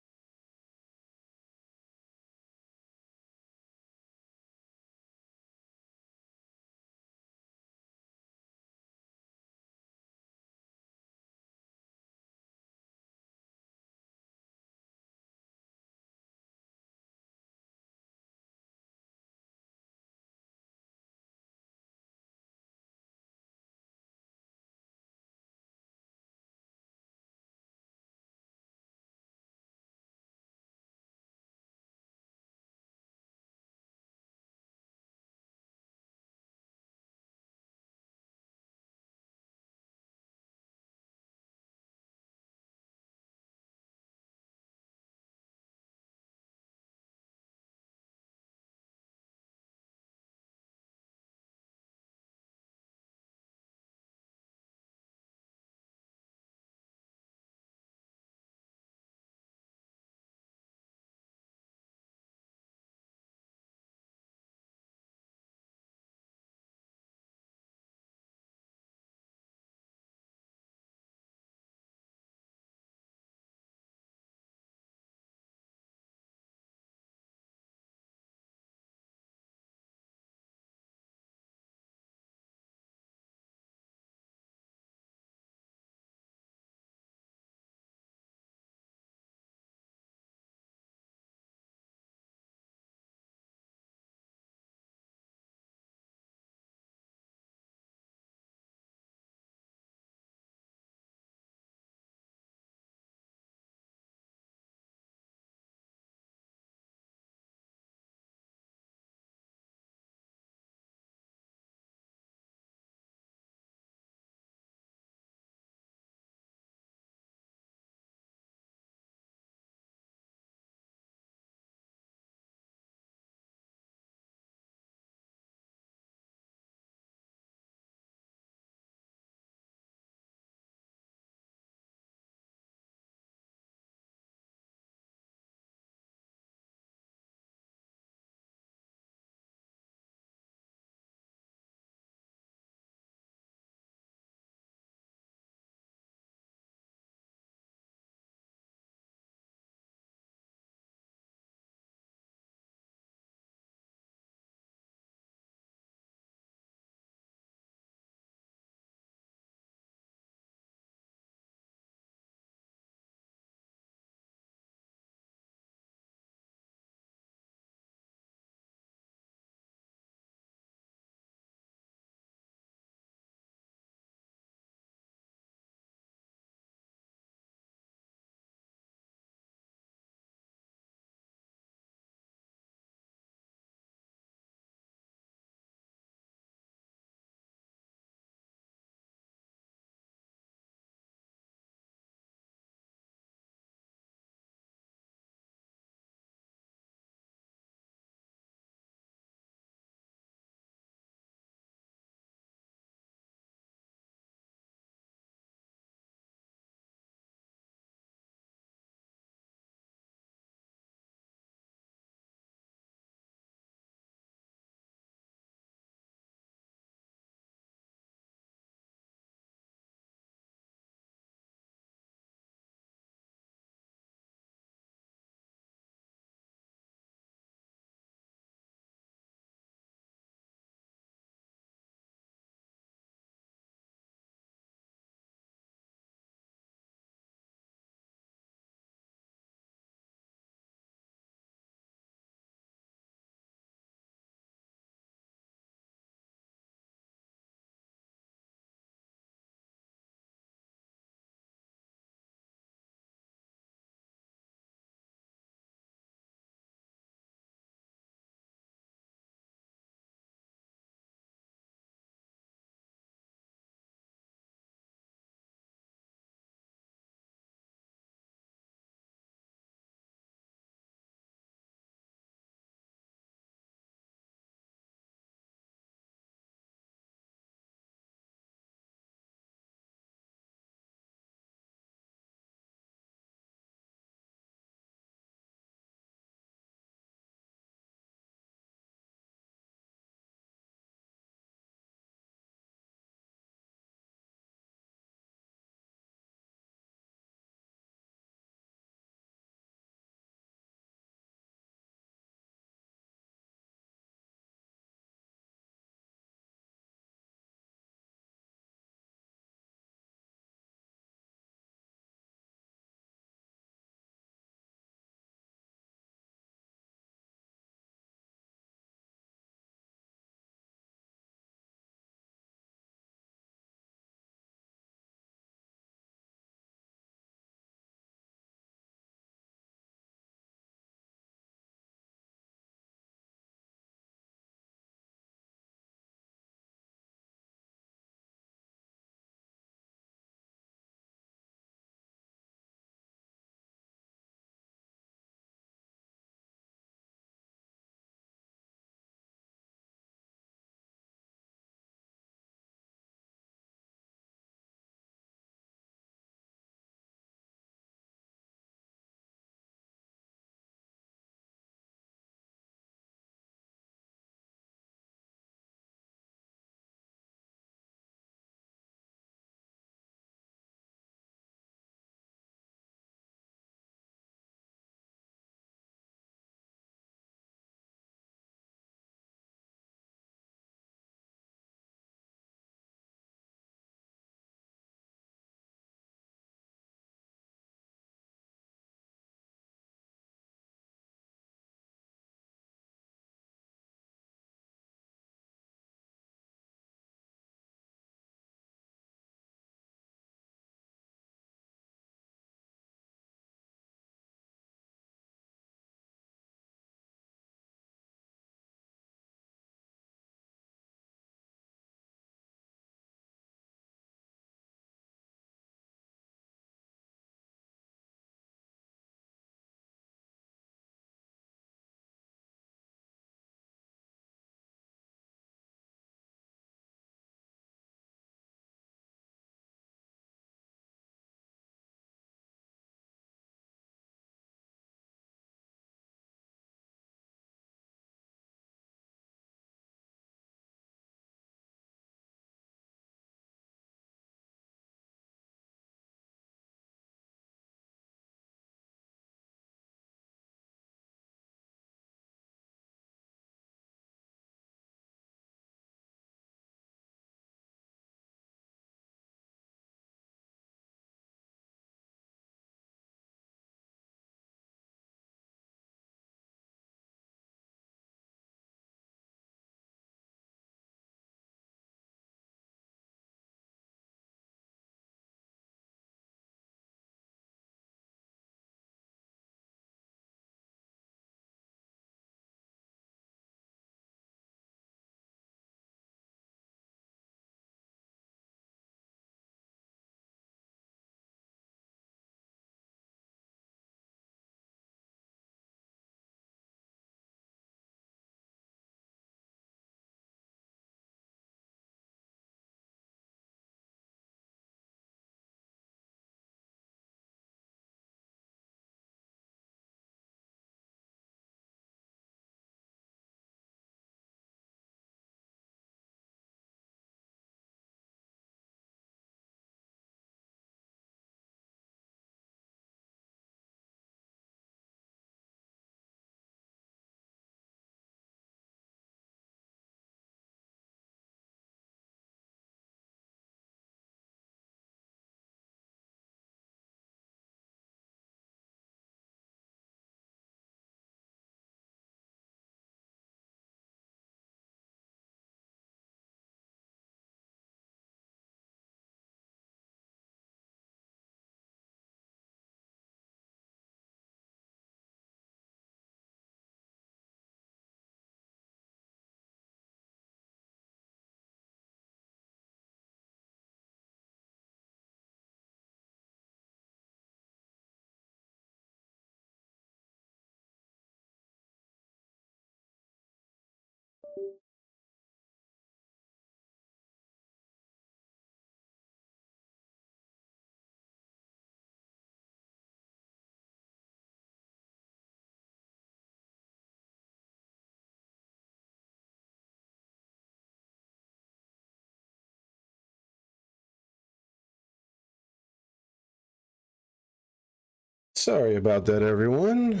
Speaker 1: Sorry about that, everyone.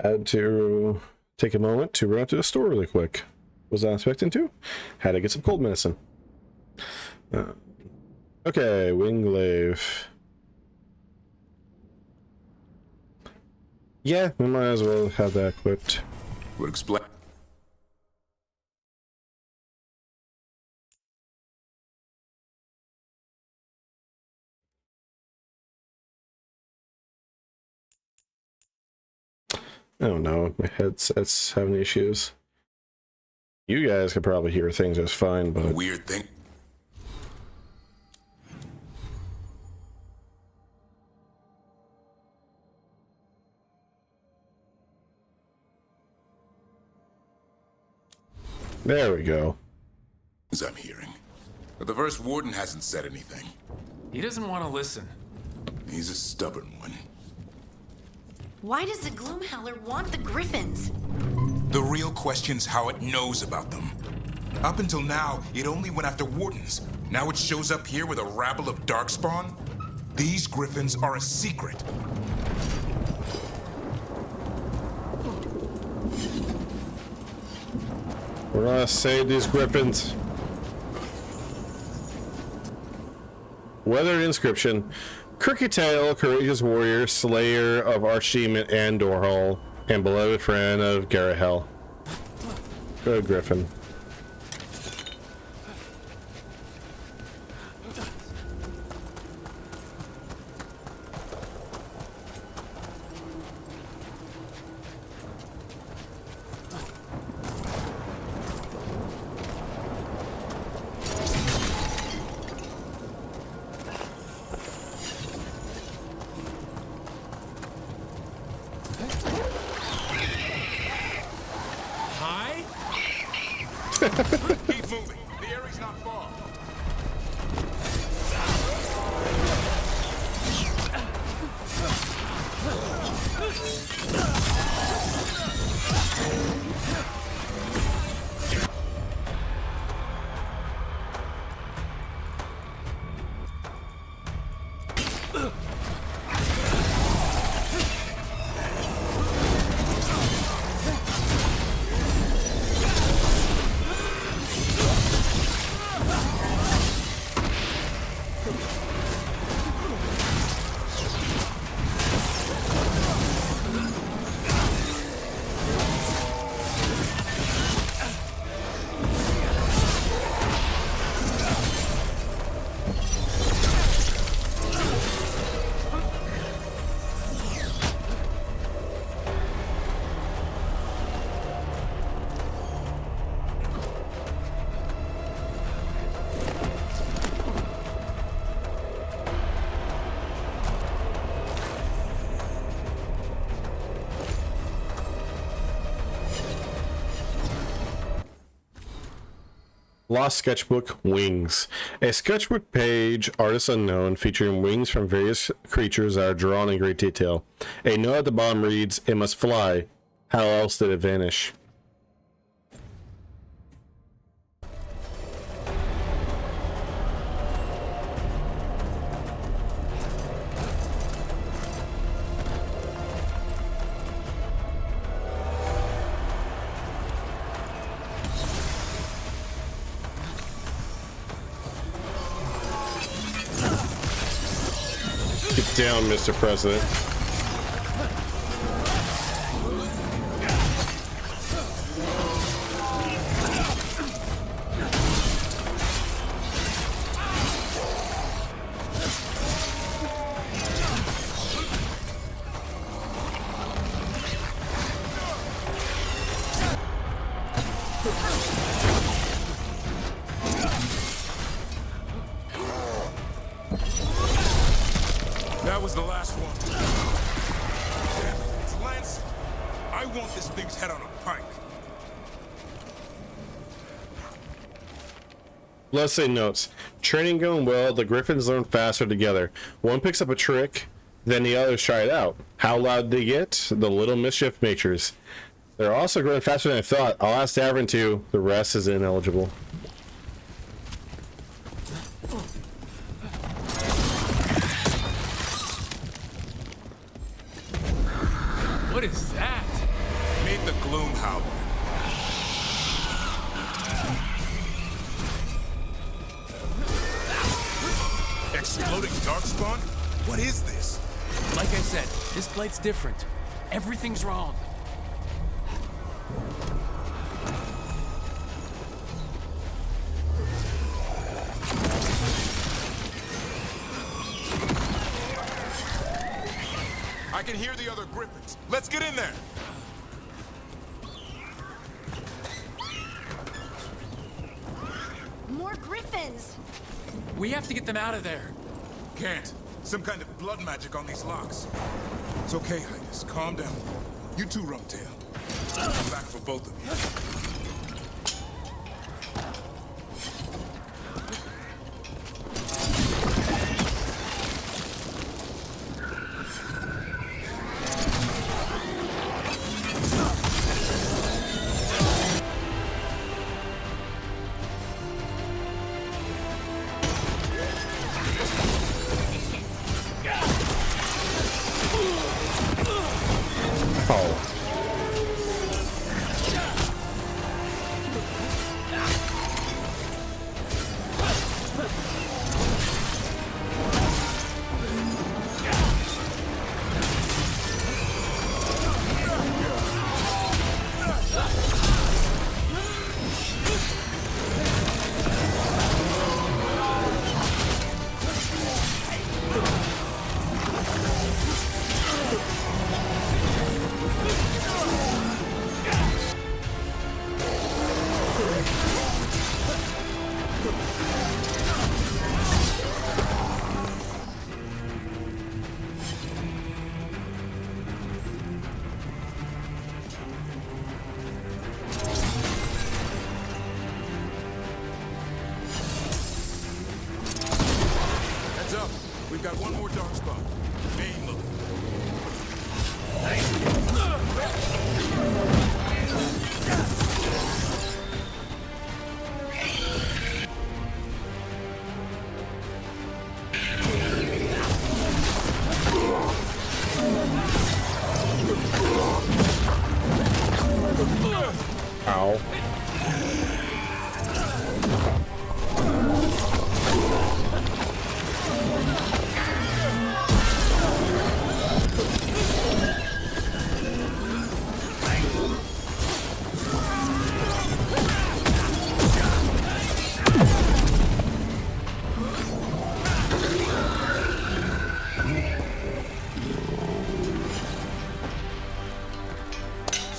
Speaker 1: I had to take a moment to run up to the store really quick. Was not expecting to. Had to get some cold medicine. Okay, Wingglaive. Yeah, we might as well have that equipped.
Speaker 14: Would explain.
Speaker 1: I don't know, my headset's having issues. You guys could probably hear things just fine, but...
Speaker 14: Weird thing.
Speaker 1: There we go.
Speaker 14: I'm hearing. But the first warden hasn't said anything.
Speaker 8: He doesn't want to listen.
Speaker 14: He's a stubborn one.
Speaker 2: Why does the Gloomhowler want the Griffins?
Speaker 14: The real question's how it knows about them. Up until now, it only went after wardens. Now it shows up here with a rabble of Darkspawn? These Griffins are a secret.
Speaker 1: We're gonna save these Griffins. Weathered inscription. Crooked Tail, courageous warrior, slayer of Archdemon and Dorhall, and beloved friend of Garahel. Good Griffin.
Speaker 14: Keep moving. The area's not far.
Speaker 1: Lost Sketchbook Wings. A sketchbook page, artist unknown, featuring wings from various creatures that are drawn in great detail. A note at the bottom reads, "It must fly. How else did it vanish?" Get down, Mr. President.
Speaker 14: That was the last one. Damn it, it's Lance. I want this thing's head on a pike.
Speaker 1: Let's say notes. Training going well, the Griffins learn faster together. One picks up a trick, then the others try it out. How loud they get? The little mischief makers. They're also growing faster than I thought. I'll ask Davern too. The rest is ineligible.
Speaker 14: Darkspawn? What is this?
Speaker 8: Like I said, this blight's different. Everything's wrong.
Speaker 14: I can hear the other griffins. Let's get in there.
Speaker 2: More griffins!
Speaker 8: We have to get them out of there.
Speaker 14: Can't. Some kind of blood magic on these locks. It's okay, Highness. Calm down. You too, Rumtail. I'll come back for both of you. We've got one more dark spot. Main look.
Speaker 1: Ow.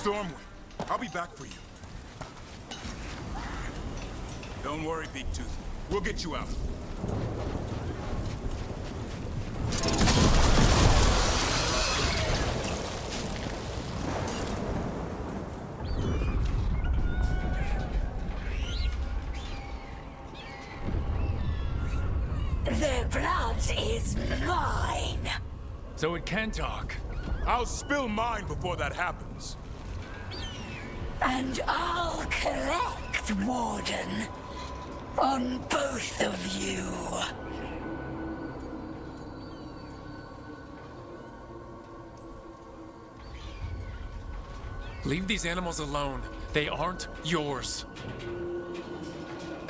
Speaker 14: Stormwind, I'll be back for you. Don't worry, Big Tooth. We'll get you out.
Speaker 24: Their blood is mine.
Speaker 8: So it can talk.
Speaker 14: I'll spill mine before that happens.
Speaker 24: And I'll collect, Warden, on both of you.
Speaker 8: Leave these animals alone. They aren't yours.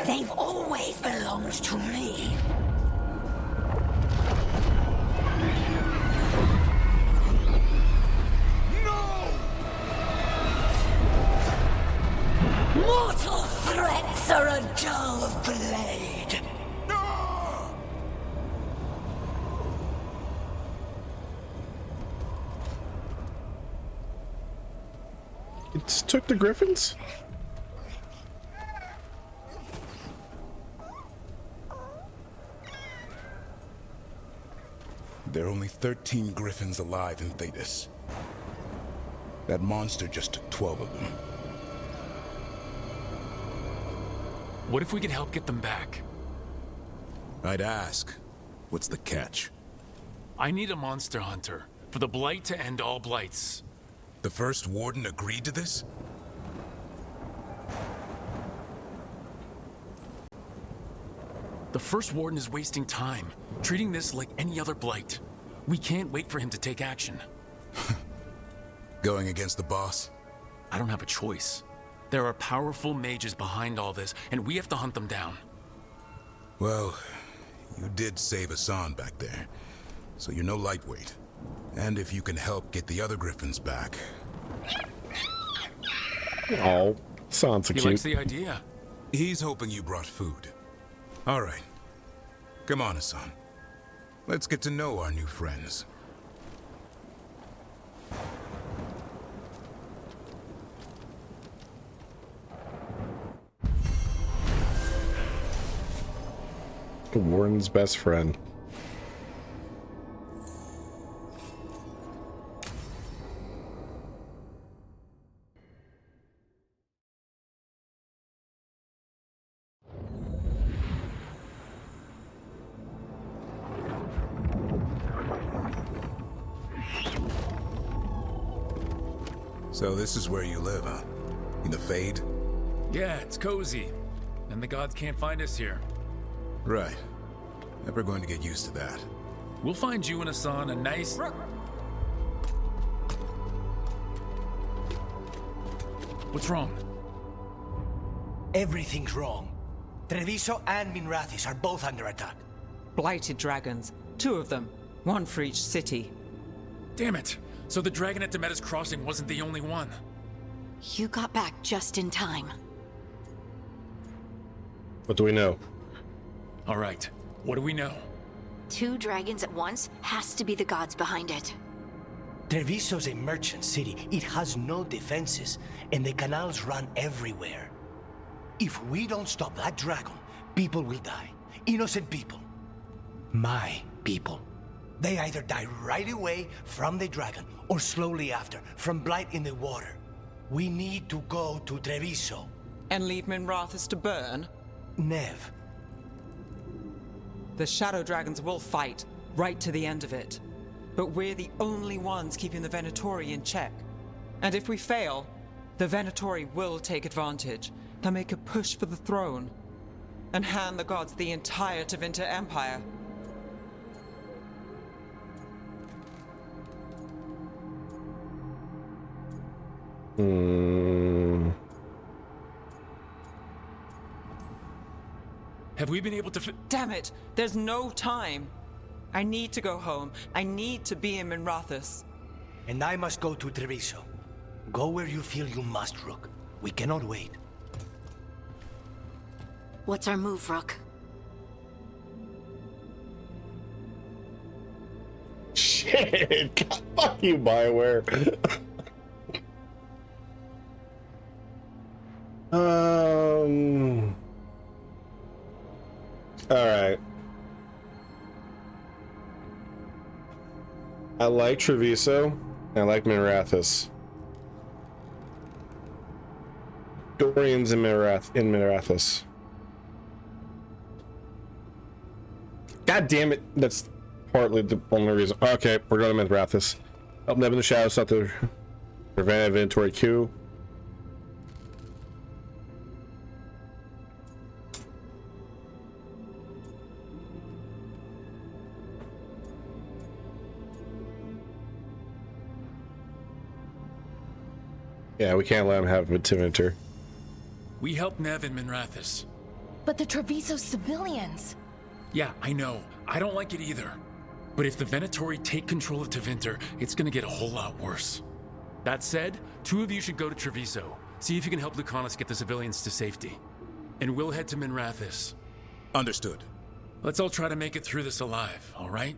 Speaker 24: They've always belonged to me. Mortal threats are a dull blade.
Speaker 1: It took the griffins?
Speaker 14: There are only 13 griffins alive in Thetis. That monster just took 12 of them.
Speaker 8: What if we could help get them back?
Speaker 14: I'd ask. What's the catch?
Speaker 8: I need a monster hunter for the Blight to end all blights.
Speaker 14: The first Warden agreed to this?
Speaker 8: The first Warden is wasting time, treating this like any other blight. We can't wait for him to take action.
Speaker 14: Going against the boss?
Speaker 8: I don't have a choice. There are powerful mages behind all this, and we have to hunt them down.
Speaker 14: Well, You did save Hassan back there, so you're no lightweight. And if you can help get the other Griffins back...
Speaker 1: Oh, sounds so
Speaker 8: He
Speaker 1: cute.
Speaker 8: likes the idea.
Speaker 14: He's hoping you brought food. All right. Come on, Hassan. Let's get to know our new friends.
Speaker 1: Warren's best friend.
Speaker 14: So this is where you live, huh? In the Fade?
Speaker 8: Yeah, it's cozy. And the gods can't find us here.
Speaker 14: Right. Never going to get used to that.
Speaker 8: We'll find you and Hassan a nice... What's wrong?
Speaker 11: Everything's wrong. Treviso and Minrathis are both under attack.
Speaker 7: Blighted dragons. 2 of them. 1 for each city.
Speaker 8: Damn it! So the dragon at Demeter's Crossing wasn't the only one.
Speaker 2: You got back just in time.
Speaker 1: What do we know?
Speaker 8: All right. What do we know?
Speaker 2: 2 dragons at once has to be the gods behind it.
Speaker 11: Treviso's a merchant city. It has no defenses, and the canals run everywhere. If we don't stop that dragon, people will die. Innocent people. My people. They either die right away from the dragon, or slowly after, from blight in the water. We need to go to Treviso.
Speaker 7: And leave Minrathis to burn?
Speaker 11: Nev.
Speaker 7: The Shadow Dragons will fight, right to the end of it. But we're the only ones keeping the Venatori in check. And if we fail, the Venatori will take advantage. They'll make a push for the throne. And hand the gods the entire Tevinter Empire.
Speaker 8: Have we been able to
Speaker 7: Damn it! There's no time! I need to go home. I need to be in Minrathis.
Speaker 11: And I must go to Treviso. Go where you feel you must, Rook. We cannot wait.
Speaker 2: What's our move, Rook?
Speaker 1: Shit! God, fuck you, Bioware. Alright. I like Treviso, and I like Minrathis. Dorian's in Minrathis. God damn it, that's partly the only reason. Okay, we're going to Minrathis. Help Neb in the shadows, not to prevent inventory Q. Yeah, we can't let him have a Tevinter.
Speaker 8: We help Nev in Minrathis.
Speaker 19: But the Treviso civilians...
Speaker 8: Yeah, I know. I don't like it either. But if the Venatori take control of Tevinter, it's gonna get a whole lot worse. That said, 2 of you should go to Treviso. See if you can help Lucanus get the civilians to safety. And we'll head to Minrathis.
Speaker 14: Understood.
Speaker 8: Let's all try to make it through this alive, all right?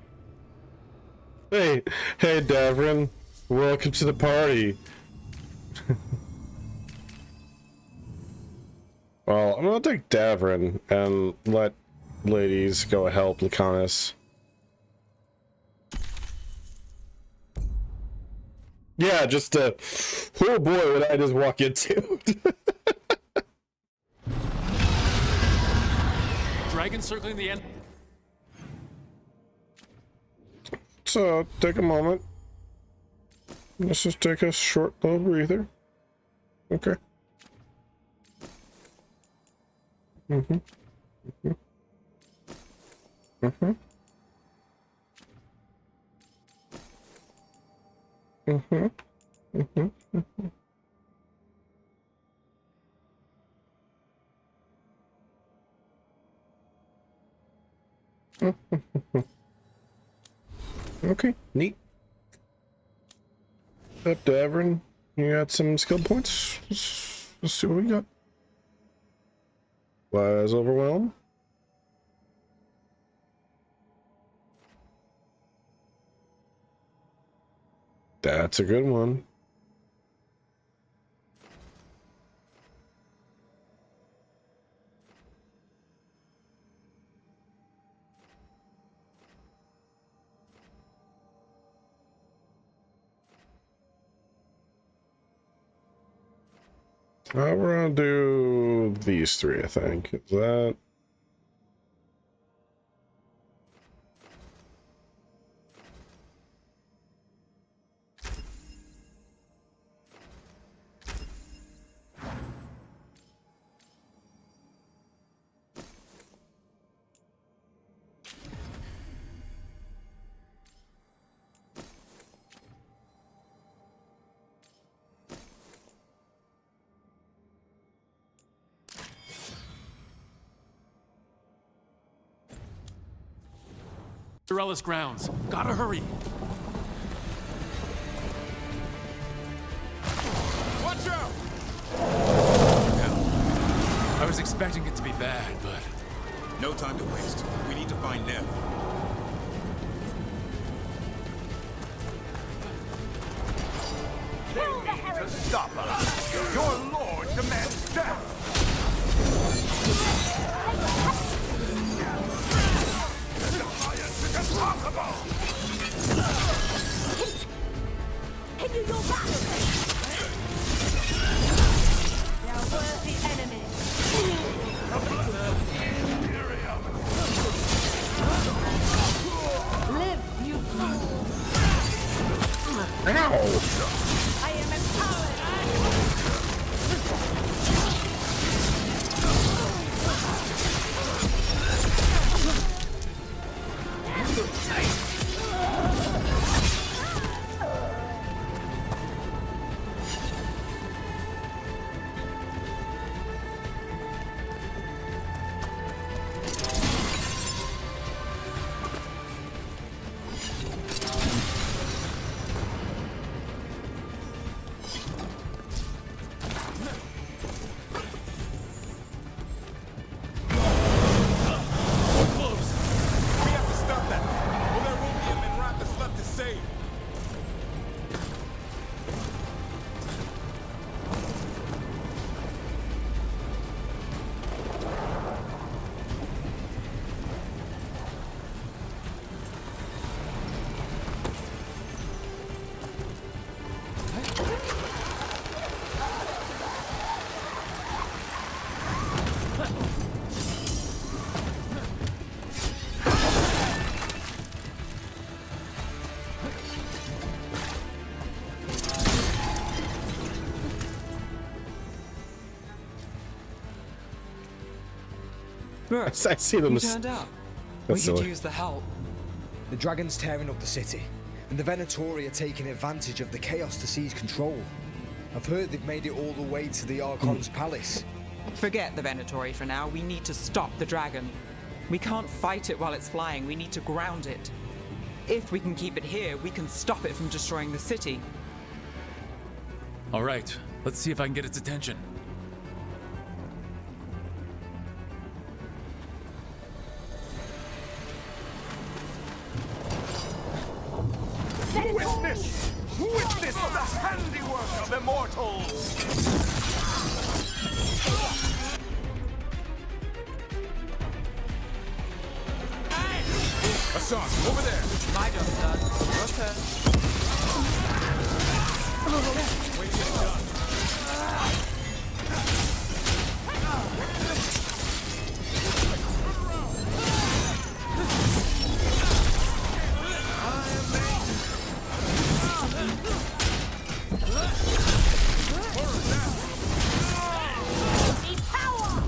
Speaker 1: Hey, Davrin. Welcome to the party. Well, I'm gonna take Davrin and let ladies go help Lucanus. Yeah, just oh boy, what I just walk into.
Speaker 8: Dragon circling the end.
Speaker 1: So, take a moment. Let's just take a short little breather. Okay. Mm-hmm. Mm-hmm. Mm-hmm. Mm-hmm. Mm-hmm. Mm-hmm. Okay, neat. Up to Everin. You got some skill points? Let's see what we got. Was overwhelmed. That's a good one. We're gonna do these three, I think. Is that...
Speaker 8: Cinderella's grounds. Gotta hurry.
Speaker 14: Watch out!
Speaker 8: I was expecting it to be bad, but...
Speaker 14: No time to waste. We need to find Nev.
Speaker 5: They need to stop us. Your lord demands death.
Speaker 24: Continue your battle! Now where's the enemy? Live, you fool! I am empowered!
Speaker 4: Brooke,
Speaker 1: I see them
Speaker 4: you
Speaker 1: as...
Speaker 4: turned up.
Speaker 1: That's
Speaker 4: We could
Speaker 1: silly.
Speaker 4: use the help. The dragon's tearing up the city, and the Venatori are taking advantage of the chaos to seize control. I've heard they've made it all the way to the Archon's palace.
Speaker 7: Forget the Venatori for now. We need to stop the dragon. We can't fight it while it's flying. We need to ground it. If we can keep it here, we can stop it from destroying the city.
Speaker 8: All right, let's see if I can get its attention.
Speaker 5: Witness! Witness the handiwork of immortals!
Speaker 14: Hassan, over there!
Speaker 7: My job's done. Your turn.
Speaker 14: Wait till it's done.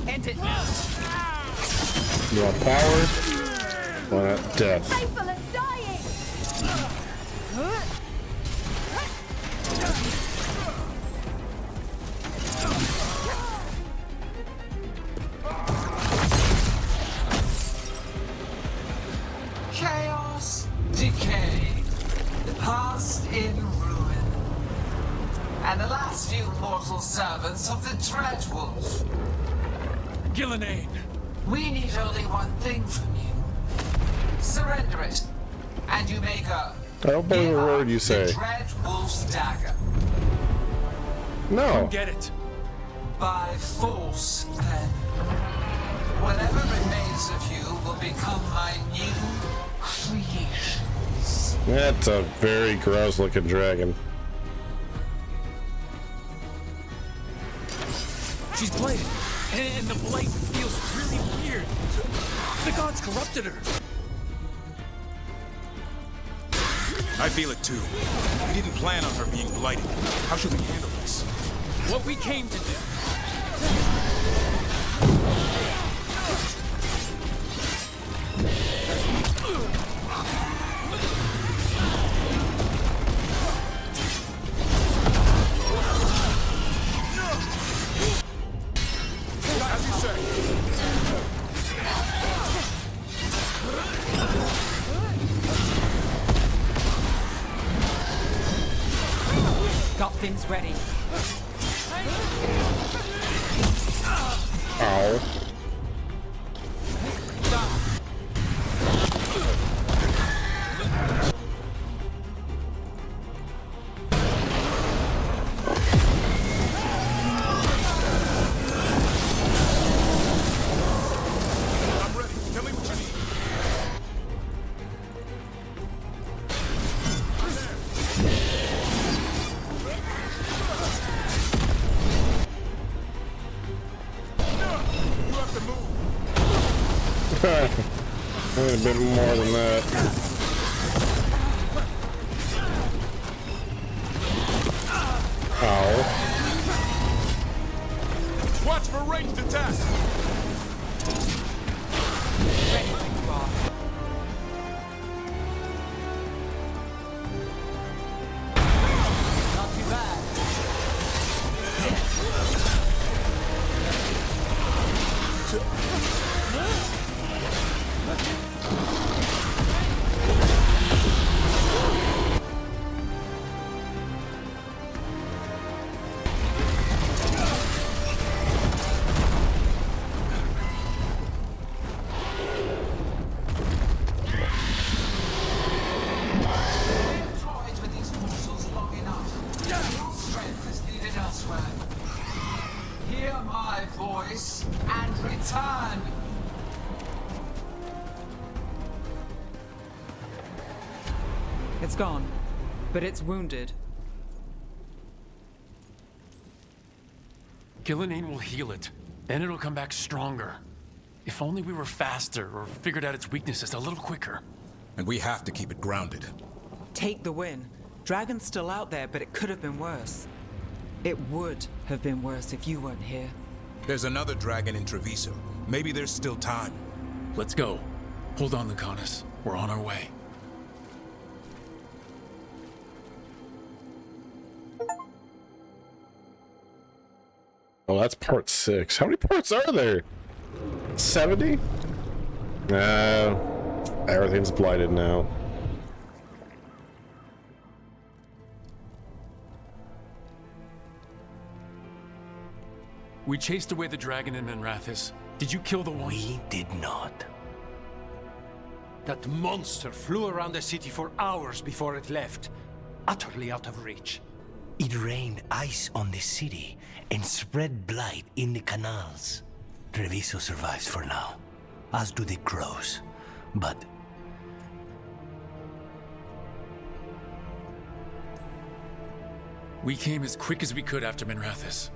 Speaker 7: End it.
Speaker 1: You want power? Want death?
Speaker 24: Faithful and dying!
Speaker 15: mortal servants of the Dreadwolf.
Speaker 8: Gillenane!
Speaker 15: We need only one thing from you. Surrender it, and you may go.
Speaker 1: I don't believe a word you say.
Speaker 15: The Dreadwolf's dagger.
Speaker 1: No.
Speaker 8: Come get it.
Speaker 15: By force, then. Whatever remains of you will become my new creations.
Speaker 1: That's a very gross looking dragon.
Speaker 8: She's blighted, and the blight feels really weird. The gods corrupted her.
Speaker 14: I feel it too. We didn't plan on her being blighted. How should we handle this?
Speaker 8: What we came to do.
Speaker 14: As you say.
Speaker 7: Got things ready.
Speaker 1: Ow.
Speaker 14: I'm ready. Tell me what you need. You have to move.
Speaker 1: I need a bit more than that. Ow.
Speaker 14: Watch for ranged attack.
Speaker 7: Not too bad.
Speaker 15: Toyed with these morsels long enough. Your strength is needed elsewhere. Hear my voice and return.
Speaker 7: It's gone, but it's wounded.
Speaker 8: Gillenane will heal it. Then it'll come back stronger. If only we were faster or figured out its weaknesses a little quicker.
Speaker 14: And we have to keep it grounded.
Speaker 7: Take the win. Dragon's still out there, but it could have been worse. It would have been worse if you weren't here.
Speaker 14: There's another dragon in Treviso. Maybe there's still time.
Speaker 8: Let's go. Hold on, Lucanus. We're on our way.
Speaker 1: Oh, that's part 6. How many parts are there? 70? Everything's blighted now.
Speaker 8: We chased away the dragon in Menrathis. Did you kill the one?
Speaker 11: We did not.
Speaker 6: That monster flew around the city for hours before it left, utterly out of reach.
Speaker 11: It rained ice on the city and spread blight in the canals. Treviso survives for now, as do the crows. But
Speaker 8: we came as quick as we could after Menrathis.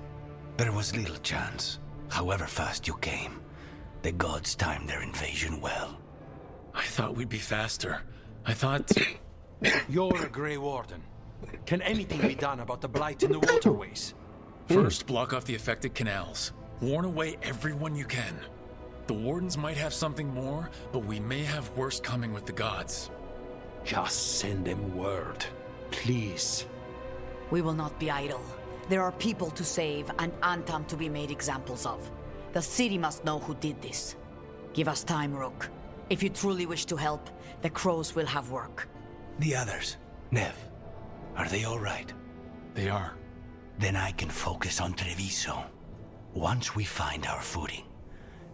Speaker 11: there was little chance. However fast you came, the gods timed their invasion well.
Speaker 8: I thought we'd be faster. I thought...
Speaker 6: You're a Grey Warden. Can anything be done about the blight in the waterways?
Speaker 8: First, block off the affected canals. Warn away everyone you can. The Wardens might have something more, but we may have worse coming with the gods.
Speaker 6: Just send them word, please.
Speaker 20: We will not be idle. There are people to save and Antam to be made examples of. The city must know who did this. Give us time, Rook. If you truly wish to help, the crows will have work.
Speaker 11: The others, Nev, are they all right?
Speaker 8: They are.
Speaker 11: then I can focus on Treviso. Once we find our footing,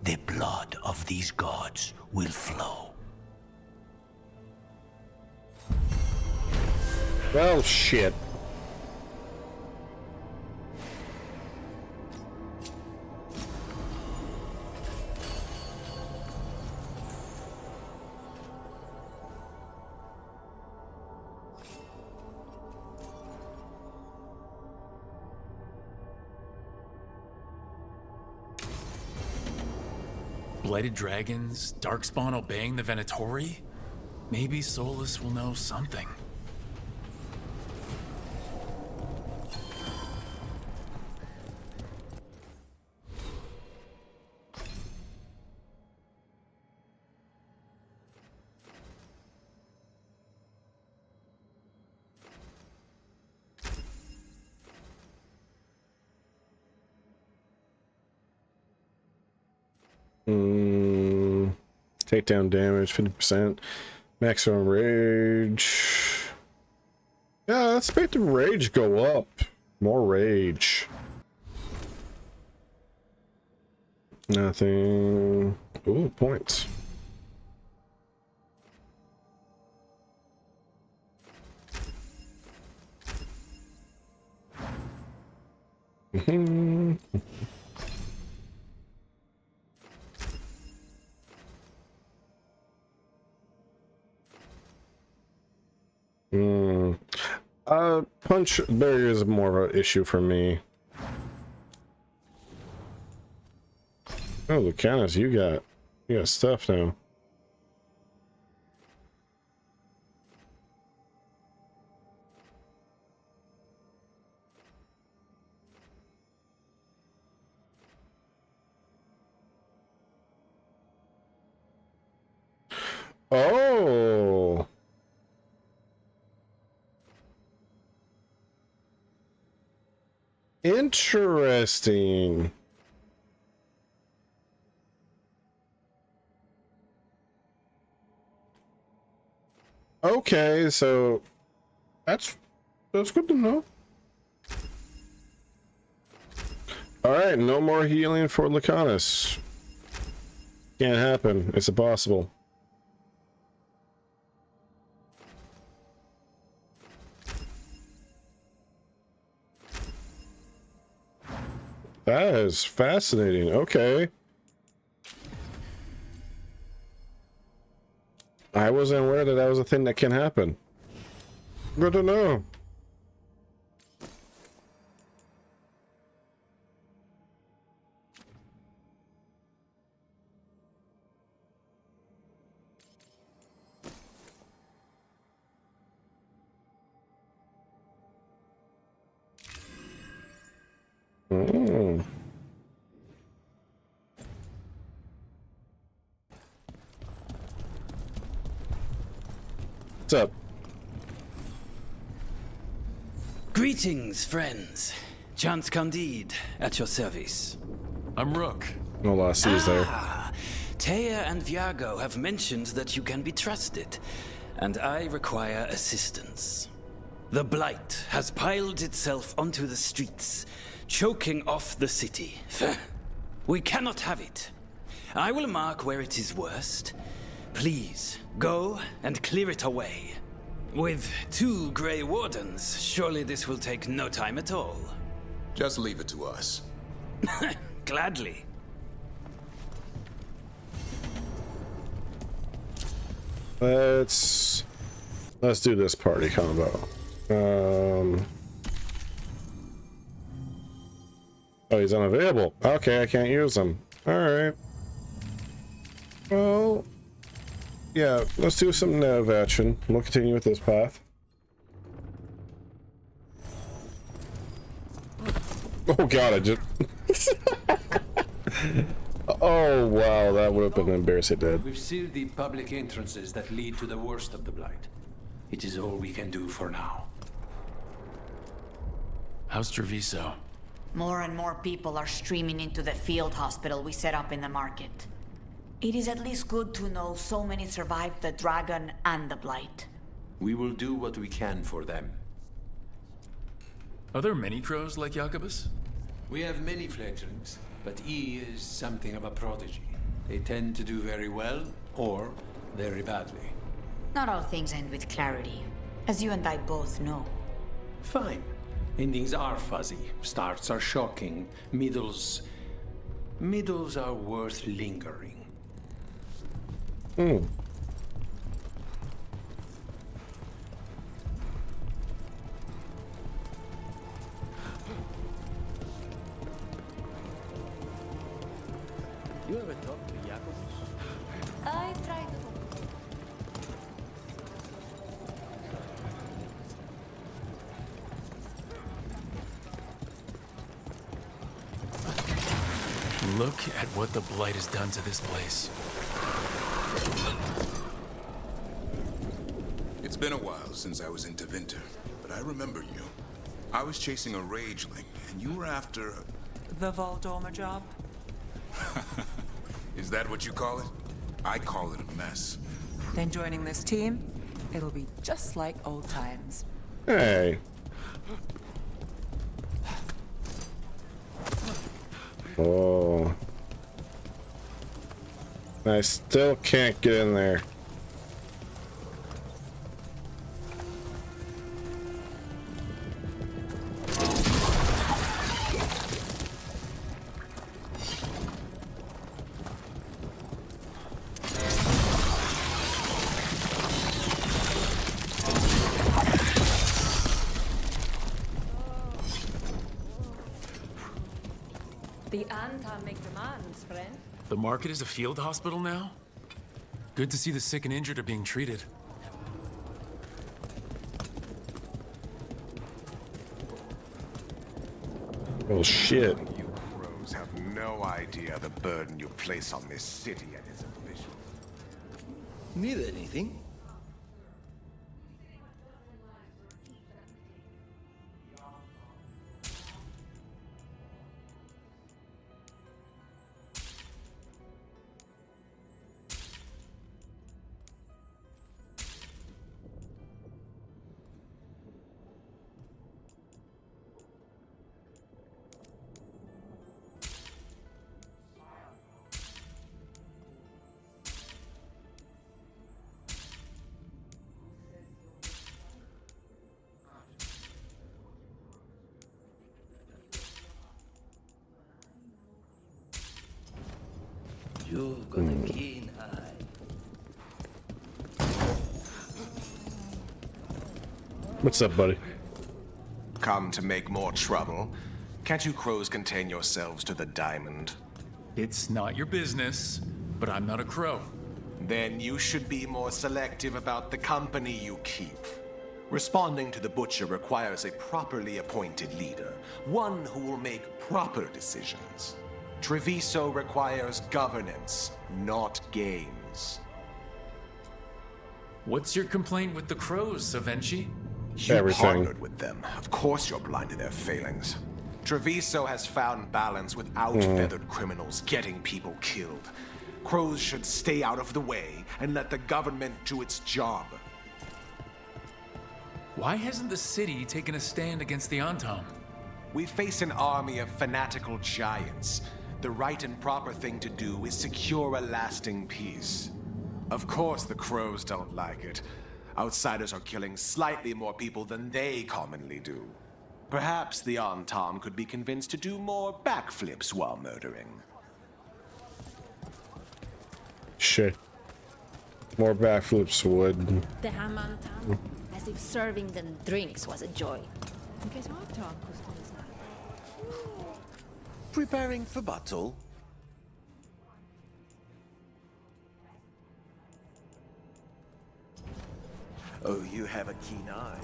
Speaker 11: the blood of these gods will flow.
Speaker 1: Well, shit.
Speaker 8: Blighted dragons, Darkspawn obeying the Venatori? Maybe Solus will know something.
Speaker 1: Takedown damage 50%. Maximum rage. Yeah, let's make the rage go up. More rage. Nothing. Ooh, points. Punch barrier is more of an issue for me. Oh, Lucanus, you got stuff now. Oh. Interesting. Okay, so that's good to know. All right, no more healing for Lucanus. Can't happen. It's impossible. That is fascinating. Okay. I wasn't aware that that was a thing that can happen. Good to know. Mm. What's up?
Speaker 3: Greetings, friends. Chance Candide, at your service.
Speaker 8: I'm Rook.
Speaker 1: No lost C's there.
Speaker 3: Taya and Viago have mentioned that you can be trusted, and I require assistance. The Blight has piled itself onto the streets, choking off the city. We cannot have it. I will mark where it is worst. Please, go and clear it away. With 2 Grey Wardens, surely this will take no time at all.
Speaker 14: Just leave it to us.
Speaker 3: Gladly.
Speaker 1: Let's do this party combo. Oh, he's unavailable. Okay, I can't use him. Alright. Well, yeah, let's do some nav action. We'll continue with this path. Oh god, I just... Oh wow, that would have been embarrassing, Dad.
Speaker 9: We've sealed the public entrances that lead to the worst of the Blight. It is all we can do for now.
Speaker 8: How's Treviso?
Speaker 20: More and more people are streaming into the field hospital we set up in the market. It is at least good to know so many survived the dragon and the Blight.
Speaker 9: We will do what we can for them.
Speaker 8: Are there many crows like Jacobus?
Speaker 9: We have many fledglings, but he is something of a prodigy. They tend to do very well, or very badly.
Speaker 20: Not all things end with clarity, as you and I both know.
Speaker 9: Fine. Endings are fuzzy. Starts are shocking. Middles are worth lingering.
Speaker 6: You ever talk to Jacobus?
Speaker 2: I tried to.
Speaker 8: Look at what the Blight has done to this place.
Speaker 14: It's been a while since I was in Tevinter, but I remember you. I was chasing a rageling, and you were after...
Speaker 7: The Voldorma job?
Speaker 14: Is that what you call it? I call it a mess.
Speaker 7: Then joining this team, it'll be just like old times.
Speaker 1: Hey. Oh. I still can't get in there.
Speaker 24: The Antam make demands, friend.
Speaker 8: The market is a field hospital now? Good to see the sick and injured are being treated.
Speaker 1: Oh shit.
Speaker 16: You crows have no idea the burden you place on this city and its officials.
Speaker 6: Need anything? You've got a keen eye.
Speaker 1: What's up, buddy?
Speaker 16: Come to make more trouble? Can't you crows contain yourselves to the diamond?
Speaker 8: It's not your business, but I'm not a crow.
Speaker 16: Then you should be more selective about the company you keep. Responding to the Butcher requires a properly appointed leader, one who will make proper decisions. Treviso requires governance, not games.
Speaker 8: What's your complaint with the crows, Savenchi?
Speaker 16: You partnered with them. Of course you're blind to their failings. Treviso has found balance with out-feathered criminals getting people killed. Crows should stay out of the way and let the government do its job.
Speaker 8: Why hasn't the city taken a stand against the Antam?
Speaker 16: We face an army of fanatical giants. The right and proper thing to do is secure a lasting peace. Of course the crows don't like it. Outsiders are killing slightly more people than they commonly do. Perhaps the Antam could be convinced to do more backflips while murdering.
Speaker 1: Shit. More backflips would.
Speaker 24: The Hamantam, as if serving them drinks was a joy.
Speaker 6: Preparing for battle? Oh, you have a keen eye.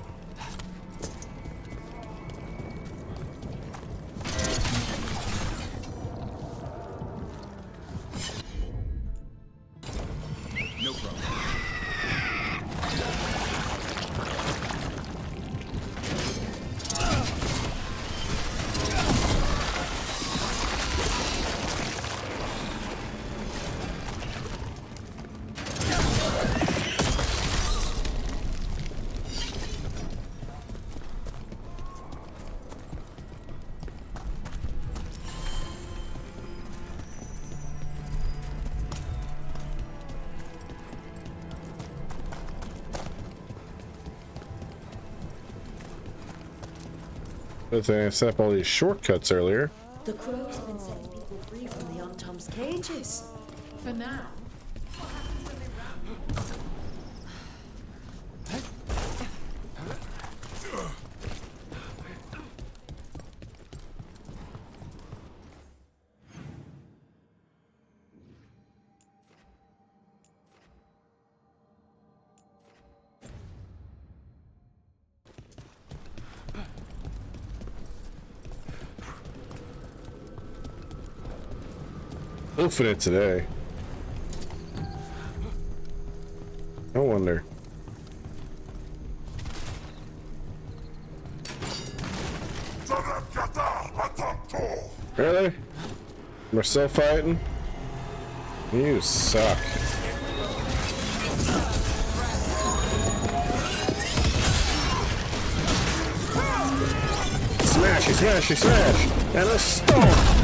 Speaker 14: No problem.
Speaker 1: Good thing I set up all these shortcuts earlier.
Speaker 24: The crow's been setting people free from the Untom's cages. For now.
Speaker 1: Open it today. No wonder. Really? We're still fighting? You suck. Smash, smash, smash! And a stomp!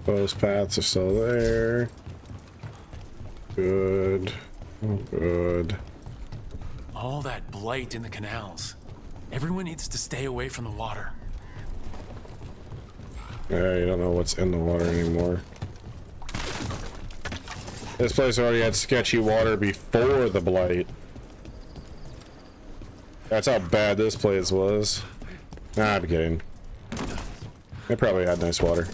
Speaker 1: Those paths are still there. Good. Good.
Speaker 8: All that blight in the canals. Everyone needs to stay away from the water.
Speaker 1: Yeah, you don't know what's in the water anymore. This place already had sketchy water before the blight. That's how bad this place was. Nah, I'm kidding. They probably had nice water.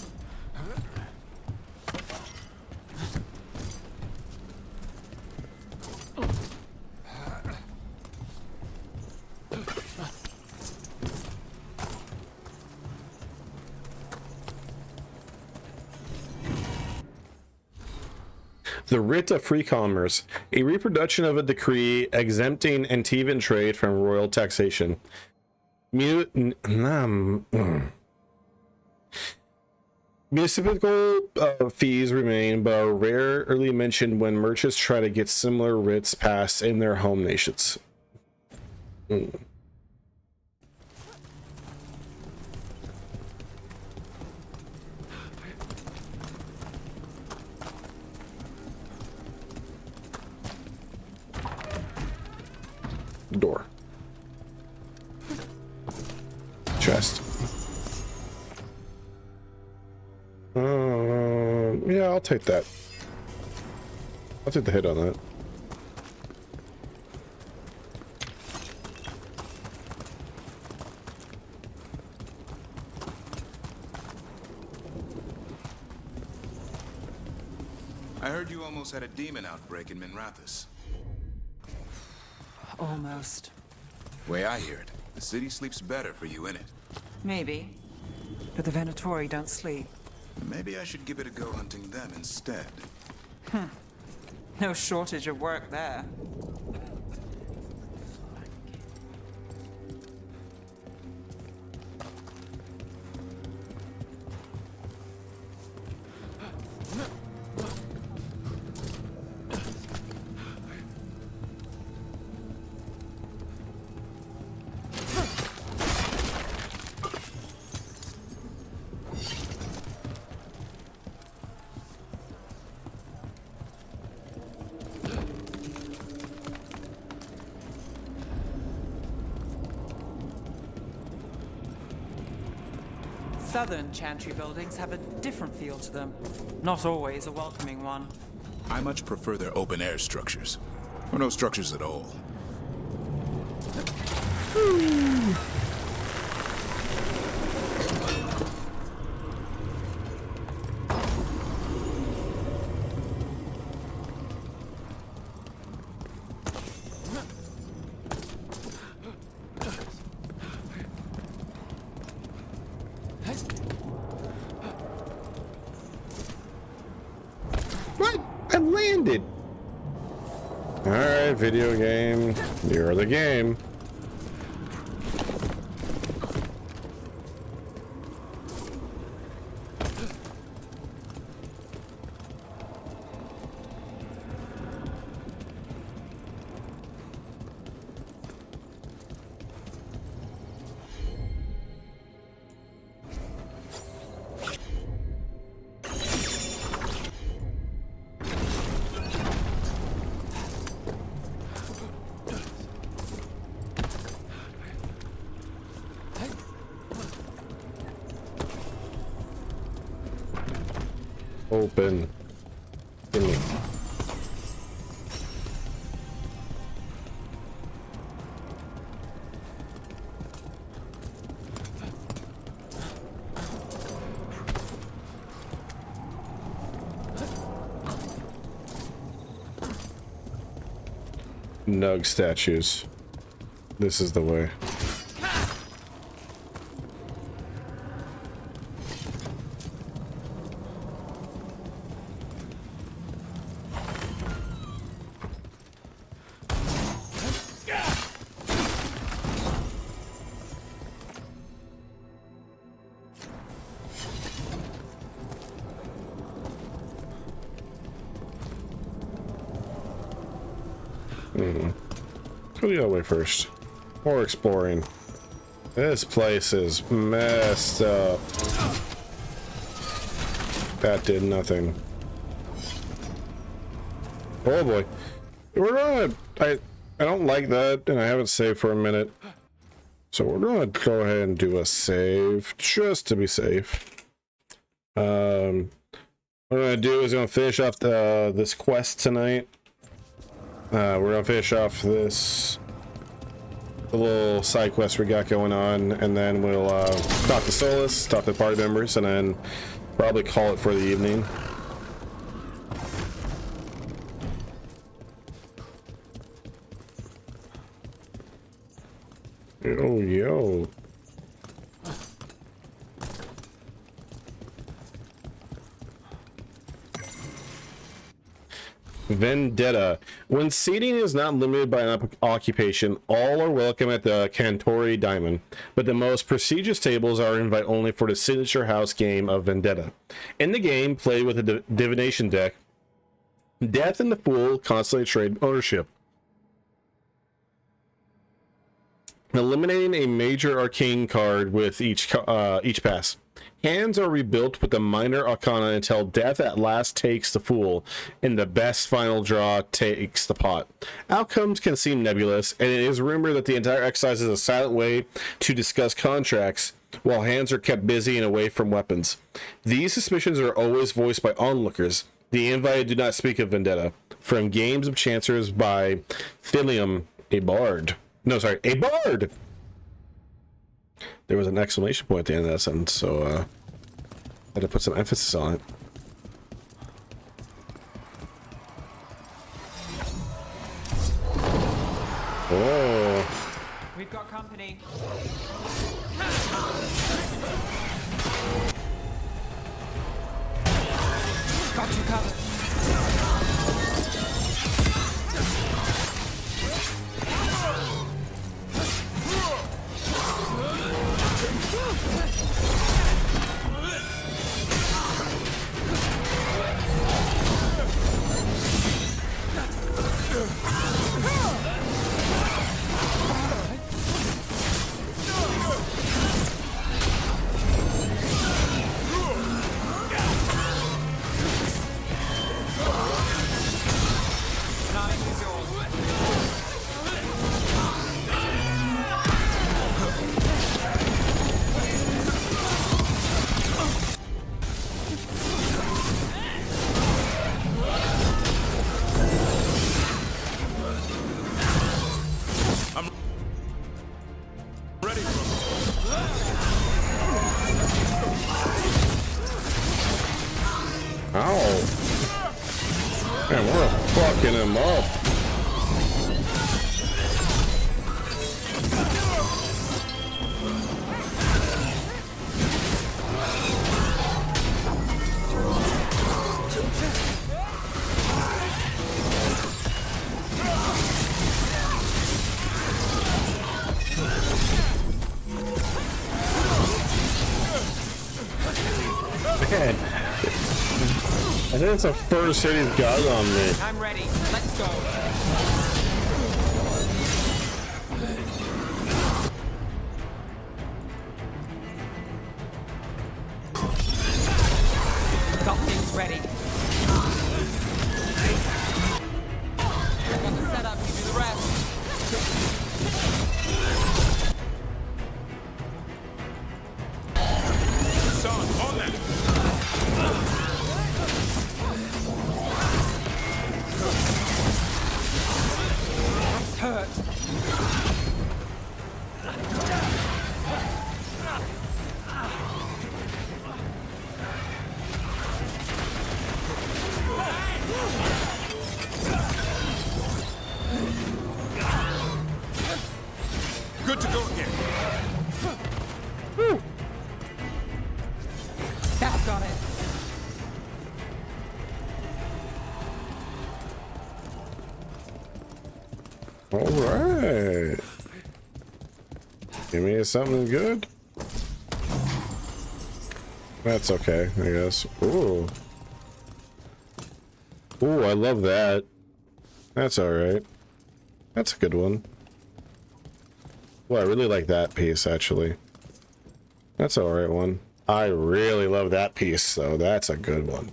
Speaker 1: The Writ of Free Commerce, a reproduction of a decree exempting Antivan trade from royal taxation. Municipal fees remain, but are rarely mentioned when merchants try to get similar writs passed in their home nations. Door. Chest. Yeah, I'll take that. I'll take the hit on that.
Speaker 14: I heard you almost had a demon outbreak in Minrathous.
Speaker 7: Almost.
Speaker 14: Way I hear it, the city sleeps better for you in it.
Speaker 7: Maybe. But the Venatori don't sleep.
Speaker 14: Maybe I should give it a go hunting them instead.
Speaker 7: No shortage of work there. Southern Chantry buildings have a different feel to them. Not always a welcoming one.
Speaker 14: I much prefer their open-air structures. Or no structures at all.
Speaker 1: What? I landed. video game. You're the game. Open. Give me. Nug statues. This is the way. Go the other way first. More exploring. This place is messed up. That did nothing. Oh boy. We're gonna... I don't like that, and I haven't saved for a minute. So we're gonna go ahead and do a save, just to be safe. What I'm gonna do is I'm gonna finish off this quest tonight. We're gonna finish off the little side quest we got going on, and then we'll talk to Solas, talk to the party members, and then probably call it for the evening. Yo. Vendetta. When seating is not limited by an occupation, all are welcome at the Cantori Diamond, but the most prestigious tables are invite only for the signature house game of Vendetta. In the game, played with a divination deck, Death and the Fool constantly trade ownership, eliminating a major arcane card with each pass. Hands are rebuilt with the minor arcana until Death at last takes the Fool, and the best final draw takes the pot. Outcomes can seem nebulous, and it is rumored that the entire exercise is a silent way to discuss contracts, while hands are kept busy and away from weapons. These suspicions are always voiced by onlookers. The invited do not speak of Vendetta. From Games of Chancers by Thilium, a bard. No, sorry, a bard! There was an exclamation point at the end of that sentence, so I had to put some emphasis on it. Oh.
Speaker 7: We've got company. Got you covered.
Speaker 1: Him up. Man. I think it's the first hit he's got on me.
Speaker 7: I'm ready. Let's go. Got things ready. Got the setup, you do the rest.
Speaker 14: Son, on that!
Speaker 7: That's hurt.
Speaker 14: Good to go again.
Speaker 7: That's got it.
Speaker 1: All right. Give me something good. That's okay, I guess. Ooh. Ooh, I love that. That's all right. That's a good one. Well, I really like that piece, actually. That's an alright one. I really love that piece, so that's a good one.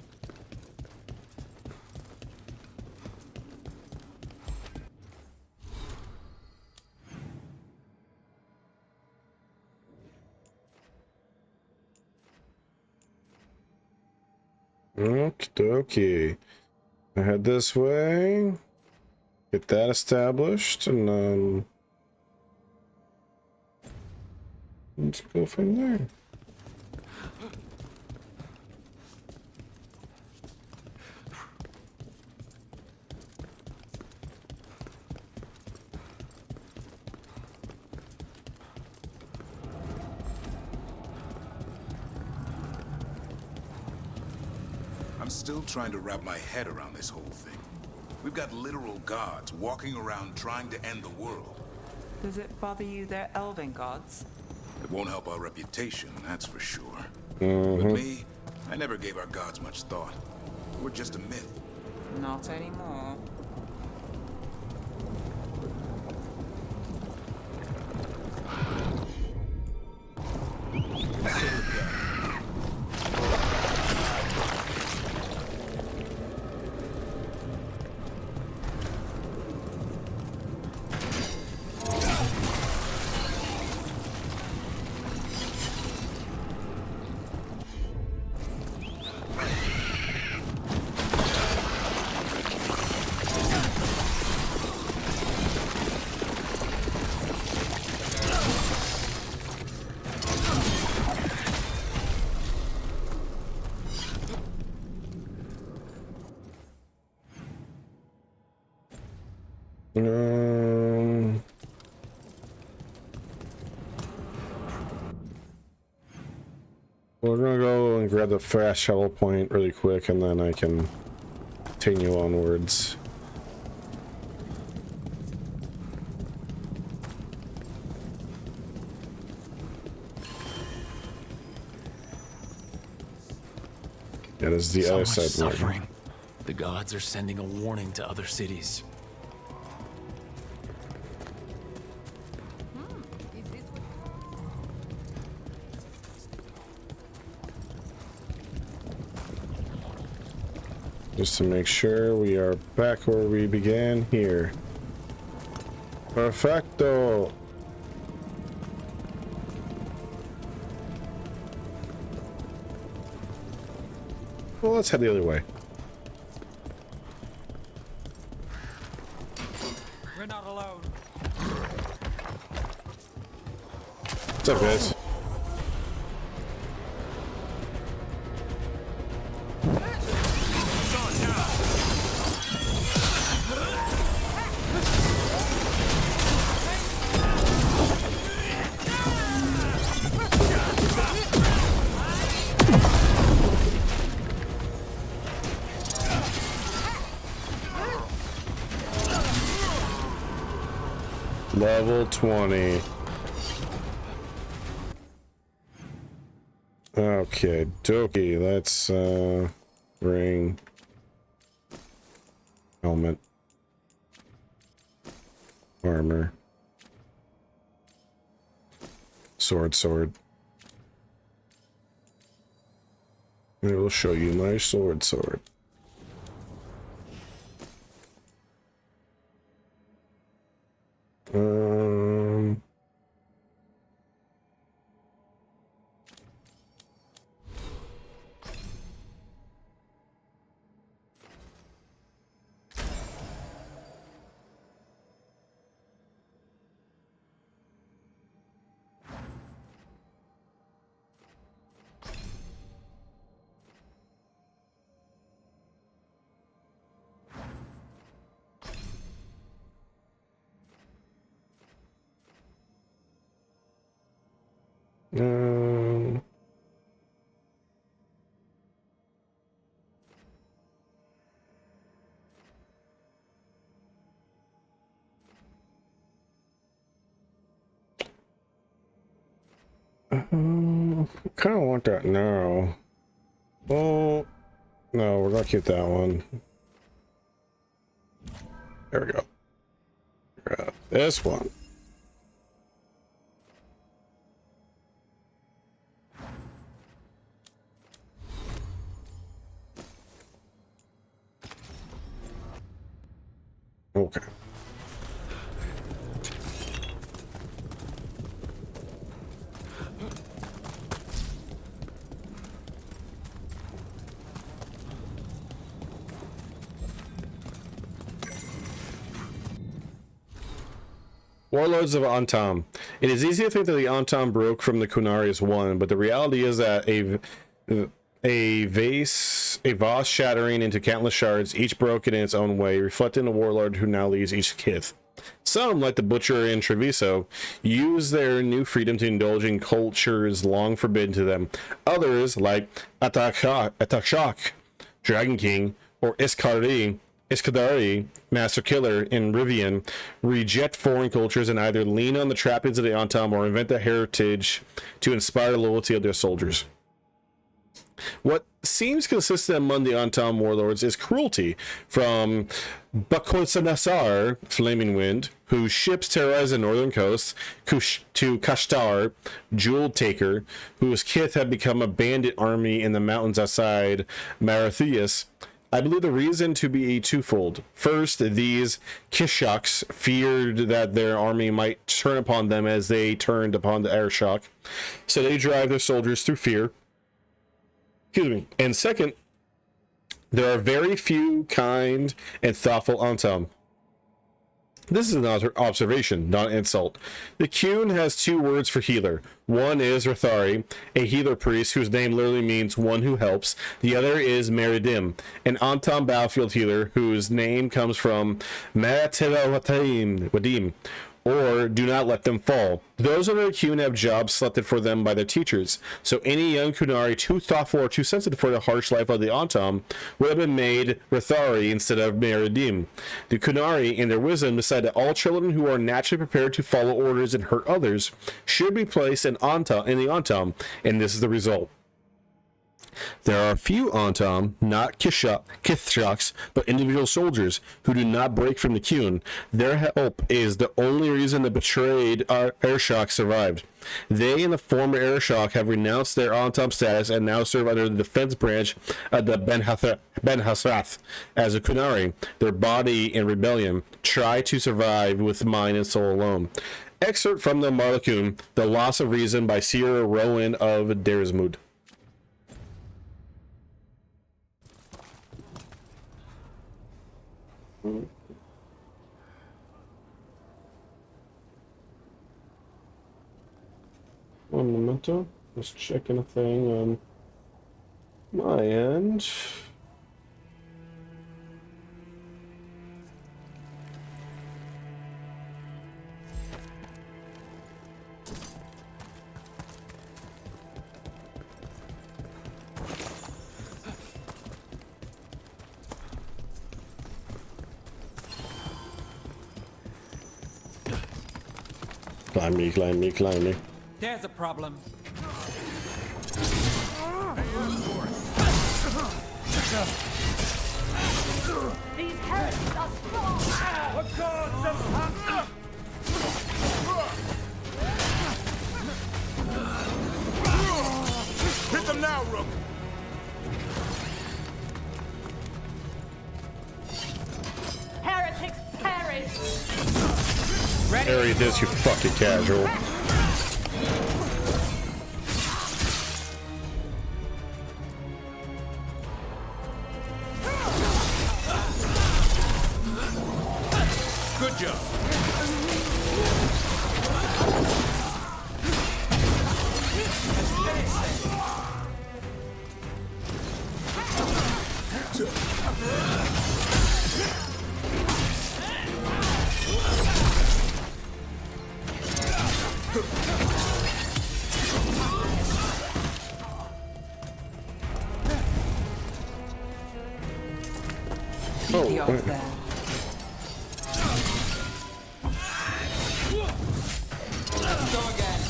Speaker 1: Okie dokie. I head this way. Get that established, and let's go from there.
Speaker 14: I'm still trying to wrap my head around this whole thing. We've got literal gods walking around trying to end the world.
Speaker 7: Does it bother you they're elven gods?
Speaker 14: It won't help our reputation, that's for sure.
Speaker 1: Mm-hmm.
Speaker 14: With me, I never gave our gods much thought. We're just a myth.
Speaker 7: Not anymore.
Speaker 1: We're gonna go and grab the fast shuttle point really quick, and then I can continue onwards. That is the
Speaker 8: So
Speaker 1: other
Speaker 8: much
Speaker 1: side.
Speaker 8: suffering. The gods are sending a warning to other cities.
Speaker 1: Just to make sure we are back where we began here. Perfecto. Well, let's head the other way.
Speaker 7: We're not alone.
Speaker 1: What's up, guys? Level 20. Okay, dokie. Let's bring helmet, armor, sword. I will show you my sword. Kind of want that now. Well, no, we're gonna keep that one. There we go. Grab this one. Okay. Warlords of Antam. It is easy to think that the Antam broke from the Qunari as one, but the reality is that a vase shattering into countless shards, each broken in its own way, reflecting the warlord who now leads each kith. Some, like the butcher in Treviso, use their new freedom to indulge in cultures long forbidden to them. Others, like Atakshak, Dragon King, or Iskandari, Master Killer in Rivian, reject foreign cultures and either lean on the trappings of the Antam or invent a heritage to inspire the loyalty of their soldiers. What seems consistent among the Antam warlords is cruelty, from Bakosanasar, Flaming Wind, whose ships terrorize the northern coast, to Kashtar, Jewel Taker, whose kith have become a bandit army in the mountains outside Marathias. I believe the reason to be twofold. First, these Kishaks feared that their army might turn upon them as they turned upon the Arishok, so they drive their soldiers through fear. Excuse me. And second, there are very few kind and thoughtful Antam. This is an observation, not an insult. The Qun has two words for healer. One is Rathari, a healer priest whose name literally means one who helps. The other is Meridim, an Antam battlefield healer whose name comes from Wadim, or do not let them fall. Those of the Qun have jobs selected for them by their teachers, so any young Qunari too thoughtful or too sensitive for the harsh life of the Antam would have been made Rathari instead of Meridim. The Qunari, in their wisdom, decided that all children who are naturally prepared to follow orders and hurt others should be placed in the Antam, and this is the result. There are a few Antam, not Kithshaks, but individual soldiers who do not break from the Qun. Their help is the only reason the betrayed Arishok survived. They and the former Arishok have renounced their Antam status and now serve under the defense branch of the Ben Hasrath. As a Qunari, their body in rebellion try to survive with mind and soul alone. Excerpt from the Marlakun, The Loss of Reason by Seer Rowan of Derismud. One momento. Just checking a thing on my end. Climb me.
Speaker 7: There's a problem.
Speaker 24: These heretics are strong! The gods of hunger!
Speaker 14: Hit them now, Rook!
Speaker 24: Heretics perish!
Speaker 1: Parry this, you fucking casual.
Speaker 14: Good job.
Speaker 7: Beat the odds there. Go again.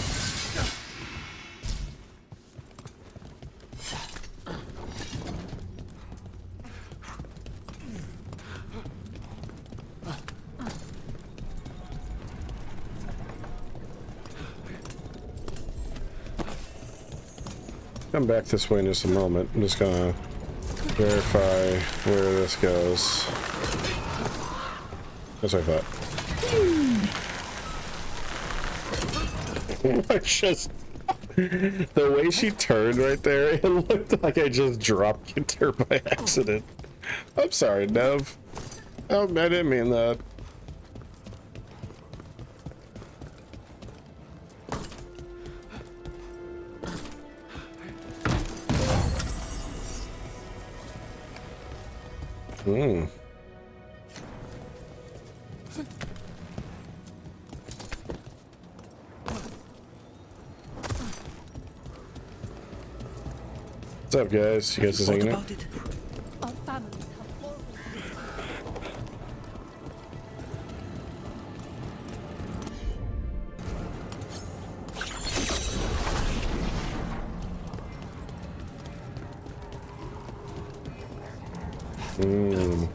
Speaker 1: Come back this way in just a moment. I'm just gonna verify where this goes. That's what I thought. I just... The way she turned right there, it looked like I just drop kicked her by accident. I'm sorry, Nev. Oh, I didn't mean that. Hmm. What's up, guys? You guys are singing it?
Speaker 24: Our families have fallen.
Speaker 1: Hmm.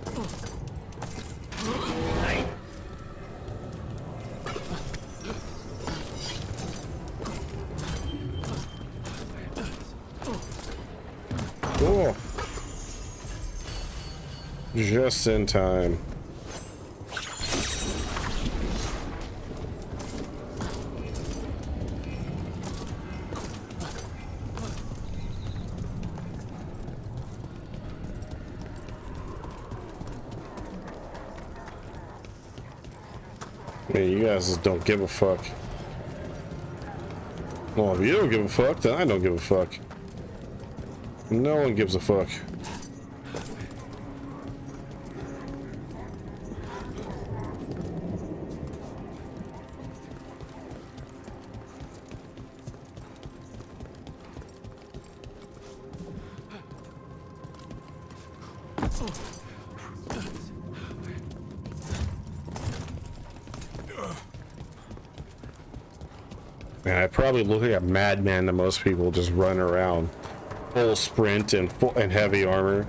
Speaker 1: Cool. Just in time. Man, you guys just don't give a fuck. Well, if you don't give a fuck, then I don't give a fuck. No one gives a fuck. Man, I probably look like a madman to most people, just running around full sprint and heavy armor.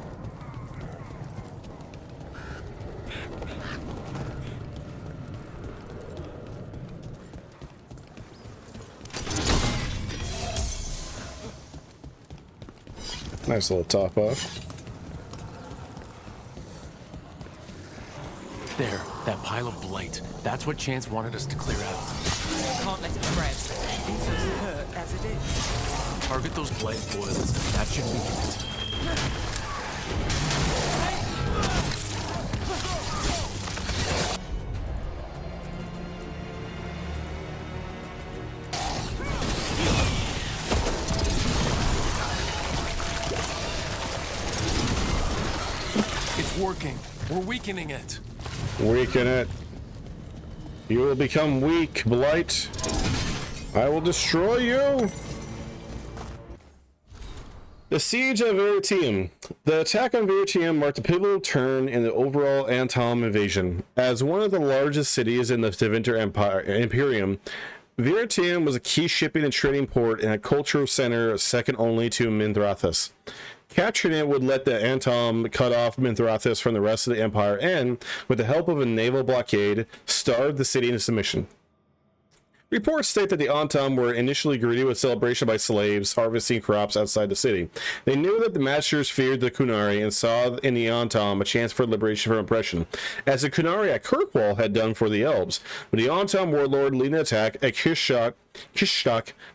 Speaker 1: Nice little top off.
Speaker 17: There, that pile of blight. That's what Chance wanted us to clear out.
Speaker 7: Can't let it spread. It's as hurt as it is.
Speaker 17: Target those blight boils. That should weaken it. It's working. We're weakening it.
Speaker 1: Weaken it. You will become weak, Blight. I will destroy you. The Siege of Veritium. The attack on Veritium marked a pivotal turn in the overall Antom invasion. As one of the largest cities in the Tevinter Imperium, Viratium was a key shipping and trading port and a cultural center second only to Minthrathis. Capturing it would let the Antom cut off Minthrathis from the rest of the Empire and, with the help of a naval blockade, starve the city into submission. Reports state that the Antom were initially greeted with celebration by slaves harvesting crops outside the city. They knew that the masters feared the Qunari and saw in the Antom a chance for liberation from oppression, as the Qunari at Kirkwall had done for the Elves. But the Antom warlord leading an attack at Kishtok,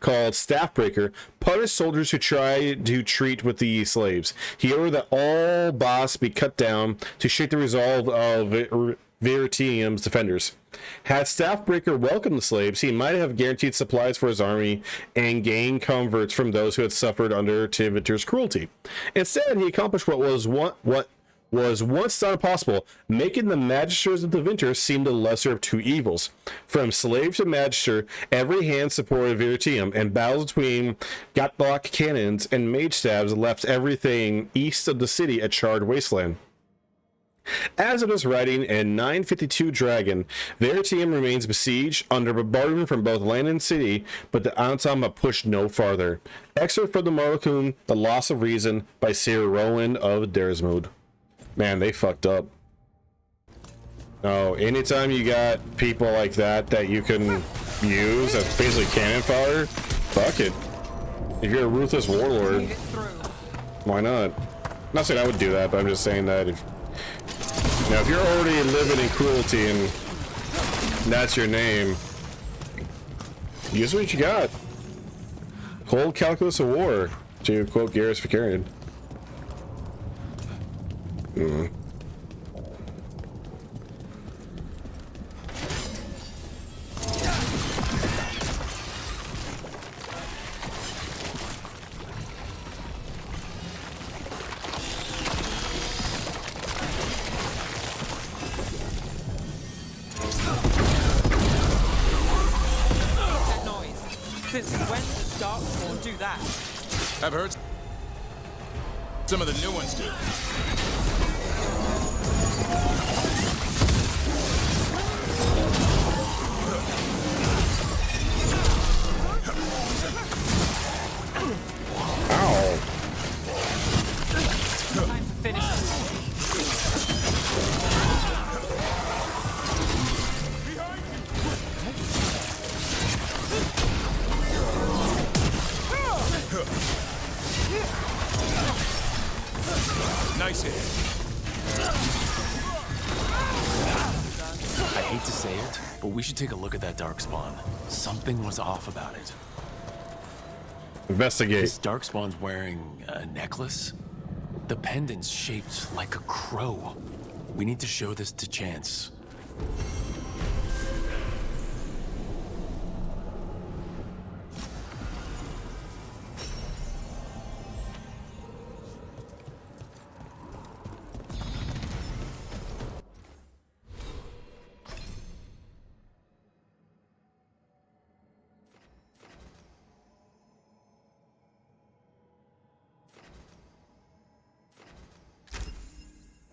Speaker 1: called Staffbreaker, punished soldiers who tried to treat with the slaves. He ordered that all boss be cut down to shake the resolve of Viratium's defenders. Had Staffbreaker welcomed the slaves, he might have guaranteed supplies for his army and gained converts from those who had suffered under Tivinter's cruelty. Instead, he accomplished what was once thought impossible, making the magisters of Tivinter seem the lesser of two evils. From slave to magister, every hand supported Viratium, and battles between Gatlock cannons and mage stabs left everything east of the city a charred wasteland. As of this writing, in 952 Dragon, Viratium remains besieged under bombardment from both land and city, but the Antom have pushed no farther. Excerpt from the Marlacun, The Loss of Reason, by Sir Rowan of Dersmood. Man, they fucked up. No, anytime you got people like that you can use as basically cannon fodder, fuck it. If you're a ruthless warlord, why not? Not saying I would do that, but I'm just saying that if you're already living in cruelty and that's your name, use what you got. Cold calculus of war, to quote Garrus Vicarian.
Speaker 7: Since when does Darkspawn do that?
Speaker 14: I've heard some of the new ones do.
Speaker 1: Ow.
Speaker 7: Time to finish.
Speaker 14: Nice hit.
Speaker 17: I hate to say it, but we should take a look at that Darkspawn. Something was off about it.
Speaker 1: Investigate.
Speaker 17: This Darkspawn's wearing a necklace? The pendant's shaped like a crow. We need to show this to Chance.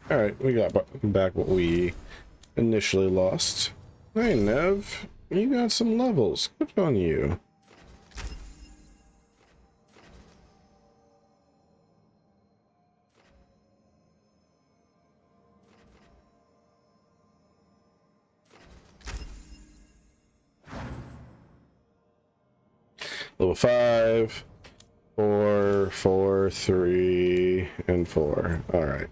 Speaker 1: Alright, we got back what we initially lost. Hey, Nev, you got some levels. Good on you. Level 5, 4, 4, 3, and 4. Alright.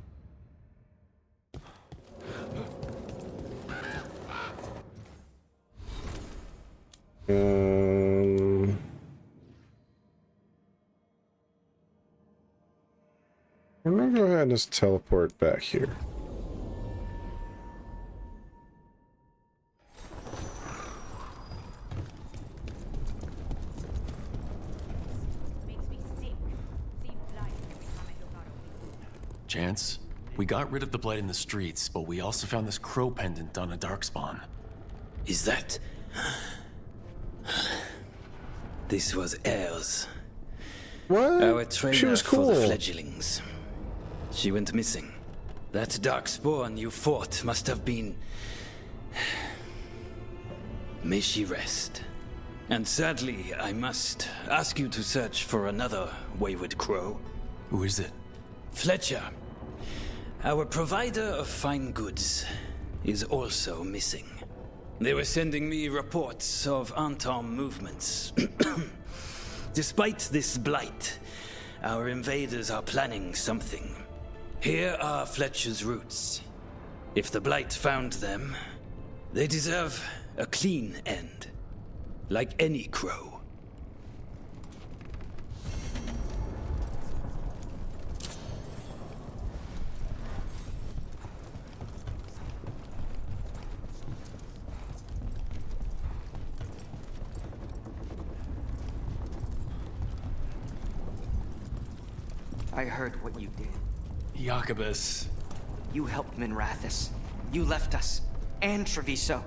Speaker 1: I'm gonna go ahead and just teleport back here.
Speaker 17: Chance, we got rid of the blight in the streets, but we also found this crow pendant on a Darkspawn.
Speaker 3: Is that... This was Aer's.
Speaker 1: What?
Speaker 3: Our trainer
Speaker 1: She was cool.
Speaker 3: for the fledglings. She went missing. That Darkspawn you fought must have been... May she rest And sadly, I must ask you to search for another wayward crow.
Speaker 17: Who is it?
Speaker 3: Fletcher, our provider of fine goods, is also missing. They were sending me reports of Antom movements. Despite this blight, our invaders are planning something. Here are Fletcher's roots. If the blight found them, they deserve a clean end, like any crow.
Speaker 18: I heard what you did.
Speaker 17: Jacobus.
Speaker 18: You helped Minrathous. You left us. And Treviso.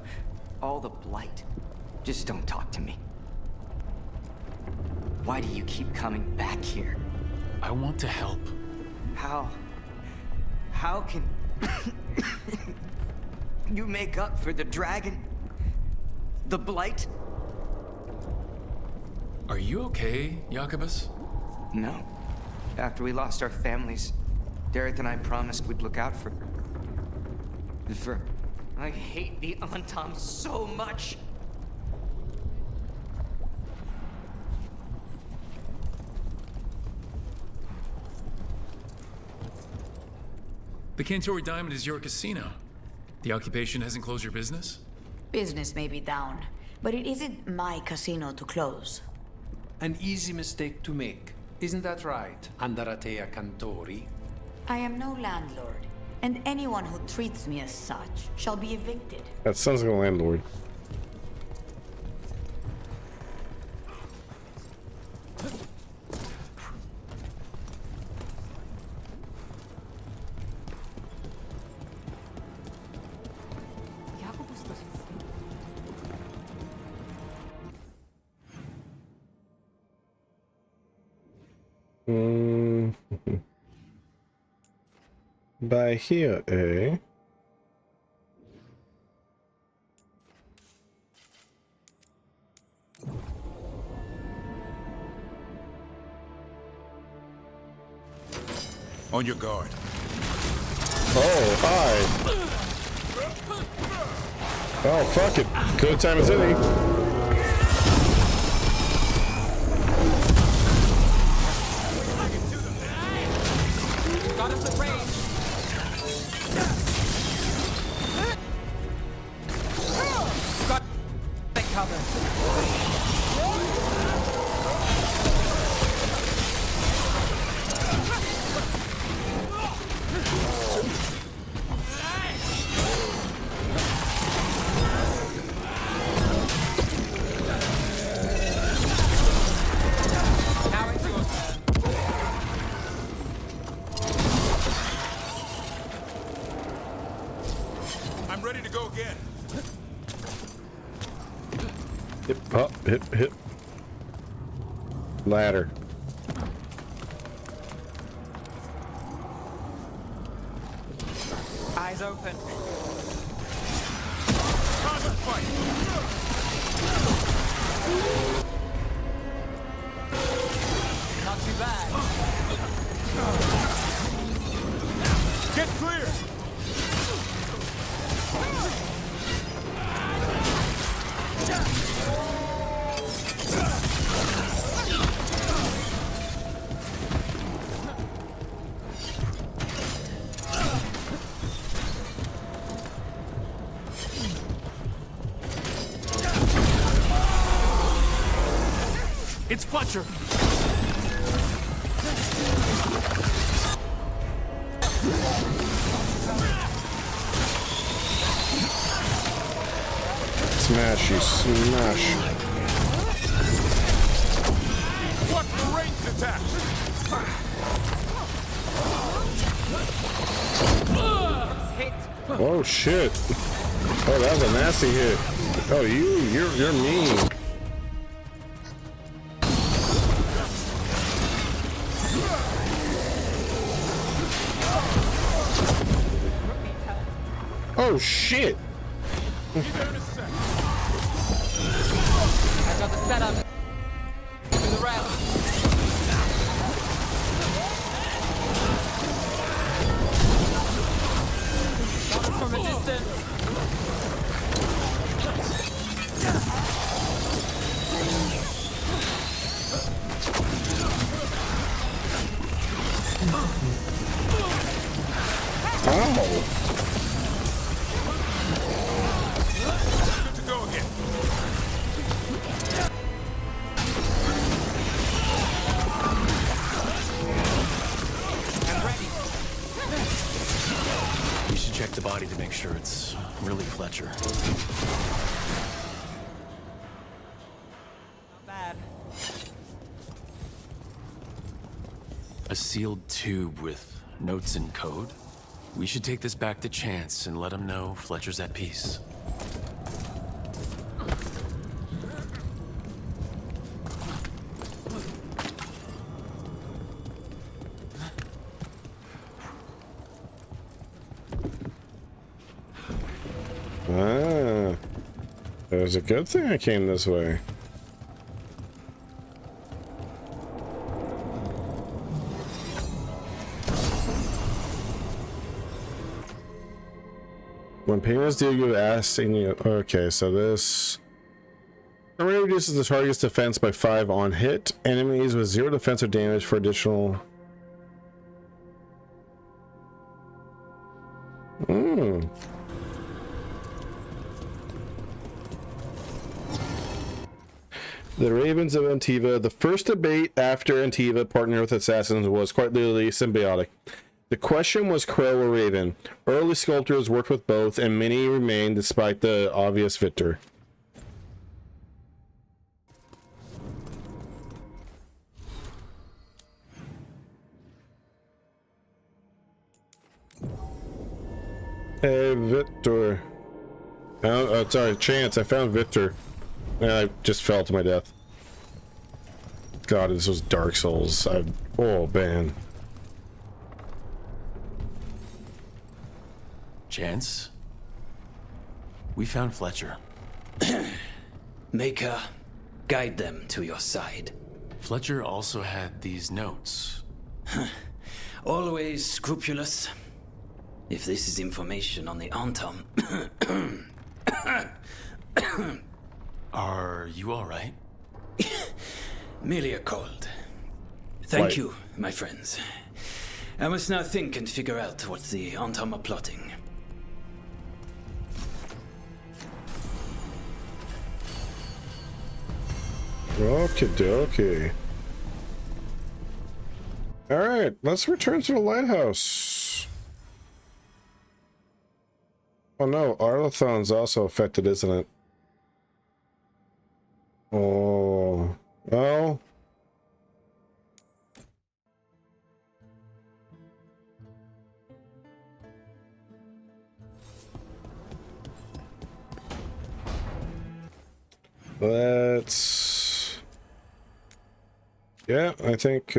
Speaker 18: All the blight. Just don't talk to me. Why do you keep coming back here?
Speaker 17: I want to help.
Speaker 18: How can you make up for the dragon? The blight?
Speaker 17: Are you okay, Jacobus?
Speaker 18: No. After we lost our families, Dareth and I promised we'd look out for... I hate the Antom so much!
Speaker 8: The Cantori Diamond is your casino. The occupation hasn't closed your business?
Speaker 20: Business may be down, but it isn't my casino to close.
Speaker 9: An easy mistake to make. Isn't that right, Andaratea Cantori?
Speaker 20: I am no landlord, and anyone who treats me as such shall be evicted.
Speaker 1: That sounds like a landlord. By here, eh?
Speaker 14: On your guard.
Speaker 1: Oh, hi. Oh, fuck it. Good time as any.
Speaker 7: Got us at range. Got cover.
Speaker 14: I'm ready to go again.
Speaker 1: Hip, up, hip, hip. Ladder.
Speaker 7: Eyes open. Not too bad.
Speaker 14: Get clear.
Speaker 8: It's Fletcher!
Speaker 1: Smash, you smash.
Speaker 14: What ranged attack?
Speaker 1: Oh shit. Oh, that was a nasty hit. Oh, you're mean. Oh shit.
Speaker 7: I got the set up. Do the rest. Got us from a distance.
Speaker 1: Ow.
Speaker 14: Good to go again.
Speaker 17: We should check the body to make sure it's really Fletcher.
Speaker 7: Bad.
Speaker 17: A sealed tube with notes and code? We should take this back to Chance and let him know Fletcher's at peace.
Speaker 1: Ah, it was a good thing I came this way. When payments deal, you asking you. Okay, so this array reduces the target's defense by 5 on hit. Enemies with 0 defense or damage for additional. The Ravens of Antiva. The first debate after Antiva partnered with Assassins was quite literally symbiotic. The question was Crow or Raven. Early sculptors worked with both, and many remain despite the obvious victor. Hey, Victor. Sorry, Chance. I found Victor. And I just fell to my death. God, this was Dark Souls. Oh, man.
Speaker 17: Chance? We found Fletcher.
Speaker 3: Maker, guide them to your side.
Speaker 17: Fletcher also had these notes.
Speaker 3: Always scrupulous. If this is information on the Antam...
Speaker 17: Are you alright?
Speaker 3: Merely a cold. Thank
Speaker 17: Right.
Speaker 3: you, my friends. I must now think and figure out what the Antam are plotting.
Speaker 1: Okie dokie. Alright, let's return to the lighthouse. Oh no, Arlathon's also affected, isn't it? Oh, well. Let's... Yeah, I think,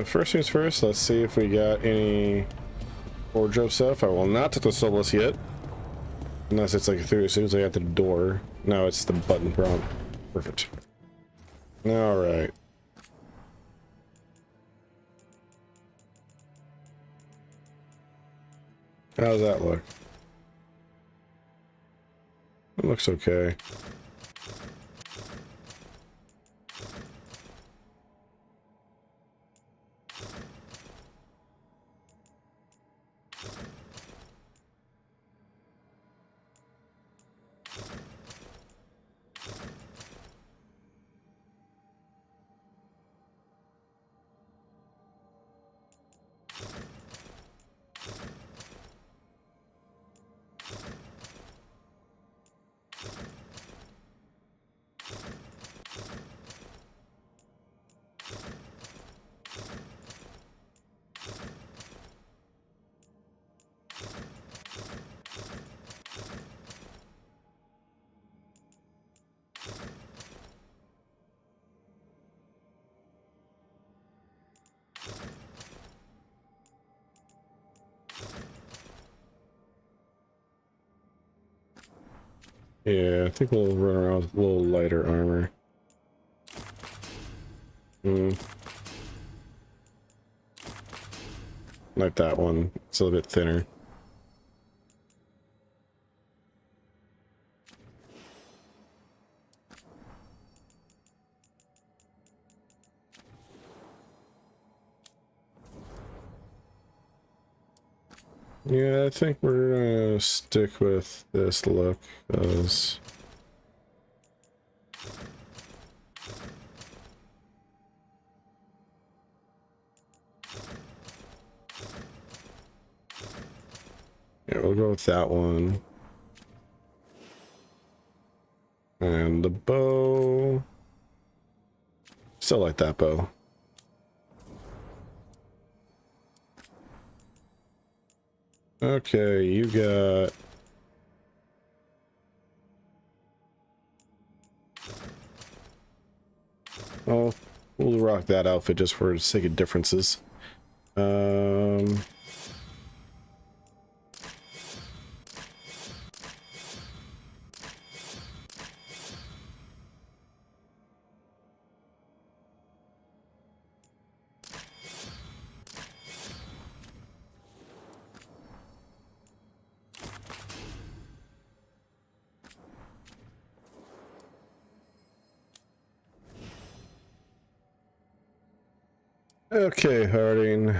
Speaker 1: first things first, let's see if we got any wardrobe stuff. I will not touch the Soulless yet. Unless it's like through as soon as I got the door. No, it's the button prompt. Perfect. Alright. How's that look? It looks okay. Yeah, I think we'll run around with a little lighter armor. Like that one. It's a little bit thinner. Yeah, I think we're gonna stick with this look, because yeah, we'll go with that one. And the bow. Still like that bow. Okay, you got... Oh, we'll rock that outfit just for the sake of differences. Okay, Harding.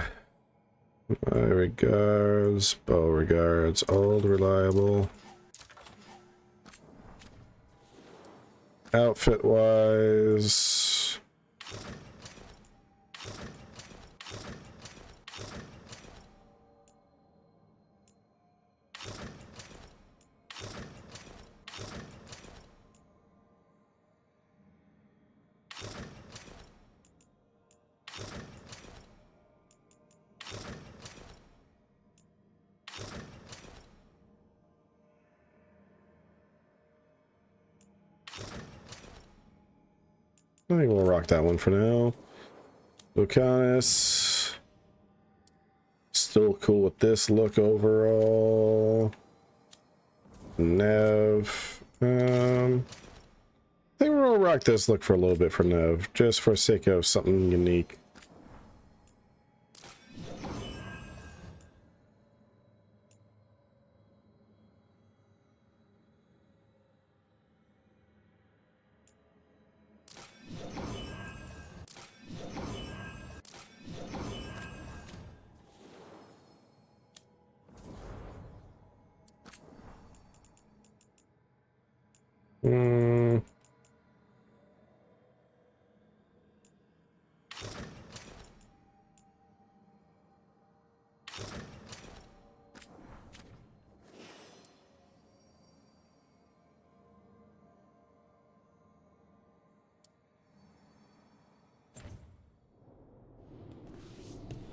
Speaker 1: My regards, Beauregards, old reliable. Outfit wise. I think we'll rock that one for now. Lucanus. Still cool with this look overall. Nev. I think we're gonna rock this look for a little bit for Nev, just for the sake of something unique.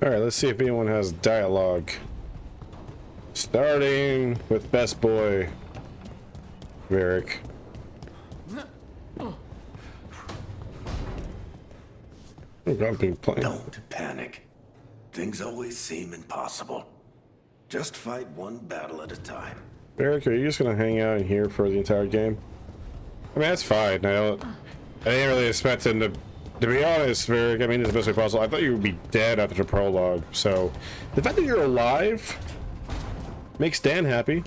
Speaker 1: Alright, let's see if anyone has dialogue. Starting with best boy, Varric.
Speaker 12: Don't panic. Things always seem impossible. Just fight one battle at a time.
Speaker 1: Varric, are you just gonna hang out in here for the entire game? I mean, that's fine. I didn't really expect him to be honest, Varric, I mean, it's the best way possible. I thought you would be dead after the prologue, so the fact that you're alive makes Dan happy.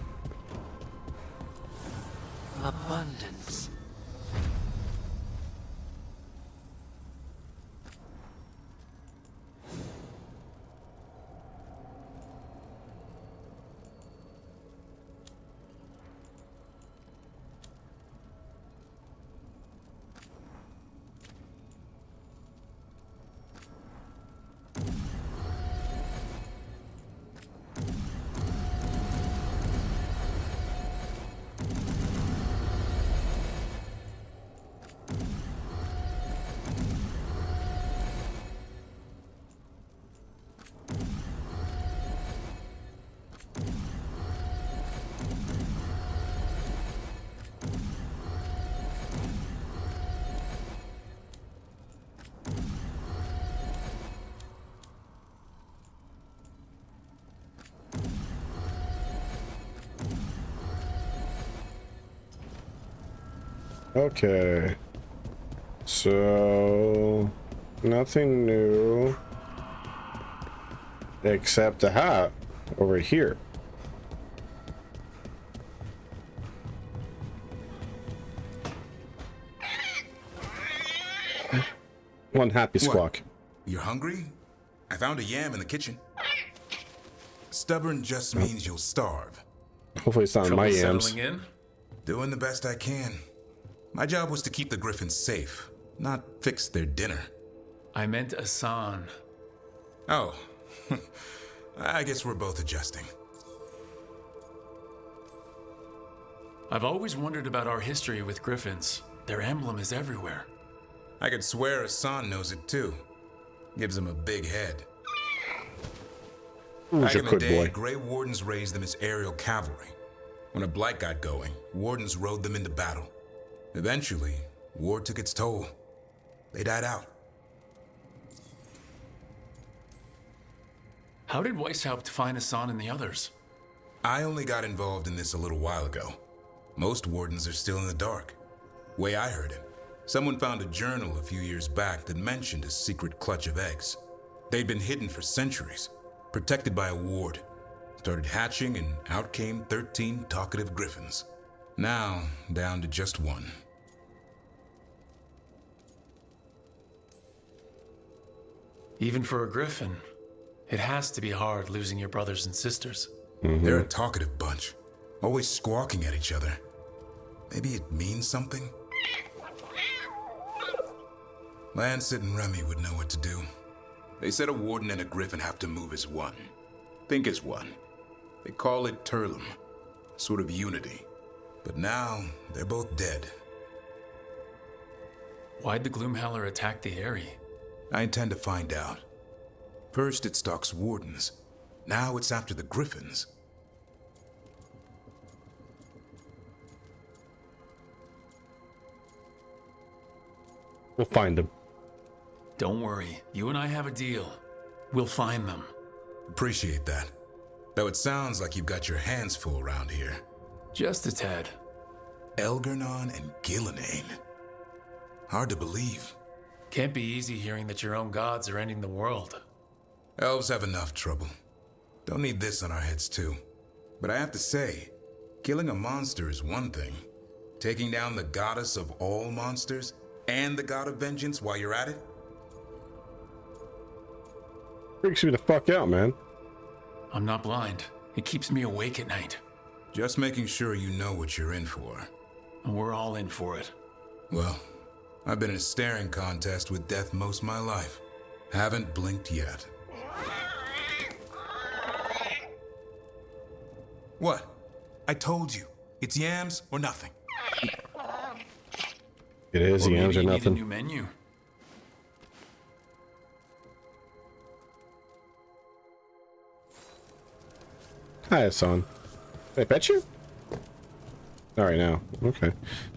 Speaker 6: Abundance.
Speaker 1: Okay. So nothing new except a hat over here. One happy squawk.
Speaker 14: You're hungry? I found a yam in the kitchen. Stubborn just means you'll starve.
Speaker 1: Hopefully it's not in my yams.
Speaker 8: In?
Speaker 14: Doing the best I can. My job was to keep the Griffins safe, not fix their dinner.
Speaker 8: I meant Asan.
Speaker 14: Oh. I guess we're both adjusting.
Speaker 8: I've always wondered about our history with Griffins. Their emblem is everywhere.
Speaker 14: I could swear Asan knows it too. Gives him a big head. Back in the day, Grey Wardens raised them as aerial cavalry. When a blight got going, Wardens rode them into battle. Eventually, war took its toll. They died out.
Speaker 8: How did Weishaupt find Asan and the others?
Speaker 14: I only got involved in this a little while ago. Most Wardens are still in the dark. Way I heard it, someone found a journal a few years back that mentioned a secret clutch of eggs. They'd been hidden for centuries, protected by a ward. Started hatching and out came 13 talkative Griffins. Now, down to just one.
Speaker 8: Even for a Griffin, it has to be hard losing your brothers and sisters.
Speaker 14: They're a talkative bunch, always squawking at each other. Maybe it means something? Lancet and Remy would know what to do. They said a Warden and a Griffin have to move as one. Think as one. They call it Turlum, sort of unity. But now, they're both dead.
Speaker 8: Why'd the Gloomhowler attack the Eyrie?
Speaker 14: I intend to find out. First it stalks Wardens. Now it's after the Griffins.
Speaker 1: We'll find them.
Speaker 8: Don't worry, you and I have a deal. We'll find them.
Speaker 14: Appreciate that. Though it sounds like you've got your hands full around here.
Speaker 8: Just a tad.
Speaker 14: Elgar'nan and Gillenane. Hard to believe.
Speaker 8: Can't be easy hearing that your own gods are ending the world.
Speaker 14: Elves have enough trouble. Don't need this on our heads too. But I have to say, killing a monster is one thing. Taking down the goddess of all monsters and the god of vengeance while you're at it?
Speaker 1: Freaks me the fuck out, man.
Speaker 8: I'm not blind. It keeps me awake at night.
Speaker 14: Just making sure you know what you're in for.
Speaker 8: And we're all in for it.
Speaker 14: Well, I've been in a staring contest with death most of my life. Haven't blinked yet. What? I told you. It's yams or nothing.
Speaker 1: It is
Speaker 8: or
Speaker 1: yams or
Speaker 8: maybe you
Speaker 1: nothing.
Speaker 8: Need a new menu.
Speaker 1: Hi, Asan. Did I pet you? Alright, now. Okay.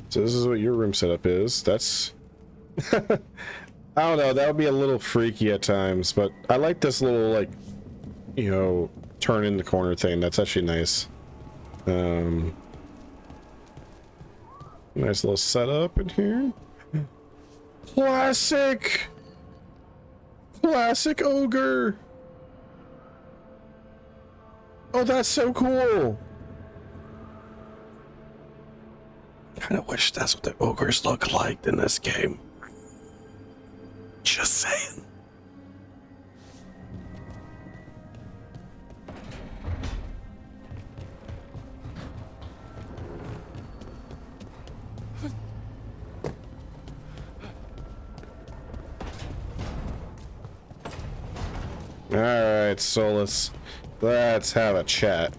Speaker 1: So this is what your room setup is. That's... I don't know, that would be a little freaky at times, but I like this little, like, you know, turn in the corner thing. That's actually nice. Nice little setup in here. Classic! Classic ogre! Oh, that's so cool! Kinda wish that's what the ogres look like in this game. Just saying. Alright, Solas. Let's have a chat.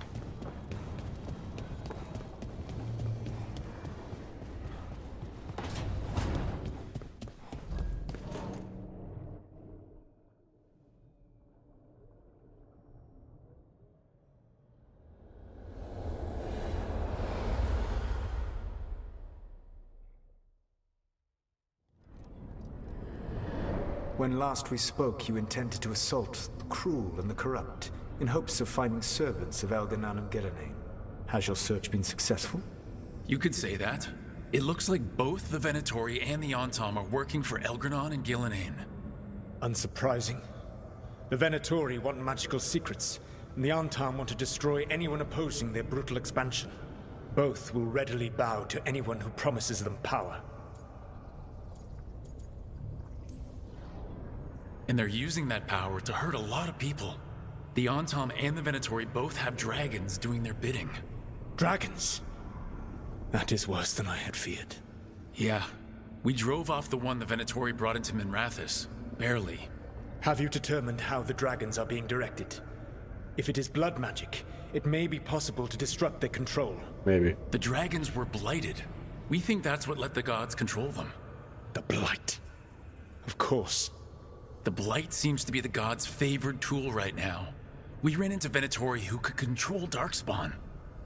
Speaker 13: When last we spoke, you intended to assault the cruel and the corrupt, in hopes of finding servants of Elgar'nan and Gillenane. Has your search been successful?
Speaker 8: You could say that. It looks like both the Venatori and the Antam are working for Elgranon and Gillenane.
Speaker 13: Unsurprising. The Venatori want magical secrets, and the Antam want to destroy anyone opposing their brutal expansion. Both will readily bow to anyone who promises them power.
Speaker 8: And they're using that power to hurt a lot of people. The Antam and the Venatori both have dragons doing their bidding.
Speaker 13: Dragons? That is worse than I had feared.
Speaker 8: Yeah. We drove off the one the Venatori brought into Minrathous. Barely.
Speaker 13: Have you determined how the dragons are being directed? If it is blood magic, it may be possible to disrupt their control.
Speaker 1: Maybe.
Speaker 8: The dragons were blighted. We think that's what let the gods control them.
Speaker 13: The blight. Of course.
Speaker 8: The blight seems to be the gods' favored tool right now. We ran into Venatori who could control Darkspawn.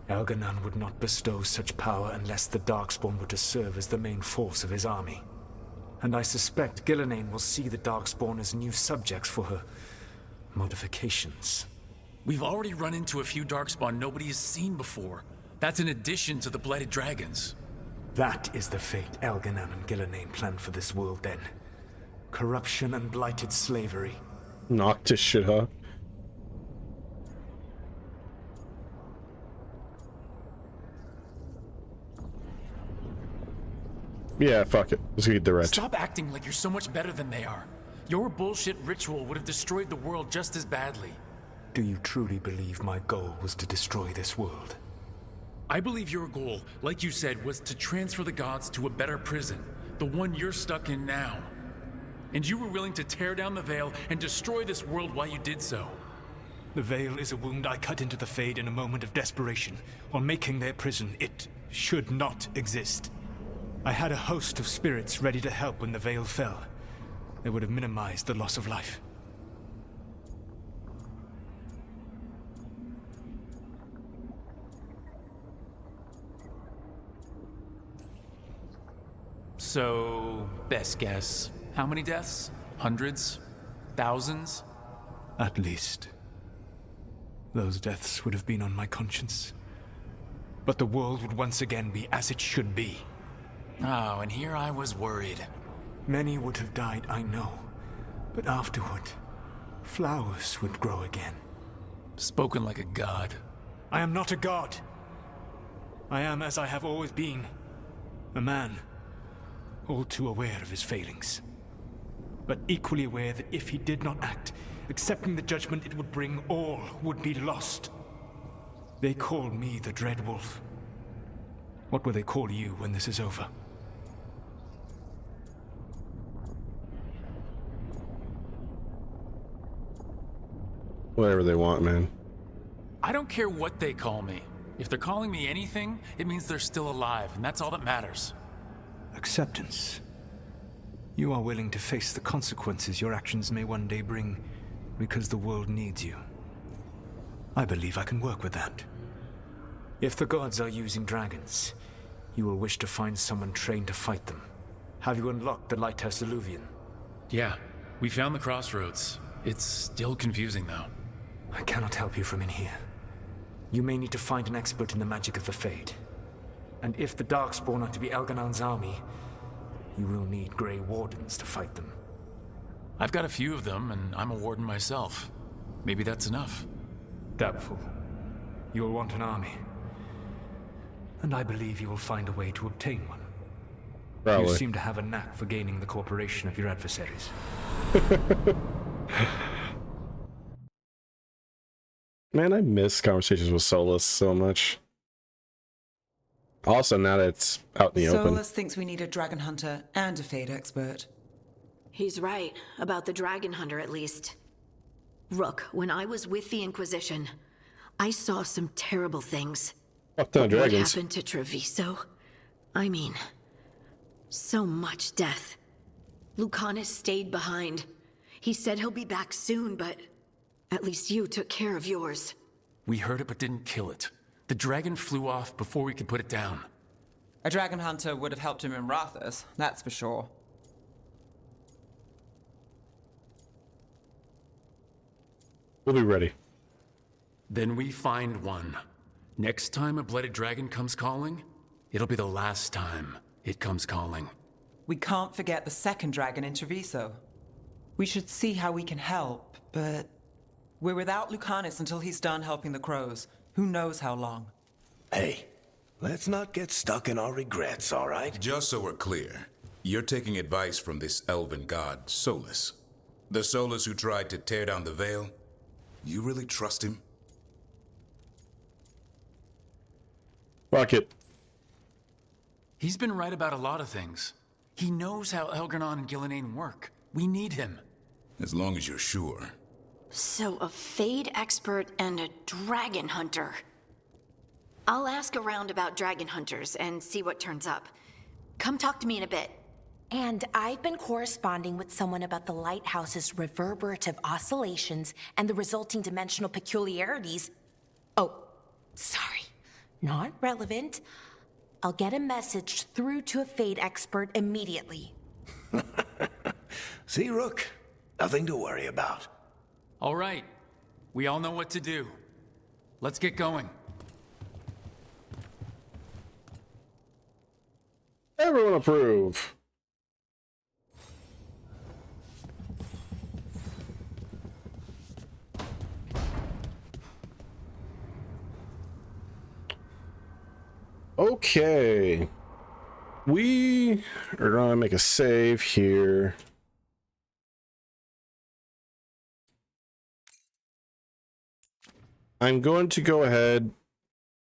Speaker 13: Elganon would not bestow such power unless the Darkspawn were to serve as the main force of his army. And I suspect Gillenane will see the Darkspawn as new subjects for her modifications.
Speaker 8: We've already run into a few Darkspawn nobody has seen before. That's in addition to the blighted dragons.
Speaker 13: That is the fate Elganon and Gillenane planned for this world then. Corruption and blighted slavery.
Speaker 1: Noctis shit, huh? Yeah, fuck it. Let's eat the wretch.
Speaker 8: Stop acting like you're so much better than they are. Your bullshit ritual would have destroyed the world just as badly.
Speaker 13: Do you truly believe my goal was to destroy this world?
Speaker 8: I believe your goal, like you said, was to transfer the gods to a better prison. The one you're stuck in now. And you were willing to tear down the veil and destroy this world while you did so.
Speaker 13: The veil is a wound I cut into the Fade in a moment of desperation, while making their prison. It should not exist. I had a host of spirits ready to help when the veil fell. They would have minimized the loss of life.
Speaker 8: So, best guess. How many deaths? Hundreds? Thousands?
Speaker 13: At least. Those deaths would have been on my conscience. But the world would once again be as it should be.
Speaker 8: Oh, and here I was worried.
Speaker 13: Many would have died, I know. But afterward, flowers would grow again.
Speaker 8: Spoken like a god.
Speaker 13: I am not a god. I am as I have always been. A man. All too aware of his failings. But equally aware that if he did not act, accepting the judgment it would bring, all would be lost. They call me the Dread Wolf. What will they call you when this is over?
Speaker 1: Whatever they want, man.
Speaker 8: I don't care what they call me. If they're calling me anything, it means they're still alive, and that's all that matters.
Speaker 13: Acceptance. You are willing to face the consequences your actions may one day bring because the world needs you. I believe I can work with that. If the gods are using dragons, you will wish to find someone trained to fight them. Have you unlocked the Lighthouse Illuvian?
Speaker 8: Yeah, we found the crossroads. It's still confusing, though.
Speaker 13: I cannot help you from in here. You may need to find an expert in the magic of the Fade. And if the Darkspawn are to be Elganon's army, you will need Grey Wardens to fight them.
Speaker 8: I've got a few of them, and I'm a warden myself. Maybe that's enough.
Speaker 13: Doubtful. You will want an army. And I believe you will find a way to obtain one.
Speaker 1: Probably.
Speaker 13: You seem to have a knack for gaining the cooperation of your adversaries.
Speaker 1: Man, I miss conversations with Solus so much. Also, now that it's out in the open.
Speaker 7: Solus thinks we need a dragon hunter and a Fade expert.
Speaker 2: He's right, about the dragon hunter at least. Rook, when I was with the Inquisition, I saw some terrible things.
Speaker 1: Fuck the dragons.
Speaker 2: What happened to Treviso? I mean, so much death. Lucanus stayed behind. He said he'll be back soon, but at least you took care of yours.
Speaker 8: We heard it but didn't kill it. The dragon flew off before we could put it down.
Speaker 7: A dragon hunter would have helped him in Rathas, that's for sure.
Speaker 1: We'll be ready.
Speaker 8: Then we find one. Next time a blooded dragon comes calling, it'll be the last time. It comes calling.
Speaker 7: We can't forget the second dragon in Treviso. We should see how we can help, but we're without Lucanus until he's done helping the crows. Who knows how long?
Speaker 12: Hey, let's not get stuck in our regrets, all right?
Speaker 14: Just so we're clear, you're taking advice from this elven god, Solus. The Solus who tried to tear down the veil? You really trust him?
Speaker 1: Fuck it.
Speaker 8: He's been right about a lot of things. He knows how Elgar'nan and Gillenane work. We need him.
Speaker 14: As long as you're sure.
Speaker 2: So a Fade expert and a dragon hunter. I'll ask around about dragon hunters and see what turns up. Come talk to me in a bit.
Speaker 19: And I've been corresponding with someone about the lighthouse's reverberative oscillations and the resulting dimensional peculiarities. Oh, sorry. Not relevant. I'll get a message through to a Fade expert immediately.
Speaker 12: See, Rook? Nothing to worry about.
Speaker 8: All right. We all know what to do. Let's get going.
Speaker 1: Everyone approve. Okay. We are going to make a save here. I'm going to go ahead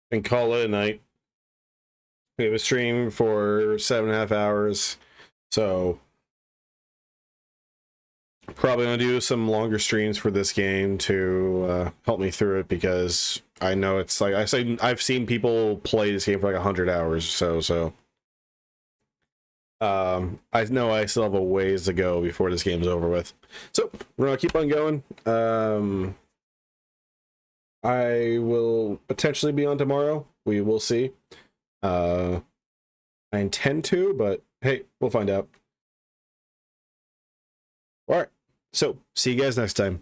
Speaker 1: and call it a night. We have a stream for 7.5 hours, so probably gonna do some longer streams for this game to help me through it, because I know it's like I've seen people play this game for like 100 hours, so I know I still have a ways to go before this game's over with. So we're gonna keep on going. I will potentially be on tomorrow. We will see. I intend to, but hey, we'll find out. All right. So see you guys next time.